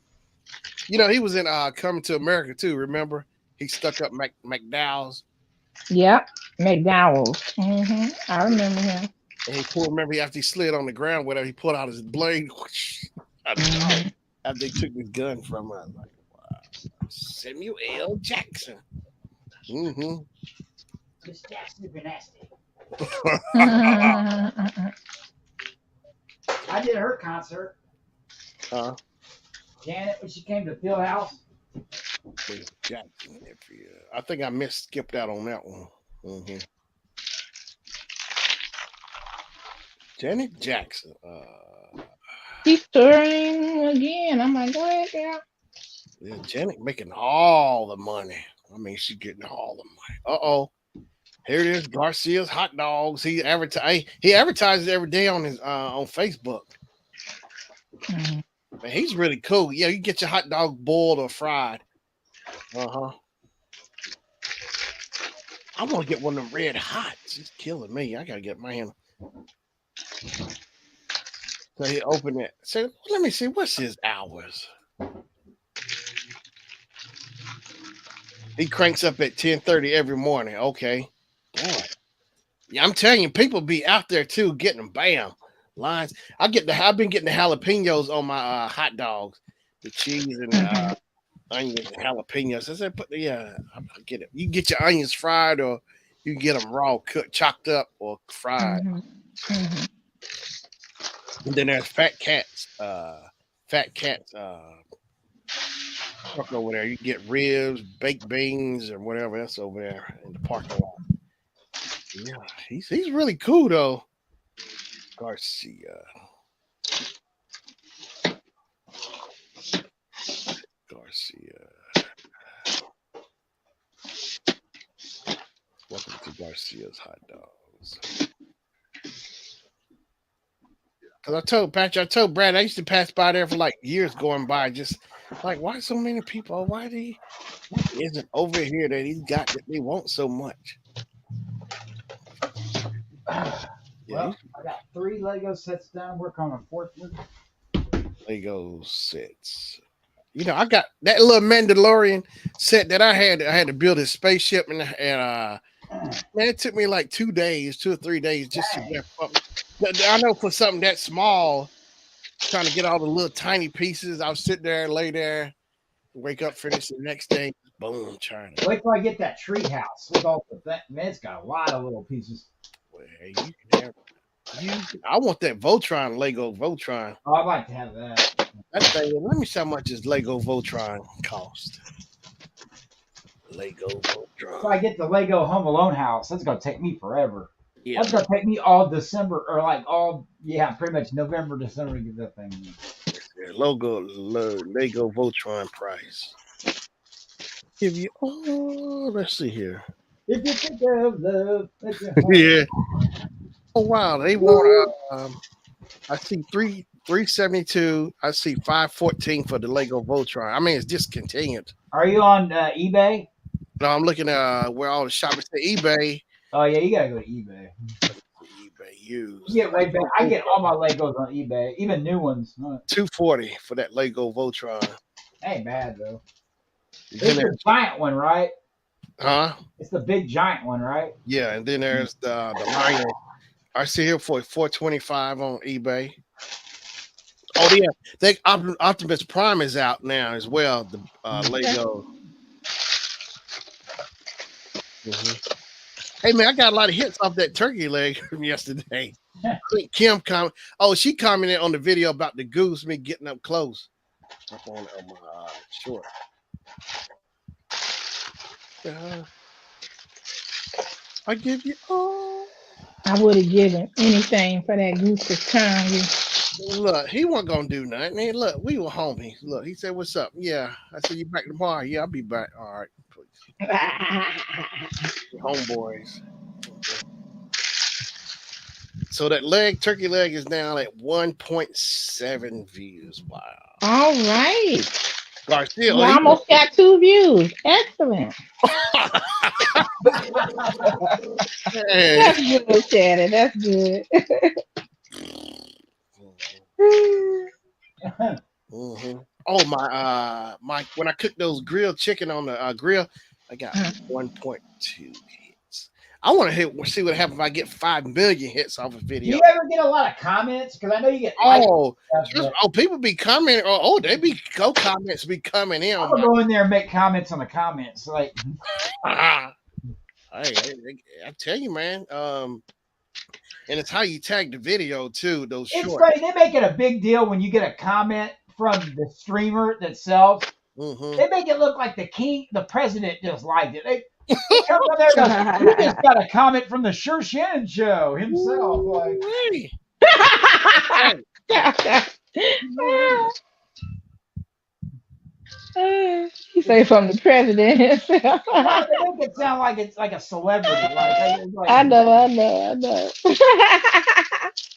You know, he was in Coming to America too. Remember, he stuck up McDowell's. Yep, McDowell's. I remember him. And he pulled. Remember, after he slid on the ground, whatever, he pulled out his blade. After they took his gun from him, like, wow. Samuel L. Jackson. Miss Jackson been nasty. I did her concert. Janet, when she came to Field House. Jackson, I think I skipped out on that one. Janet Jackson. She's touring again. I'm like, go ahead, girl. Yeah, Janet making all the money. I mean, she's getting all the money. Here it is, Garcia's hot dogs. He advertises every day on his on Facebook. Man, he's really cool. Yeah, you get your hot dog boiled or fried. I want to get one of them red hots. It's killing me. I gotta get my hand. So he opened it. So let me see. What's his hours? He cranks up at 10:30 every morning. Okay. Boy. Yeah, I'm telling you, people be out there too getting them. Bam. lines. I've been getting the jalapenos on my hot dogs, the cheese and the onions and jalapenos. I said, I get it. You can get your onions fried, or you can get them raw, cooked, chopped up, or fried. And then there's Fat Cats. Truck over there. You can get ribs, baked beans, or whatever else over there in the parking lot. Yeah, he's really cool though. Garcia. Welcome to Garcia's Hot Dogs. Cause I told Brad, I used to pass by there for like years going by, just like, why so many people? What isn't over here that he's got that they want so much? Well, I got 3 Lego sets done. Work on a 4th one. Lego sets. You know, I got that little Mandalorian set that I had to build his spaceship, and man, it took me like 2 or 3 days just to get up. I know for something that small, trying to get all the little tiny pieces, I'll sit there, lay there, wake up, finish the next day, boom, trying to. Wait till I get that tree house with all the man, it's got a lot of little pieces. Well, hey, I want that Voltron, Lego Voltron. Oh, I'd like to have that. That thing, let me see how much does Lego Voltron cost. Lego Voltron. If I get the Lego Home Alone house, that's gonna take me forever. Yeah. That's gonna take me all December, or pretty much November, December to get that thing. Lego Voltron price. Give you let's see here. If you think of love, Yeah. Oh wow, they want I see 372. I see 514 for the Lego Voltron. I mean, it's discontinued. Are you on eBay? No, I'm looking at where all the shoppers say eBay. Oh yeah, you gotta go to eBay. eBay used. You get way back. I get all my Legos on eBay, even new ones. $240 for that Lego Voltron. Ain't bad though. It's the giant one, right? Huh? It's the big giant one, right? Yeah, and then there's the Lion. I see here for $425 on eBay. Oh yeah, Optimus Prime is out now as well. The Lego. Hey man, I got a lot of hits off that turkey leg from yesterday. I think Kim she commented on the video about the goose, me getting up close. Up on my short. I give you all. I would have given anything for that goose to turn you. Look, he wasn't gonna do nothing. Hey, look, we were homies. Look, he said, "What's up?" Yeah, I said, "You back tomorrow?" Yeah, I'll be back. All right, please. Homeboys. So that turkey leg is now at 1.7 views. Wow. All right. Garcia, you almost got 2 views. Excellent. Hey. That's good, Shannon. That's good. Mm-hmm. Oh my when I cooked those grilled chicken on the grill, I got 1.2 hits. I want to see what happens if I get 5 million hits off a video. Do you ever get a lot of comments? Because I know you get people be commenting. They be comments be coming in. I'm gonna go in there and make comments on the comments. Like, I tell you, man. And it's how you tag the video too. Those it's shorts. funny. They make it a big deal when you get a comment from the streamer themselves. Mm-hmm. They make it look like the president just liked it. They come on there and goes, we just got a comment from the Sure Shannon show himself. Like, you say from the president himself. they make it sound like it's like a celebrity. Like, I know.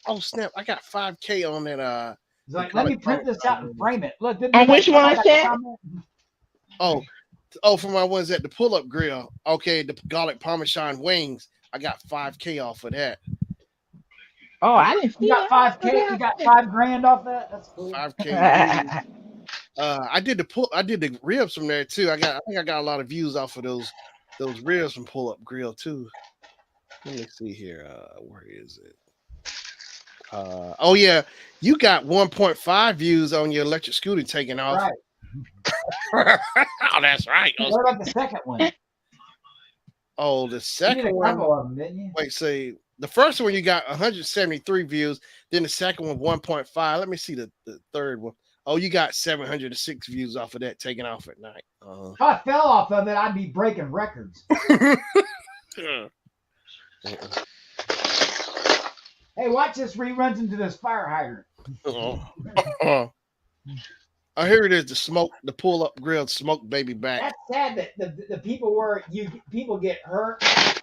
Oh snap! I got 5K on that. It's like, let me print this out and frame it. Look, on which one, Shannon? Oh, for my ones at the pull-up grill. Okay, the garlic parmesan wings. I got 5K off of that. Oh, I didn't see. You got 5K. You got $5,000 off that. That's cool. 5K. I did the ribs from there too. I think I got a lot of views off of those ribs from pull-up grill too. Let me see here. Where is it? Oh yeah, you got 1.5 views on your electric scooter taking off. Right. Oh, that's right. What about the second one? Oh, the You did second a one. couple of them, didn't you? Wait, see, the first one you got 173 views. Then the second one 1.5. Let me see the third one. Oh, you got 706 views off of that taking off at night. If I fell off of it, I'd be breaking records. Hey, watch this reruns into this fire hydrant. Oh, here it is. The pull up grilled smoke baby back. That's sad that the people where people get hurt,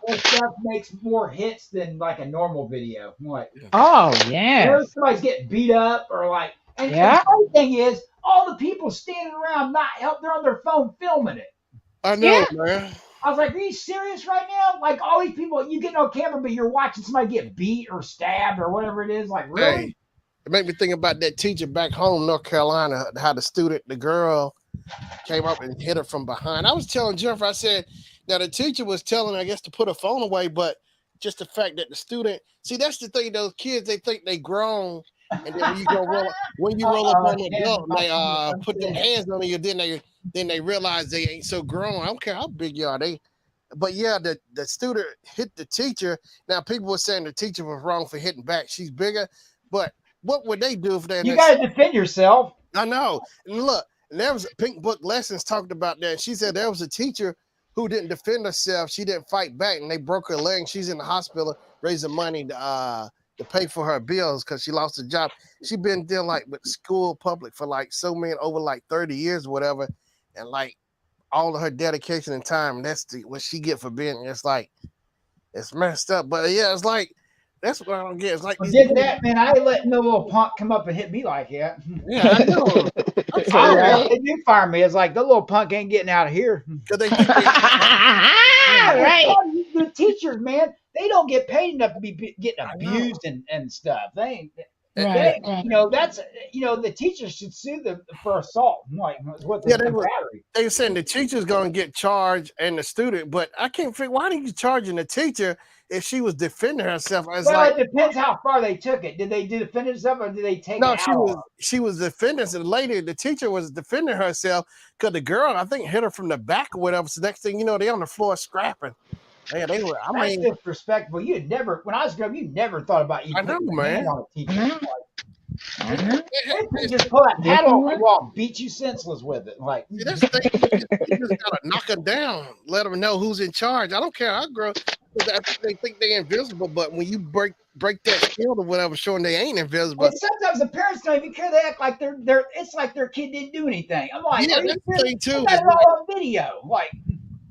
this stuff makes more hits than like a normal video. Like, Oh whenever yes. somebody's getting beat up or like, and Yeah. the funny thing is, all the people standing around not help, they're on their phone filming it. I know, Yeah. man. I was like, are you serious right now? Like all these people, you get on camera, but you're watching somebody get beat or stabbed or whatever it is. Like, really? Hey, it made me think about that teacher back home, North Carolina, how the girl came up and hit her from behind. I was telling Jennifer, I said, now the teacher was telling her, I guess, to put her phone away, but just the fact that the student, see, that's the thing, those kids, they think they grown. And then when you roll up on the adult, and they put them hands on you, then they realize they ain't so grown. I don't care how big you are. But yeah, the student hit the teacher. Now people were saying the teacher was wrong for hitting back. She's bigger, but what would they do if they? You got to defend yourself. I know. And look, and there was Pink Book Lessons talked about that. She said there was a teacher who didn't defend herself. She didn't fight back, and they broke her leg. She's in the hospital raising money to pay for her bills because she lost her job. She been dealing like with school public for like over like 30 years or whatever, and like all of her dedication and time. That's what she get for being. It's like it's messed up. But yeah, it's like that's what I don't get. It's like Did that, man? I ain't letting no little punk come up and hit me like that. Yeah, I know. They do fire me. It's like the little punk ain't getting out of here. Because they think Right. The teachers, man, they don't get paid enough to be getting abused and stuff. They ain't. Right. That's the teachers should sue them for assault. Like what the battery. they were saying the teacher's gonna get charged and the student, but I can't figure why are you charging the teacher if she was defending herself? It's Well, like it depends how far they took it. Did they defend themselves or did they take no, it she was defending. So the teacher was defending herself because the girl, I think, hit her from the back or whatever. So next thing you know, they on the floor scrapping. Yeah, they were. I That's mean, disrespectful. You had never, when I was growing up, you never thought about you. I know, putting your man. hand on a teacher. Mhm. They just pull that paddle off the wall, and beat you senseless with it. Like see, that's the thing. You just gotta knock them down, let them know who's in charge. I don't care how grow. They think they're invisible, but when you break that shield or whatever, showing they ain't invisible. and sometimes the parents don't even care. They act like they're. It's like their kid didn't do anything. I'm like, Yeah, are you that's the serious? thing too. They got it all on video. Like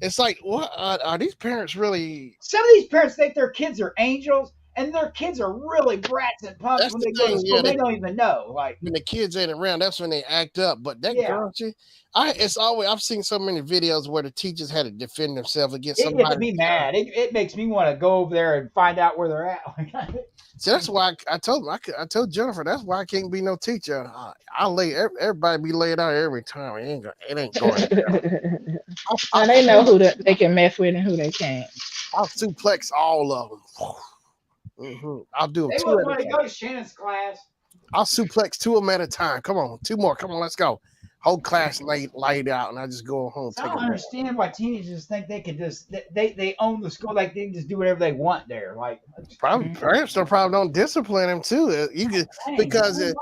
It's like, what are these parents really? some of these parents think their kids are angels, and their kids are really brats and punks That's when the they go to thing, school. yeah, They don't even know. Like When the kids ain't around, that's when they act up. But that Yeah. girl, it's always I've seen so many videos where the teachers had to defend themselves against it gets somebody. me mad. It makes me want to go over there and find out where they're at. So that's why I told told Jennifer that's why I can't be no teacher. I lay everybody be laid out every time. It ain't going. And they know who they can mess with and who they can't. I'll suplex all of them. I'll do them They two wouldn't at want a to time. go to Shannon's class. I'll suplex two of them at a time. Come on, two more. Come on, let's go. Whole class laid out, and I just go home. So I Take don't a understand why teenagers think they can just they own the school, like they can just do whatever they want there. Like Probably parents probably don't discipline them too. You could dang, because man,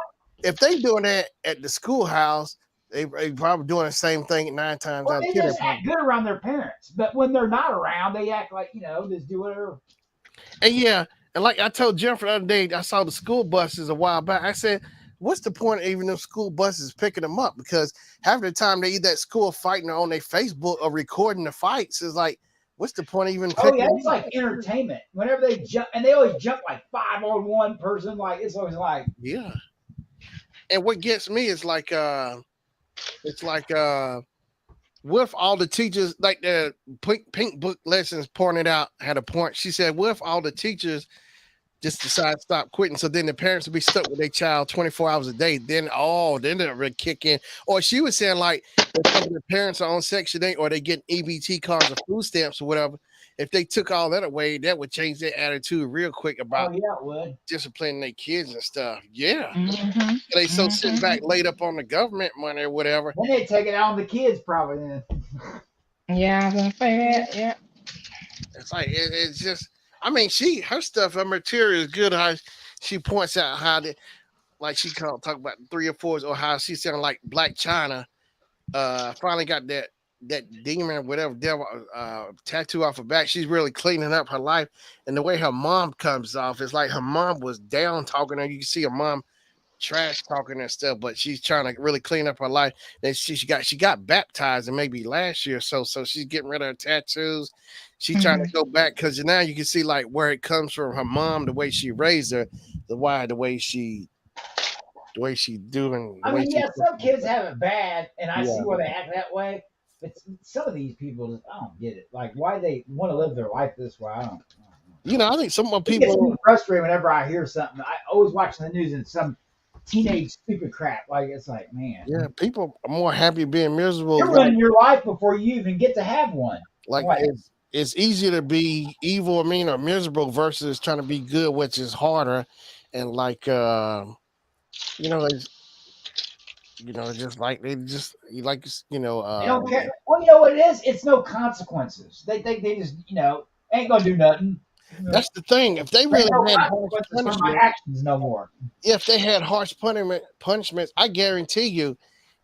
if they doing that at the schoolhouse, they probably doing the same thing 9 times well, out of they 10. just act good around their parents, but when they're not around, they act like just do whatever. And yeah, and like I told Jennifer the other day, I saw the school buses a while back. I said, what's the point of even them school buses picking them up? Because half the time they either at school fighting or on their Facebook or recording the fights. It's like, what's the point of even Oh picking yeah, them it's up? like entertainment. Whenever they jump, and they always jump like 5 on one person. Like it's always like Yeah. And what gets me is like with all the teachers, like the Pink Book Lessons pointed out, had a point. She said, what if all the teachers just decide to stop quitting? So then the parents would be stuck with their child 24 hours a day. Then they'll really kick in. Or she was saying, like, if some of the parents are on Section 8 or they get EBT cards or food stamps or whatever, if they took all that away, that would change their attitude real quick Oh about yeah, it would. disciplining their kids and stuff. Yeah. Mhm. They so sitting back Mhm. laid up on the government money or whatever. Then they take it out on the kids probably. Then. Yeah, I was gonna say that. Yeah. It's like it's just. I mean, her stuff, her material is good. How she points out how they like she talk about 3 or 4s or how she sounded like Black China. Finally got that demon, whatever devil, tattoo off her back. She's really cleaning up her life, and the way her mom comes off, it's like her mom was down talking her. You can see her mom trash talking and stuff, but she's trying to really clean up her life. And she got baptized and maybe last year or so she's getting rid of her tattoos. She's trying to go back because now you can see like where it comes from her mom, the way she raised her, the way she doing. The I way mean, she yeah, some kids have it bad, and I see Yeah. why they act that way. But some of these people, I don't get it. Like, why they want to live their life this way, I don't know. I think some more It gets people. me frustrated whenever I hear something. I always watch the news and some teenage stupid crap. Like, it's like, man, Yeah, people are more happy being miserable. you're ruining your life before you even get to have one. Like What? it's easier to be evil, or mean, or miserable versus trying to be good, which is harder. And like just like they just like They don't care. Well, you know what it is? It's no consequences. They just, ain't gonna do nothing. that's the thing. If they There's really no had harsh consequences for my punishment, actions no more. if they had harsh punishments, I guarantee you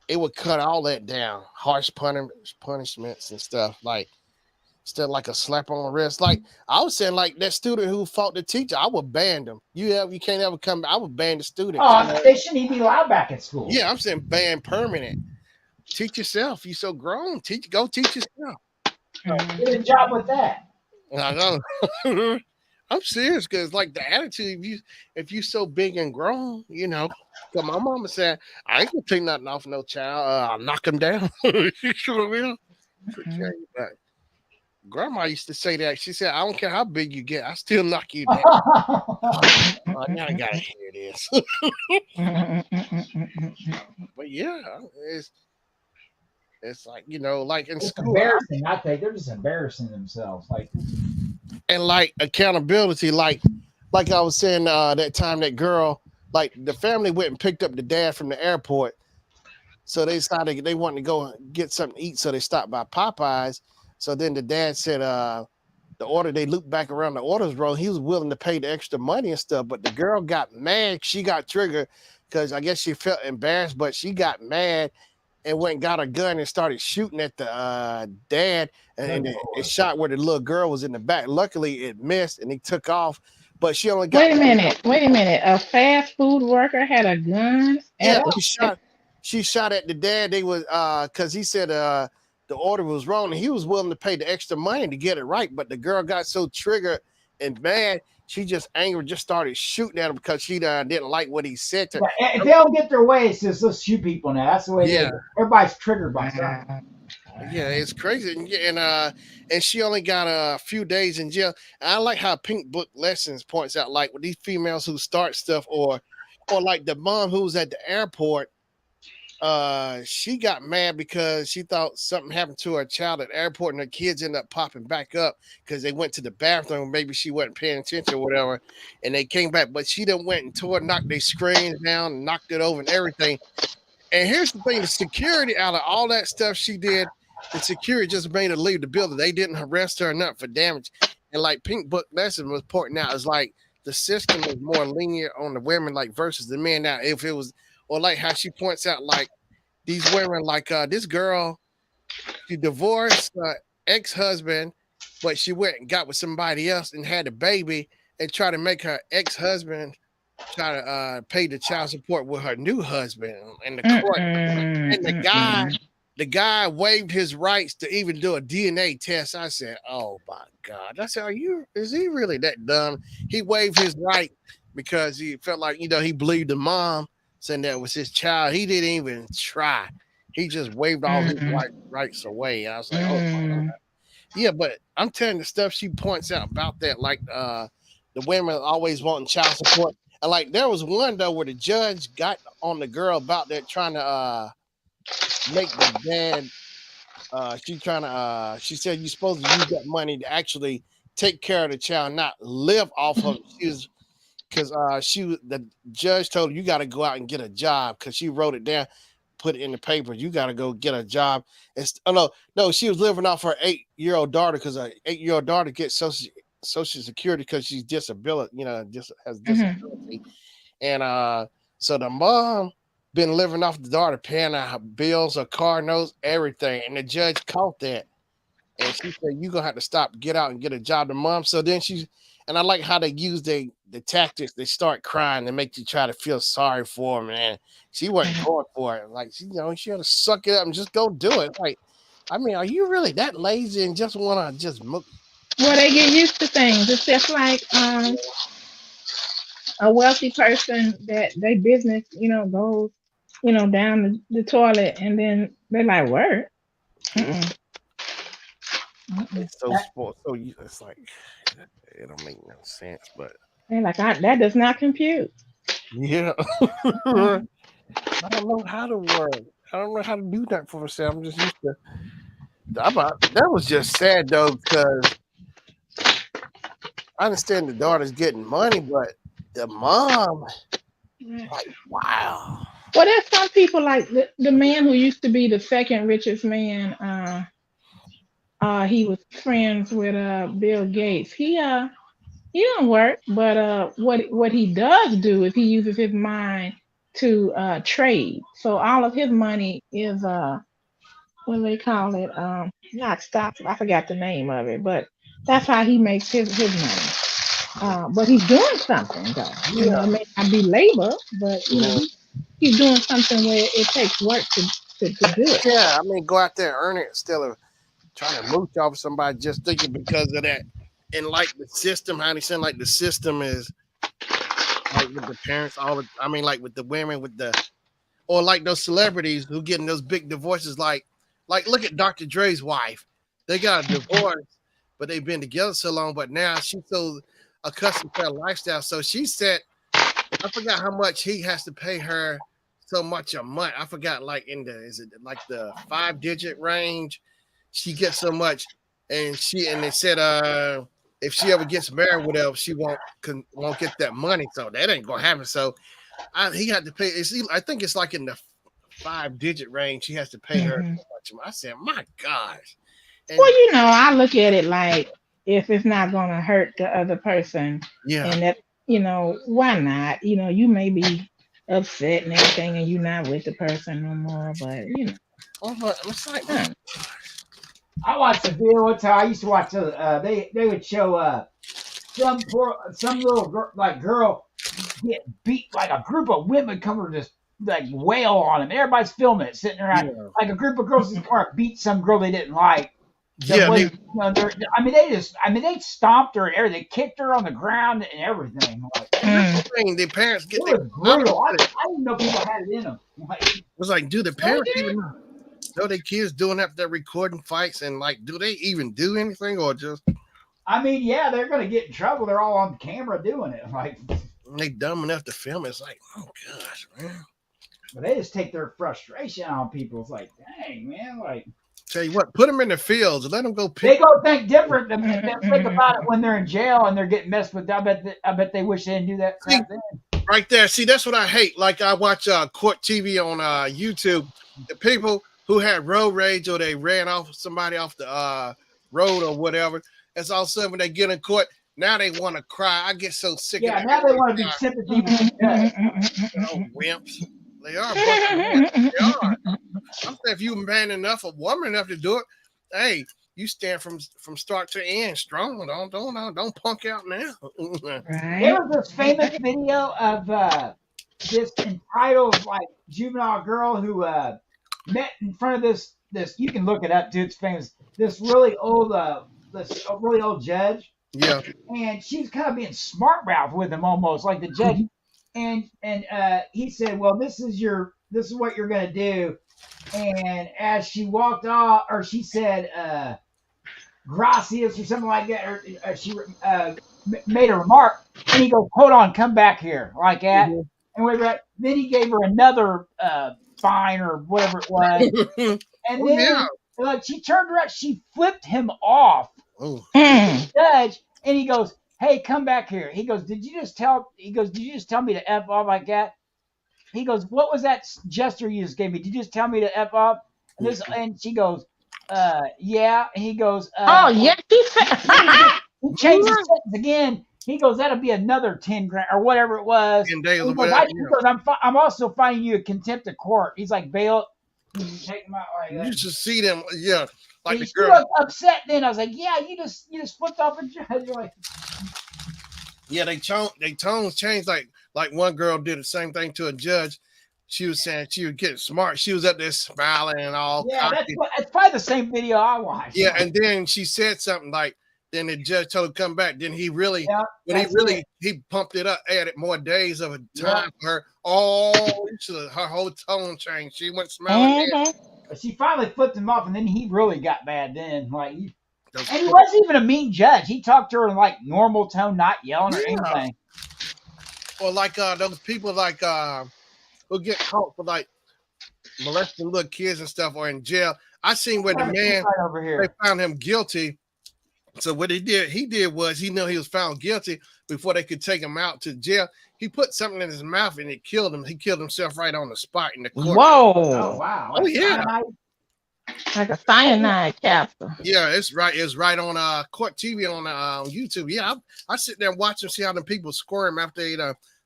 it would cut all that down. Harsh punishments and stuff like. Instead, like a slap on the wrist. Like I was saying, like that student who fought the teacher, I would ban them. You can't ever come back. I would ban the student. Oh, they shouldn't even be allowed back at school. Yeah, I'm saying ban permanent. Teach yourself. You so grown. Go teach yourself. Get a job with that. I know. I'm serious because like the attitude, if you so big and grown, Cause my mama said, I ain't gonna take nothing off no child. I'll knock him down. She sure will. But Grandma used to say that. She said, I don't care how big you get, I still knock you down. Now I gotta hear this. But yeah, it's like, like in It's school. embarrassing. I think they're just embarrassing themselves. Like, And like accountability, like I was saying that time, that girl, like the family went and picked up the dad from the airport. So they decided they wanted to go get something to eat. So they stopped by Popeyes. So then the dad said, they looped back around the orders roll. He was willing to pay the extra money and stuff, but the girl got mad. She got triggered because I guess she felt embarrassed, but she got mad and went and got a gun and started shooting at the dad, and it shot where the little girl was in the back. Luckily, it missed and he took off. But she only got. Wait a minute. A fast food worker had a gun. Yeah, she shot at the dad. They was because he said the order was wrong and he was willing to pay the extra money to get it right. But the girl got so triggered and mad, she just angry, just started shooting at him because she didn't like what he said to her. if they don't get their way, it's just let's shoot people now. That's the way it is. Everybody's triggered by something. Yeah, it's crazy. And she only got a few days in jail. And I like how Pink Book Lessons points out, like with these females who start stuff or like the mom who was at the airport, she got mad because she thought something happened to her child at the airport and her kids ended up popping back up because they went to the bathroom. Maybe she wasn't paying attention or whatever, and they came back, but she done went and knocked their screens down and knocked it over and everything. And here's the thing, the security, out of all that stuff she did, the security just made her leave the building. They didn't arrest her enough for damage. And like Pink Book Lesson was pointing out, it's like the system is more lenient on the women, like versus the men. Now, if it was, or like how she points out, like these women, like this girl, she divorced ex-husband, but she went and got with somebody else and had a baby and tried to make her ex-husband try to pay the child support with her new husband in the court. And the guy waived his rights to even do a DNA test. I said, oh my God. I said, is he really that dumb? He waived his right because he felt like, he believed the mom saying that was his child. He didn't even try. He just waved all his rights away. And I was like, oh my God. Yeah, but I'm telling the stuff she points out about that, like the women always wanting child support. And like there was one though where the judge got on the girl about that, trying to make the dad She trying to. She said you're supposed to use that money to actually take care of the child, not live off of it. She was because the judge told her you got to go out and get a job because she wrote it down, put it in the paper. You got to go get a job. No, she was living off her 8-year-old daughter because her 8-year-old daughter gets social security because she's disability, just has disability, and so the mom been living off the daughter, paying her bills, her car notes, everything, and the judge caught that. And she said, "You gonna have to stop, get out, and get a job." The mom. So then and I like how they use the tactics. They start crying and make you try to feel sorry for them. And she wasn't going for it. Like she had to suck it up and just go do it. Like, I mean, are you really that lazy and just want to just move? Well, they get used to things. It's just like a wealthy person that they business, goes, down the toilet, and then they're like, "Word." Mm-mm, mm-mm. It's so spoiled. It's like it don't make no sense. But They're like, that does not compute. yeah, I don't know how to work. I don't know how to do that for myself. I'm just used to. That was just sad though, because I understand the daughter's getting money, but the mom, like, wow. Well, there's some people like the man who used to be the second richest man. He was friends with Bill Gates. He don't work, but what he does do is he uses his mind to trade. So all of his money is what do they call it? Not stocks. I forgot the name of it, but that's how he makes his money. But he's doing something though. Yeah. It may not be labor, but Yeah. he's doing something where it takes work to do it. Yeah, I mean, go out there and earn it instead of trying to mooch off somebody just thinking because of that. And like the system, how they saying like the system is like with the parents, I mean, like with the women, or like those celebrities who getting those big divorces, like look at Dr. Dre's wife. They got a divorce, but they've been together so long, but now she's so accustomed to her lifestyle. So she said, I forgot how much he has to pay her so much a month. I forgot, like is it like the 5-digit range? She gets so much, and they said if she ever gets married, whatever, she won't get that money. So that ain't gonna happen. So he had to pay. I think it's like in the 5-digit range. He has to pay her so much. I said, my gosh. And, well, I look at it like if it's not gonna hurt the other person, and that why not? You may be upset and everything, and you're not with the person no more, but it's like, I watched a video one time. I used to watch. They would show some little girl get beat, like a group of women come to just like wail on him. Everybody's filming it, sitting around like a group of girls just want to beat some girl they didn't like. Yeah, they stomped her and everything. They kicked her on the ground and everything. Like, the parents get it was brutal. I didn't know people had it in them. It was like, do the parents even know their kids doing that? They're recording fights, and like, do they even do anything, or just? I mean, yeah, they're gonna get in trouble. They're all on camera doing it. Like, they dumb enough to film it. It's like, oh gosh, man. But they just take their frustration on people. It's like, dang, man, like. Tell you what, put them in the fields and let them go pick. They go think different than think about it when they're in jail and they're getting messed with. I bet they wish they didn't do that crap then. Right there. See, that's what I hate. Like I watch court TV on YouTube. The people who had road rage or they ran off somebody off the road or whatever. That's all of a sudden when they get in court, now they want to cry. I get so sick of that. Yeah, now they want to be sympathy with wimps. They are. They are. I'm saying if you man enough, a woman enough to do it, hey, you stand from start to end strong. Don't punk out now. Right. There was this famous video of this entitled like juvenile girl who met in front of this. You can look it up too. It's famous. This really old judge. Yeah. And she's kind of being smart mouth with him almost like the judge. And he said, well, this is what you're going to do. And as she walked off, or she said, gracias or something like that, or she made a remark, and he goes, hold on, come back here, like that. Mm-hmm. And then he gave her another fine or whatever it was. And Like she turned around, she flipped him off. Oh, Judge, and he goes, "Hey, come back here." He goes, "Did you just tell?" He goes, "Did you just tell me to f off like that?" He goes, "What was that gesture you just gave me? Did you just tell me to f off?" And she goes, "Yeah." And he goes, Oh, yes, he said. he changed the sentence again. He goes, "That'll be another 10 grand or whatever it was." 10 days He or goes, whatever. he goes, I'm also finding you a contempt of court. He's like, bail. Take him out like You that. should see them. Yeah. Like And the she girl. was upset then. I was like, yeah, you just flipped off a judge. You're like, Yeah, they tones changed. Like one girl did the same thing to a judge. She was saying she was getting smart. She was up there smiling and all. yeah, cocky. that's probably the same video I watched. Yeah, and then she said something like, then the judge told her to come back. Then he really, Yeah, when he that's really, it. he pumped it up, added more days of a Yeah. time for her. Oh, her whole tone changed. She went smiling. But she finally flipped him off, and then he really got bad then. Like, and Those- he wasn't even a mean judge. He talked to her in like normal tone, not yelling or Yeah. anything. Or like those people like who get caught for like molesting little kids and stuff or in jail. I seen where the man Right over here. they found him guilty. So what he did was he knew he was found guilty before they could take him out to jail. He put something in his mouth and it killed him. He killed himself right on the spot in the court. Whoa. Oh wow! Oh, yeah. Like a cyanide capsule. Yeah, it's right. It's right on court TV on YouTube. Yeah, I sit there and watch and see how the people squirm after they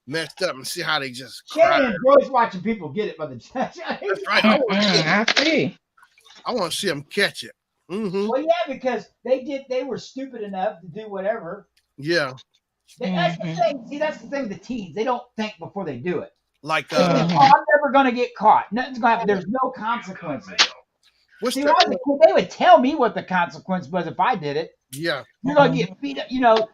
messed up and see how they just cry. Shannon enjoys watching people get it by the judge. That's right. I I see. want to see them catch it. Mm-hmm. Well, yeah, because they were stupid enough to do whatever. Yeah, That's the thing. See, that's the thing with the teens. They don't think before they do it. like They think, oh, I'm never going to get caught. Nothing's going to happen. There's no consequences. what's See, when I was a kid, they would tell me what the consequence was if I did it. yeah, You're going to get beat up. You know,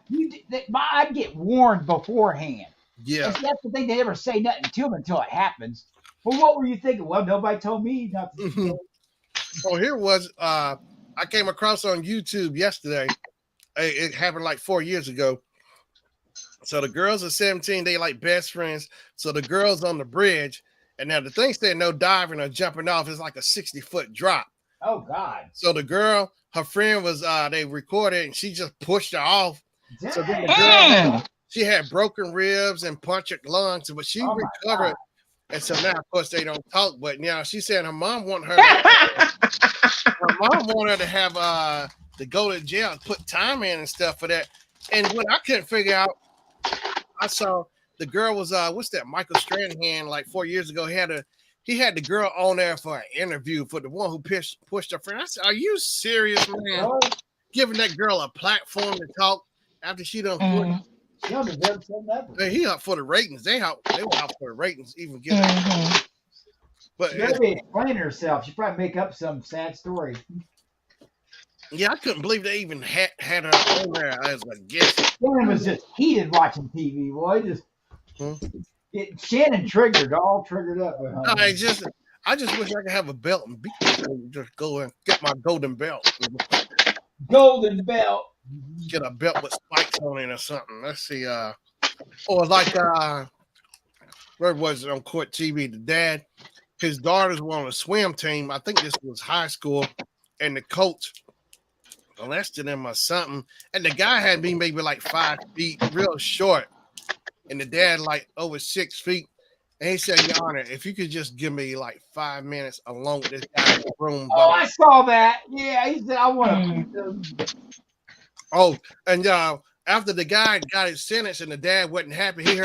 I'd get warned beforehand. yeah. And see, that's the thing. They never say nothing to them until it happens. Well, what were you thinking? Well, nobody told me not to do it. Oh, here was I came across on YouTube yesterday. It happened like 4 years ago. So the girls are 17, they like best friends. So the girls on the bridge, and now the thing said no diving or jumping off is like a 60-foot drop. Oh, God. So the girl, her friend was they recorded and she just pushed her off. So then the girl, Damn. she had broken ribs and punctured lungs, but she Oh, my recovered. God. And so now, of course, they don't talk. But now she said her mom wanted her. Her mom wanted her to have to go to jail and put time in and stuff for that. And when I couldn't figure out, I saw the girl was what's that? Michael Stranahan, like 4 years ago, he had the girl on there for an interview for the one who pushed her friend. I said, "Are you serious, man? Giving that girl a platform to talk after she done pushed?" You don't deserve to say nothing. He out for the ratings. They were out for the ratings, even get it. But She better be explaining herself. She probably make up some sad story. yeah, I couldn't believe they even had her on there as a guest. Shannon was just heated watching TV, boy. Shannon triggered, all triggered up. With her. I just wish I could have a belt and beat and just go and get my golden belt. Golden belt. Get a belt with spikes on it or something. Let's see. Or like where was it on court TV? The dad, his daughters were on a swim team. I think this was high school, and the coach molested him or something. And the guy had me maybe like 5 feet, real short, and the dad like over 6 feet. And he said, "Your Honor, if you could just give me like 5 minutes alone with this guy in the room." Oh, I saw that. Yeah, he said, "I want to." Oh, and after the guy got his sentence and the dad wasn't happy, he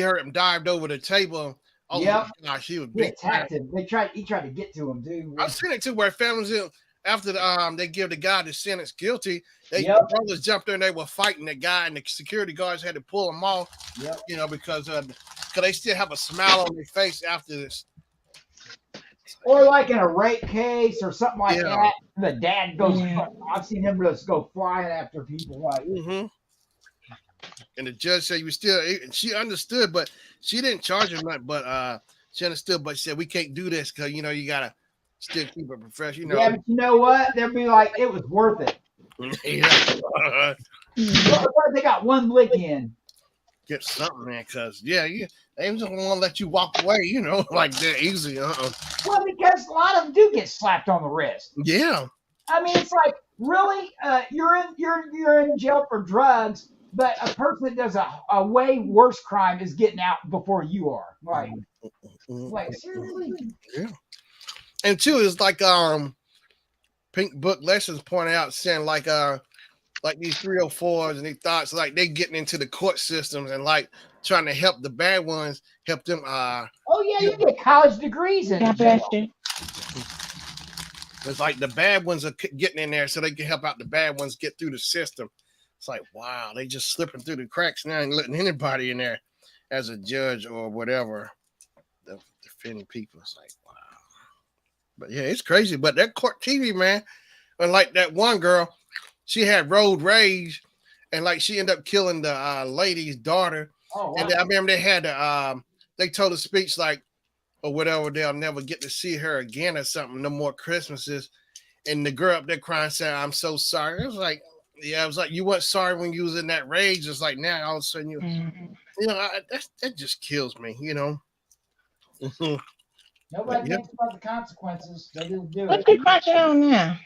heard him dived over the table. Oh Yep. my gosh, he was He big. attacked him. He tried to get to him, dude. I've seen it too, where families after they give the guy the sentence guilty, the brothers jumped in, they were fighting the guy, and the security guards had to pull him off. Yep. You know, because they still have a smile on their face after this. Or like in a rape case or something like Yeah. that. The dad goes. I've seen him just go flying after people. Like, Mm-hmm. And the judge said you still. And she understood, but she didn't charge him nothing. But she understood, but she said we can't do this because you gotta still keep it professional. yeah, but you know what? They'll be like, it was worth it. Yeah. What if they got one lick in? Get something, man. Because yeah, They just want to let you walk away, you know, like that easy. Well, because a lot of them do get slapped on the wrist. Yeah. I mean, it's like really, you're in jail for drugs, but a person that does a way worse crime is getting out before you are. Like seriously? Yeah. And two is like Pink Book Lessons pointed out, saying like these 304s and these thoughts, like they getting into the court systems and like trying to help the bad ones, help them. Oh yeah, you get college degrees in jail. It's like the bad ones are getting in there so they can help out the bad ones get through the system. It's like, wow, they just slipping through the cracks now and letting anybody in there as a judge or whatever defending people. It's like, wow. But yeah, it's crazy. But that court TV, man, and like that one girl, she had road rage and like she ended up killing the lady's daughter. Oh, wow. And I remember they had they told a speech like, or whatever, they'll never get to see her again or something, no more Christmases. And the girl up there crying, saying, I'm so sorry. It was like, yeah, it was like, you weren't sorry when you was in that rage. It's like now all of a sudden you know, that just kills me, you know. Nobody thinks about the consequences. They just do What it. you crunching on now?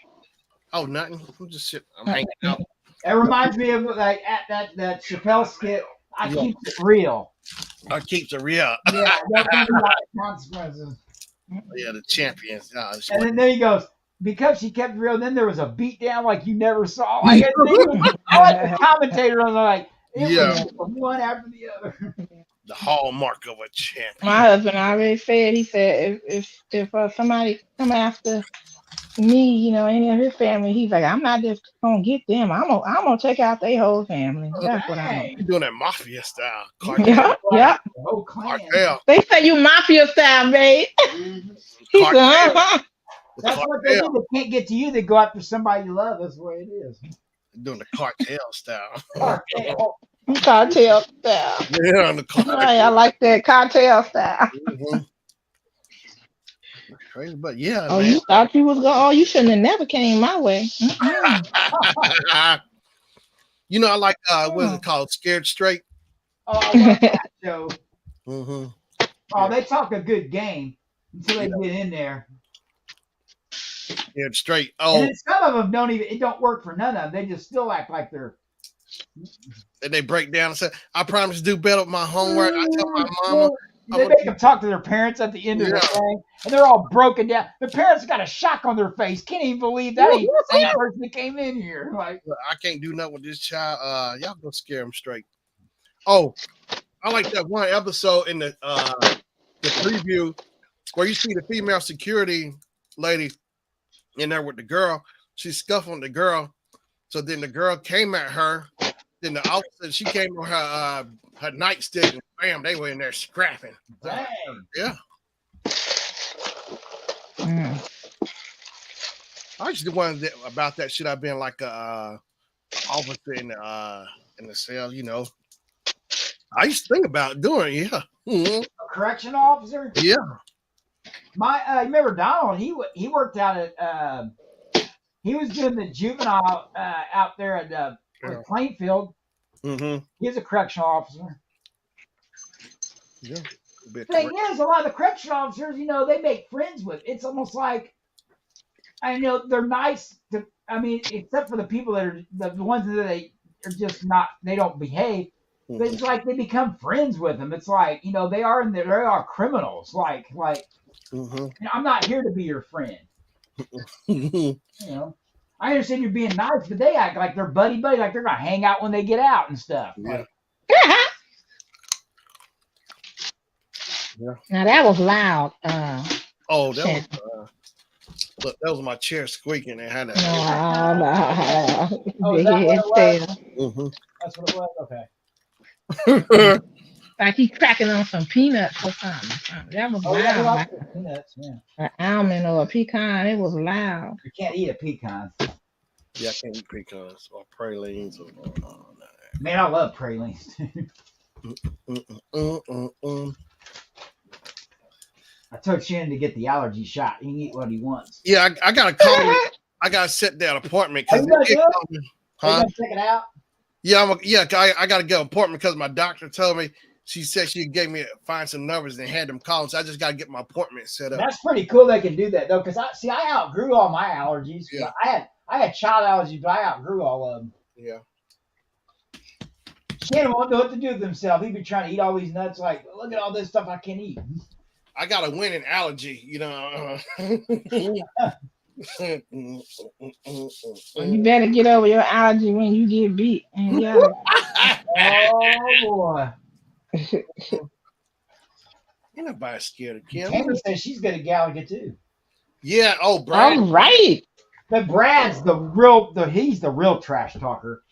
Oh, nothing. I'm just sitting, I'm hanging out. It reminds me of like at that Chappelle skit, I keep it real. I keep the real. Yeah, don't think about the consequences. Yeah, the champions. And then he goes, because she kept it real, then there was a beat down like you never saw. Like, I like the commentator on like, it was just one after the other. The hallmark of a champion. My husband already said, he said, if somebody come after me, you know, any of his family, he's like, I'm not just gonna get them. I'm gonna take out their whole family. That's what I'm You're doing that mafia style. Yeah, yeah. The whole clan. Cartel. They say you mafia style, babe. He said, Cartel. That's what they do. They can't get to you. They go after somebody you love. That's the way it is. Doing the cartel style. Cartel. Cartel style. Yeah, the cartel. Right, I like that cartel style. Crazy, but yeah. Oh, man. you thought you was going? Oh, you shouldn't have never came my way. You know, I like what is it called? Scared Straight. Oh, I love that show. Mm-hmm. Oh, they talk a good game until they get in there. Scared Straight. And Oh, then some of them don't even. It don't work for none of them. They just still act like they're. and they break down and say, "I promise to do better with my homework." I tell my mama. They make them talk to their parents at the end of the thing, and they're all broken down. Their parents got a shock on their face. Can't even believe that ain't the same person that came in here. Like, I can't do nothing with this child. Y'all gonna scare him straight. Oh, I like that one episode in the preview where you see the female security lady in there with the girl. She's scuffling the girl. So then the girl came at her. Then the officer, she came with her nightstick, and bam, they were in there scrapping. dang. Yeah. I just wondered about that. Should I have been like a officer in the cell? You know, I used to think about doing it. Yeah. Mm-hmm. A correctional officer. Yeah. My, remember Donald? He worked out at. He was doing the juvenile out there at Plainfield. Mm-hmm. He's a correctional officer. Yeah. The thing is, a lot of the correctional officers, you know, they make friends with. It's almost like, I know they're nice to. I mean, except for the people that are the ones that they are just not. They don't behave. Mm-hmm. But it's like they become friends with them. It's like, you know, they are criminals. Like Mm-hmm. you know, I'm not here to be your friend. Mm-hmm. You know, I understand you're being nice, but they act like they're buddy, like they're gonna hang out when they get out and stuff. Yeah. Yeah. Now that was loud. Oh, that was look, that was my chair squeaking. It had that. No. Oh, is that what it was? Mm-hmm. That's what it was. Okay. Like he cracking on some peanuts or something. That was Oh, yeah, loud. like peanuts. Yeah. An almond or a pecan. It was loud. You can't eat a pecan. Yeah, I can't eat pecans or pralines or Man, I love pralines. I told Shannon to get the allergy shot. He can eat what he wants. Yeah, I gotta call. I gotta set that appointment Are you gonna do it? Are you huh? gonna check it out? Yeah, I gotta get an appointment because my doctor told me She said she gave me find some numbers and had them call. So I just got to get my appointment set up. That's pretty cool. They can do that though, because I outgrew all my allergies. Yeah. I had child allergies, but I outgrew all of them. Yeah. Shannon won't know what to do with himself. He'd be trying to eat all these nuts. Like, look at all this stuff I can't eat. I got a winning allergy, you know. You better get over your allergy when you get beat. And yeah. Oh boy. Ain't nobody scared of Kim. Tammy says she's got a Gallagher too. Yeah. Oh, Brad. All right. But Brad's he's the real trash talker.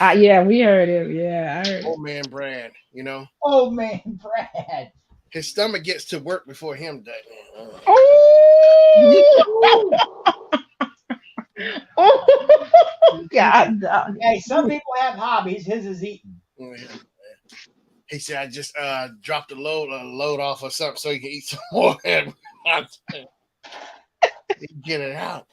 Yeah, we heard it. Yeah, I heard Oh it. man, Brad. You know Oh man, Brad. his stomach gets to work before him. Oh, God, dog. Hey, some people have hobbies. His is eating. He said, "I just dropped a load off or something so he can eat some more." Get it out.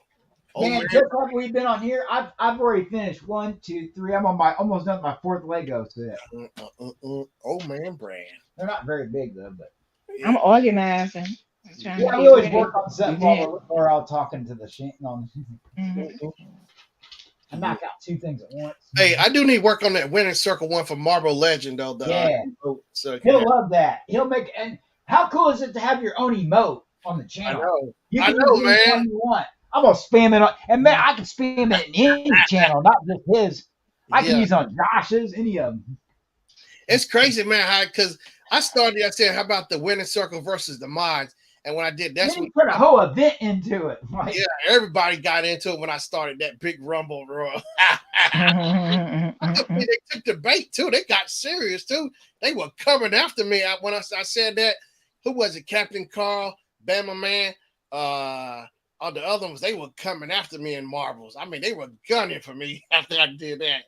Oh, Man, man. just like we've been on here, I've already finished 1, 2, 3. I'm on almost done with my 4th Lego set. Oh man, Brad. They're not very big though, but I'm organizing. I'm trying to yeah, get we always ready. work on something while we're all talking to the Shannon. Mhm. I knock out 2 things at once. Hey, I do need work on that winning circle one for Marble Legend though. Yeah. So He'll love that. He'll make and how cool is it to have your own emote on the I channel? know. You I can know, use any man. one you want. I'm gonna spam it on, and man, I can spam it in any channel, not just his. I can Yeah. use it on Josh's, any of them. It's crazy, man. How because I said, how about the winning circle versus the mods? And when I did, that's Then when you put a whole event into it. Like, yeah, everybody got into it when I started that big rumble. They took the bait too. They got serious too. They were coming after me when I said that. Who was it? Captain Carl, Bama Man, all the other ones. They were coming after me in marbles. I mean, they were gunning for me after I did that.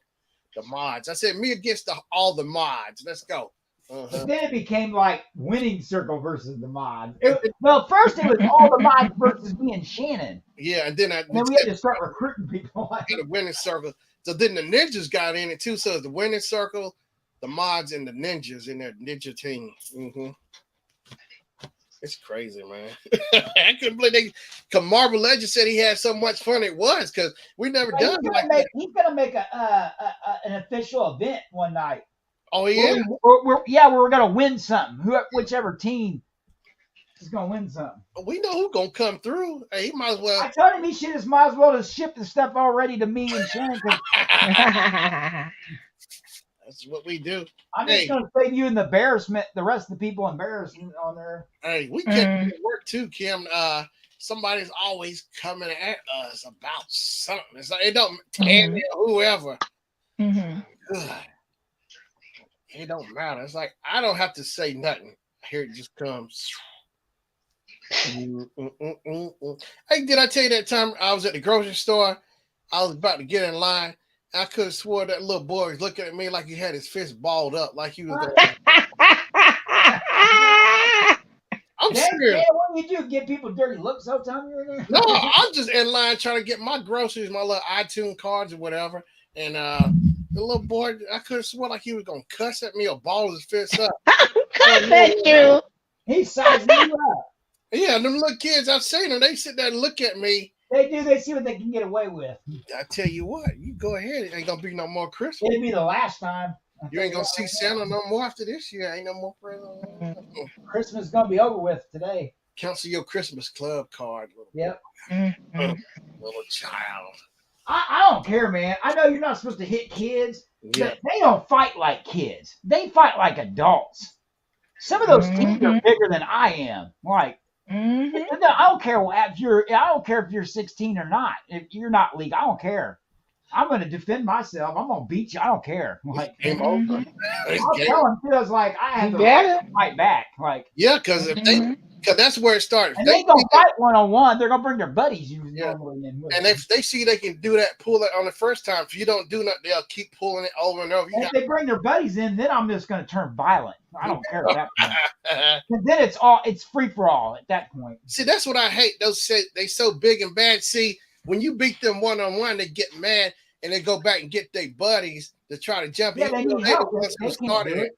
The mods. I said, me against all the mods. Let's go. but then it became like winning circle versus the mods. Well, first it was all the mods versus me and Shannon. Yeah, and then we had to start recruiting people. the winning circle. So then the ninjas got in it too. So it's the winning circle, the mods, and the ninjas in their ninja team. It's crazy, man. I couldn't believe because Marvel Legend said he had so much fun. It was because we never done it like that. He's gonna make an official event one night. Oh yeah, we're gonna win something. Whichever team is gonna win something. We know who's gonna come through. Hey, he might as well. I told him he should just might as well just ship the stuff already to me and Shannon. That's what we do. I'm just gonna save you an embarrassment. The rest of the people embarrassment on there. Hey, we can work too, Kim. Somebody's always coming at us about something. It's like it don't whoever. Good. It don't matter. It's like I don't have to say nothing. Here it just comes. Hey, did I tell you that time I was at the grocery store? I was about to get in line. I could have swore that little boy was looking at me like he had his fist balled up, like he was. I'm serious. What do you do? Give people dirty looks all the time you're in there? No, I'm just in line trying to get my groceries, my little iTunes cards or whatever. And the little boy, I could have sworn like he was gonna cuss at me or ball his fist up. Cuss at you. He sized you up. Yeah, them little kids, I've seen them. They sit there and look at me. They do. They see what they can get away with. I tell you what, you go ahead. It ain't gonna be no more Christmas. It'll be the last time. You ain't gonna see Santa no more after this year. Ain't no more presents. Christmas is gonna be over with today. Cancel your Christmas club card. Yep. Little child. I don't care, man. I know you're not supposed to hit kids, Yeah. but they don't fight like kids. They fight like adults. Some of those teams are bigger than I am. Like, I don't care if you're 16 or not. If you're not legal, I don't care. I'm going to defend myself. I'm going to beat you. I don't care. Like, Game over. I'll tell them feels like I have to fight back. Like, yeah, because if because that's where it starts. And they gonna fight one-on-one. They're gonna bring their buddies. And if they see they can do that, pull it on the first time. If you don't do nothing, they'll keep pulling it over and over. And if they bring their buddies in, then I'm just gonna turn violent. I don't care at that point. And then it's free for all at that point. See, that's what I hate. Those say they so big and bad. See, when you beat them one-on-one, they get mad and they go back and get their buddies to try to jump. Yeah, they need help. They can't do it.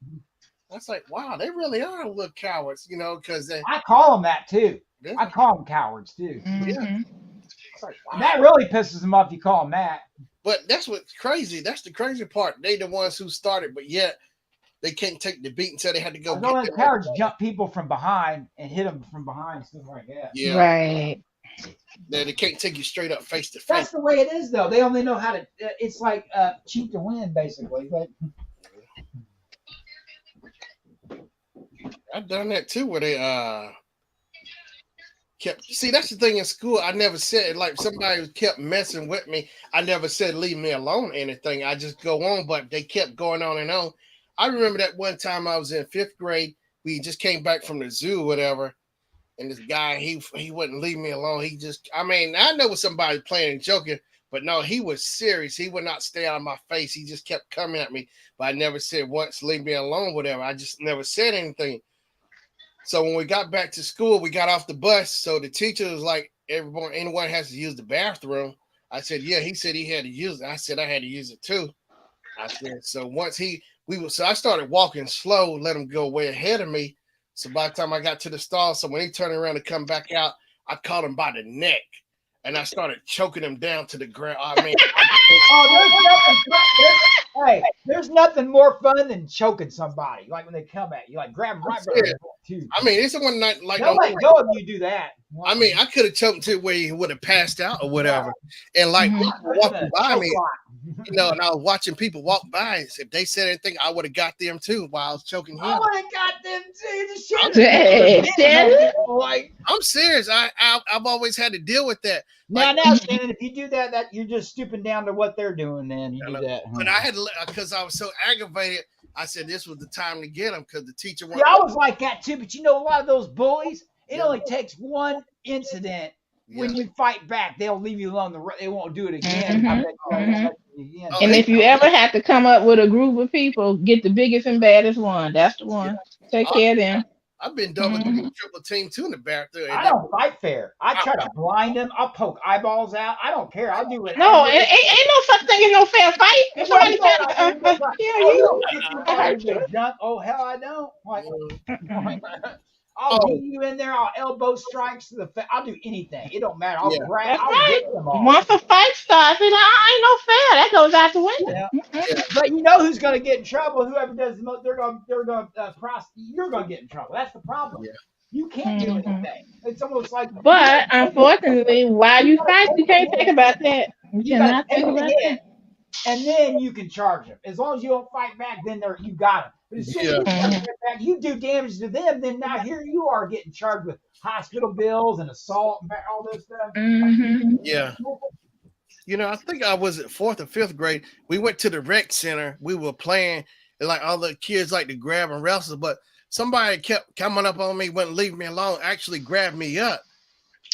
I was like, wow, they really are little cowards, because they. I call them that too. Yeah. I call them cowards too. Mhm. It's like, wow. And that really pisses them off if you call them that. But that's what's crazy. That's the crazy part. They the ones who started, but yet they can't take the beat until they had to go. Don't let cowards jump people from behind and hit them from behind, stuff like that. Yeah, Right. they can't take you straight up face to That's face. the way it is, though. They only know how to. It's like cheat to win, basically. But I've done that too, where they kept. See, that's the thing in school. I never said like somebody kept messing with me. I never said leave me alone or anything. I just go on, but they kept going on and on. I remember that one time I was in 5th grade. We just came back from the zoo, or whatever. And this guy, he wouldn't leave me alone. He just, I mean, I know was somebody playing and joking, but no, he was serious. He would not stay out of my face. He just kept coming at me, but I never said once, leave me alone, whatever. I just never said anything. So when we got back to school, we got off the bus. So the teacher was like, anyone has to use the bathroom. I said, yeah. He said he had to use it. I said I had to use it too. I said, so once so I started walking slow, let him go way ahead of me. So by the time I got to the stall, so when he turned around to come back out, I caught him by the neck and I started choking him down to the ground. I mean, there's nothing more fun than choking somebody. Like when they come at you, like grab them right by the too. I mean, it's one night like they'll let go of you do that. I mean, I could have choked him to where he would have passed out or whatever. And like walking by me, and I was watching people walk by. If they said anything, I would have got them too while I was choking him. I would have got them too. Like, I'm serious. I've always had to deal with that. Now, Shannon, if you do that you're just stooping down to what they're doing. Then you do that. But I had because I was so aggravated. I said this was the time to get him because the teacher. Yeah, I was like that too. But a lot of those bullies, it only takes one incident. When you fight back, they'll leave you alone. They won't do it again. I bet and if you ever have to come up with a group of people, get the biggest and baddest one. That's the one. Take care of them. I've been double team, triple team too in the bathroom. I don't fight fair. I try to blind them. I'll poke eyeballs out. I don't care. I'll do it. No, ain't no such thing as no fair fight. If somebody oh hell, I don't. I'll get you in there. I'll elbow strikes to the face. I'll do anything. It don't matter. I'll grab. I'll get them all. Once a fight starts, ain't no fair. That goes out the window. Yeah. But you know who's going to get in trouble? Whoever does the most, they're going to you're going to get in trouble. That's the problem. Yeah. You can't do anything. It's almost like. But unfortunately, while you fight, you can't think about that. You cannot think about that. And then you can charge them. As long as you don't fight back, then you got them. But as soon as you fight back, you do damage to them, then now here you are getting charged with hospital bills and assault and all this stuff. Yeah. I think I was at 4th or 5th grade. We went to the rec center. We were playing, and like all the kids like to grab and wrestle, but somebody kept coming up on me, wouldn't leave me alone, actually grabbed me up.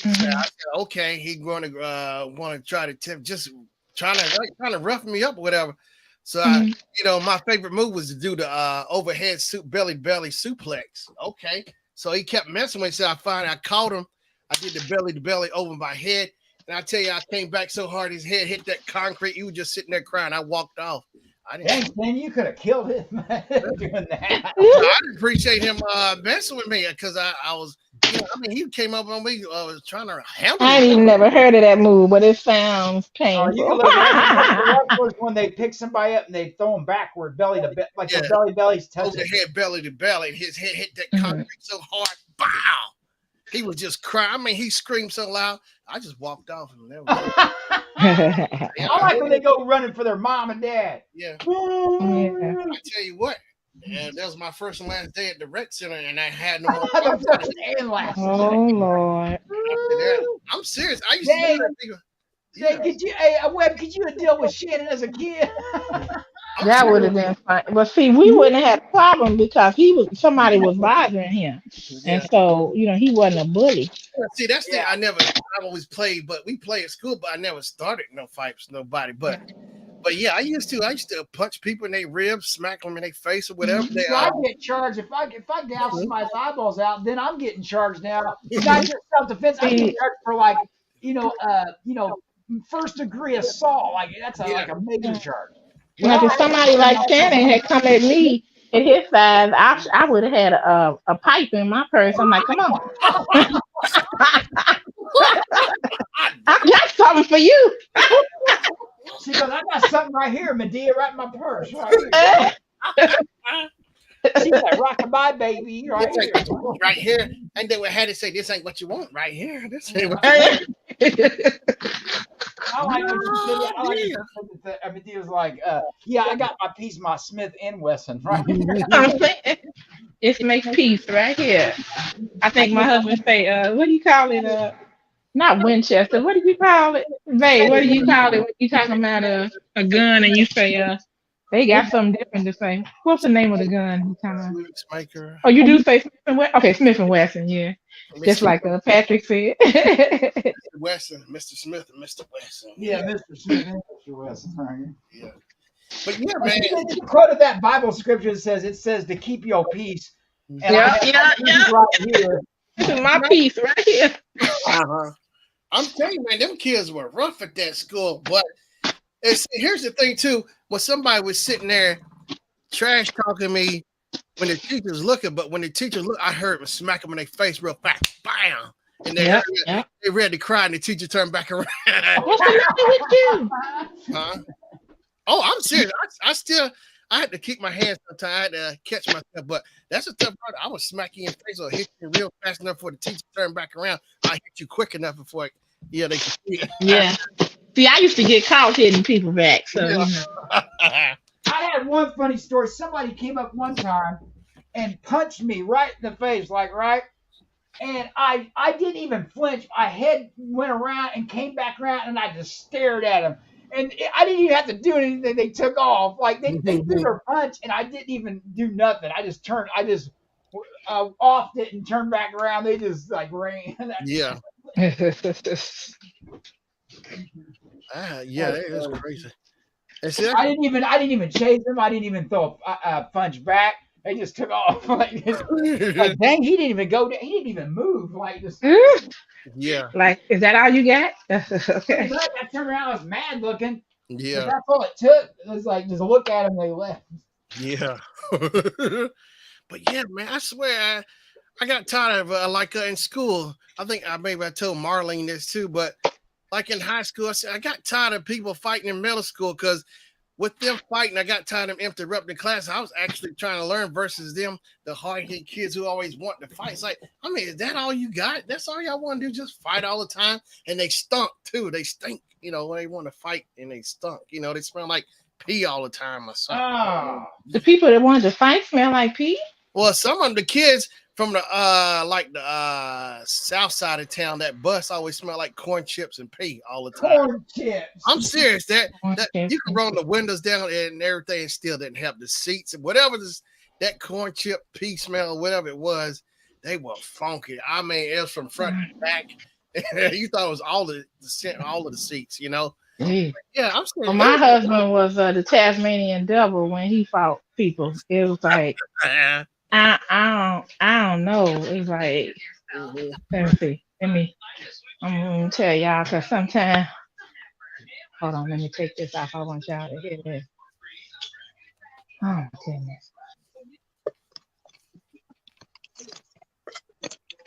I said, okay, he's going to want to try to just trying to rough me up or whatever. So my favorite move was to do the overhead belly suplex. Okay. So he kept messing with me. So I caught him. I did the belly to belly over my head. And I tell you, I came back so hard his head hit that concrete. He was just sitting there crying. I walked off. Then you could have killed him doing that. I appreciate him messing with me because I was, he came up on me. I was trying to handle. I ain't even never heard of that move, but it sounds painful. When they pick somebody up and they throw them backward, belly to belly, like the belly's touching. Overhead belly to belly, and his head hit that concrete so hard. Bow! He was just crying. He screamed so loud. I just walked off and never. I like when they go running for their mom and dad. Yeah. I tell you what. Yeah, that was my first and last day at the rec center, and I had no more. Oh Lord! I'm serious. I used to. Could you have dealt with Shannon as a kid? That would have been fine. But see, we wouldn't have had a problem because somebody was bothering him, and so he wasn't a bully. See, that's the thing. I've always played, but we play at school, but I never started no fights, nobody. But yeah, I used to punch people in their ribs, smack them in their face or whatever. I get charged if I gouge somebody's eyeballs out, then I'm getting charged now. Not just self-defense. I get charged for first degree assault. Like that's like a major charge. Like if somebody like Shannon had come at me at his size, I would have had a pipe in my purse. I'm like, come on, I got something for you. She goes, I got something right here, Medea, right in my purse, right here. She's like, rockabye, baby, right This ain't here. what you want right here. And they would have to say, this ain't what you want right here. This ain't what you want. I like when she said it. I like when she Yeah. said that. Medea was like, yeah, I got my piece, my Smith and Wesson, right? I'm saying, it's make peace right here. I think my husband say, what do you call it? Not Winchester. What do you call it? Babe, what do you call it when you talking about a gun and you say they got something different to say? What's the name of the gun you talking about? Maker. Oh, you do say Smith and Wesson? Okay, Smith and Wesson, yeah. Just Mr. like Patrick said. Wesson, Mr. Smith, and Mr. Wesson. Yeah, Mr. Smith and Mr. Wesson, right here. Yeah. But yeah, But man. she quoted that Bible scripture that says to keep your peace. And I have yeah. right here. This is my piece right here. Uh-huh. I'm telling you, man, them kids were rough at that school. But here's the thing, too. When somebody was sitting there trash talking me when the teacher's looking, but when the teacher looked, I heard them smack them in their face real fast. Bam! And they ready to cry, and the teacher turned back around. What's the matter with you? Huh? Oh, I'm serious. I had to keep my hands sometimes. I had to catch myself, but that's a tough part. I was smacking you in the face or hit you real fast enough for the teacher to turn back around. I hit you quick enough before they could see it. Yeah. See, I used to get caught hitting people back. So you know. I had one funny story. Somebody came up one time and punched me right in the face, right? And I didn't even flinch. My head went around and came back around, and I just stared at him. And I didn't even have to do anything. They took off. Like, they threw their punch, and I didn't even do nothing. I just offed it and turned back around. They just, like, ran. Yeah. Yeah, it was crazy. I didn't even chase them. I didn't even throw a punch back. They just took off. Like dang, he didn't even go down. He didn't even move. Like, just. Yeah. Like, is that all you got? Okay. I turned around. I was mad looking. Yeah. That's all it took. It was like, just look at him. They left. Yeah. But yeah, man, I swear I got tired of in school. I think maybe I told Marlene this too, but like in high school, I said I got tired of people fighting in middle school because with them fighting, I got tired of them interrupting class. I was actually trying to learn versus them, the hard-hit kids who always want to fight. It's like, I mean, is that all you got? That's all y'all want to do? Just fight all the time? And they stunk too. They stink, when they want to fight and they stunk. They smell like pee all the time or something. Oh. The people that wanted to fight smell like pee? Well, some of the kids from the south side of town, that bus always smell like corn chips and pee all the time. Corn chips. I'm serious. That you can roll the windows down and everything and still didn't help. The seats and whatever that corn chip pee smell, whatever it was, they were funky. I mean, it was from front to back. You thought it was all of the seats, Yeah, I'm saying. Well, my husband was the Tasmanian devil when he fought people. It was like I don't know. It's like let me see. I'm gonna tell y'all because sometimes. Hold on, let me take this off. I want y'all to hear this. Oh my goodness.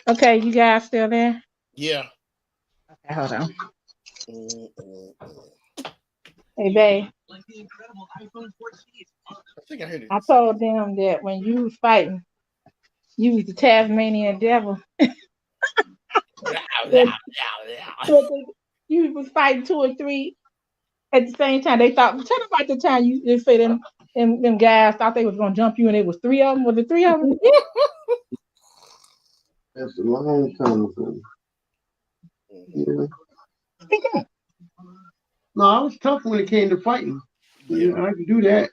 Okay, you guys still there? Yeah. Okay, hold on. Hey, babe. I think I heard it. I told them that when you was fighting, you was the Tasmanian devil. You was fighting 2 or 3 at the same time. They thought, tell them about the time they say them guys thought they was gonna jump you and it was 3 of them. Was it 3 of them? That's a long time ago. Yeah. No, I was tough when it came to fighting. Yeah, I could do that.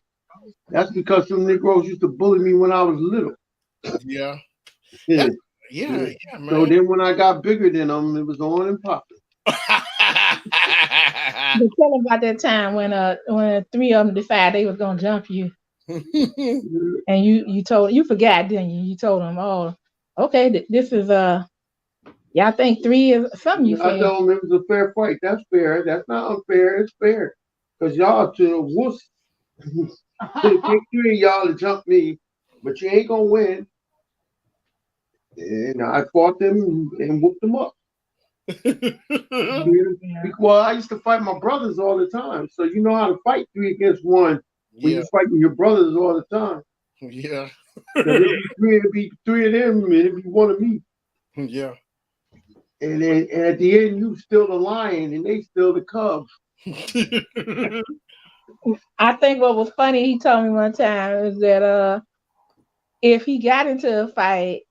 That's because some Negroes used to bully me when I was little. Yeah. Yeah, man. So then when I got bigger than them, it was on and popping. But tell them about that time when 3 of them decided they was gonna jump you. And you forgot, didn't you? You told them, oh, okay, this is y'all think 3 is something you said. I told them it was a fair fight. That's fair. That's not unfair. It's fair. Because y'all to wuss. It take 3 of y'all to jump me. but you ain't gonna win. And I fought them and whooped them up. Well, I used to fight my brothers all the time, so you know how to fight 3 against 1 when Yeah, you're fighting your brothers all the time. yeah, 'Cause it'd be three of them, and it'd be 1 of me. yeah. And then and at the end, you still the lion, and they still the cub. I think what was funny, he told me one time is that if he got into a fight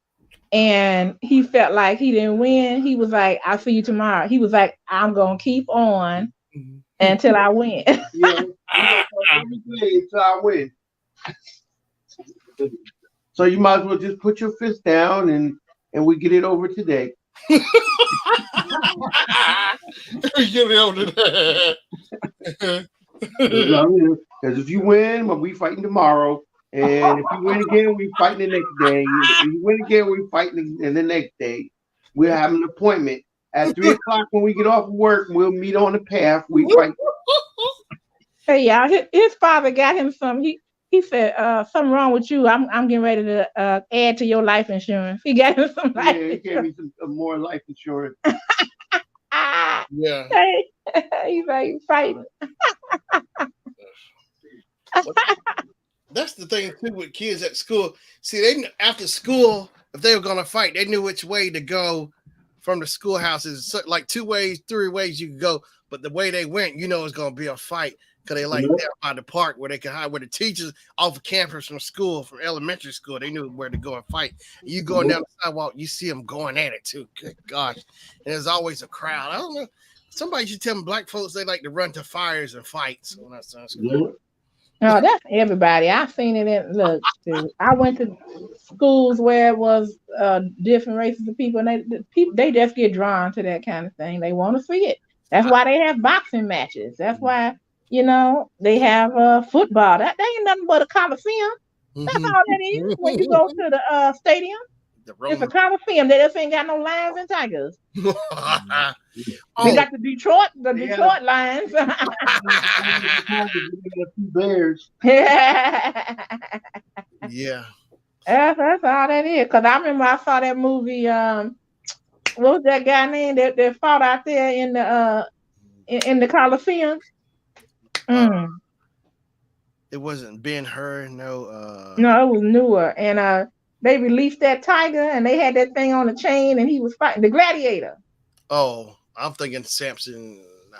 and he felt like he didn't win, he was like, "I'll see you tomorrow." He was like, "I'm gonna keep on until I win." Yeah, every day until I win. So you might as well just put your fist down and we get it over today. Get it over there. Because if you win, well, we fighting tomorrow. And if you win again, we fighting the next day. If you win again, we fighting the next day. We'll have an appointment at 3 o'clock when we get off of work. We'll meet on the path. We fight. Hey, y'all, his father got him some. He said, "Something wrong with you. I'm getting ready to add to your life insurance." He got him some life Yeah, he gave insurance. me some more life insurance. Yeah. Hey, he's like fighting. That's the thing too with kids at school. See, they after school, if they were gonna fight, they knew which way to go from the schoolhouses. So, like 2 ways, 3 ways you could go. But the way they went, you know, it's gonna be a fight because they like there by the park where they could hide, where the teachers off campus from school, from elementary school, they knew where to go and fight. You going down the sidewalk, you see them going at it too. Good gosh, and there's always a crowd. I don't know. Somebody should tell them black folks they like to run to fires and fights when that's in school. No, that's everybody. I've seen it in look. Dude, I went to schools where it was different races of people, and they just get drawn to that kind of thing. They want to see it. That's why they have boxing matches. That's why they have football. That ain't nothing but a coliseum. That's all that is. When you go to the stadium, it's a coliseum. They just ain't got no lions and tigers. They got the Detroit Lions. Bears. Yeah. That's all that is. Cause I remember I saw that movie. What was that guy name that fought out there in the Coliseum? It wasn't Ben-Hur, no. No, it was newer, and they released that tiger, and they had that thing on a chain, and he was fighting the gladiator. Oh, I'm thinking Samson. Nah.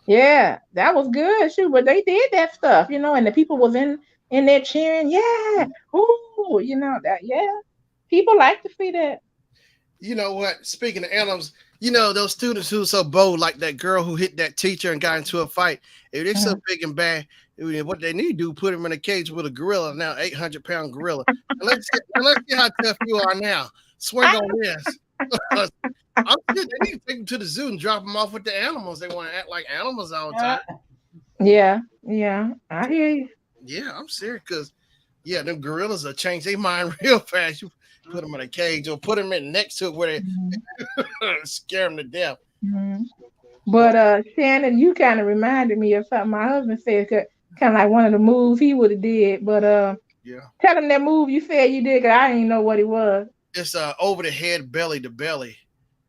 Yeah, that was good, shoot. But they did that stuff, and the people was in there cheering. Yeah, ooh, that. Yeah, people like to see that. You know what? Speaking of animals, those students who are so bold, like that girl who hit that teacher and got into a fight. If they're so big and bad, what they need to do, put them in a cage with a gorilla, now 800-pound gorilla. And let's see how tough you are now. Swing on this. I'm sure they need to take them to the zoo and drop them off with the animals. They want to act like animals all the time. Yeah, I hear you. Yeah, I'm serious because, them gorillas will change their mind real fast. You put them in a cage or put them in next to it where they scare them to death. Mm-hmm. But Shannon, you kind of reminded me of something my husband said, kind of like one of the moves he would have did. But tell him that move you said you did, because I didn't know what it was. It's over the head, belly to belly.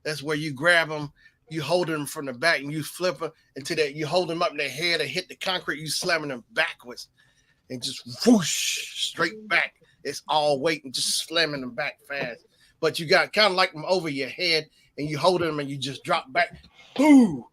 That's where you grab them, you hold them from the back, and you flip them into that. You hold them up in their head and hit the concrete. You slamming them backwards, and just whoosh straight back. It's all weight and just slamming them back fast. But you got kind of like them over your head, and you hold them and you just drop back. Boo!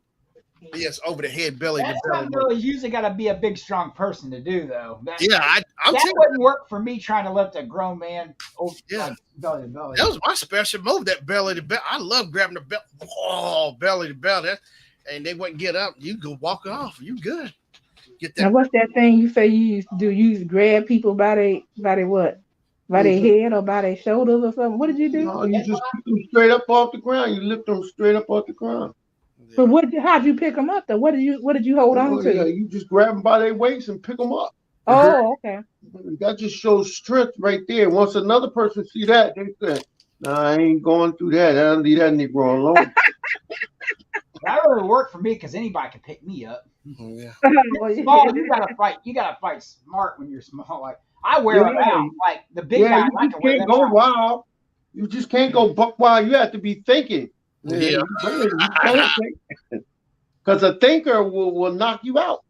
Yes, over the head, belly to belly. Really usually got to be a big, strong person to do, though. That wouldn't work for me trying to lift a grown man over belly to belly. That was my special move, that belly to belly. I love grabbing the belly. Whoa, belly to belly. And they wouldn't get up. You go walk off. You good. Get that. Now, what's that thing you say you used to do? You used to grab people by their what? By their head or by their shoulders or something? What did you do? No, you just pick them straight up off the ground. You lift them straight up off the ground. Yeah. But how'd you pick them up though? What did you hold on to? Yeah, you just grab them by their waist and pick them up. Oh, okay. That just shows strength right there. Once another person see that, they say, "Nah, I ain't going through that. I'll leave that Negro alone." That really worked for me because anybody can pick me up. Yeah. Small, you gotta fight. You gotta fight smart when you're small. Like I wear them out. Like the big guys, you I just can wear can't them go out. wild. You just can't go buck wild. You have to be thinking. Yeah. Because a thinker will knock you out.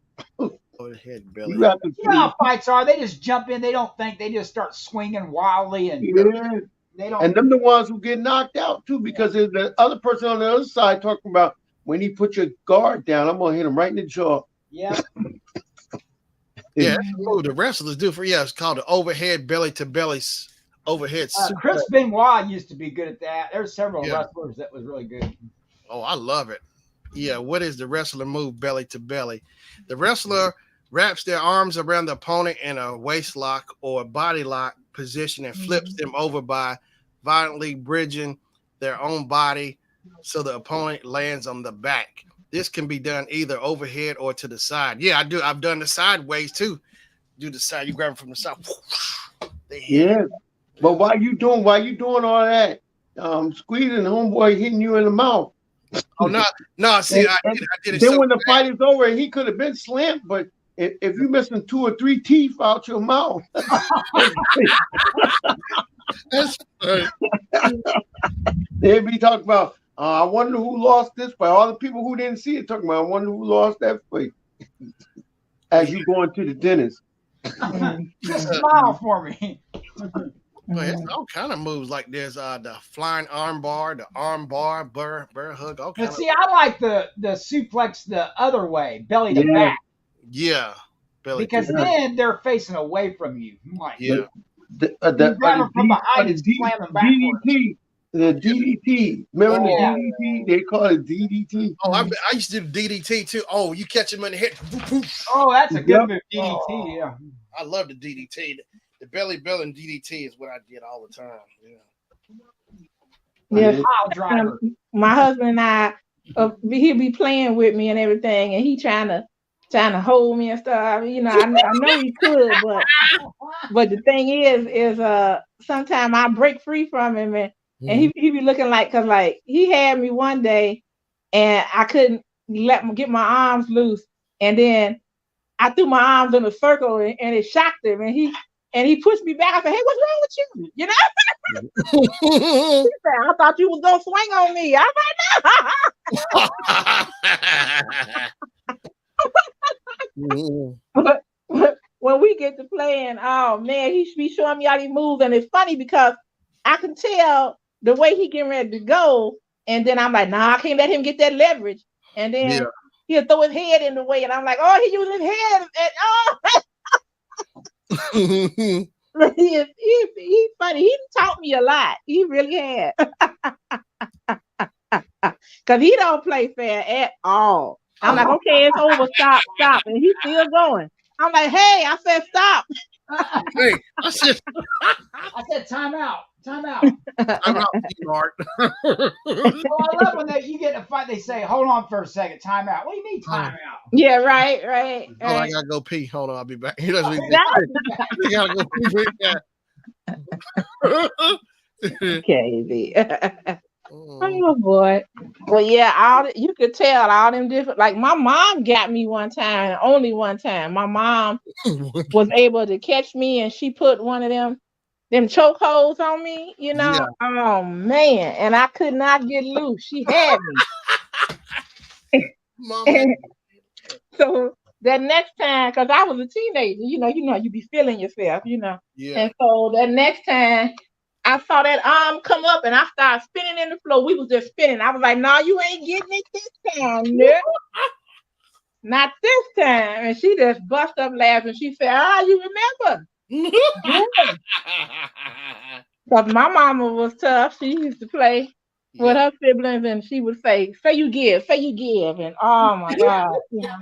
Overhead belly. You have to You know how fights are. They just jump in. They don't think. They just start swinging wildly, and yeah. they don't. And them the ones who get knocked out too, because there's the other person on the other side talking about when he put your guard down, I'm gonna hit him right in the jaw. Yeah. Yeah, that's the move the wrestlers do for it's called the overhead belly to belly overhead Chris Benoit used to be good at that. There's several Yeah. wrestlers that was really good. Oh, I love it. Yeah, what is the wrestler move belly to belly? The wrestler wraps their arms around the opponent in a waist lock or a body lock position and flips them over by violently bridging their own body so the opponent lands on the back. This can be done either overhead or to the side. Yeah, I do. I've done the sideways too. Do the side. You grab them from the side. Yeah. But why you doing all that? Squeezing homeboy hitting you in the mouth. Oh no! See, I did it. Then so when the bad. fight is over, he could have been slammed. But if you're missing 2 or 3 teeth out your mouth, That's funny. they'd be talking about. I wonder who lost this fight. All the people who didn't see it talking about. I wonder who lost that fight. As you going to the dentist. Just smile for me. Well, it's all kind of moves like there's the flying arm bar, the arm bar, bear hug, all kind But see, I like the suplex the other way, belly to Yeah. back, yeah, belly because to- then they're facing away from you. Like, yeah. The you grab them from behind and slam them backwards. DDT. The DDT. Remember the Yeah. DDT? They call it DDT. Oh, I used to do DDT too. Oh, you catch him in the head. Oh, that's a good Yep. move, DDT. Yeah. I love the DDT. The belly and DDT is what I did all the time. Yeah. Yeah, Pile driver. my husband and I, he'll be playing with me and everything, and he trying to hold me and stuff. You know, I know he could, but the thing is sometimes I break free from him, and he be looking like, cause like he had me one day, and I couldn't get my arms loose, and then I threw my arms in a circle, and it shocked him, and he pushed me back. I said, "Hey, what's wrong with you?" You know. He said, "I thought you was gonna swing on me." I'm like, "No." When we get to playing, oh man, he should be showing me all these moves, and it's funny because I can tell the way he getting ready to go, and then I'm like, "Nah, I can't let him get that leverage," and then he'll throw his head in the way, and I'm like, "Oh, he using his head," and he's funny. He taught me a lot. He really had. Because he don't play fair at all. I'm like, okay, it's over. Stop. And he's still going. I'm like, hey, I said stop. Hey, I said time out. I'm not smart. Well, I love when you get in a fight, they say, hold on for a second, time out. What do you mean time out? Yeah, right. Oh, I gotta go pee. Hold on, I'll be back. He doesn't I gotta go pee. Okay. Oh boy. Well, yeah, you could tell all them different. Like my mom got me one time, only one time. My mom was able to catch me, and she put one of them chokeholds on me. You know, oh man, and I could not get loose. She had me. So that next time, because I was a teenager, you know, you be feeling yourself, you know. Yeah. And so that next time, I saw that arm come up and I started spinning in the floor. We was just spinning. I was like, "No, you ain't getting it this time, no. Not this time." And she just bust up laughing. She said, "You remember?" Yeah. Because my mama was tough. She used to play with her siblings, and she would say you give, and oh my God. You know.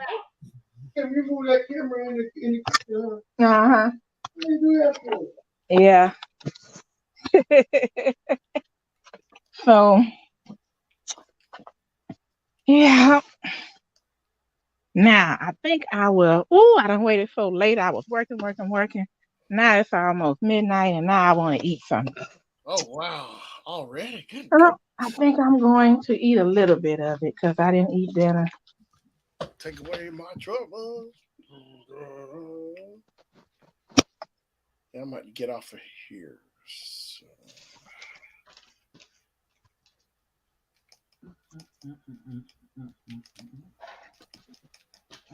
Can you move that camera in the Uh-huh. What do you do that for? Yeah. So, yeah. Now, I think I will. Oh, I done waited so late. I was working. Now it's almost midnight, and now I want to eat something. Oh, wow. Already? Good. I think I'm going to eat a little bit of it because I didn't eat dinner. Take away my troubles. I might get off of here. So.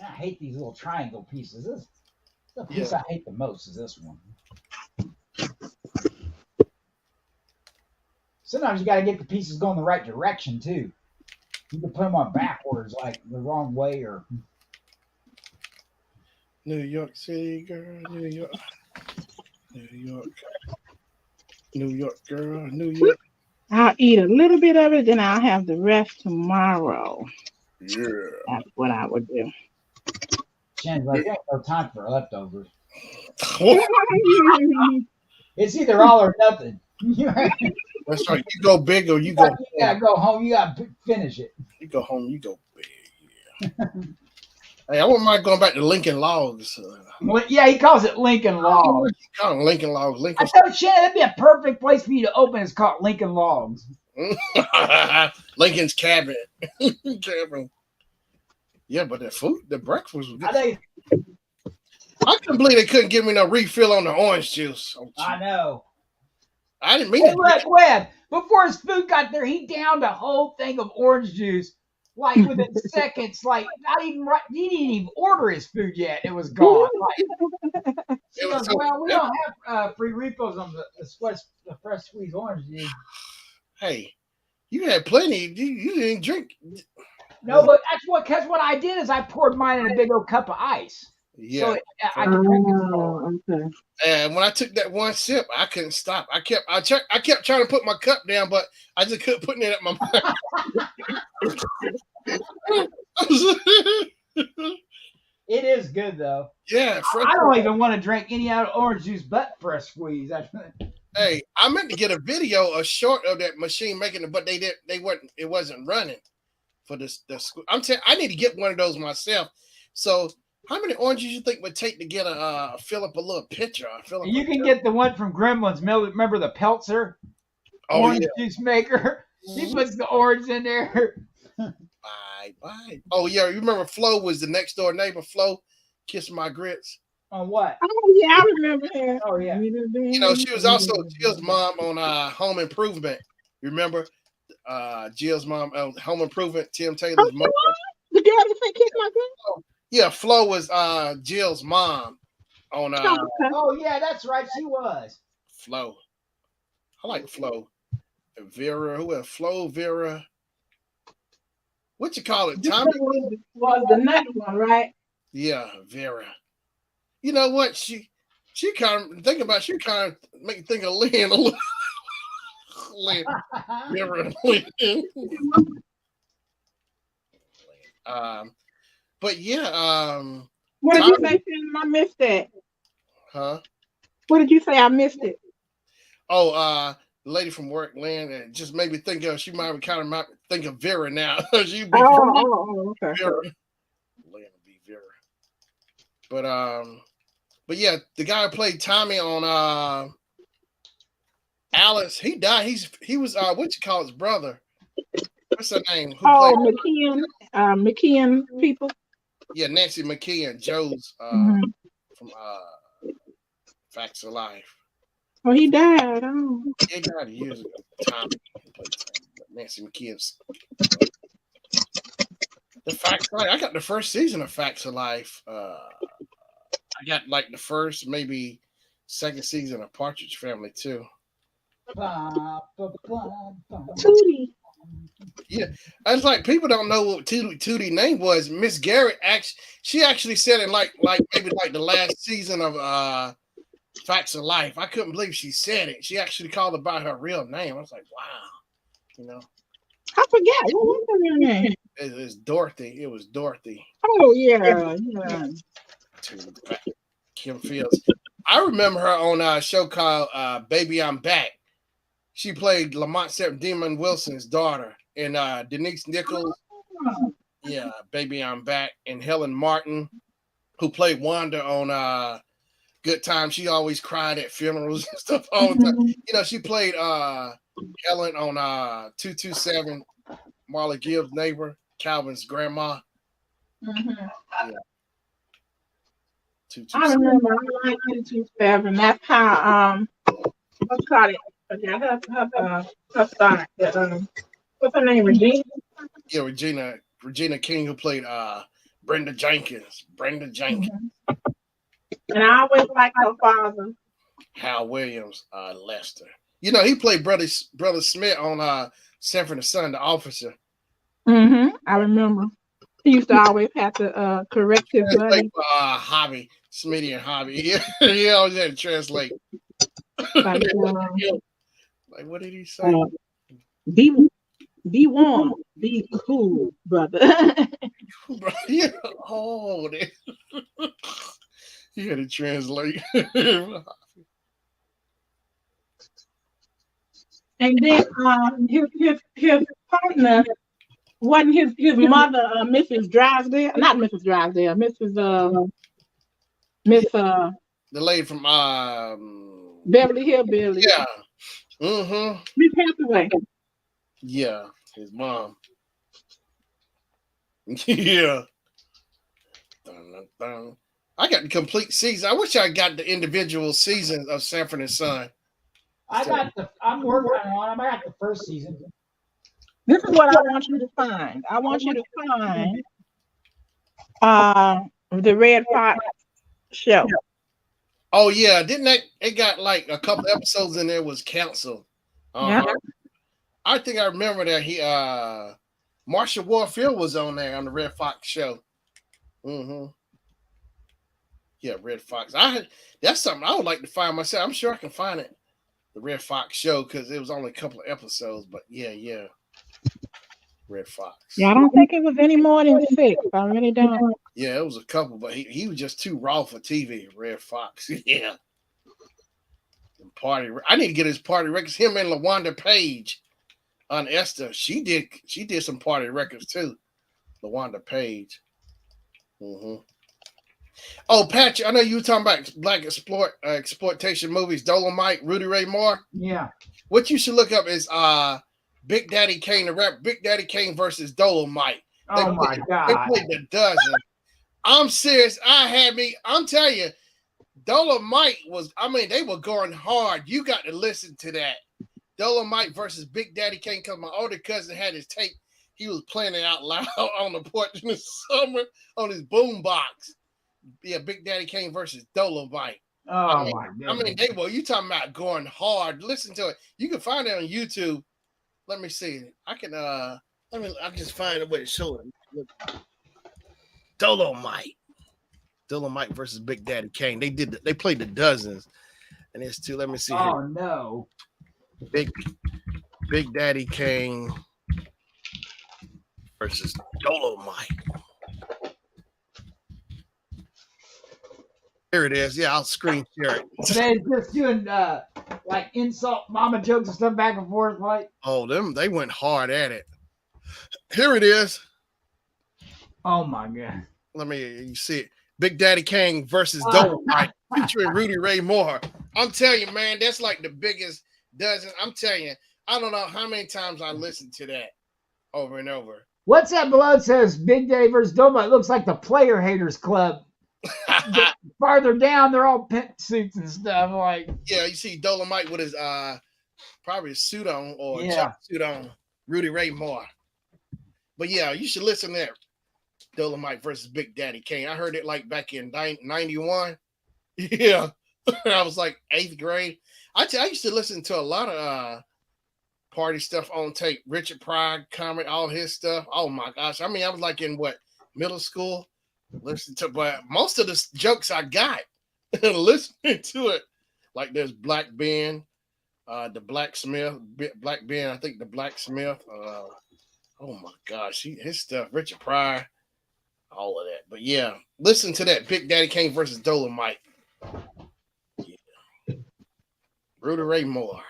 I hate these little triangle pieces. This the piece Yeah. I hate the most is this one. Sometimes you got to get the pieces going the right direction too. You can put them on backwards, like the wrong way, or New York City girl, New York, New York, New York girl, New York. I'll eat a little bit of it, then I'll have the rest tomorrow. Yeah. That's what I would do. Shannon's like, there ain't no time for leftovers. What? It's either all or nothing. That's right. You go big or you go home. You gotta go home. You gotta finish it. You go home, you go big. Yeah. Hey, I wouldn't mind going back to Lincoln Logs. Well, yeah, he calls it Lincoln Logs. Kind of Lincoln Logs. I Lincoln. told Shannon that'd be a perfect place for you to open. It's called Lincoln Logs. Lincoln's cabin. Cabin. Yeah, but the food, the breakfast was good. I couldn't believe they couldn't give me no refill on the orange juice. Oh, I know. I didn't mean Hey, to. look, Webb, before his food got there, he downed a whole thing of orange juice. Like within seconds, like not even right. He didn't even order his food yet. It was gone. Like, It was goes, so- well, we don't have free refills on the fresh squeezed orange juice. Hey, you had plenty. You didn't drink. No, but that's what I did is I poured mine in a big old cup of ice. Yeah. So I could drink it slower. Oh, okay. And when I took that one sip, I couldn't stop. I kept trying to put my cup down, but I just couldn't put it at my mouth. It is good though. Yeah, fresh. I don't even want to drink any out of orange juice but fresh squeeze. Hey, I meant to get a video, a short of that machine making it, but it wasn't running for the I need to get one of those myself. So how many oranges you think would take to get fill up a little pitcher? You can get the one from Gremlins. Remember the Peltzer orange juice maker? He puts the orange in there. Bye. Oh yeah, you remember Flo was the next door neighbor? Flo, Kiss My Grits. On what? Oh yeah, I remember her. Oh yeah. You know, she was also Jill's mom on Home Improvement. You remember Jill's mom on Home Improvement? Tim Taylor's mom. The girl that said "Kiss My Girl." Yeah, Flo was Jill's mom on Oh yeah, that's right. She was. Flo. I like Flo. Vera, who else? Flo, Vera. What you call it? Tommy? Was the next one, right? Yeah, Vera. You know what? She kind of think about. She kind of make you think of Lynn a little. Lynn. Vera. Lynn. But yeah. What did you say, Shannon? I missed that. Huh? What did you say? I missed it. Oh, the lady from work, Lynn, it just made me think of. She might think of Vera now. She'd be Okay. Vera. Lynn would be Vera. But yeah, the guy who played Tommy on Alice, he died. He was what you call his brother? What's her name? Who played McKeon people. Yeah, Nancy McKeon, Joe's Mhm. from Facts of Life. Oh, he died. Oh. He died years ago. Tommy played Tommy, but Nancy McKeon's. The Facts of Life. I got the first season of Facts of Life. I got like the first, maybe second season of Partridge Family too. Tootie. Yeah, I was like, people don't know what Tootie name was. Miss Garrett she actually said it like maybe like the last season of Facts of Life. I couldn't believe she said it. She actually called it by her real name. I was like, wow, you know. I forgot. What was her real name? It was Dorothy. It was Dorothy. Oh yeah. Kim Fields. I remember her on a show called Baby I'm Back. She played Lamont Demon Wilson's daughter, and Denise Nichols. Yeah, Baby I'm Back, and Helen Martin, who played Wanda on Good Time. She always cried at funerals and stuff all the time. You know, she played Helen on 227, Marla Gibbs' neighbor, Calvin's grandma. Mm-hmm. Yeah. I 227. remember I like 227. That's how what's called it? Yeah, her star. What's her name? Regina. Yeah, Regina King, who played Brenda Jenkins. Mhm. And I always like her father. Hal Williams, Lester. You know, he played brother Smith on Sanford and Son, the officer. I remember. He used to always have to correct his Translate buddy. for Hobby, Smitty and Hobby. Yeah, he always had to translate. Like, Like, what did he say? be be warm, be cool, brother. Bro, yeah. Oh, he had to translate. And then his partner wasn't his mother, Mrs. Drysdale, not Mrs. Drysdale, Miss The lady from Beverly Hillbillies. yeah. Mm-hmm. Miss Hathaway. Yeah, his mom. Yeah. Dun, dun, dun. I got the complete season. I wish I got the individual seasons of Sanford and Son. I'm working on them. I got the first season. This is what I want you to find. I want you to find the Red Fox show. Oh yeah, didn't it got like a couple episodes in there was canceled. Yeah. I think I remember that he Marsha Warfield was on there on the Red Fox show. Mm-hmm. Yeah, Red Fox. That's something I would like to find myself. I'm sure I can find it. The Red Fox show, because it was only a couple of episodes, but yeah. Red Fox. Yeah, I don't think it was any more than 6. I really don't. Yeah, it was a couple, but he was just too raw for TV. Red Fox. Yeah. And I need to get his party records. Him and LaWanda Page on Esther. She did some party records too. LaWanda Page. Mm-hmm. Oh, Patrick, I know you were talking about black exploitation movies. Dolomite, Rudy Ray Moore. Yeah. What you should look up is Big Daddy Kane, the rap Big Daddy Kane versus Dolomite. My God. They played the dozen. I'm serious. I'm telling you, Dolomite they were going hard. You got to listen to that. Dolomite versus Big Daddy Kane, because my older cousin had his tape. He was playing it out loud on the porch in the summer on his boom box. Yeah, Big Daddy Kane versus Dolomite. My God. You talking about going hard. Listen to it. You can find it on YouTube. Let me see. I can just find a way to show it. Dolomite versus Big Daddy Kane. They played the dozens. And it's two. Let me see. Oh here. no. Big Daddy Kane versus Dolomite. Here it is. Yeah, I'll screen share it. They're just doing like insult mama jokes and stuff back and forth, like. Oh, they went hard at it. Here it is. Oh my God. You see it. Big Daddy Kane versus Dolomite featuring Rudy Ray Moore. I'm telling you, man, that's like the biggest dozen. I'm telling you, I don't know how many times I listened to that over and over. What's that below? It says Big Daddy versus Dolomite. It looks like the Player Haters Club. Farther down, they're all pimp suits and stuff. Like, yeah, you see Dolomite with his probably a suit on or a jumpsuit on. Rudy Ray Moore. But yeah, you should listen to that. Dolomite versus Big Daddy Kane. I heard it like back in 91. Yeah. I was like 8th grade. I used to listen to a lot of party stuff on tape. Richard Pryor, Comet, all his stuff. Oh my gosh. I mean, I was like in middle school. Listen to, but most of the jokes I got listening to it, like there's Black Ben, the Blacksmith, Black Ben, I think the Blacksmith. Oh my gosh, his stuff, Richard Pryor, all of that. But yeah, listen to that Big Daddy Kane versus Dolomite. Yeah. Rudy Ray Moore.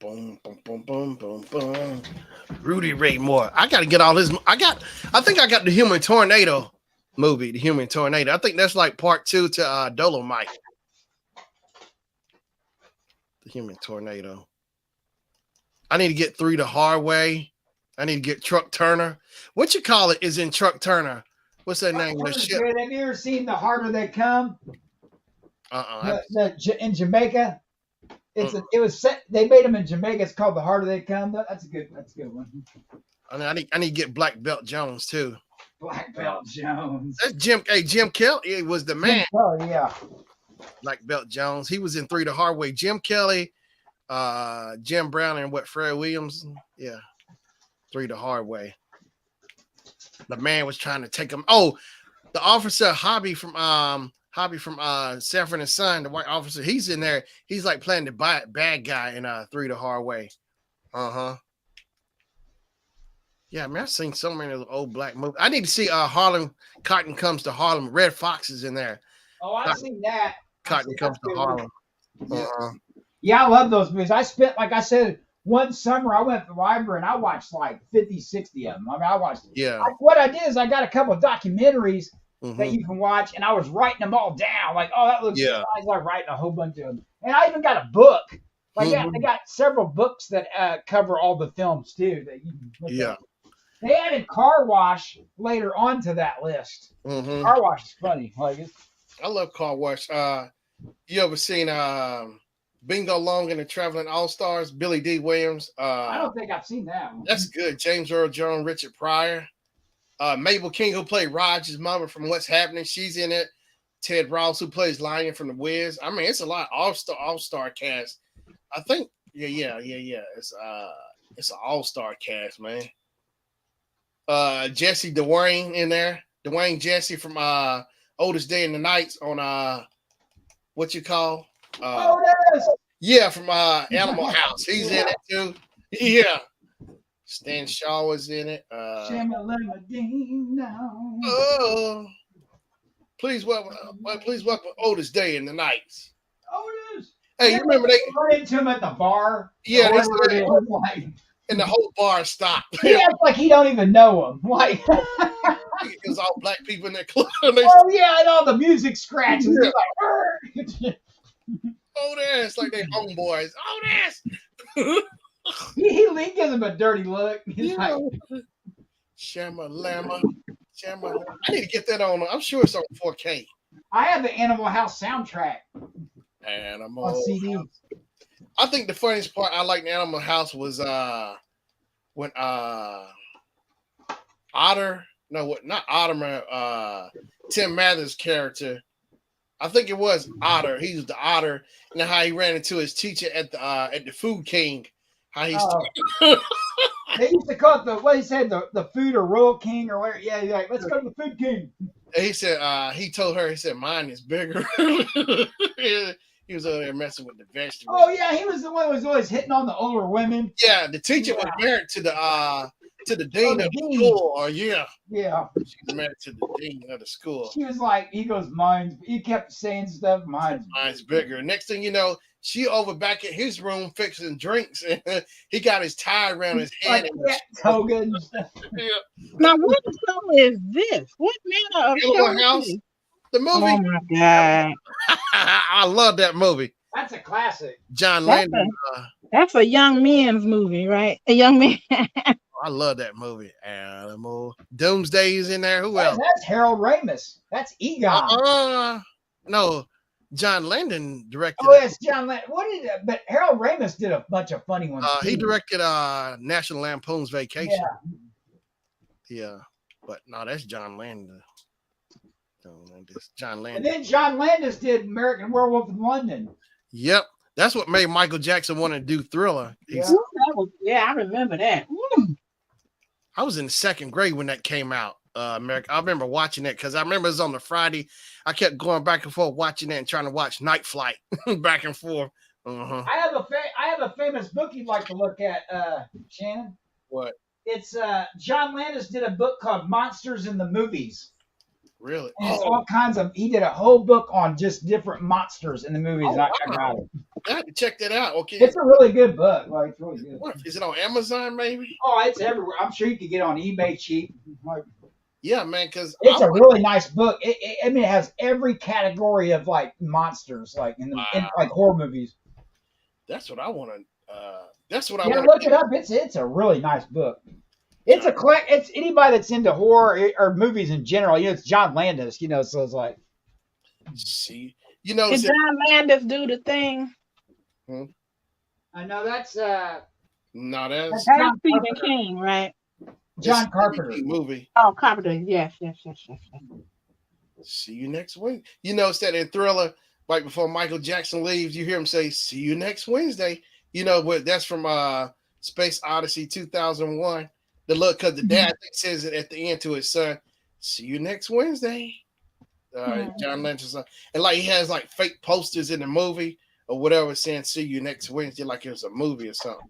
Boom, boom, boom, boom, boom, boom. Rudy Ray Moore. I got to get all this. I think I got the Human Tornado movie, the Human Tornado. I think that's like part 2 to Dolomite. The Human Tornado. I need to get 3 the hard way. I need to get Truck Turner. What you call it is in Truck Turner. What's that name? The Turner's ship. good. Have you ever seen The Harder They Come? Uh-uh. In Jamaica. Uh-uh. It was set. They made them in Jamaica. It's called The Harder They Come. That's a good one. I need to get Black Belt Jones too. Black Belt Jones. That's Jim. Hey, Jim Kelly was the man. Oh yeah. Black Belt Jones. He was in Three the Hard Way. Jim Kelly, Jim Brown, and Fred Williams. Yeah, Three the Hard Way. The man was trying to take him. Oh, the officer Hobby from Sanford and Son, the white officer. He's in there. He's like playing the bad guy in Three the Hard Way. Yeah, man, I've seen so many of the old black movies. I need to see Harlem. Cotton Comes to Harlem. Red Fox is in there. Oh, I've seen that. Cotton Comes to Harlem. Yeah, I love those movies. I spent, like I said, one summer I went to the library and I watched like 50, 60 of them. I mean, I watched. Yeah. What I did is I got a couple of documentaries that you can watch, and I was writing them all down. Like, oh, that looks nice. I was like writing a whole bunch of them, and I even got a book. Like, I got several books that cover all the films too. That you can look at. They added Car Wash later on to that list. Car Wash is funny. Like, I love Car Wash. You ever seen Bingo Long and the Traveling All Stars? Billy D. Williams. I don't think I've seen that one. That's good. James Earl Jones, Richard Pryor. Mabel King, who played Roger's mother from What's Happening, she's in it. Ted Ross, who plays Lion from The Wiz. I mean, it's a lot of all-star cast. I think, yeah. It's an all-star cast, man. Jesse Dwayne in there. Dwayne Jesse from Oldest Day in the Nights on what you call? Yeah, from Animal House. He's in it too. Yeah. Stan Shaw was in it. Please welcome Oldest Day in the Nights. Otis. Hey, you remember they run into him at the bar? Yeah, and the whole bar stopped. He acts like he don't even know him. Like it was all black people in that club. And all the music scratches. Yeah. Like, Otis, like they homeboys. Otis. He gives him a dirty look. He's like, Shama. I need to get that on. I'm sure it's on 4K. I have the Animal House soundtrack on CD. I think the funniest part I liked in Animal House was when Tim Mather's character. I think it was Otter. He was the Otter, and how he ran into his teacher at the Food King. How he they used to call it what he said, the Food or Royal King or whatever. Yeah, like, let's go to the Food King. And he said he told her, he said, mine is bigger. He was over there messing with the vegetables. Oh yeah, he was the one who was always hitting on the older women. Yeah, the teacher was married to the dean of the school. Or yeah, she was married to the dean of the school. She was like, he goes, he kept saying stuff, mine's bigger. Next thing you know, she over back at his room fixing drinks, and he got his tie around his head. Toga and stuff. Yeah. Now, what show is this? What manner of show House? is this? The movie. Oh my god! I love that movie. That's a classic. John Landon. That's a young man's movie, right? A young man. I love that movie. Animal. Doomsday is in there. Who else? That's Harold Ramis. That's Egon. No, John Landon directed. Oh, yes, John Landon. But Harold Ramis did a bunch of funny ones. He directed National Lampoon's Vacation. Yeah, but no, that's John Landon. John Landis. And then John Landis did American Werewolf in London. Yep. That's what made Michael Jackson want to do Thriller. Yeah, I remember that. I was in the second grade when that came out. America. I remember watching it because I remember it was on the Friday. I kept going back and forth watching it and trying to watch Night Flight back and forth. I have a famous book you'd like to look at, Shannon. What? It's John Landis did a book called Monsters in the Movies. Really? And it's all kinds of. He did a whole book on just different monsters in the movies. I got it. I have to check that out. Okay. It's a really good book. Like, it's really good. Is it on Amazon? Maybe. Oh, it's everywhere. I'm sure you could get it on eBay cheap. Yeah, man. Because it's a really nice book. I mean, it has every category of like monsters, like in like horror movies. That's what I want to. That's what I want. Yeah, look it up. It's a really nice book. It's it's anybody that's into horror or movies in general. It's John Landis. So it's like. See, Did John Landis do the thing? I know that's no, that's John Stephen Carpenter. King, right? John Carpenter. movie. Oh, Carpenter. Yes. See you next week. It's that in Thriller, right before Michael Jackson leaves, you hear him say, "See you next Wednesday." What that's from Space Odyssey 2001. The look, because the dad says it at the end to his son, "See you next Wednesday." John Lennon, and like he has like fake posters in the movie or whatever saying "See you next Wednesday," like it was a movie or something.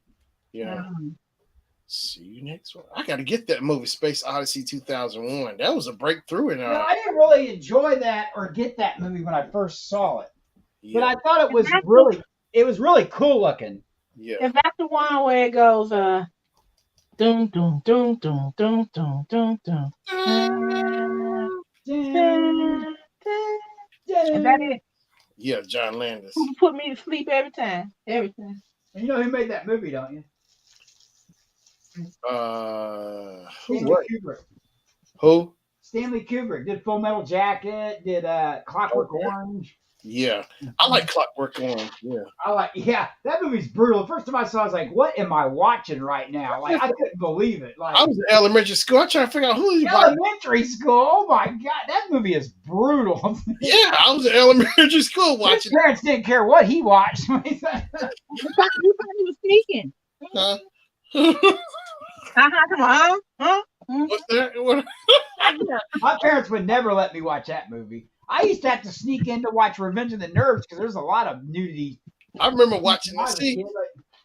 See you next one. I got to get that movie, Space Odyssey 2001. That was a breakthrough in I didn't really enjoy that or get that movie when I first saw it, but I thought it was really cool looking. Yeah. Is that the one where it goes dum dum dum dum dum dum dum dum? Is that it? Yeah, John Landis. Who put me to sleep every time? Every time. And you know who made that movie, don't you? What? Kubrick. Who? Stanley Kubrick did Full Metal Jacket, did Clockwork Orange. Yeah, I like Clockwork Orange. Yeah, that movie's brutal. The first time I saw it, I was like, what am I watching right now? Like, I couldn't believe it. Like, I was in elementary school. I trying to figure out who he elementary school. Oh my God, that movie is brutal. Yeah, I was in elementary school watching. His parents didn't care what he watched. You thought he was sneaking. Huh? What's that? What? My parents would never let me watch that movie. I used to have to sneak in to watch Revenge of the Nerds because there's a lot of nudity. I remember watching it.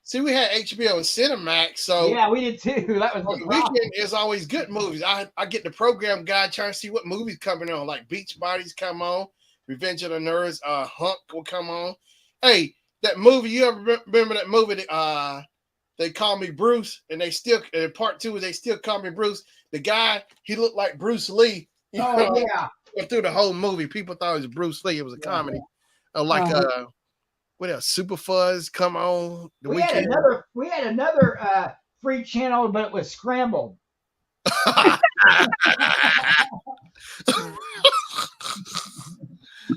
See, we had HBO and Cinemax, so yeah, we did too. That was the weekend is always good movies. I get the program guide trying to see what movies coming on, like Beach Bodies come on, Revenge of the Nerds, Hunk will come on. Hey, that movie, you ever remember that movie? They Call Me Bruce, and they still in part 2. They still call me Bruce. The guy, he looked like Bruce Lee. Oh yeah. Through the whole movie, people thought it was Bruce Lee. It was a comedy. What else? Super Fuzz come on the weekend. We had another free channel, but it was scrambled.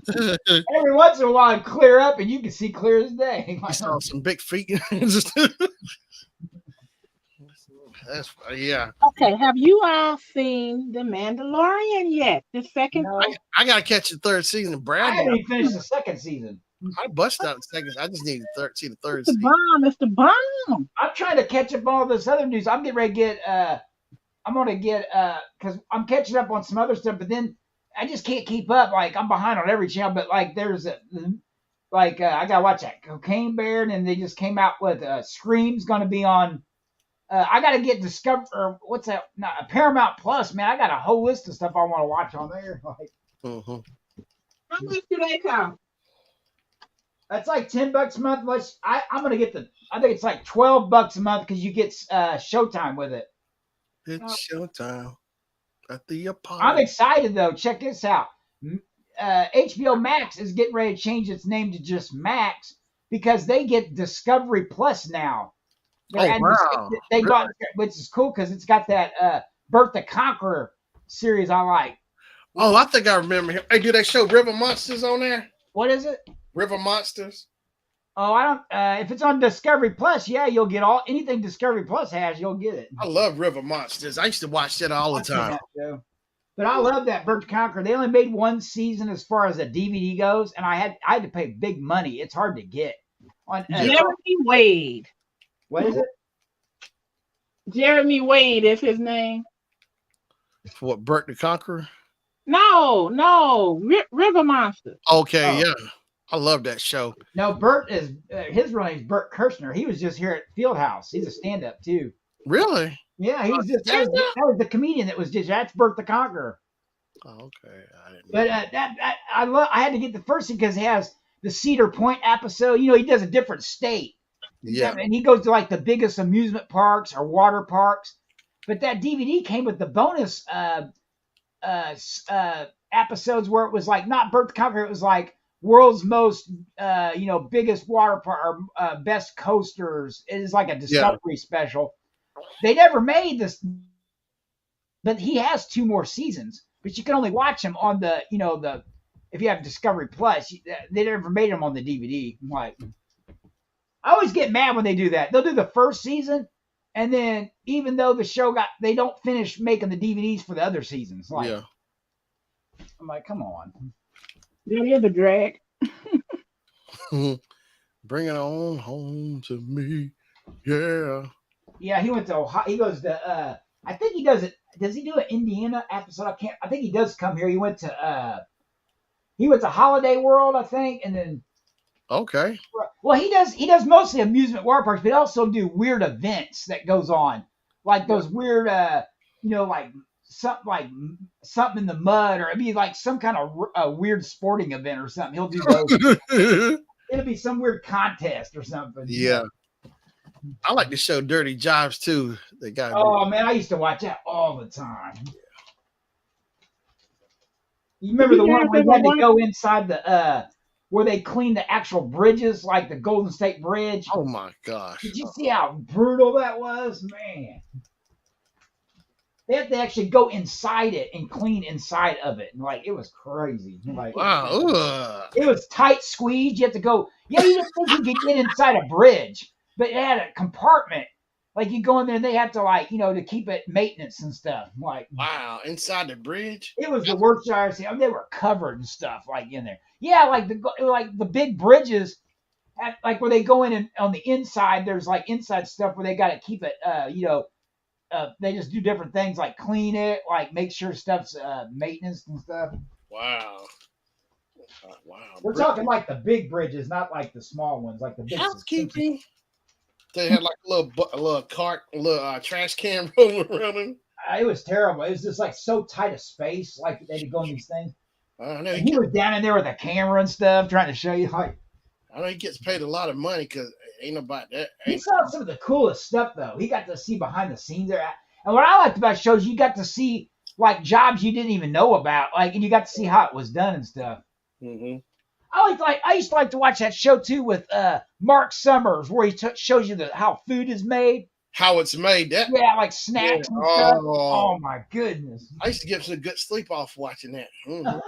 Every once in a while, it'd clear up, and you can see clear as day. I saw some big feet. Yeah. Okay, have you all seen The Mandalorian yet? The second? No. I gotta catch the third season. Brad, I haven't even finished the second season. I busted out the second. I just need to see the third It's the season. bomb. It's the bomb. I'm trying to catch up on all this other news. I'm getting ready to get. I'm gonna get because I'm catching up on some other stuff, but then I just can't keep up. Like I'm behind on every channel, but like there's I gotta watch that Cocaine Bear, and then they just came out with Scream's gonna be on. I gotta get Discover. What's that? Not Paramount Plus, man. I got a whole list of stuff I want to watch on there. Like, How much do they cost? that's like $10 a month. I'm gonna get I think it's like $12 a month because you get Showtime with it. It's showtime at the apartment. I'm excited though. Check this out. HBO Max is getting ready to change its name to just Max because they get Discovery Plus now. Wow. They got, which is cool because it's got that Bert the Conqueror series I like. Oh, I think I remember him. Hey, do they show River Monsters on there? What is it? River Monsters. Oh, I don't. If it's on Discovery Plus, yeah, you'll get anything Discovery Plus has. You'll get it. I love River Monsters. I used to watch that all the time. But I love that Bert the Conqueror. They only made one season as far as the DVD goes, and I had to pay big money. It's hard to get. Jeremy Wade. What is it? Jeremy Wade is his name. What, Bert the Conqueror? No, River Monsters. Okay, yeah. I love that show. No, Bert is his real name is Bert Kirshner. He was just here at Fieldhouse. He's a stand-up too. Really? Yeah, he was just that was the comedian that was just that's Bert the Conqueror. Oh, okay. I didn't know. But I had to get the first thing because he has the Cedar Point episode. You know, he does a different state. Yeah. And he goes to like the biggest amusement parks or water parks. But that DVD came with the bonus episodes where it was like not Bert the Conqueror. It was like world's most biggest water park or best coasters. It is like a Discovery special. They never made this but he has 2 more seasons, but you can only watch them on the, if you have Discovery Plus, they never made them on the DVD. Like, I always get mad when they do that. They'll do the first season, and then even though the show they don't finish making the DVDs for the other seasons. Like, Yeah. I'm like, come on. That is a drag. Bring it on home to me. Yeah. Yeah, he went to Ohio. He goes to, I think he does it. Does he do an Indiana episode? I think he does come here. He went to Holiday World, I think, and then. Okay. Well, he does mostly amusement water parks, but he also do weird events that goes on, like those weird, like something in the mud, or it'd be like some kind of weird sporting event or something. He'll do those. It'll be some weird contest or something. Yeah. I like the show Dirty Jobs too. They got. Oh man, I used to watch that all the time. You remember the one where you had to go inside the where they clean the actual bridges, like the Golden State Bridge? Oh my gosh! Did you see how brutal that was, man? They had to actually go inside it and clean inside of it, and like it was crazy. Like, wow, it was tight squeeze. You had to go. Yeah, you didn't think you could get inside a bridge, but it had a compartment. Like you go in there, and they had to to keep it maintenance and stuff. Like, wow, inside the bridge. It was the worst I ever seen. I mean, they were covered and stuff like in there. Yeah, like the big bridges, like where they go in and on the inside. There's like inside stuff where they got to keep it. They just do different things like clean it, like make sure stuff's maintenance and stuff. Wow. Wow. We're talking like the big bridges, not like the small ones, like the big housekeeping. They had like a little cart, a little trash can rolling around them. It was terrible. It was just like so tight a space, like they could go in these things. I know. He was down in there with a camera and stuff, trying to show you. Like, I know he gets paid a lot of money because ain't nobody that. He saw some of the coolest stuff though. He got to see behind the scenes there. And what I liked about shows, you got to see like jobs you didn't even know about, like, and you got to see how it was done and stuff. Mm-hmm. I used to like to watch that show too with Mark Summers, where he shows you how food is made, how it's made. That like snacks and stuff. Oh my goodness! I used to get some good sleep off watching that. Mm-hmm.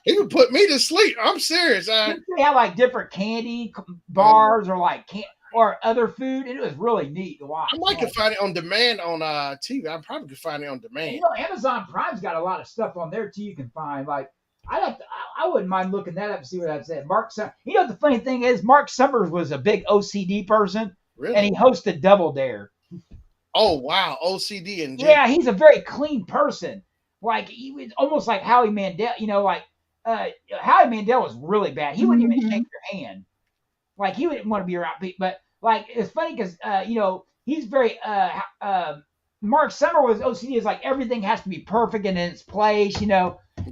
He would put me to sleep. I'm serious. They had like different candy bars or like or other food, and it was really neat to watch. I might could find it on demand on TV. I probably could find it on demand. Amazon Prime's got a lot of stuff on there too. You can find like. I wouldn't mind looking that up and see what that said. Mark Summers. The funny thing is, Mark Summers was a big OCD person, really? And he hosted Double Dare. Oh wow, OCD and yeah, he's a very clean person. Like he was almost like Howie Mandel. Howie Mandel was really bad. He wouldn't even shake your hand. Like he wouldn't want to be around people. But like it's funny because he's very Mark Summers was OCD is like everything has to be perfect and in its place.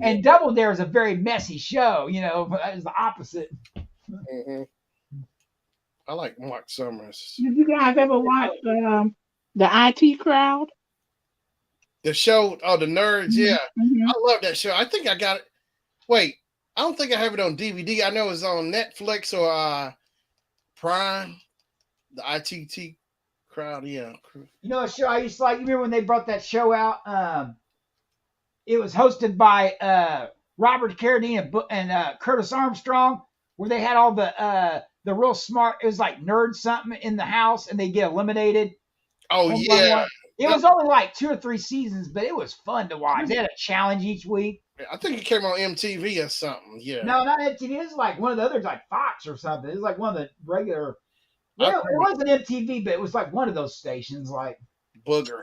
And Double Dare is a very messy show, it's the opposite. Mm-hmm. I like Mark Summers. Did you guys ever watch the IT Crowd? The show, the Nerds, yeah. Mm-hmm. I love that show. I think I got it. Wait, I don't think I have it on DVD. I know it's on Netflix or Prime. The ITT Crowd, yeah. A show I used to like. You remember when they brought that show out? It was hosted by Robert Carradine and Curtis Armstrong, where they had all the real smart. It was like nerd something in the house, and they get eliminated. Oh yeah, it was only like 2 or 3 seasons, but it was fun to watch. They had a challenge each week. I think it came on MTV or something. Yeah. No, not MTV. It was like one of the others, like Fox or something. It was like one of the regular. Well, it wasn't MTV, but it was like one of those stations, like Booger.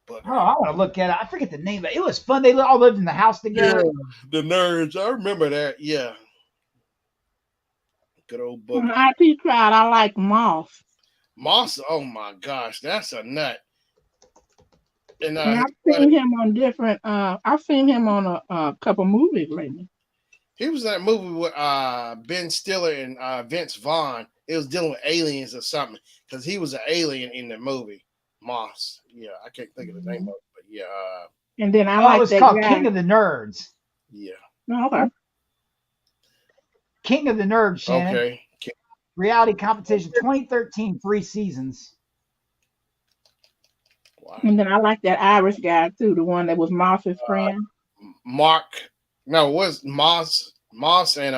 Oh, I want to look at it. I forget the name, but it was fun. They all lived in the house together. Yeah, the Nerds. I remember that. Yeah. Good old Booger. IT Crowd, I like Moss. Moss, oh my gosh, that's a nut. And I've seen him on different. I've seen him on a couple movies lately. He was in that movie with Ben Stiller and Vince Vaughn. It was dealing with aliens or something because he was an alien in the movie. Moss, yeah, I can't think of the name of it, but yeah. And then it was called King of the Nerds. Yeah. Okay. King of the Nerds, Shannon. Okay. Reality competition, 2013, 3 seasons. Wow. And then I like that Irish guy too, the one that was Moss's friend. Mark. No, it was Moss and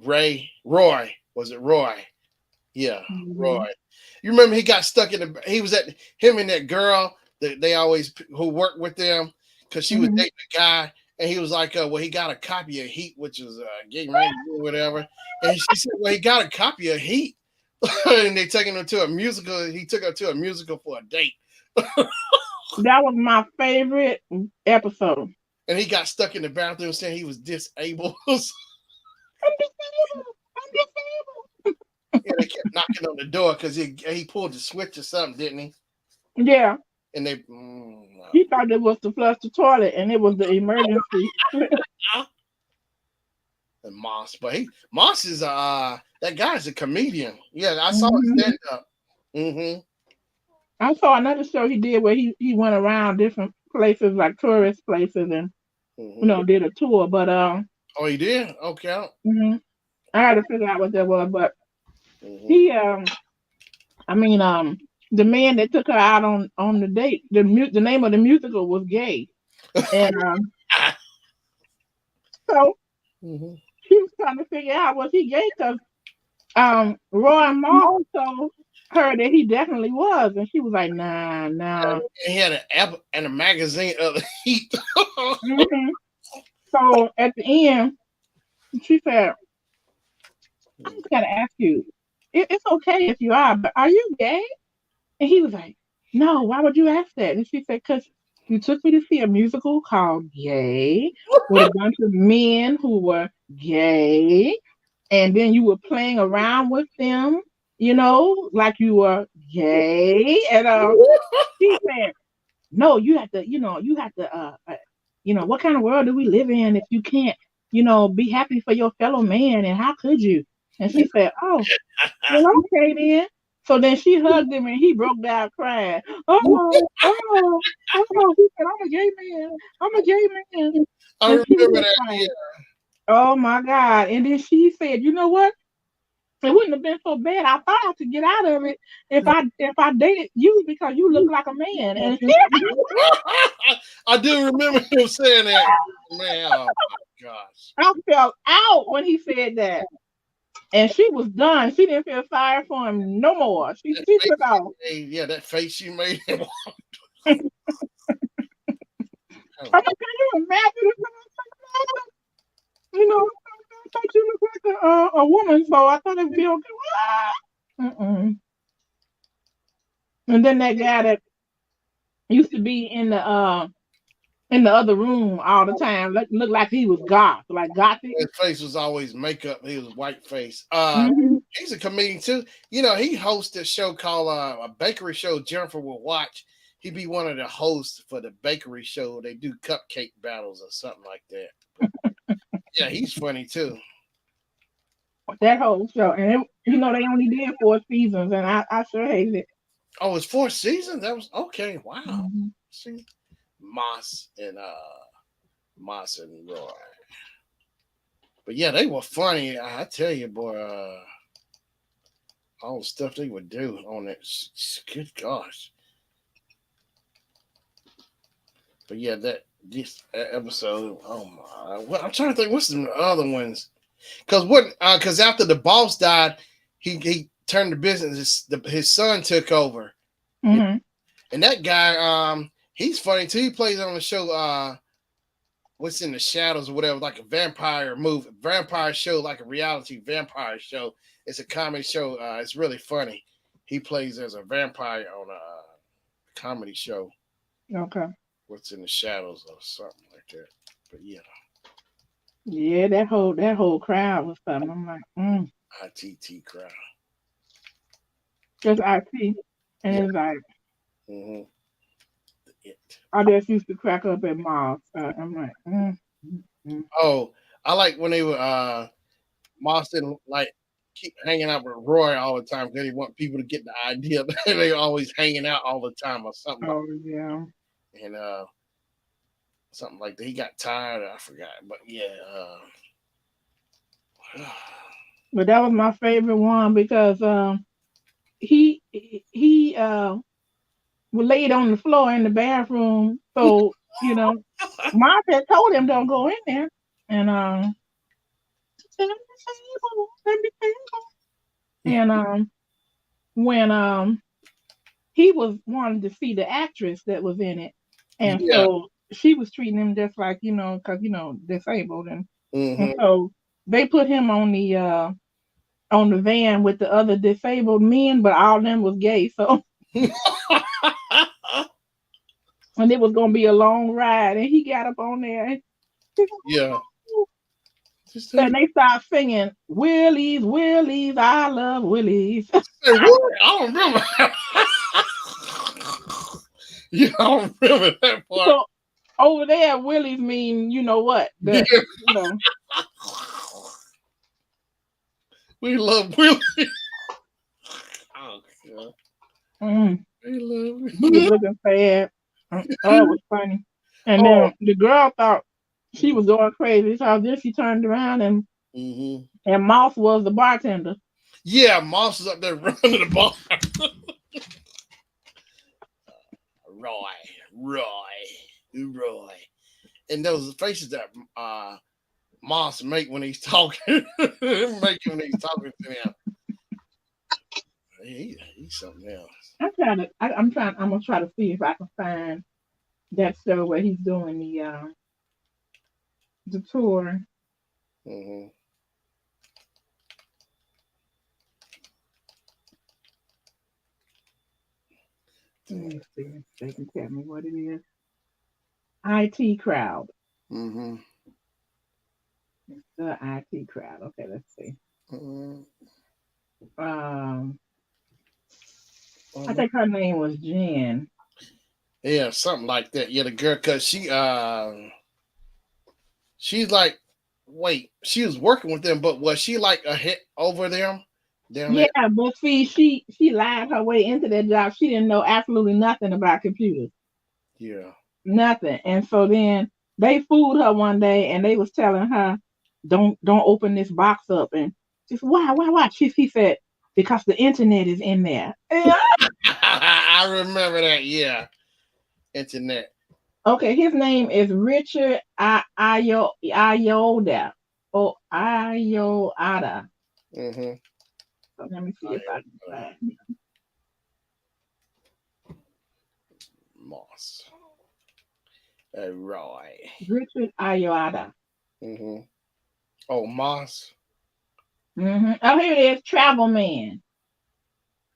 Roy. Was it Roy? Yeah, Mhm. Roy. You remember he got stuck in the. He was at him and that girl that they always who worked with them because she was Mhm. dating a guy, and he was like, well, he got a copy of Heat, which is gay magazine or whatever, and she said, well, he got a copy of Heat, and they taking him to a musical. He took her to a musical for a date, That was my favorite episode. and he got stuck in the bathroom saying he was disabled. I'm disabled. I'm disabled. Yeah, they kept knocking on the door because he pulled the switch or something, didn't he? Yeah, And they he thought it was to flush the toilet, and it was the emergency. and Moss, but Moss is that guy's a comedian. Yeah, I saw his Mhm. stand up. Mm-hmm. I saw another show he did where he went around different places, like tourist places, and Mm-hmm. did a tour. But Oh, he did. Okay. mhm, I had to figure out what that was. But Mm-hmm. he I mean the man that took her out on the date, the name of the musical was Gay, and so Mm-hmm. she was trying to figure out was he gay because Roy Moss told her that he definitely was, and she was like, nah, nah. He had an app and a magazine of the Heat. Hmm. So at the end, she said, I just gotta ask you, it's okay if you are, but are you gay? And he was like, no, why would you ask that? And she said, because you took me to see a musical called Gay with a bunch of men who were gay, and then you were playing around with them, like you were gay. And she said, no, you have to, what kind of world do we live in if you can't, be happy for your fellow man? And how could you? And she said, oh, well, okay then. So then she hugged him and he broke down crying. Oh, he said, I'm a gay man. I'm a gay man. I And she remember was that. Yeah. like, oh my God. And then she said, you know what? It wouldn't have been so bad. I thought I could get out of it if I dated you because you look like a man. And I do remember him saying that. Man, oh my gosh. I felt out when he said that. And she was done. She didn't feel sorry for him no more. That She face took off. you made, yeah, that face you made him. I'm like, can you imagine? I thought you looked like a woman, so I thought it'd be okay. Mm-mm. And then that guy that used to be in the other room all the time looked like he was goth, like gothic. His face was always makeup. He was white face. Hmm. He's a comedian too. You know, he hosts a show called a bakery show. Jennifer will watch. He be one of the hosts for the bakery show. They do cupcake battles or something like that. Yeah, he's funny too. That whole show, and they only did 4 seasons, and I sure hated it. Oh, it's 4 seasons. That was okay. Wow. Hmm. See, Moss and Moss and Roy. But yeah, they were funny. I tell you, boy. All the stuff they would do on it. Good gosh. But yeah, this episode. Oh my! Well, I'm trying to think. What's the other ones? Because after the boss died, he turned the business. His son took over, Hmm. and that guy, he's funny too. He plays on the show. What's in the shadows or whatever, like a vampire show, like a reality vampire show. It's a comedy show. It's really funny. He plays as a vampire on a comedy show. Okay. What's in the shadows or something like that. But yeah, Yeah, that whole crowd was something. I'm like, ITT crowd. just IT, and Yeah. it's like Mm-hmm. It. I just used to crack up at malls. I'm like, mm. Oh, I like when they were Moss didn't like keep hanging out with Roy all the time because he want people to get the idea that they always hanging out all the time or something. Oh yeah. And something like that. He got tired. I forgot, but yeah. But that was my favorite one because he was laid on the floor in the bathroom. So, Martha told him don't go in there. And and when he was wanting to see the actress that was in it, and Yeah. so she was treating him just like because disabled, and Mm-hmm. so they put him on the van with the other disabled men, but all of them was gay. So and it was gonna be a long ride, and he got up on there, and Yeah. Just and they started singing Willies, Willies, I love Willies. say what? I don't remember. Yeah, I don't remember that part. So over there, Willies mean you know what Yeah. We love Willie. Oh, God. mm, We love he was looking sad. Oh, it was funny. And Oh. then the girl thought she was going crazy, so then she turned around Mm-hmm. and Moss was the bartender. Yeah, Moss is up there running the bar. Roy. And those faces that Moss make when he's talking, make when he's talking to him. He's something else. I'm gonna try to see if I can find that show where he's doing the tour. Mm-hmm. Let me see if they can tell me what it is. IT crowd. Mm-hmm. The IT crowd. Okay, let's see. Mm-hmm. I think her name was Jen. Yeah, something like that. Yeah, the girl, cause she's like, wait, she was working with them, but was she like a hit over them down there? Yeah, but see, she lied her way into that job. She didn't know absolutely nothing about computers, Yeah. nothing. And so then they fooled her one day, and they was telling her, "Don't open this box up." And she said, "Why?" He said, "Because the internet is in there." Yeah. I remember that. Yeah, internet. Okay, his name is Richard Ayoda. Oh, Ayoada. Mm-hmm. So let me see if I can find him. Moss. Roy. Richard Ayoada. Mm-hmm. Oh, Moss. Oh, here it is, Travel Man.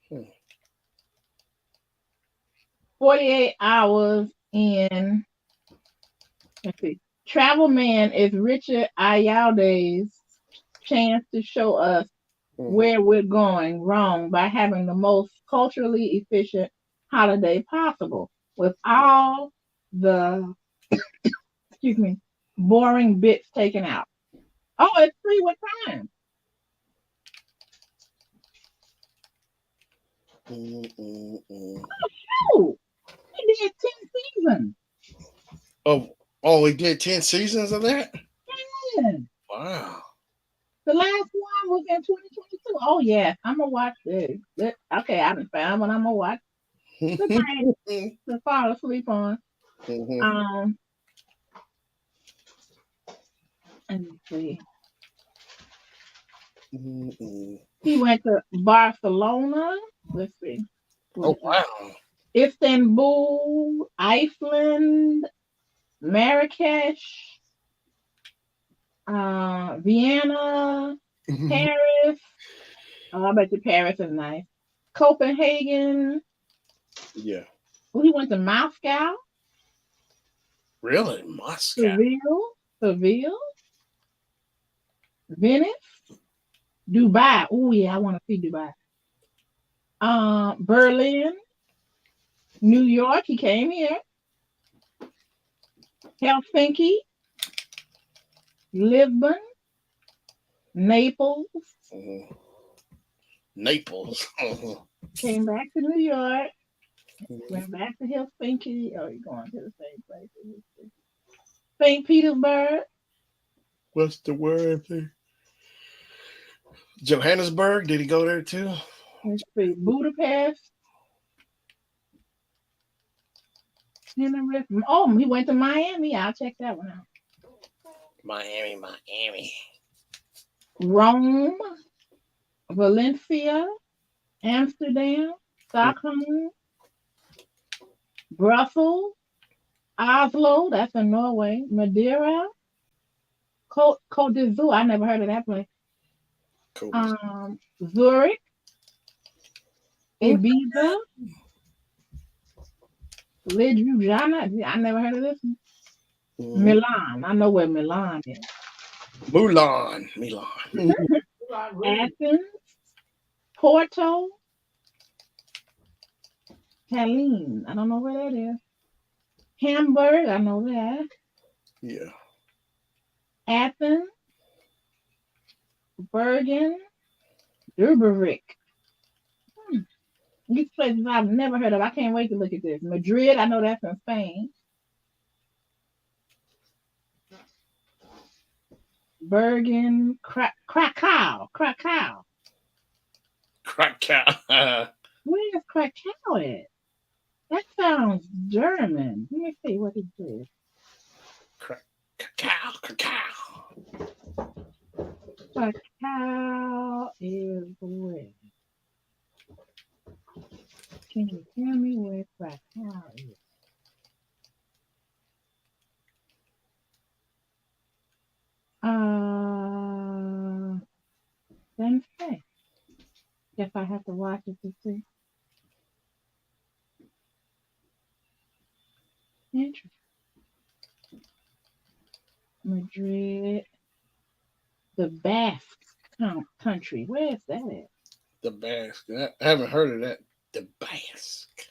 Hmm. 48 hours in. Let's see. Travel Man is Richard Ayoade's chance to show us where we're going wrong by having the most culturally efficient holiday possible with all the boring bits taken out. Oh, it's free with time. Oh, he did 10 seasons. Oh, we did 10 seasons of that? Yeah. Wow. The last one was in 2022. Oh, yeah, I'm going to watch this. Okay, I haven't found one I'm going to watch. Good night to fall asleep on. Let me see. He went to Barcelona. Let's see. Oh, wow. Istanbul, Iceland, Marrakesh, Vienna, Paris. Oh, I bet you Paris is nice. Copenhagen. Yeah. Well, he went to Moscow. Really? Moscow. Seville, Venice, Dubai. Oh yeah, I want to see Dubai. Berlin, New York. He came here. Helsinki, Lisbon, Naples. Naples. Came back to New York. Went back to Helsinki. Oh, you're going to the same place. St. Petersburg. What's the word there? Johannesburg. Did he go there too? Let's see. Budapest. Oh, he went to Miami. I'll check that one out. Miami. Rome, Valencia, Amsterdam, Stockholm, Brussels, Oslo, that's in Norway, Madeira, Côte d'Azur, I never heard of that place. Cool. Zurich, Ibiza, Ljubljana, I never heard of this one. Milan, I know where Milan is. Milan. Athens, Porto, Tallinn, I don't know where that is. Hamburg, I know that. Yeah. Athens, Bergen, Dubrovik. These places I've never heard of. I can't wait to look at this. Madrid, I know that's in Spain. Bergen, Krakow. Krakow. Where is Krakow at? That sounds German. Let me see what it is. Krakow. Krakow is where? Can you tell me where Krakow is? Doesn't say. Guess I have to watch it to see. Interesting. Madrid, the Basque country. Where is that at? The Basque. I haven't heard of that. The Basque.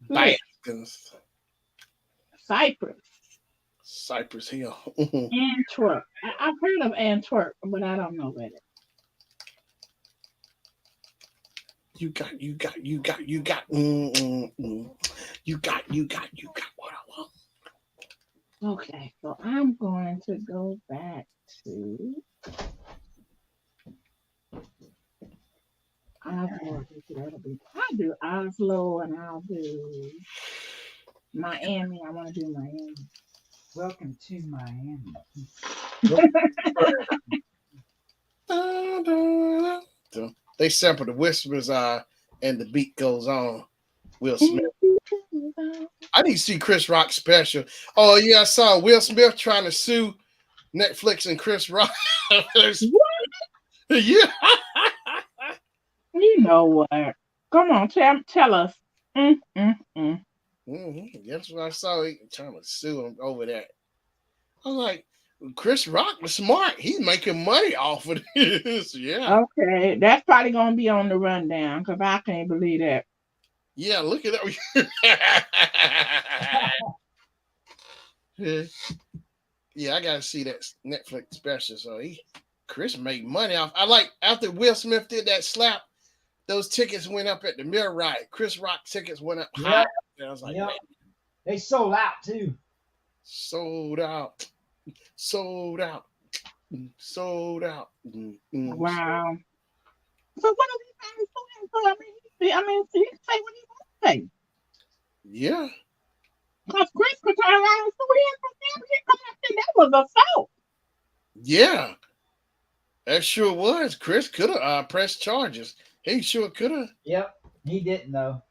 Where? Baskins. Cyprus, Hill. Antwerp. I've heard of Antwerp, but I don't know where it is. You got what I want. Okay, so I'm going to go back to Oslo. I'll do Oslo and I'll do Miami. I want to do Miami. Welcome to Miami. They sample the whispers and the beat goes on. Will Smith. I need to see Chris Rock special. Oh yeah, I saw Will Smith trying to sue Netflix and Chris Rock. Yeah. You know what? Come on, tell us. That's what I saw. He trying to sue him over that. I was like, Chris Rock was smart. He's making money off of this. Yeah. Okay, that's probably gonna be on the rundown because I can't believe that. Yeah, look at that. Yeah, I gotta see that Netflix special. So Chris made money off. I like after Will Smith did that slap, those tickets went up at the mirror ride. Chris Rock tickets went up high. And I was like, Yep. man, They sold out too. sold out. Wow. So what are we trying to sue him for? So he can say what he wants to say. Yeah. Because Chris could turn around and sue him for that was assault. Yeah. That sure was. Chris could have pressed charges. He sure could have. Yep. He didn't though.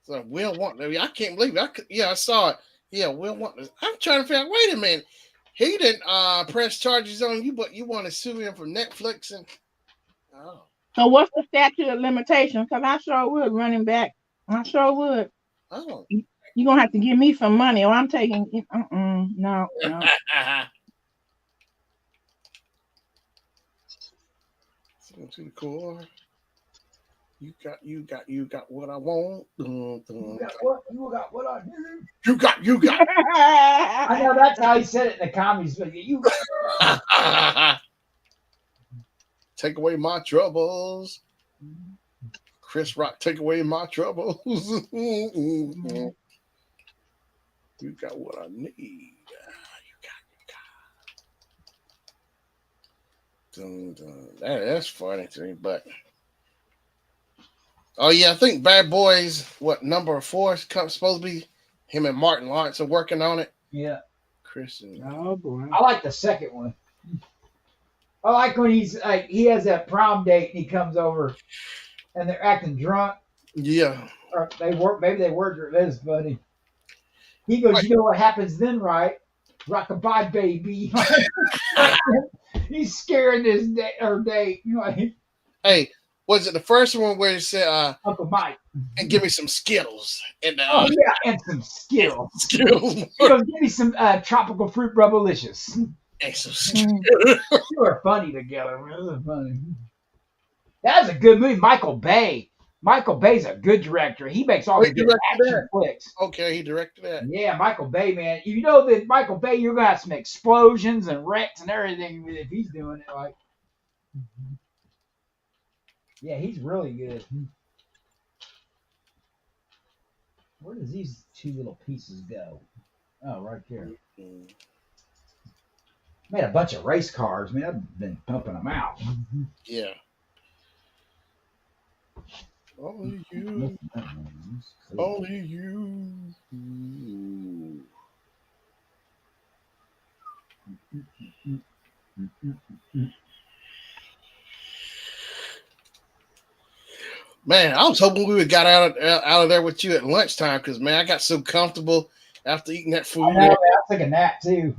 So Will want. I can't believe it. I saw it. Yeah, Will want. I'm trying to figure out. Wait a minute. He didn't press charges on you, but you want to sue him for Netflix and. Oh. So what's the statute of limitations? Because I sure would running back. I sure would. Oh. You're gonna have to give me some money, or I'm taking. No. To the core. You got what I want. You got what? You got what I need. You got. I know that's how he said it in the comedies, but you got. Take away my troubles. Chris Rock, take away my troubles. You got what I need. You got. That's funny to me, but. Oh yeah, I think Bad Boys, number 4 supposed to be Him and Martin Lawrence are working on it. Yeah. Chris and Oh boy. I like the second one. I like when he's like he has that prom date and he comes over and they're acting drunk yeah. or they work. Maybe they were. That is funny. He goes, you know what happens then, right? Rockabye, baby. He's scaring this day or date. You know, Hey, was it the first one where he said, Uncle Mike. and give me some Skittles and Oh yeah, and some Skittles. Skittles He goes, give me some tropical fruit rubberlicious. and some Mm. Skittles. You are funny together, man. That was funny. That was a good movie. Michael Bay. Michael Bay's a good director. He makes all Oh, the he good directed action that? flicks. Okay, he directed that. Yeah, Michael Bay, man. You know that Michael Bay, you're gonna have some explosions and wrecks and everything if he's doing it. Like, yeah, he's really good. Where does these two little pieces go? Oh, right there. Mm. Made a bunch of race cars. Man, I've been pumping them out. Yeah. Only you. Only you. Man, I was hoping we would got out of there with you at lunchtime because man, I got so comfortable after eating that food. I know, man, I took a nap too.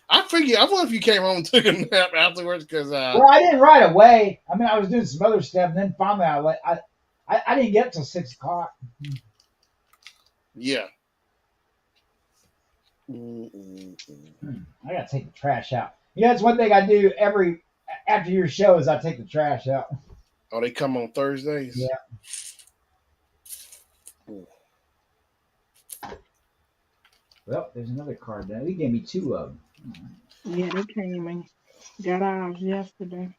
I figured I wonder if you came home and took a nap afterwards because Well, I didn't right away. I mean, I was doing some other stuff, and then finally, I didn't get till 6 o'clock. yeah. I gotta take the trash out. Yeah, that's one thing I do every after your show is I take the trash out. Oh, they come on Thursdays. Yeah. Well, there's another card now. He gave me two of them. Yeah, they came and got ours yesterday.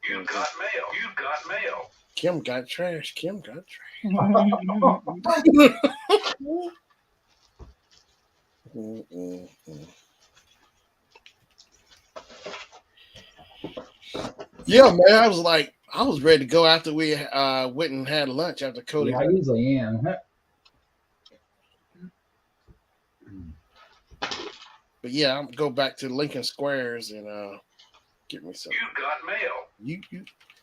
You've got mail. You've got mail. Kim got trash. Kim got trash. Yeah, man. I was ready to go after we went and had lunch after Cody. Yeah, I usually am. But yeah, I'm go back to Lincoln Squares and get me some. You've got mail. You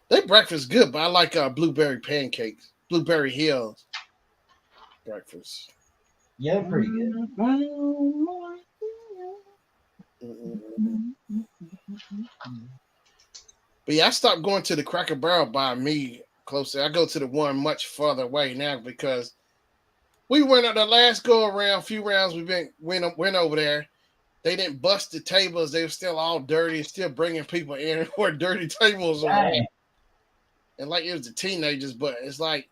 their breakfast good, but I like blueberry pancakes, Blueberry Hills breakfast. Yeah, they're pretty good. But yeah, I stopped going to the Cracker Barrel by me closer. I go to the one much further away now because we went at the last go around, few rounds went over there. They didn't bust the tables. They were still all dirty, still bringing people in where dirty tables are. Dang. And like it was the teenagers, but it's like,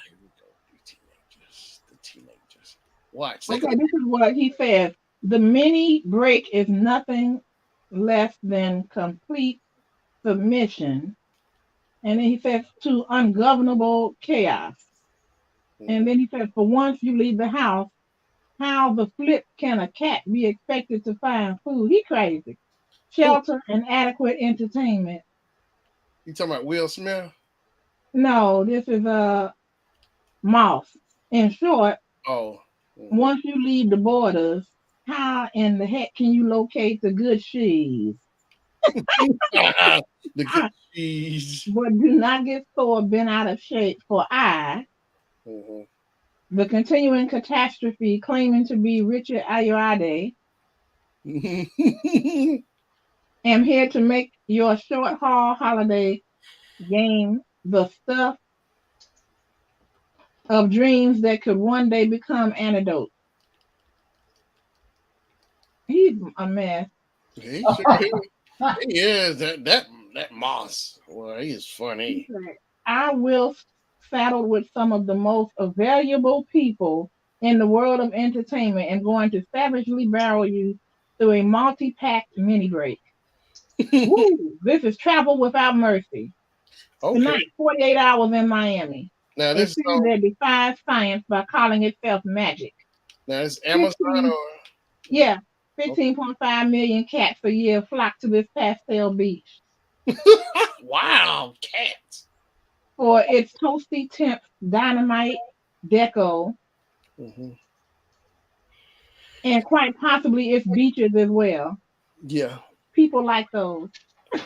here we go, the teenagers. Watch. Okay, this is what he says. The mini break is nothing less than complete submission. And then he says to ungovernable chaos. And then he says, for once you leave the house, how the flip can a cat be expected to find food? He crazy. Shelter and adequate entertainment. You talking about Will Smith? No, this is Moss. In short, Oh. once you leave the borders, how in the heck can you locate the good cheese? The good cheese. But do not get so bent out of shape, for I, the continuing catastrophe claiming to be Richard Ayoade, am here to make your short haul holiday game the stuff of dreams that could one day become antidote. He's a mess. He sure he is. That Moss. Well, he is funny. I will saddled with some of the most valuable people in the world of entertainment and going to savagely barrel you through a multi-packed mini break. Woo, this is travel without mercy. Okay. Tonight, 48 hours in Miami. Now this that defies science by calling itself magic. Now it's Amazon or yeah, 15.5 million cats a year flock to this pastel beach. Wow, cats. For its toasty temp dynamite deco Mm-hmm. And quite possibly it's beaches as well. Yeah. People like those. She's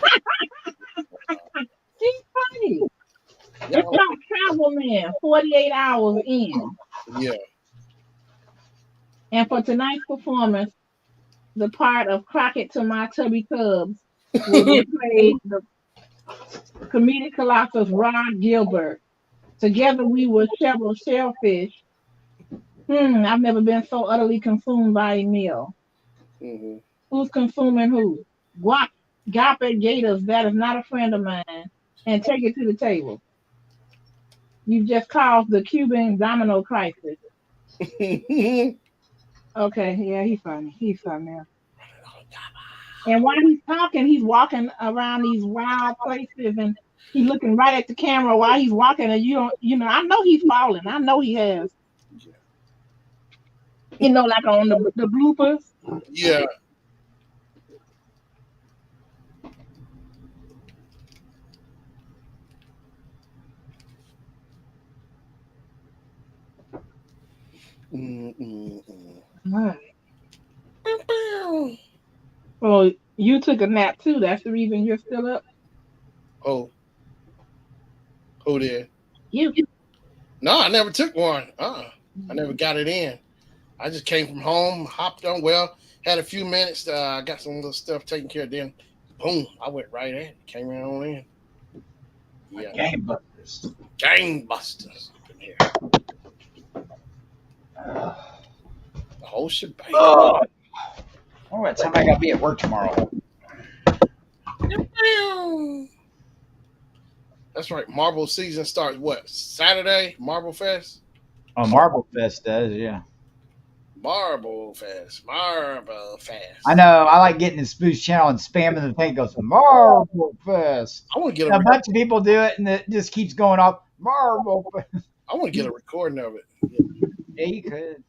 funny. Yeah. It's called Travel Man, 48 hours in. Yeah. And for tonight's performance, the part of Crockett to my Tubby Cubs will be played the comedic colossus Rod Gilbert. Together we were several shellfish. I've never been so utterly consumed by a meal. Mm-hmm. Who's consuming who? Guap, Gape Gators, that is not a friend of mine. And take it to the table. You just caused the Cuban domino crisis. Okay, yeah, he's funny. He's funny. And while he's talking, he's walking around these wild places and he's looking right at the camera while he's walking. And I know he's falling. I know he has. Like on the bloopers. Yeah. Mm-mm-mm. Right. Well, you took a nap too. That's the reason you're still up. Oh, who did? You. No, I never took one. I never got it in. I just came from home, hopped on. Well, had a few minutes. I got some little stuff taken care of. Then, boom, I went right in. Came right on in. Yeah, Gangbusters. gangbusters in here. The whole shebang. Oh, what time I gotta be at work tomorrow? That's right. Marble season starts what? Saturday? Marble Fest? Oh, Marble Fest does, yeah. Marble Fest. Marble Fest. I know. I like getting the Spooge channel and spamming the thing. It goes Marble Fest. I want to get A bunch of people do it, and it just keeps going off Marble Fest. I want to get a recording of it. Yeah, you could.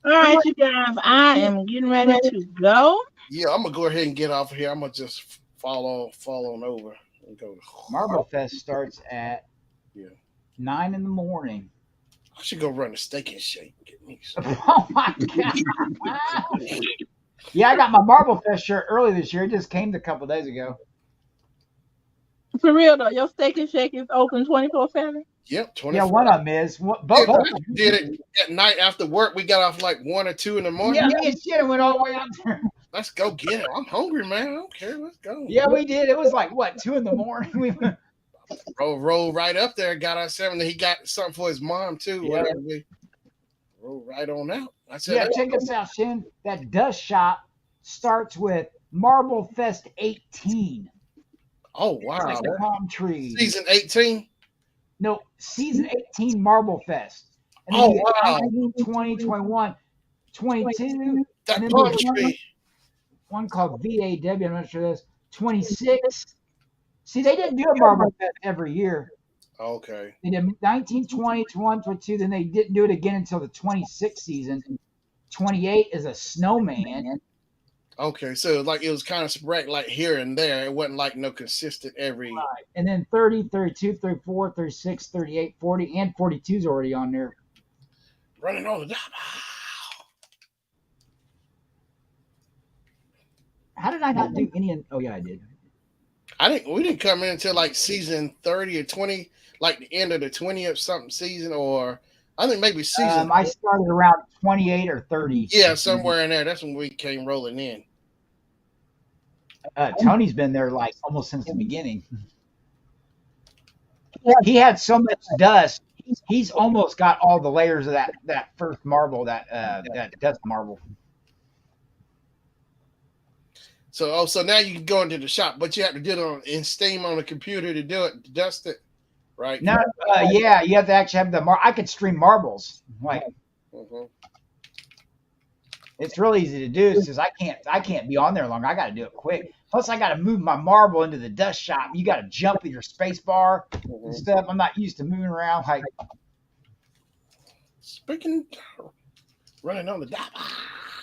All right, you guys. I am getting ready to go. Yeah, I'm gonna go ahead and get off of here. I'm gonna just fall on over and go. Marble Fest starts at Yeah. 9 in the morning. I should go run a steak and shake and get me some. Oh my god! Yeah, I got my Marble Fest shirt early this year. It just came a couple days ago. For real though, your Steak and Shake is open 24/7. Yep, 24. Yeah, one of them is. Both did it at night after work. We got off like 1 or 2 in the morning. Yeah, me and Shannon went all the way out there. Let's go get it. I'm hungry, man. I don't care. Let's go. Yeah, we did. It was like what 2 in the morning. We went. Roll right up there. Got our 7. He got something for his mom too. Yeah. Whatever. We roll right on out. I said, Yeah, check this out, Shin. That dust shop starts with Marble Fest 18. oh It's wow, like a palm tree. season 18. No, season 18 Marble Fest. And then Oh, you get wow. 19, 20, 21, 22. That And then palm there's tree. one called VAW. I'm not sure this. 26. See, they didn't do a Marble Fest every year. Okay. They did 19, 20, 21, 22. Then they didn't do it again until the 26th season. 28 is a snowman. Okay. So like it was kind of spread like here and there. It wasn't like no consistent every. And then 30, 32, 34, 36, 38, 40, and 42 is already on there. Running on the top. How did I not do any? Oh, yeah, I did. We didn't come in until like season 30 or 20, like the end of the 20th something season, or I think maybe season. I started around 28 or 30. Yeah, somewhere in there. That's when we came rolling in. Tony's been there like almost since the beginning. He had so much dust. He's almost got all the layers of that first marble, that dust marble. So now you can go into the shop, but you have to do it in Steam on the computer to do it, to dust it, right? No, yeah, you have to actually have the I could stream marbles. Like Mhm. it's really easy to do. It's just I can't be on there long. I got to do it quick. Plus, I got to move my marble into the dust shop. You got to jump with your space bar and stuff. I'm not used to moving around. Like Speaking, running on the top.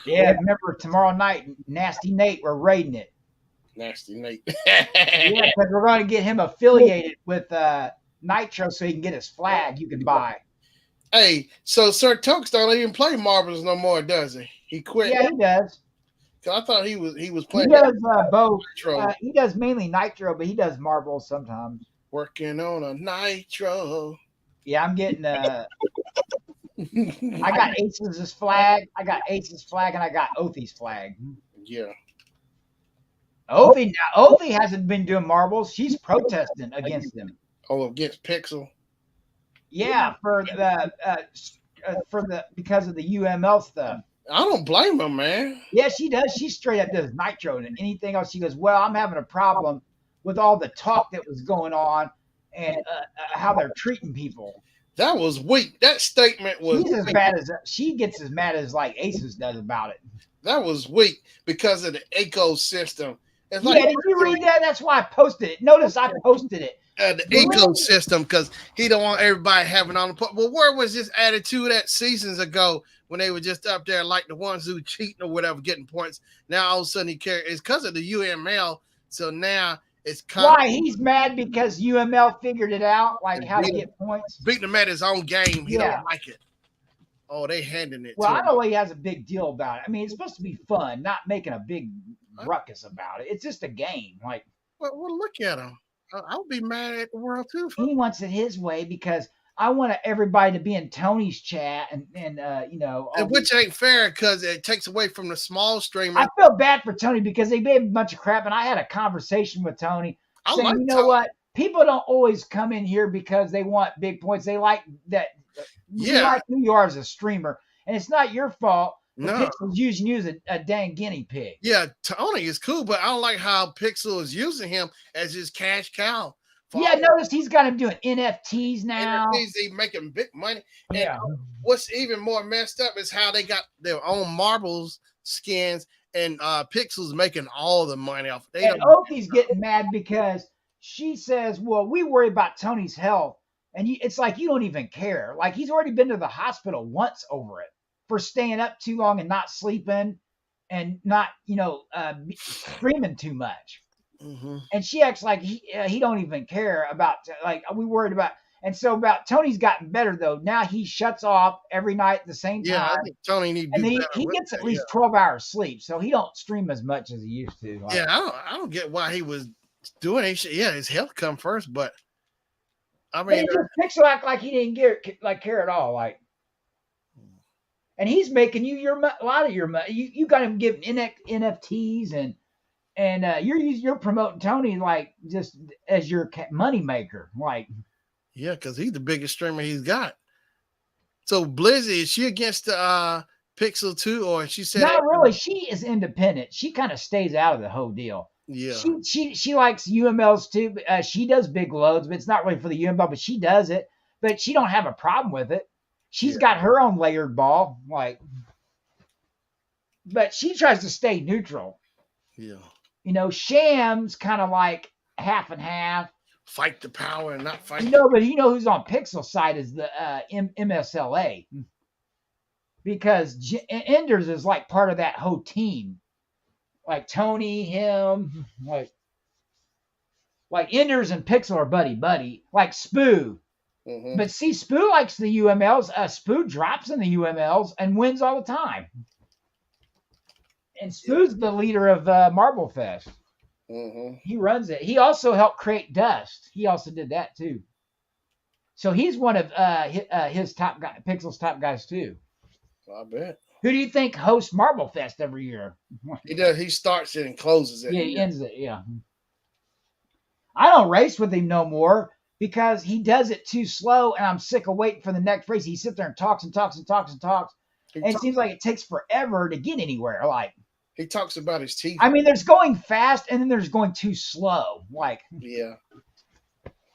yeah, remember tomorrow night, Nasty Nate, we're raiding it. Nasty Nate. Yeah, because we're going to get him affiliated with Nitro so he can get his flag you can buy. Hey, so Sir Tokes don't even play marbles no more, does he? He quit. Yeah, he does. 'Cause I thought he was He playing does both. nitro, He does mainly nitro, but he does marbles sometimes. working on a nitro. Yeah, I'm getting. I got Ace's flag. I got Ace's flag, and I got Othie's flag. Yeah. Othie hasn't been doing marbles. She's protesting against him. Oh, against Pixel. Yeah, for the because of the UML stuff. I don't blame him, man. Yeah, she does. She straight up does nitro and anything else. She goes, well, I'm having a problem with all the talk that was going on and how they're treating people. That was weak. That statement was She's as weak. bad as she gets as mad as like Aces does about it. That was weak because of the ecosystem. It's Yeah, like did you read that? That's why I posted it. Notice I posted it. the ecosystem because he don't want everybody having on the point. Well, where was this attitude at seasons ago when they were just up there like the ones who cheating or whatever, getting points? Now all of a sudden he cares. It's because of the UML. So now it's kind Why? He's mad because UML figured it out, like how to get points. beating him at his own game. He Yeah. don't like it. Oh, they handing it Well, to I him. know he has a big deal about it. I mean, it's supposed to be fun, not making a big ruckus about it. It's just a game. Like Well, look at him. I would be mad at the world too. he wants it his way because I want everybody to be in Tony's chat and you know. all Which ain't fair because it takes away from the small streamer. I feel bad for Tony because they made a bunch of crap, and I had a conversation with Tony I saying, like you know Tony. what? People don't always come in here because they want big points. They like that. You Yeah. like who you are as a streamer, and it's not your fault. The No. Pixel's using you as a dang guinea pig. Yeah, Tony is cool, but I don't like how Pixel is using him as his cash cow. Yeah, notice he's got him doing NFTs now. NFTs, they making big money. And Yeah. what's even more messed up is how they got their own marbles skins and Pixel's making all the money off. They And don't, Oakley's getting mad because she says, well, we worry about Tony's health. And it's like, you don't even care. Like, he's already been to the hospital once over it for staying up too long and not sleeping and not, screaming too much. Mhm. And she acts like he don't even care about, like, we worried about. And so about Tony's gotten better, though. Now he shuts off every night at the same Yeah, I time. think Tony need to And do then better. he with gets that, at least 12 hours sleep. So he don't stream as much as he used to. Like, yeah, I don't get why he was doing it. Yeah, his health come first, but I But mean, he just Pixel act like he didn't care at all, like. And he's making you a lot of your money. You got him giving NFTs and you're promoting Tony like just as your money maker, like. yeah, because he's the biggest streamer he's got. So Blizzy, is she against the Pixel too, or she said Not really. She is independent. She kind of stays out of the whole deal. Yeah, She likes UMLs too. She does big loads, but it's not really for the UML. But she does it. But she don't have a problem with it. She's got her own layered ball, like. But she tries to stay neutral. yeah. Sham's kind of like half and half. Fight the power and not fight. But who's on Pixel side is the MSLA. Because Enders is like part of that whole team. Like Tony, him, like Enders and Pixel are buddy. Like Spoo. Mhm. But see, Spoo likes the UMLs. Spoo drops in the UMLs and wins all the time. And Spoo's the leader of Marble Fest. Mhm. He runs it. He also helped create Dust. He also did that too. So he's one of his top guy, Pixel's top guys too. I bet. Who do you think hosts Marble Fest every year? He does. He starts it and closes it. Yeah, he ends it. Yeah. I don't race with him no more because he does it too slow, and I'm sick of waiting for the next race. He sits there and talks and talks and talks and talks, and it seems like it takes forever to get anywhere. Like. He talks about his teeth. I mean, there's going fast, and then there's going too slow. Like. Yeah.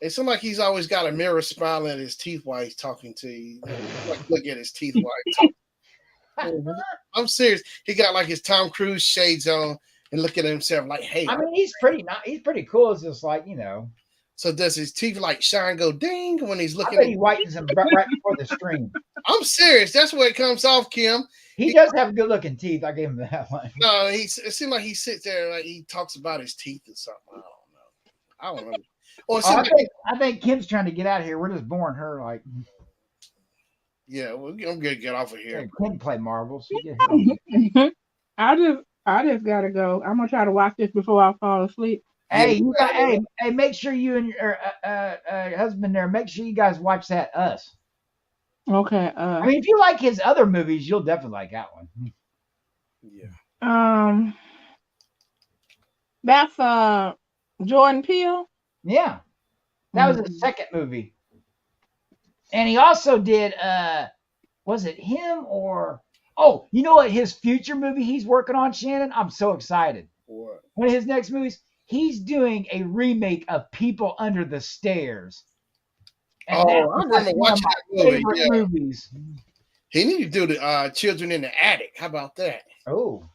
It seems like he's always got a mirror smile at his teeth while he's talking to you. Like, look at his teeth while he's talking. I'm serious. He got like his Tom Cruise shades on and look at himself like, hey. I mean, he's pretty cool. It's just like, So does his teeth like shine go ding when he's looking I bet at he whitens them right before the stream. I'm serious. That's where it comes off, Kim. He does have good looking teeth. I gave him that one. No, it seems like he sits there like he talks about his teeth or something. I don't know. Or I think Kim's trying to get out of here. We're just boring her. Like, Yeah, well, I'm gonna get off of Yeah, here. Ken play marbles. You get him. I just gotta go. I'm gonna try to watch this before I fall asleep. Yeah, Hey, you got. Hey, make sure you and your husband there. Make sure you guys watch that Us. Okay. I mean, if you like his other movies, you'll definitely like that one. yeah. Um, that's Jordan Peele. Yeah, that was his second movie, and he also did. Was it him or? Oh, you know what? His future movie he's working on, Shannon. I'm so excited. What? One of his next movies, he's doing a remake of People Under the Stairs. And Oh, that I is remember like one of watching my that movie. favorite Yeah, movies. he need to do the Children in the Attic. How about that? Oh.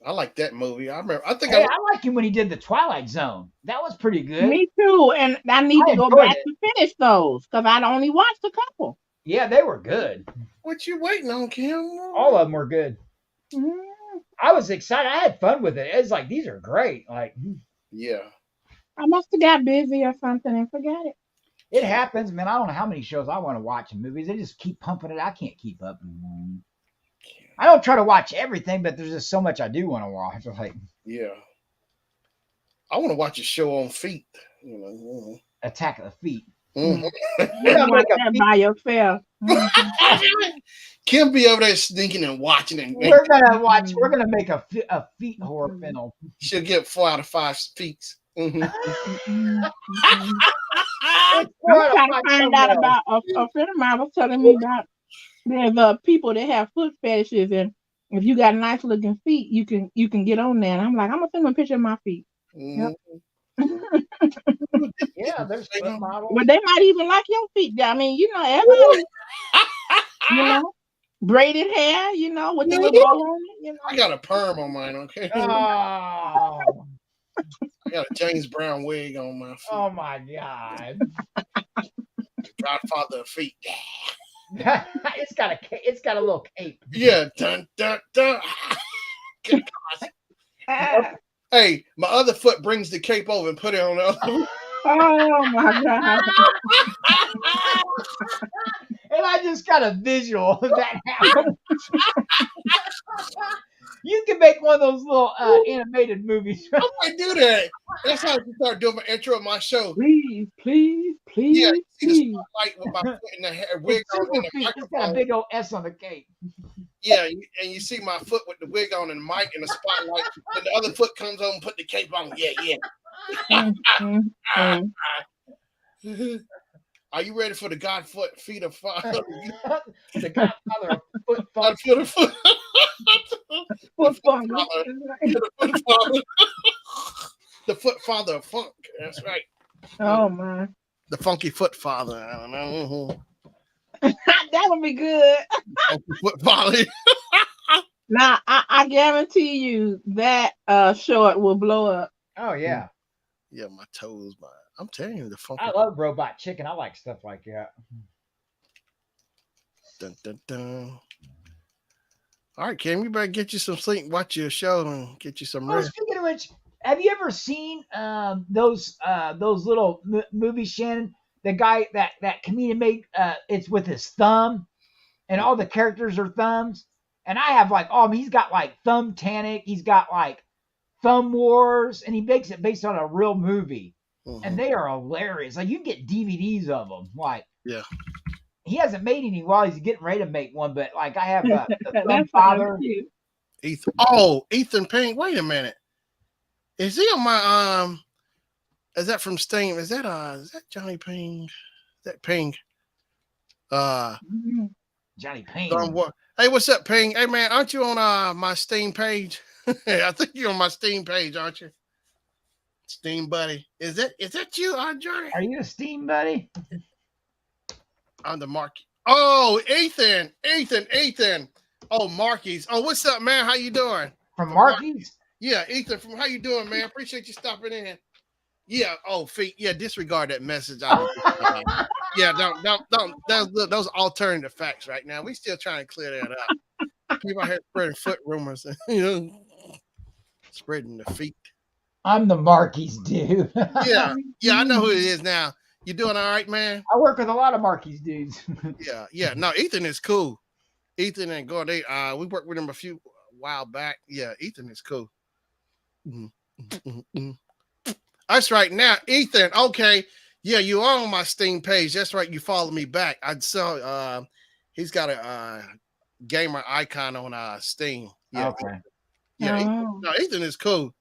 I like that movie. I remember. I think Hey, I like him when he did the Twilight Zone. That was pretty good. Me too. And I need I to go enjoyed back it. to finish those because I'd only watched a couple. Yeah, they were good. What you waiting on, Kim? All of them were good. Mm, I was excited. I had fun with it. It's like these are great. Like Yeah. I must have got busy or something and forgot it. it happens, man. I don't know how many shows I want to watch and movies. They just keep pumping it. I can't keep up. I don't try to watch everything, but there's just so much I do want to watch. Like Yeah. I want to watch a show on feet. You know. Attack of the Feet. Mhm. You can watch that by yourself. Kim be over there sneaking and watching, and We're gonna watch. We're gonna make a feet horror film. she'll get 4 out of 5 feet. Mhm. It's I'm fun to trying to watch find something out else. about a friend of mine was telling me about there's people that have foot fetishes and if you got nice looking feet, you can get on there. And I'm like, I'm gonna send them a picture of my feet. Mhm. Yeah, there's foot models. Well, they might even like your feet. I mean, everybody, braided hair, with the little bow on it, I got a perm on mine. Okay. Oh, I got a James Brown wig on my feet. oh my God! Godfather of feet. It's got a little cape. Yeah. Dun dun dun. Hey, my other foot brings the cape over and put it on the other foot. Oh my God. And I just got a visual of that happening. You can make one of those little animated movies. I might do that. That's how I can start doing my intro of my show. Please, please, Yeah, please, you see the please. spotlight with my foot in the hair, wig It's on super and the feet. It's got a microphone. big old S on the cape. Yeah, and you see my foot with the wig on and the mic and the spotlight, and the other foot comes on and put the cape on. Yeah, Mm, mm, mm. Are you ready for the feet of father? The Godfather of foot God funk. foot of foot. Foot funk. The father. The foot father of funk. That's right. Oh my. The funky foot father. I don't know. That would be good. Funky foot father. Now I guarantee you that short will blow up. Oh yeah, Yeah, my toes, man. I'm telling you, the funky. I love Robot Chicken. I like stuff like that. Dun, dun, dun. All right, Cam, you better get you some sleep, watch your show, and get you some Oh, rest. speaking of which, have you ever seen those little movies, Shannon? The guy that comedian made it's with his thumb, and all the characters are thumbs. And I have he's got like Thumb Tanic, he's got like Thumb Wars, and he makes it based on a real movie, and they are hilarious. Like you can get DVDs of them. Like Yeah. he hasn't made any while he's getting ready to make one, but like I have the Thumb That's Father. cute. Ethan. Oh, Ethan Payne. Wait a minute. Is he on my is that from Sting? Is that Johnny Payne? Is that Payne? Johnny Payne. Hey, what's up, Payne? Hey man, aren't you on my Steam page? I think you're on my Steam page, aren't you? Steam buddy. Is that you, Johnny? Are you a Steam buddy? On the market. Oh, Ethan. Oh, Marky's. Oh, what's up, man? How you doing? From Marky's? Yeah, Ethan. From how you doing, man? Appreciate you stopping in. Yeah. Oh, feet. Yeah. Disregard that message. Yeah. Don't. Those alternative facts right now. We still trying to clear that up. People out here spreading foot rumors. Spreading the feet. I'm the Marky's dude. Yeah. I know who it is now. You doing all right, man? I work with a lot of Marquis dudes. Yeah. No, Ethan is cool. Ethan and Gordon, we worked with him a while back. Yeah, Ethan is cool. That's right. Now, Ethan, okay. Yeah, you are on my Steam page. That's right. You follow me back. I saw he's got a gamer icon on Steam. Yeah. Okay. Yeah. Oh. Ethan is cool. Is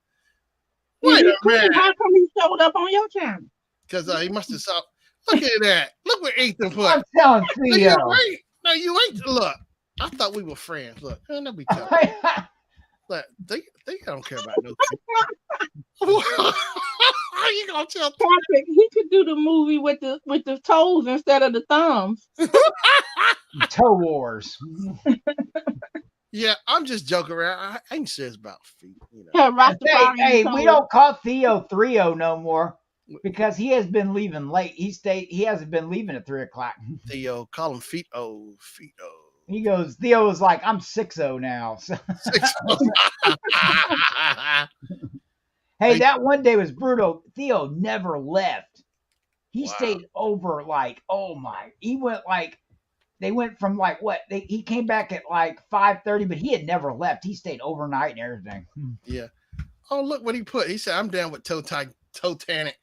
Wait he a cool? minute. How come he showed up on your channel? Because he must have saw. Look at that. Look what Ethan put. I'm telling No, Theo. you ain't. Look, I thought we were friends. Look, don't be telling. Look, they don't care about no. How you gonna tell? Patrick, he could do the movie with the toes instead of the thumbs. Toe Wars. Yeah, I'm just joking around. I ain't serious about feet. You know. Yeah, Rastafarian Hey, toes. we don't call Theo 3-0 no more because he has been leaving late. He hasn't been leaving at 3:00. Theo, call him feet. Oh, feet. Oh. He goes, Theo was like, I'm 6-0 now. So, hey, that one day was brutal. Theo never left. He Wow. stayed over like, oh my. He went like, they went from like what? He came back at like 5:30, but he had never left. He stayed overnight and everything. Yeah. Oh, look what he put. He said, "I'm down with Totanic." Totanic.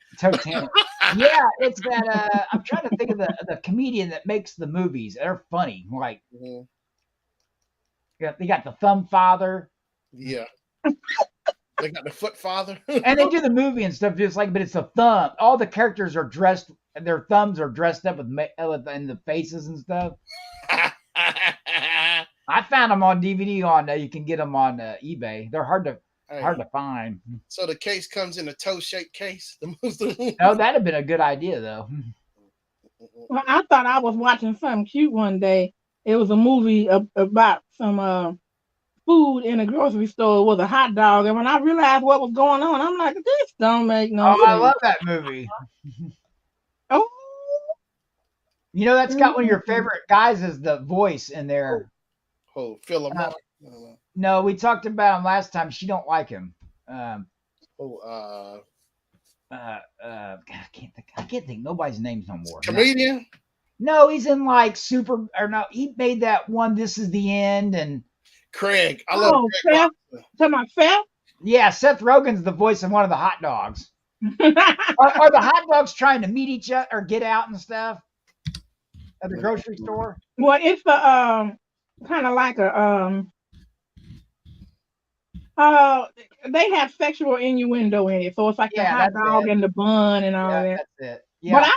Yeah, it's that. I'm trying to think of the comedian that makes the movies. They're funny. Like, Mhm. they got the Thumb Father, Yeah. They got the foot father. and they do the movie and stuff just like, but it's a thumb. All the characters are dressed. Their thumbs are dressed up with in the faces and stuff. I found them on DVD. You can get them on eBay. They're hard to find. So the case comes in a toe-shaped case. No, that'd have been a good idea though. Well, I thought I was watching something cute one day. It was a movie about some food in a grocery store. It was a hot dog, and when I realized what was going on, I'm like, this don't make no sense. I love that movie. Oh, You know, that's got one of your favorite guys as the voice in there. Oh, Phil Lamar. No, we talked about him last time. She don't like him. God, I can't think nobody's names no more. Comedian? No, he's in like he made that one, This Is the End, and Craig. I love Craig. Seth. Talking about Seth? yeah, Seth Rogen's the voice of one of the hot dogs. Are the hot dogs trying to meet each other or get out and stuff at the grocery store? Well, it's a kind of like a they have sexual innuendo in it, so it's like the hot dog and the bun and all that. That's it. Yeah. But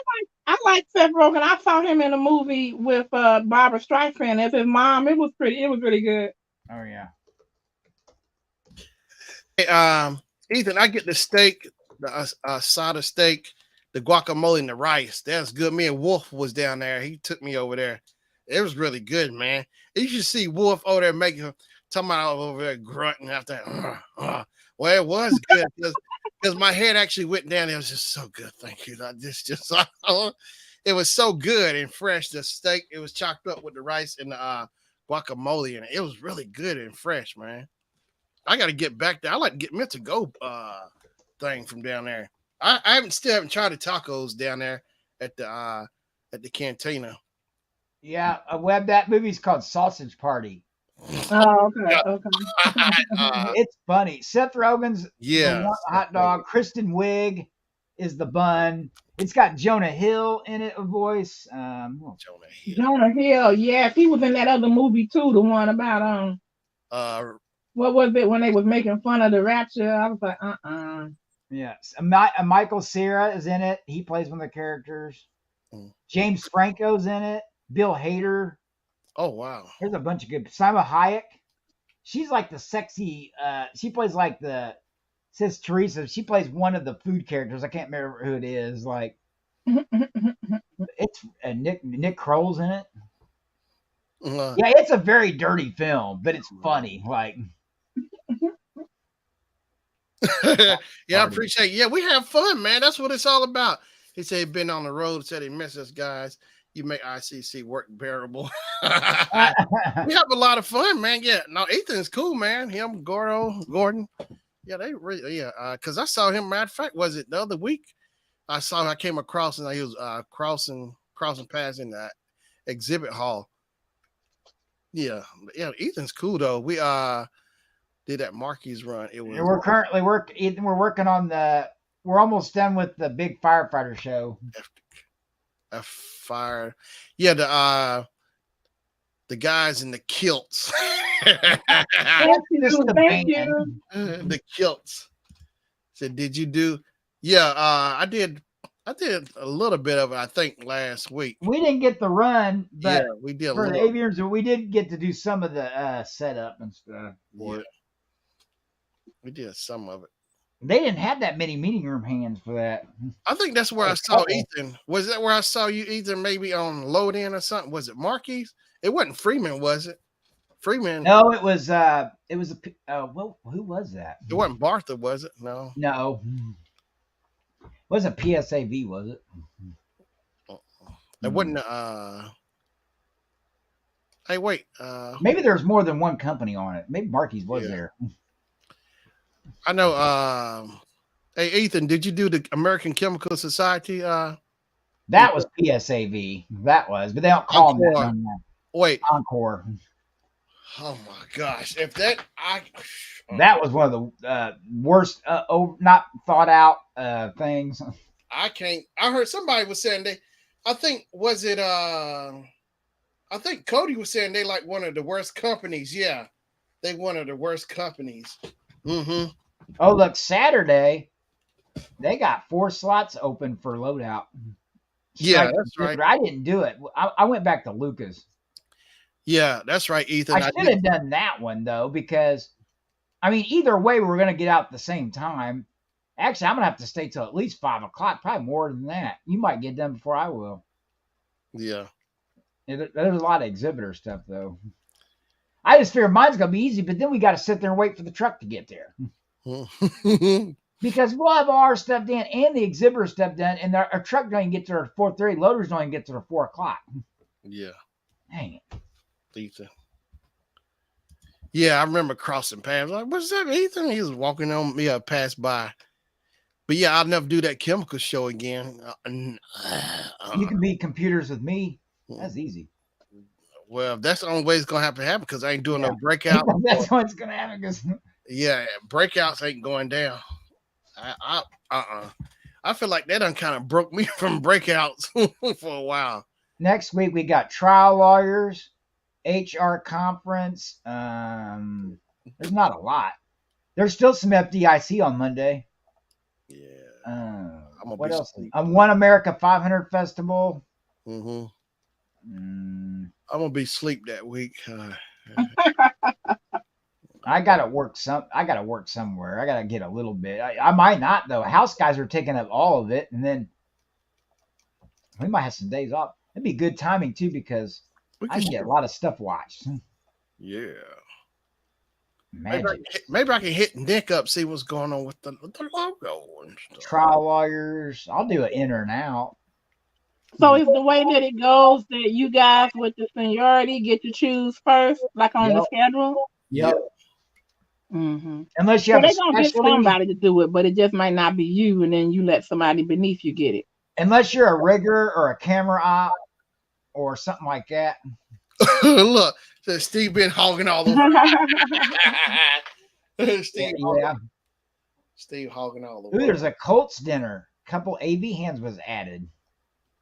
I like Seth Rogen. I saw him in a movie with Barbara Streisand as his mom. It was really good. Oh yeah. Hey, Ethan, I get the steak, the asada steak, the guacamole, and the rice. That's good. Me and Wolf was down there. He took me over there. It was really good, man. You should see Wolf over there talking about over there grunting after. Well, it was good because my head actually went down. It was just so good. Thank you. It was so good and fresh. The steak, it was chopped up with the rice and the guacamole, and it was really good and fresh, man. I got to get back there. I like to get me to go thing from down there. I still haven't tried the tacos down there at the cantina. Yeah, that movie's called Sausage Party. Oh, okay. It's funny. Seth Rogen's the hot dog. Kristen Wiig is the bun. It's got Jonah Hill in it, a voice. Jonah Hill, yes, he was in that other movie too, the one about what was it when they was making fun of the rapture? I was like, Yes, Michael Cera is in it. He plays one of the characters. James Franco's in it. Bill Hader. Oh wow! There's a bunch of good. Salma Hayek. She's like the sexy. She plays like says Teresa. She plays one of the food characters. I can't remember who it is. Like it's Nick Kroll's in it. Yeah, it's a very dirty film, but it's funny. Like. Yeah, I appreciate it. Yeah, we have fun, man. That's what it's all about. He said he'd been on the road, said he missed us, guys. You make ICC work bearable. We have a lot of fun, man. Yeah, no, Ethan's cool, man. Him, Gordon. Yeah, they really, because I saw him, matter of fact, was it the other week? I came across and he was crossing paths in that exhibit hall. Yeah, Ethan's cool though. We did that Marquis run. It was We're currently we're working on we're almost done with the big firefighter show. a fire. Yeah, the guys in the kilts. Just the Thank band. you. The kilts. Said, did you do? Yeah, I did a little bit of it, I think, last week. We didn't get the run, but Yeah, we did a for the little. aviators, we did get to do some of the setup and stuff. Yeah. We did some of it. They didn't have that many meeting room hands for that. I think that's where I saw Ethan. Was that where I saw you, Ethan? Maybe on load in or something? Was it Marquis? It wasn't Freeman, was it? Freeman. No, it was well, who was that? It wasn't Bartha, was it? No. No. It wasn't PSAV, was it? It wasn't hey, wait. Maybe there's more than one company on it. Maybe Marquis was there. I know. Hey, Ethan, did you do the American Chemical Society? That was PSAV. That was, but they don't call them that anymore. Wait. Encore. Oh my gosh! If that was one of the worst, not thought out things. I can't. I heard somebody was saying I think Cody was saying they like one of the worst companies. Yeah, they one of the worst companies. Mm-hmm. Oh, look, Saturday, they got 4 slots open for loadout. Yeah, that's right. I didn't do it. I went back to Lucas. Yeah, that's right, Ethan. I should have done that one, though, because, I mean, either way, we're going to get out at the same time. Actually, I'm going to have to stay till at least 5 o'clock, probably more than that. You might get done before I will. Yeah. There's a lot of exhibitor stuff, though. I just fear mine's going to be easy, but then we got to sit there and wait for the truck to get there. Because we'll have all our stuff done and the exhibitor stuff done, and our truck don't even get to our 4:30. Loaders don't even get to their 4 o'clock. Yeah. Dang it. Ethan. Yeah, I remember crossing paths. Like, what's that, Ethan? He was walking on me. I passed by. But yeah, I'll never do that chemical show again. You can be computers with me. That's easy. Well, that's the only way it's gonna happen because I ain't doing no breakout. That's what's gonna happen. Yeah, breakouts ain't going down. I feel like that done kind of broke me from breakouts for a while. Next week we got trial lawyers, HR conference. There's not a lot. There's still some FDIC on Monday. Yeah. What else? One America 500 Festival. Mm-hmm. I'm gonna be asleep that week. I gotta work somewhere. I gotta get a little bit. I might not though. House guys are taking up all of it, and then we might have some days off. It'd be good timing too because I can get a lot of stuff watched. Yeah. Magic. Maybe I can hit Nick up, see what's going on with the logo and stuff. Trial lawyers. I'll do an in or an out. So is the way that it goes that you guys with the seniority get to choose first, like on the schedule? Yep. Mm-hmm. Unless you So have they're gonna get somebody to do it, but it just might not be you, and then you let somebody beneath you get it. Unless you're a rigger or a camera op or something like that. Look, so Steve been hogging all over. Steve hogging all over. Ooh, there's a Colts dinner. Couple AV hands was added.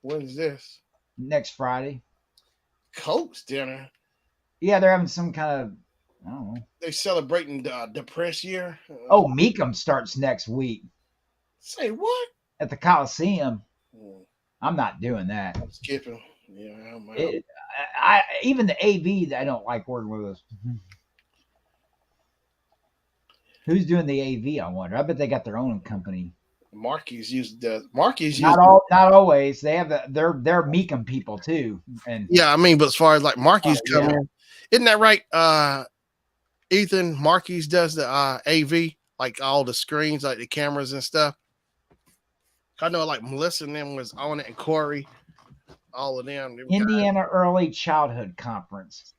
When is this? Next Friday. Colts dinner? Yeah, they're having some kind of, I don't know. They celebrating the press year? Oh, Meekum starts next week. Say what? At the Coliseum. I'm not doing that. I'm skipping. Yeah, even the AV, I don't like working with us. Who's doing the AV? I wonder. I bet they got their own company. Marquis used. Not always. They have they're Meekum people too. And yeah, I mean, but as far as like Marquis coming, isn't that right? Ethan Marquis does the AV, like all the screens, like the cameras and stuff. I know, like Melissa and them was on it, and Corey, all of them. Indiana Early Childhood Conference.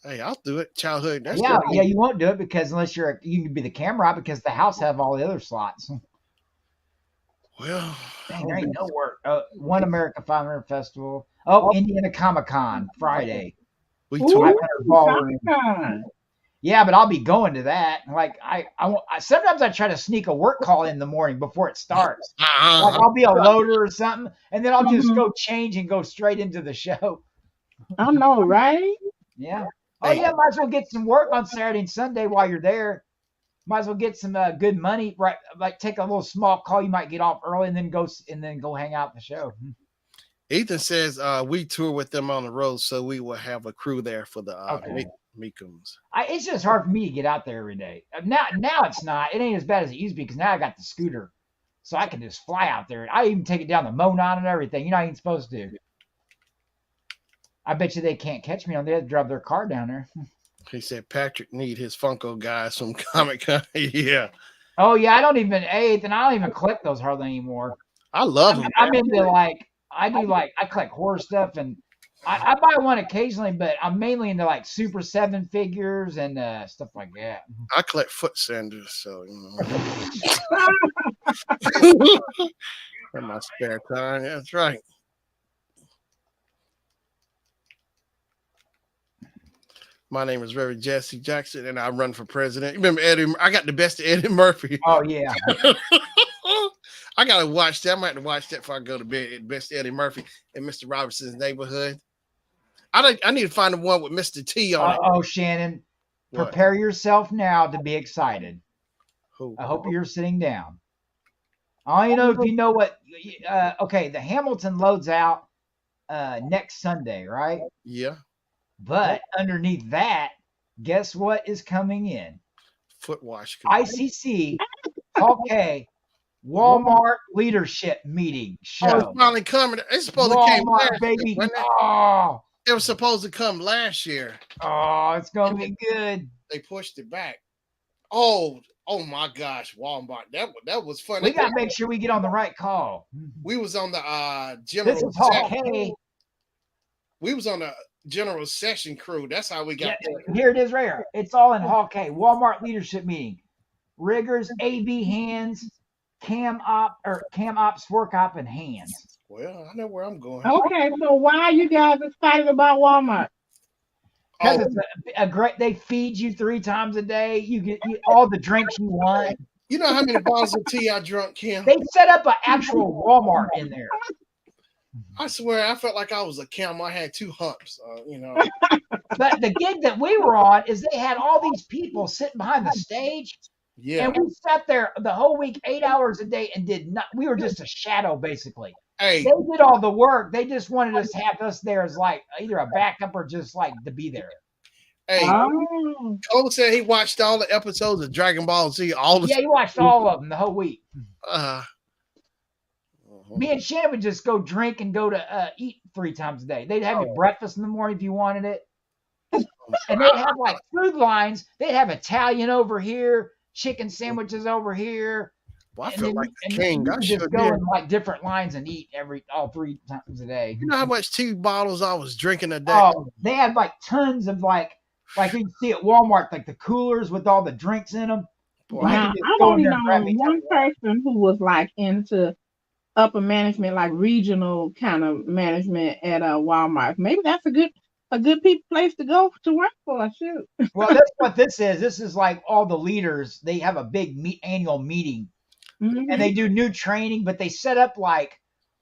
Hey, I'll do it. Childhood. That's yeah. You won't do it because unless you can be the camera because the house have all the other slots. Well, Dang, there ain't no work. One America 500 Festival. Oh, Indiana Comic Con Friday. we Ooh, tour. 500 ballroom. Comic-Con. Yeah, but I'll be going to that. Like sometimes I try to sneak a work call in the morning before it starts. Like I'll be a loader or something, and then I'll just go change and go straight into the show. I know, right? Yeah. Oh Hey. yeah, might as well get some work on Saturday and Sunday while you're there. Might as well get some good money. Right, like take a little small call. You might get off early and then go hang out at the show. Ethan says we tour with them on the road, so we will have a crew there for the Okay. Mikums. It's just hard for me to get out there every day. Now it's not. It ain't as bad as it used to be because now I got the scooter, so I can just fly out there. I even take it down the Monon and everything. You're not even supposed to. I bet you they can't catch me on there. They drive their car down there. He said Patrick need his Funko guys from Comic Con. Yeah. Oh yeah, I don't even collect those hardly anymore. I love them. I'm into I collect horror stuff and I buy one occasionally, but I'm mainly into like Super 7 figures and stuff like that. I collect foot sanders, so in my spare time. That's right. My name is Reverend Jesse Jackson, and I run for president. Remember Eddie? I got the best of Eddie Murphy. Oh yeah. I gotta watch that. I might have to watch that before I go to bed. Best Eddie Murphy in Mr. Robinson's Neighborhood. I need to find the one with Mr. T on it. Oh, Shannon, What? prepare yourself now to be excited. Who? I hope you're sitting down. I don't know if you know what. Okay, the Hamilton loads out next Sunday, right? Yeah. But underneath that, guess what is coming in? Foot wash. ICC, okay, Walmart leadership meeting Oh, it's show. finally coming. It's supposed to come Walmart, last baby. year, wasn't it? Oh, It was supposed to come last year. it's gonna be good. They pushed it back. Oh my gosh, Walmart. That was funny. We gotta make sure we get on the right call. We was on the general. This is Hall K. We was on the general session crew. That's how we got there. Here it is right here. It's all in Hall K. Walmart leadership meeting. Riggers, AB hands, cam ops, work op, and hands. Well, I know where I'm going. Okay, so why are you guys excited about Walmart? Because it's a great. They feed you 3 times a day. You get all the drinks you want. You know how many bottles of tea I drunk, Kim? They set up an actual Walmart in there. I swear, I felt like I was a camel. I had 2 humps, But the gig that we were on is they had all these people sitting behind the stage. Yeah. And we sat there the whole week, 8 hours a day, and did not. We were just a shadow, basically. Hey, They did all the work. They just wanted us to have us there as like either a backup or just like to be there. hey. Oh, Cole said he watched all the episodes of Dragon Ball Z. Yeah, you watched all of them the whole week. Me and Shannon would just go drink and go to eat 3 times a day. They'd have you breakfast in the morning if you wanted it. And they'd have like food lines. They'd have Italian over here, chicken sandwiches over here. Well, I And feel then- like and a then king. you I could sure just go did. in like different lines and eat all 3 times a day. You know how much tea bottles I was drinking a day? Oh, they had like tons of like you can see at Walmart, like the coolers with all the drinks in them. Boy, now just I've go in only there and grab known me one person who was like into upper management, like regional kind of management at Walmart. Maybe that's a good place to go to work for. Shoot. Well, that's what this is. This is like all the leaders. They have a big annual meeting. Mhm. And they do new training, but they set up like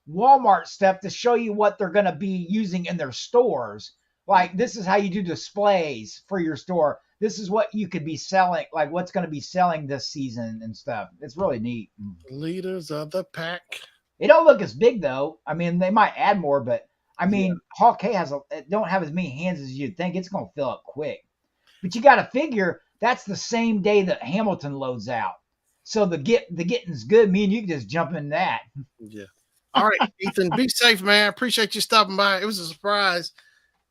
Walmart stuff to show you what they're going to be using in their stores. Like, this is how you do displays for your store. This is what you could be selling, like what's going to be selling this season and stuff. It's really neat. leaders of the pack. It don't look as big though. I mean, they might add more, but I mean, Hall K don't have as many hands as you'd think. It's going to fill up quick. But you got to figure that's the same day that Hamilton loads out. So the getting's good. Me and you can just jump in that. Yeah. All right, Ethan, be safe, man. Appreciate you stopping by. It was a surprise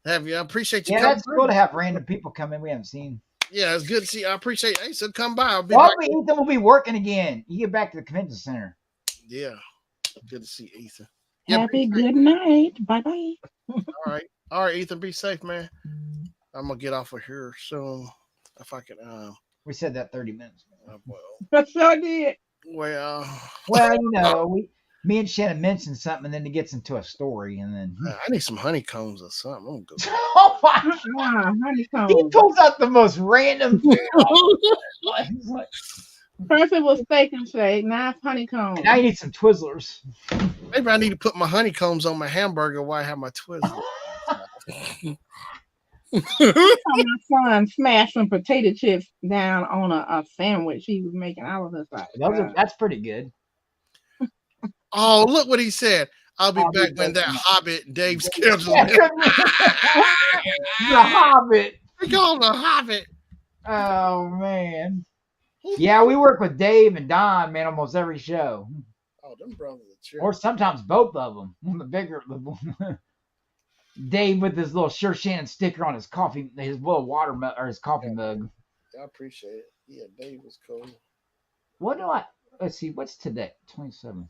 to have you. I appreciate you Yeah, coming that's through. cool to have random people come in we haven't seen. Yeah, it's good to see you. I appreciate it. Hey, so come by. I'll be Well, back. Ethan will be working again. You get back to the convention center. Yeah. Good to see you, Ethan. Yeah, Happy be safe. good night. Bye bye. All right, Ethan, be safe, man. I'm gonna get off of here soon. If I can We said that 30 minutes. well, I sure did. well, Well, you know, Me and Shannon mentioned something, and then it gets into a story, and then I need some honeycombs or something. I'm gonna go. oh my! He Honeycomb. pulls out the most random food. He's like, First it was steak and shake. Now it's honeycomb. now you need some Twizzlers. Maybe I need to put my honeycombs on my hamburger while I have my Twizzlers. My son smashed some potato chips down on a sandwich he was making. I was just like, That's pretty good. Oh, look what he said. I'll be back when that Hobbit Dave scheduled him. The Hobbit. We call him the Hobbit. Oh man. Yeah, we work with Dave and Don, man, almost every show. Oh, them brothers are true. Or sometimes both of them. The bigger Dave with his little Sure Shannon sticker on his coffee, his little water mug or his coffee mug. I appreciate it. Yeah, Dave was cool. What do I? Let's see. What's today? 27th.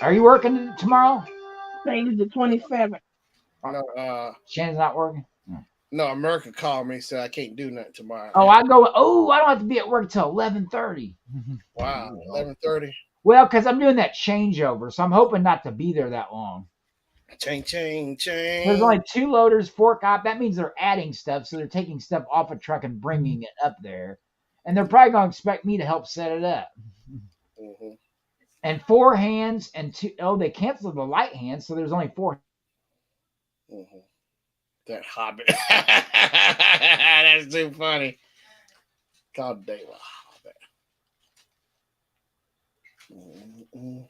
Are you working tomorrow? today's the 27th. No, Shannon's not working. no, America called me and said I can't do nothing tomorrow. Oh, I go. Oh, I don't have to be at work till 11:30. Wow, 11:30. Well, because I'm doing that changeover, so I'm hoping not to be there that long. Ching, ching, ching. There's only 2 loaders, 4 cop. That means they're adding stuff, so they're taking stuff off a truck and bringing it up there. And they're probably going to expect me to help set it up. Mm-hmm. And 4 hands and 2. Oh, they canceled the light hands, so there's only 4. Mm-hmm. That Hobbit. That's too funny. God damn, Hobbit. Mm-hmm.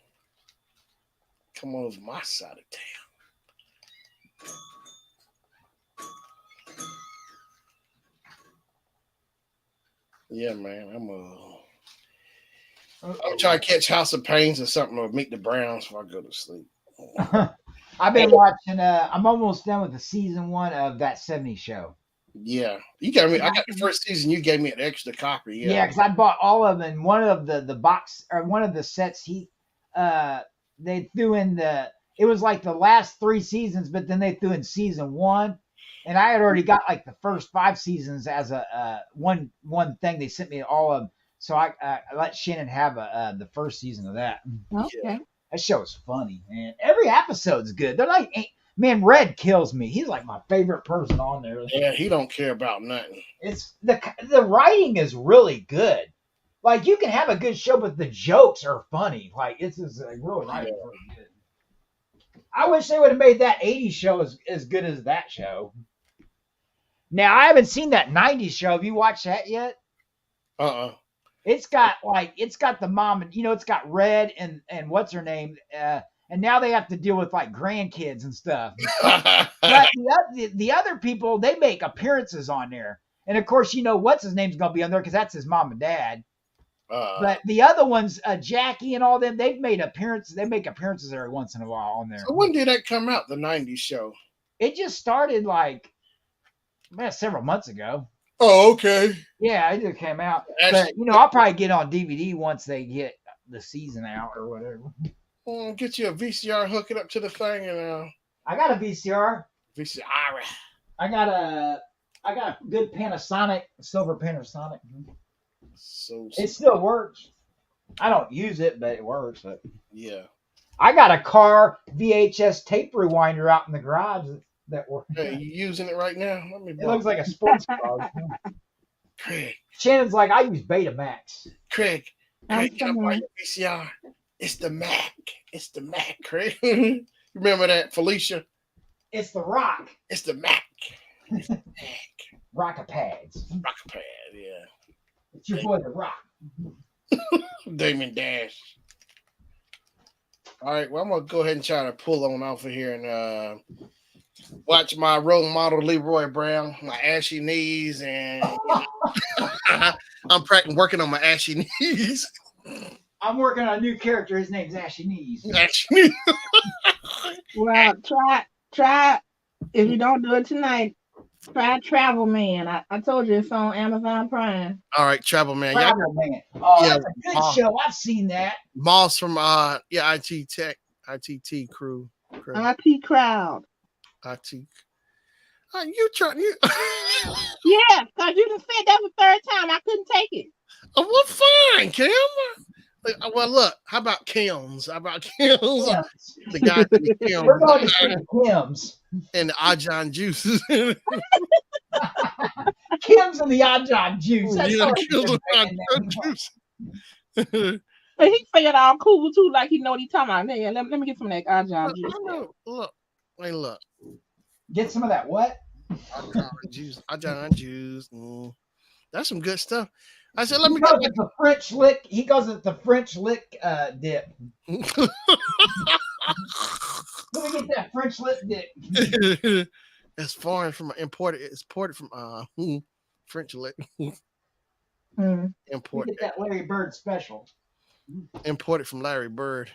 Come on over my side of town. Yeah, man. I'm trying to catch House of Pains or something or Meet the Browns before I go to sleep. I've been watching. I'm almost done with the season 1 of that 70s show. Yeah, you got me. I got the first season. You gave me an extra copy. Yeah, because I bought all of them. One of the box or one of the sets they threw in the. It was like the last 3 seasons, but then they threw in season 1, and I had already got like the first 5 seasons as a one thing. They sent me all of them, so I let Shannon have the first season of that. Okay. That show is funny, man. Every episode's good. They're like, man, Red kills me. He's like my favorite person on there. Yeah, he don't care about nothing. It's the writing is really good. Like you can have a good show, but the jokes are funny. Like it's just like really writing really good. I wish they would have made that 80s show as good as that show. Now I haven't seen that 90s show. Have you watched that yet? It's got the mom and it's got Red and what's her name and now they have to deal with like grandkids and stuff. But the other people, they make appearances on there, and of course what's his name's gonna be on there because that's his mom and dad. But the other ones, Jackie and all them, they make appearances every once in a while on there. So when did that come out? The 90s show? It just started like several months ago. Oh, okay. Yeah, it just came out. But I'll probably get on DVD once they get the season out or whatever. Get you a VCR, hook it up to the thing, and I got a VCR. VCR. I got a good Panasonic, silver Panasonic. So it still works. I don't use it, but it works. But yeah, I got a car VHS tape rewinder out in the garage that works. Hey, you using it right now? It looks like a sports car. Craig. Shannon's like, I use Betamax. Craig, get up on your VCR. It's the Mac. It's the Mac, Craig. Remember that, Felicia? It's the Rock. It's the Mac. It's the Mac. Rockapads. Rockapad, yeah. It's your boy, the Rock. Damon Dash. All right, well, I'm going to go ahead and try to pull on off of here and watch my role model, Leroy Brown, my ashy knees, and I'm working on my ashy knees. I'm working on a new character. His name's Ashy Knees. Ashy knees. Well, try. If you don't do it tonight, try Travel Man. I told you it's on Amazon Prime. All right, Travel Man. Travel Man. Oh, that's a good show. I've seen that. Moss from IT Tech, ITT crew. IT Crowd. IT. You trying? You... Yeah, because you done said that was the third time. I couldn't take it. Oh, well, fine, Kim. Well, look. How about Kim's? How about Kim's? Kim's. The guys in the Kim's We're going to see the Kims. and the Ajan juices. Kim's and the Ajahn juice. That's Yeah, all Kim's and band Ajan name. juice. But he figured all cool too, like he know what he talking about. Yeah, let me get some of that Ajahn Look, juice. look. Hey, look. Get some of that what? Ajan juice. Ajan juice. That's some good stuff. I said, let He me goes get with the French lick. He goes with the French lick dip. Let me get that French lick dip. It's foreign from imported. It's imported from French lick. Let me Imported. get that Larry Bird special. Imported from Larry Bird.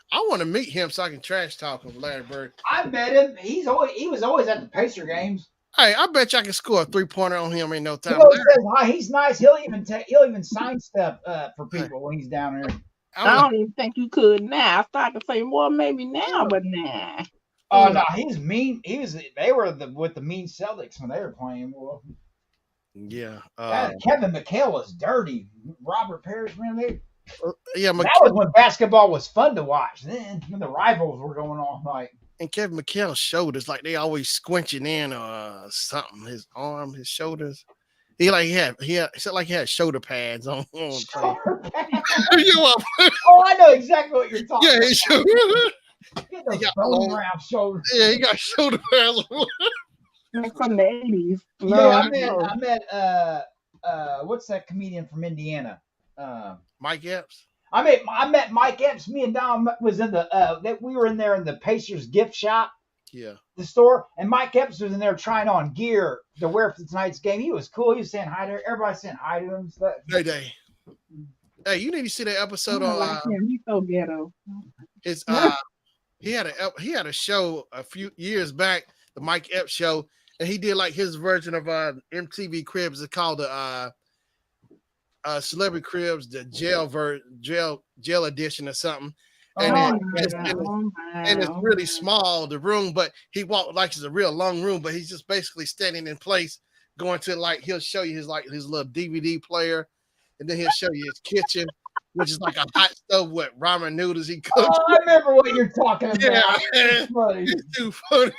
I want to meet him so I can trash talk him, Larry Bird. I met him. He was always at the Pacer games. Hey, I bet you I can score a 3-pointer on him in no He time. always says hi. He's nice. He'll even sign stuff for people when he's down there. I don't even think you could now. I started to say, well, maybe now, but nah. Oh no, he's mean. They were with the mean Celtics when they were playing. Well, Yeah. Kevin McHale was dirty. Robert Parrish, man, Yeah, that was when basketball was fun to watch. Then when the rivals were going on, like and Kevin McHale's shoulders, like they always squinching in or something. His arm, his shoulders. He had shoulder pads on. shoulder pads. Oh, I know exactly what you're talking yeah, about. Get those bone round shoulders. Yeah, he got shoulder pads on. From the 80s. You know, I met what's that comedian from Indiana? Mike Epps. I met Mike Epps. Me and Don was in we were in there in the Pacers gift shop. Yeah. The store, and Mike Epps was in there trying on gear to wear for tonight's game. He was cool. He was saying hi to everybody, saying hi to him and stuff. Hey, you need to see that episode on. He's so ghetto. His he had a show a few years back, the Mike Epps show, and he did like his version of MTV Cribs. It's called the Celebrity Cribs, the jail edition or something. And it's really small, the room, but he walked like it's a real long room, but he's just basically standing in place, going to he'll show you his little DVD player, and then he'll show you his kitchen, which is like a hot stove with ramen noodles he cooks. Oh, I remember what you're talking about. Yeah, it's funny. It's too funny.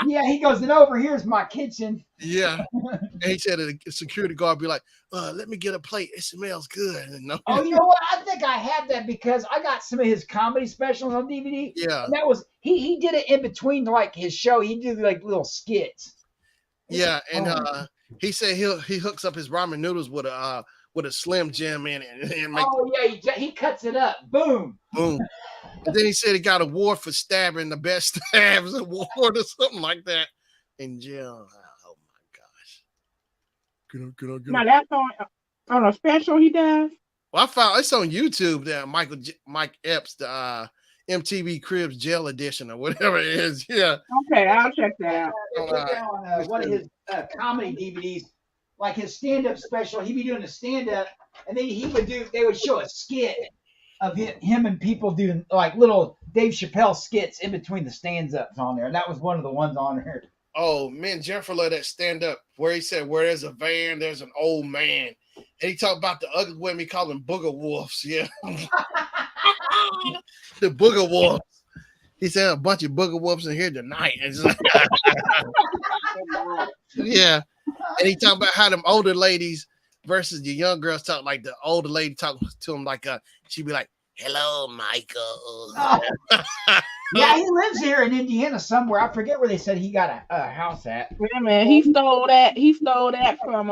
Yeah, he goes, and over here's my kitchen. Yeah. And he said a security guard be like, let me get a plate. It smells good. Oh, you know what? I think I had that because I got some of his comedy specials on DVD. Yeah. And that was he did it in between like his show. He did like little skits. Yeah, and he said he hooks up his ramen noodles with a Slim Jim in it. And He cuts it up. Boom. Boom. And then he said he got an award for stabbing, the best stabs award or something like that in jail. Oh my gosh. Get up. Now that's on a special he does? Well, I found it's on YouTube there, Mike Epps, the MTV Cribs Jail Edition or whatever it is. Yeah. Okay, I'll check that out. Put down one of his comedy DVDs, like his stand-up special. He'd be doing a stand-up, and then they would show a skit of him and people doing like little Dave Chappelle skits in between the stand-ups on there. And that was one of the ones on there. Oh, man, Jennifer let that stand up where he said, where there's a van, there's an old man. And he talked about the ugly women, he called them booger wolves. Yeah. The booger wolves. He said a bunch of booger wolves in here tonight. Yeah. And he talked about how them older ladies versus the young girls talk, like the older lady talk to him like she'd be like, hello, Michael. Yeah, he lives here in Indiana somewhere. I forget where they said he got a house at. Yeah, man, he stole that from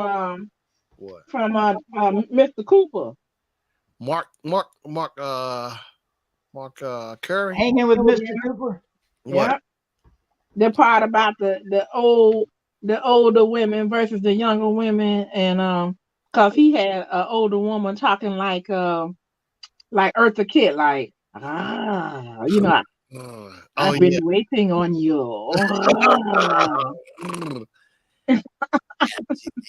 what? From Mr. Cooper. Mark Curry. Hanging with Mr. Cooper. What? Yeah. The part about the older women versus the younger women, and cause he had an older woman talking like Eartha Kitt, like I've been waiting on you. He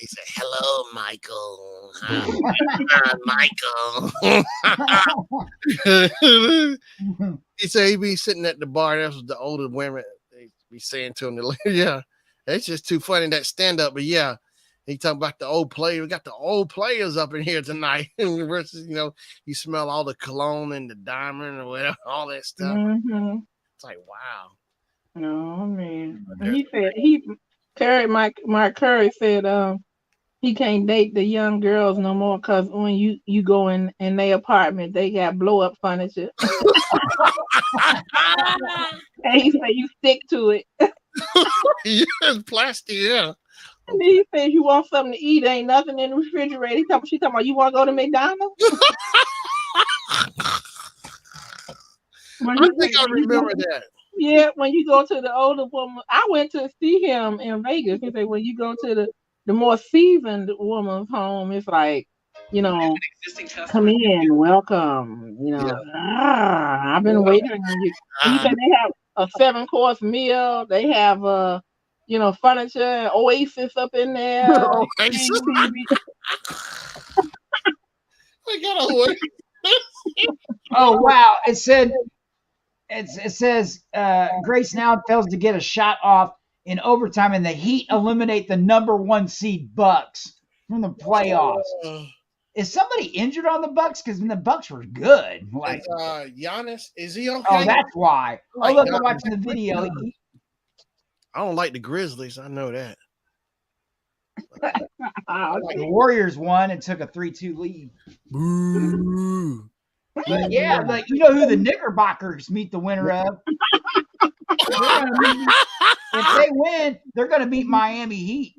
said, hello, Michael. Michael. He said he'd be sitting at the bar. That was the older women. They'd be saying to him. Yeah, it's just too funny that stand up. But yeah, he talking about the old player. We got the old players up in here tonight versus you smell all the cologne and the diamond or whatever, all that stuff. Mm-hmm. It's like wow. Oh man. And There's- he said Mark Curry said he can't date the young girls no more because when you go in their apartment, they got blow up furniture. And he said you stick to it. Yes, plastic. Yeah. And then he said you want something to eat, ain't nothing in the refrigerator. She talking about you want to go to McDonald's? When I he think said, I when you go- remember that. Yeah, when you go to the older woman, I went to see him in Vegas. He said when you go to the more seasoned woman's home, it's like, you know, come in, welcome. Yeah. I've been waiting on you. And he said they have a 7-course meal. They have furniture, and Oasis up in there. Oasis. TV. I got away. Oh wow! It says Grace now fails to get a shot off in overtime, and the Heat eliminate the number 1 seed Bucks from the playoffs. Is somebody injured on the Bucks? Because the Bucks were good. Like, Giannis, is he okay? oh, that's why. Like Oh, look, Giannis. I'm watching the video. I don't like the Grizzlies. I know that. The Warriors won and took a 3-2 lead. Boo. But yeah, you know who the Knickerbockers meet the winner of? If they win, they're going to beat Miami Heat.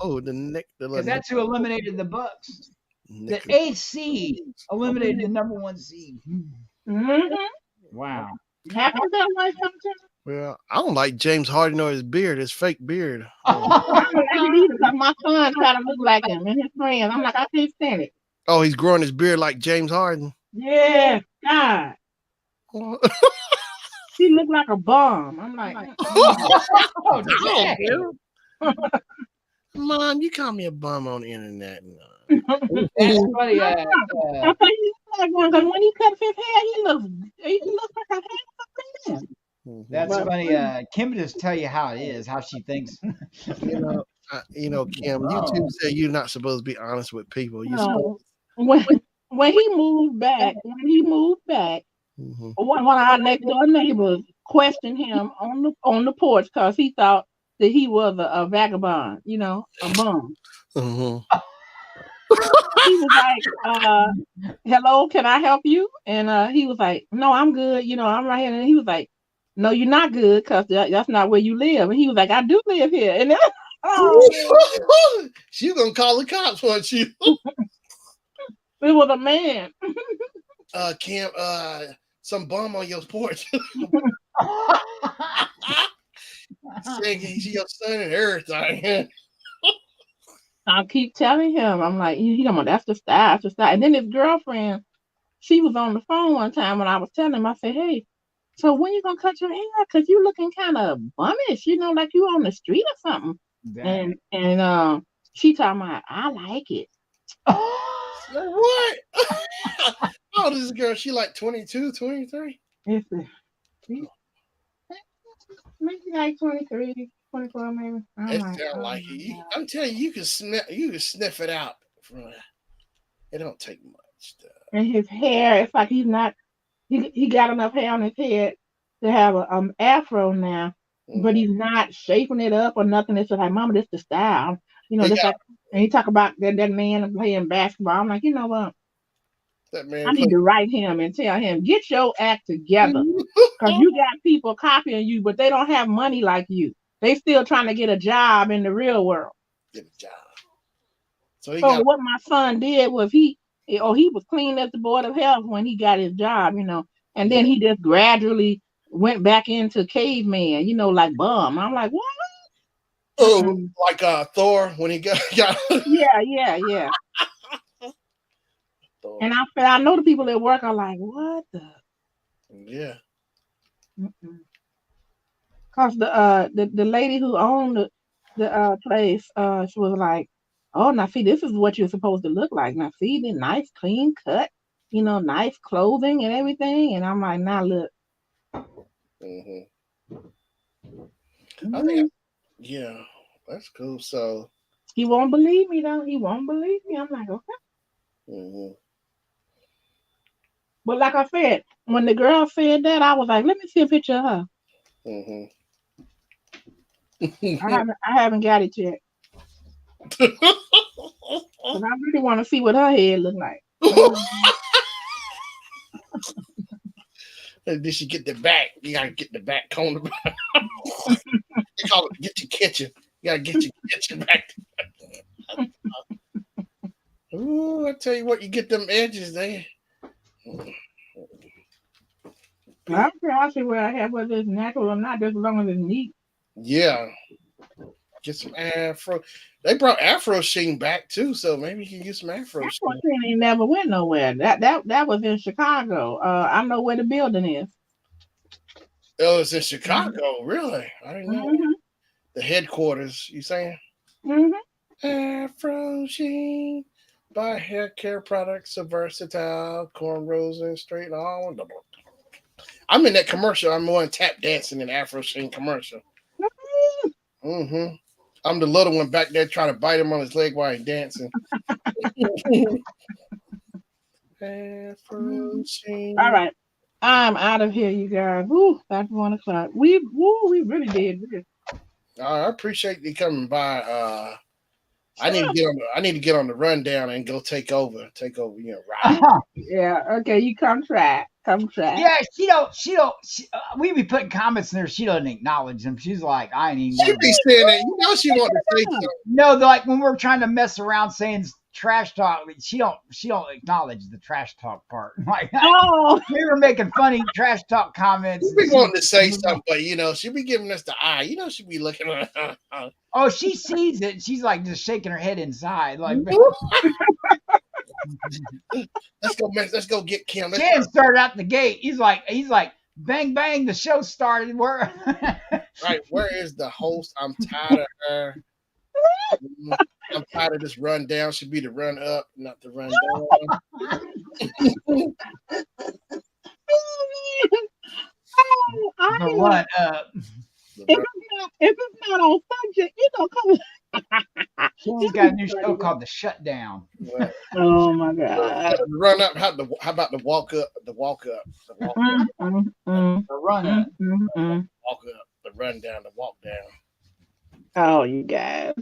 Oh, the Because that's who eliminated the Bucks. The 8th seed eliminated the number 1 seed. Mm-hmm. Wow. Happens that way sometimes. Well, I don't like James Harden or his beard, his fake beard. I don't like it either because my son try to look like him and his friends. I'm like, I can't stand it. Oh, he's growing his beard like James Harden. Yeah, God. He looked like a bum. I'm like, Oh, I dang. don't care. Mom, you call me a bum on the internet. That's funny. I thought he was like one because when he cuts his hair, he looks like a handsome man. That's funny. Kim just tell you how it is, how she thinks. Kim, YouTube said you're not supposed to be honest with people. You're No. When he moved back, Mhm. one of our next door neighbors questioned him on the porch because he thought that he was a vagabond, a bum. Mhm. He was like, hello, can I help you? And he was like, no, I'm good. I'm right here. And he was like, no, you're not good because that's not where you live. And he was like, I do live here. And She's going to call the cops, wasn't she? it was a man. Kim, some bum on your porch. Saying he's your son and everything. I keep telling him, I'm like, that's the style, And then his girlfriend, she was on the phone one time when I was telling him, I said, hey, so when you gonna cut your hair? Because you looking kind of bummish, like you on the street or something. Dang. And she talking about, I like it. What? How old is this girl? She like 22, 23? Maybe like 23, 24, maybe. It sounds like it. I'm telling you, you can sniff it out. It don't take much. And his hair, it's like he's not. He got enough hair on his head to have an afro now, but he's not shaping it up or nothing. It's just like, Mama, this the style. And he talk about that man playing basketball. I'm like, you know what? That man I need to write him and tell him, get your act together. Because you got people copying you, but they don't have money like you. They still trying to get a job in the real world. Get a job. So what my son did was he was clean at the Board of Health when he got his job, and then he just gradually went back into caveman, like bum. I'm like, what? Oh, like Thor when he got Yeah. And I know the people at work are like, what the? Yeah. Cause the lady who owned the place, she was like, oh, now see, this is what you're supposed to look like. Now see, the nice clean cut, nice clothing and everything. And I'm like, now look. Mm-hmm. I think, yeah, that's cool. So, He won't believe me though. He won't believe me. I'm like, okay. mhm. But like I said, when the girl said that, I was like, let me see a picture of her. Mhm. I haven't got it yet. But I really want to see what her head look like. And then she get the back. You gotta get the back corner. They call it get your kitchen. You gotta get your kitchen back. Ooh, I tell you what, you get them edges there. I don't care how she wear her hair, whether it's natural or not, just as long as it's neat. Yeah, get some afro. They brought Afro Sheen back too, so maybe you can get some Afro That Sheen. 14 ain't never went nowhere. That was in Chicago. I know where the building is. Oh, it's in Hmm. Chicago, really? I didn't know. Hmm. The headquarters, you saying? Hmm. Afro Sheen. Buy hair care products, so versatile, cornrows and straight on. I'm in that commercial. I'm on tap dancing in Afro Sheen commercial. Mm-hmm. I'm the little one back there trying to bite him on his leg while he's dancing. Afro All Sheen. right. I'm out of here, you guys. Woo, that's 1 o'clock. We really did this. I appreciate you coming by. I need to Sure. get on. I need to get on the rundown and go take over. Take over. Ride. Yeah, okay, you come try. Come try. Yeah, we be putting comments in there. She doesn't acknowledge them. She's like, I ain't even She gonna. be saying that. She wanted to say something. No, like when we're trying to mess around saying trash talk, she don't acknowledge the trash talk part. Like Oh, we were making funny trash talk comments, She and be wanting to say something, but she be giving us the eye. She be looking at oh, she sees it. She's like just shaking her head inside. Like let's go get Kim. Shannon started out the gate. He's like, bang bang, the show started. Where Right, where is the host? I'm tired of her. I'm tired of this run down. Should be the run up, not the run down. oh, I the ain't run up. The if run- it's not on subject, come. Shannon's got a new show called The Shutdown. right. Oh my god. The run up. How about the walk up? The walk up. The walk up. Mm, mm, mm, The run mm, up. mm, mm. Walk up. The run down. The walk down. Oh, you guys.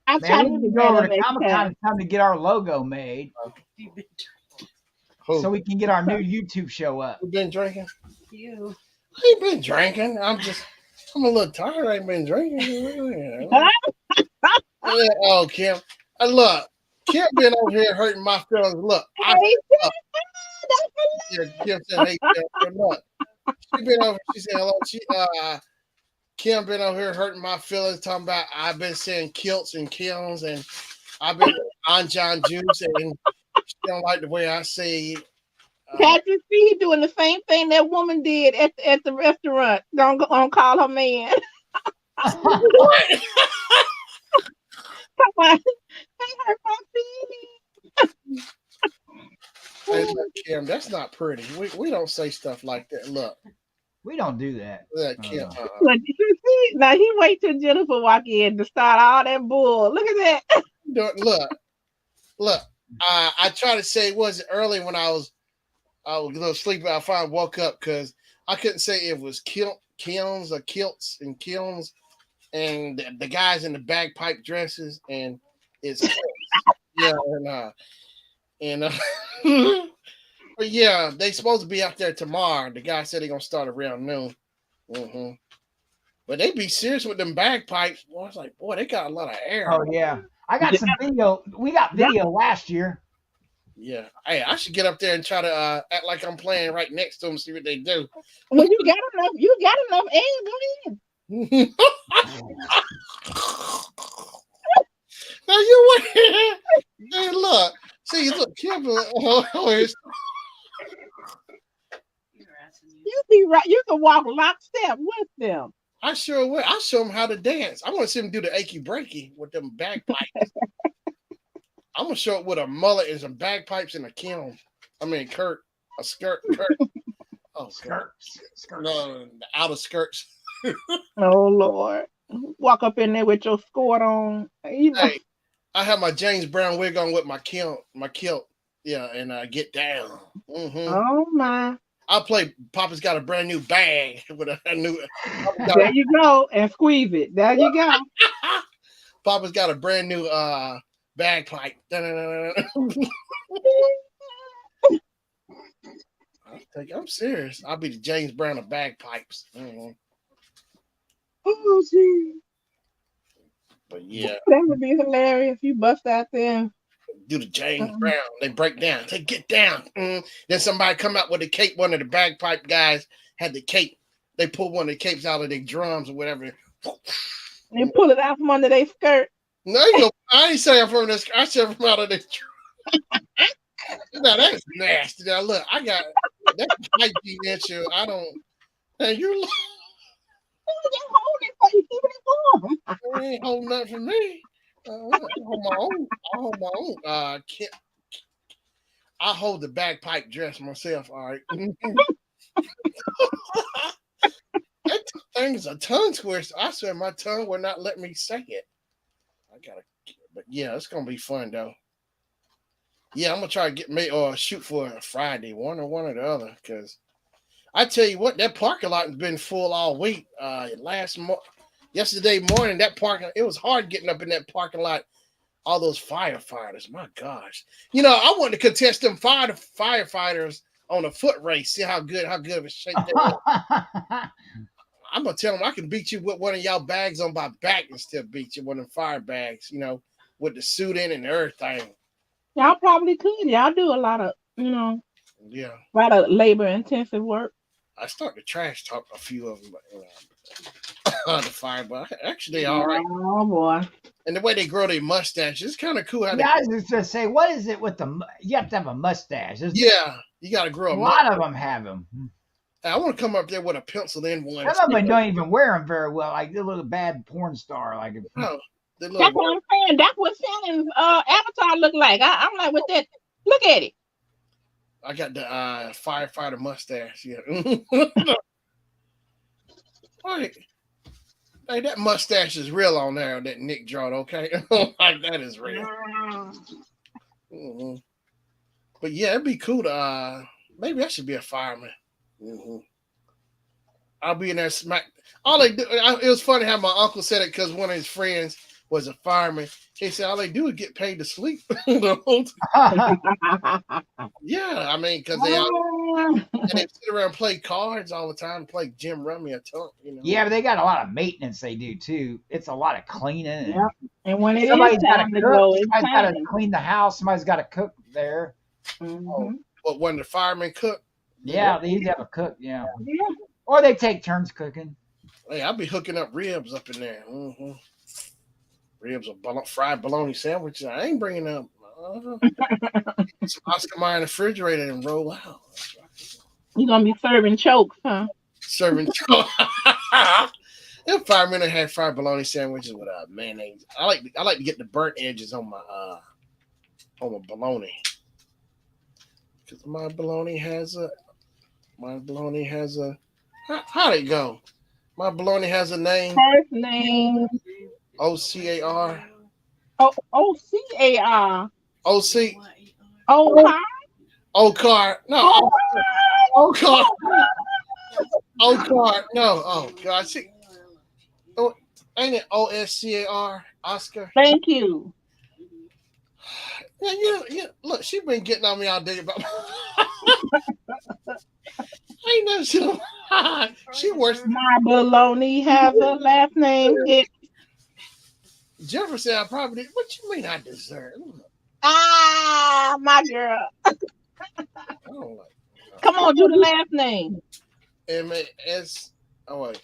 I Man, try we to need do to go over better to next Comic Con. time. It's time to get our logo made Who? so we can get our new YouTube show up. You been drinking? You. I ain't been drinking. I'm a little tired. I ain't been drinking. Oh, Kim. Look, Kim been over here hurting my feelings. Look, Hey, look, Kim said, hey, Kim, look. She been over. She said hello. Kim been over here hurting my feelings, talking about I've been saying kilts and kilns, and I've been on John Juice, and she don't like the way I say it. Can't you see he doing the same thing that woman did at the restaurant? Don't call her man. What? Come on. They hurt my feelings. Hey, look, Kim, that's not pretty. We don't say stuff like that. Look, We don't do that. Kim. But you see, now he wait till Jennifer walk in to start all that bull. Look at that. Look. I tried to say, was it early when I was a little sleepy? I finally woke up because I couldn't say it was kilns or kilts and kilns, and the guys in the bagpipe dresses, and it's yeah, and but yeah, they supposed to be out there tomorrow. The guy said they're gonna start around noon. Mm-hmm. But they be serious with them bagpipes. Well, I was like, boy, they got a lot of air. Oh yeah, I got some video. We got video last year. Yeah. Hey, I should get up there and try to act like I'm playing right next to them, see what they do. Well, you got enough. You got enough air. Go ahead. Now you wait. Hey, look. See, look, Kimberly. You be right. You can walk lockstep with them. I sure will. I'll show them how to dance. I want to see them do the achy breaky with them bagpipes. I'm gonna show it with a mullet and some bagpipes and a kiln. I mean, Kurt, a skirt, Kurt. Oh, skirt. No, the outer skirts. Oh Lord. Walk up in there with your skirt on. You know. Hey, I have my James Brown wig on with my kilt. Yeah, and get down. Oh my. I play. Papa's got a brand new bag with a new. There you go. And squeeze it. There you go. Papa's got a brand new bagpipe. I'm serious. I'll be the James Brown of bagpipes. Oh gee. But yeah, That would be hilarious. You bust out there. do the James Brown. They break down. They get down. Then somebody come out with a cape. One of the bagpipe guys had the cape. They pull one of the capes out of their drums or whatever. And pull it out from under their skirt. No, you know, I ain't saying from this. I said from out of their drum. Now that's nasty. Now look, I got that hygiene issue. I don't. And you Just hold it for you. Keep it warm. ain't holding nothing for me. I hold my own. I hold my own. I hold the bagpipe dress myself. All right. That thing is a tongue twister. I swear my tongue will not let me say it. But yeah, it's gonna be fun though. Yeah, I'm gonna try to get me or shoot for a Friday, one or the other. Because I tell you what, that parking lot has been full all week. Yesterday morning, it was hard getting up in that parking lot. All those firefighters, my gosh! You know, I want to contest them firefighters on a foot race. See how good of a shape they are. I'm gonna tell them I can beat you with one of y'all bags on my back and still beat you with them fire bags. You know, with the suit in and everything. Y'all probably could. Y'all do a lot of, Yeah. a lot of labor intensive work. I start to trash talk a few of them, but the fire, but actually all right. Oh boy. And the way they grow their mustache, it's kind of cool. How Yeah, I was just gonna say, what is it with you have to have a mustache? Yeah, you got to grow A lot of them have them. I want to come up there with a pencil in one. Some of them don't even wear them very well. Like they look a bad porn star. Like No, That's what I'm saying. That's what Shannon's avatar look like. I'm like, with that. Look at it. I got the firefighter mustache. Yeah. Hey, that mustache is real on there that Nick drawed. Okay, like that is real. Mm-hmm. But yeah, it'd be cool to. Maybe I should be a fireman. Mm-hmm. I'll be in there smack. All they do. It was funny how my uncle said it because one of his friends was a fireman. He said all they do is get paid to sleep the whole time. Yeah, I mean, because they sit around and play cards all the time, play Jim Rummy a ton. You know. Yeah, but they got a lot of maintenance they do too. It's a lot of cleaning. Yeah. And when Somebody's got time to to cook. go, Somebody's got to clean the house. Somebody's got to cook there. Mm-hmm. But when the firemen cook. Yeah, they usually have a cook. Yeah. Or they take turns cooking. Hey, I'll be hooking up ribs up in there. Mm-hmm. Ribs or fried bologna sandwiches. I ain't bringing up. Some Oscar Mayer in the refrigerator and roll out. You're going to be serving chokes, huh? Serving chokes. Them firemen had fried bologna sandwiches with mayonnaise. I like to get the burnt edges on my bologna. Because my bologna has a how'd it go? My bologna has a name. First name. OCAR. OCAR. OC. OCAR. OCAR. No. OCAR. OCAR. No. Oh God. See. Oh, ain't it OSCAR? Oscar. Thank you. Yeah. Look, she been getting on me all day about. Ain't no shit. She works. My baloney has a last name. Jennifer said I probably did. What you mean I deserve? My girl. I don't like. Come on, do the last name. MAS. Oh wait.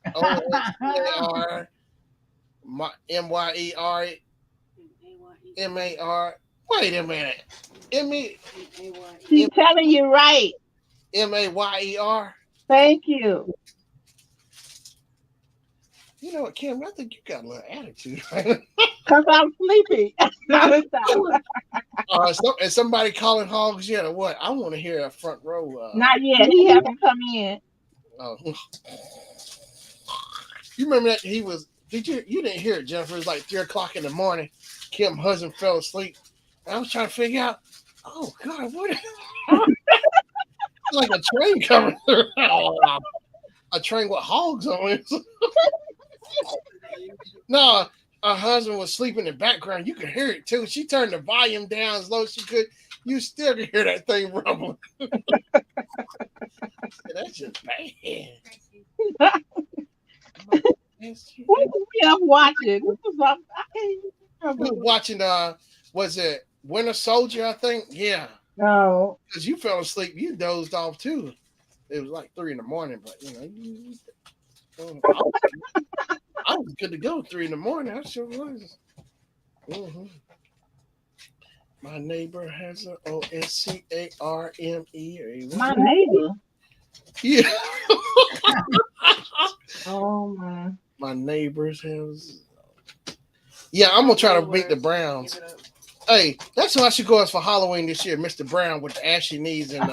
OSCAR. MYER. MAR. Wait a minute. She's telling you right. MAYER. Thank you. You know what, Kim? I think you got a little attitude. Because I'm sleepy. Is somebody calling hogs yet or what? I want to hear a front row. Not yet. He hasn't come in. Oh. You remember that he was? Did you? You didn't hear it, Jennifer? It was like 3 o'clock in the morning. Kim's husband fell asleep. And I was trying to figure out. Oh God, what? Like a train coming through. A train with hogs on it. No, her husband was sleeping in the background. You could hear it too. She turned the volume down as low as she could. You still could hear that thing rumbling. That's just bad. What was we up watching? What was up? I can't We remember. were watching was it Winter Soldier, I think? Yeah. No. Because you fell asleep, you dozed off too. It was like 3 in the morning, but I was good to go 3 in the morning. I sure was. Mm-hmm. My neighbor has a OSCARME. My neighbor. Yeah. Oh my. My neighbors has. Yeah, I'm gonna try to beat the Browns. Hey, that's who I should go as for Halloween this year, Mr. Brown with the ashy knees and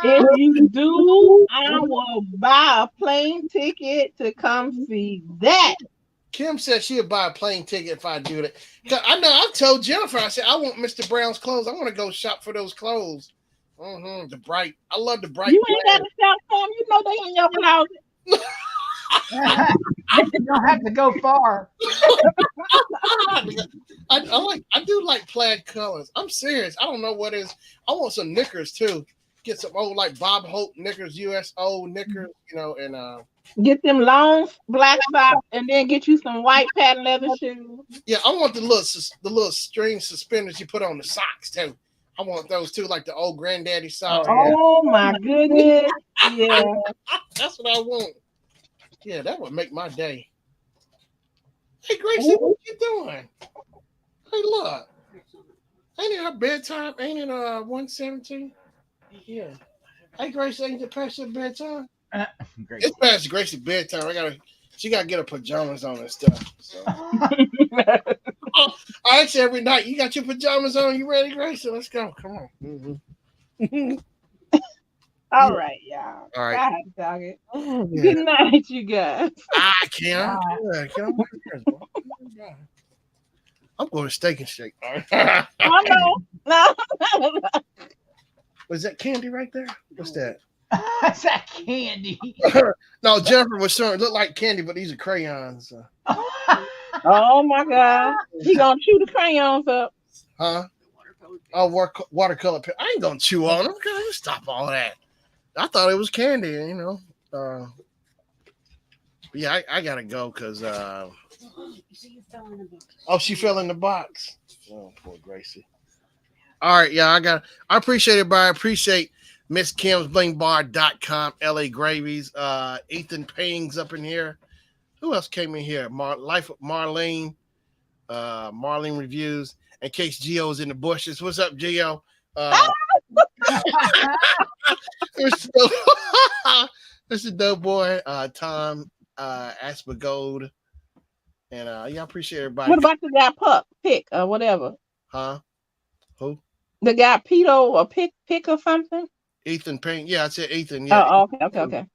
If you do, I will buy a plane ticket to come see that. Kim said she'll buy a plane ticket if I do that. 'Cause I know I told Jennifer, I said I want Mr. Brown's clothes. I want to go shop for those clothes. The bright. I love the bright. You ain't got to shop for them. You know they in your closet. You don't have to go far. I do like plaid colors. I'm serious. I don't know what is. I want some knickers too. Get some old like Bob Hope knickers, USO knickers, and Get them long black socks and then get you some white patent leather shoes. yeah, I want the little string suspenders you put on the socks too. I want those too, like the old granddaddy socks. Oh my goodness. Yeah. That's what I want. Yeah, that would make my day. Hey, Gracie, what you doing? Hey, look. Ain't it her bedtime? Ain't it 1:17? Yeah. Hey, Gracie, ain't it past your bedtime? Great. It's past Gracie's bedtime. She gotta get her pajamas on and stuff. So. I ask you every night, you got your pajamas on? You ready, Gracie? Let's go. Come on. Mm-hmm. All right, y'all. All right. God, dog it. Yeah. Good night, you guys. I can't. I'm going to Steak and Shake. Oh no. No. Was that candy right there? What's that? That's that candy. No, Jennifer was showing it looked like candy, but these are crayons. Oh my God. He gonna chew the crayons up. Huh? Oh, watercolor pen. I ain't gonna chew on them. Stop all that. I thought it was candy, yeah, I gotta go because she fell in the box. Oh, poor Gracie. All right, yeah, I appreciate it, but I appreciate Miss Kim's blingbar.com, LA Gravies, Ethan Payne's up in here. Who else came in here? Life of Marlene, Marlene Reviews, in case Gio's in the bushes. What's up, Gio? This is dope boy, Tom Aspergold. And I appreciate everybody. What about the guy Pick or whatever? Huh? Who? The guy Pito or Pick or something? Ethan Payne. Yeah, I said Ethan. Yeah. Oh, okay.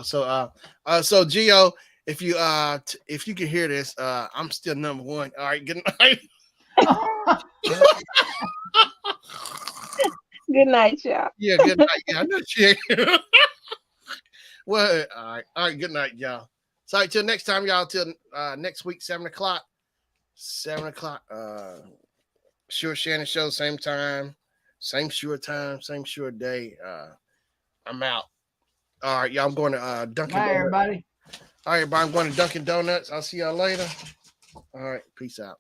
So Gio, if you can hear this, I'm still number one. All right, good night. Good night, y'all. Yeah, good night. Yeah, I know she. Well, all right, good night, y'all. So till next time, y'all. Till next week, 7:00. 7:00. Sure Shannon show, same time, same sure time, same sure day. I'm out. All right, y'all. I'm going to Dunkin' Bye, Donuts. everybody. All right, everybody. I'm going to Dunkin' Donuts. I'll see y'all later. All right, peace out.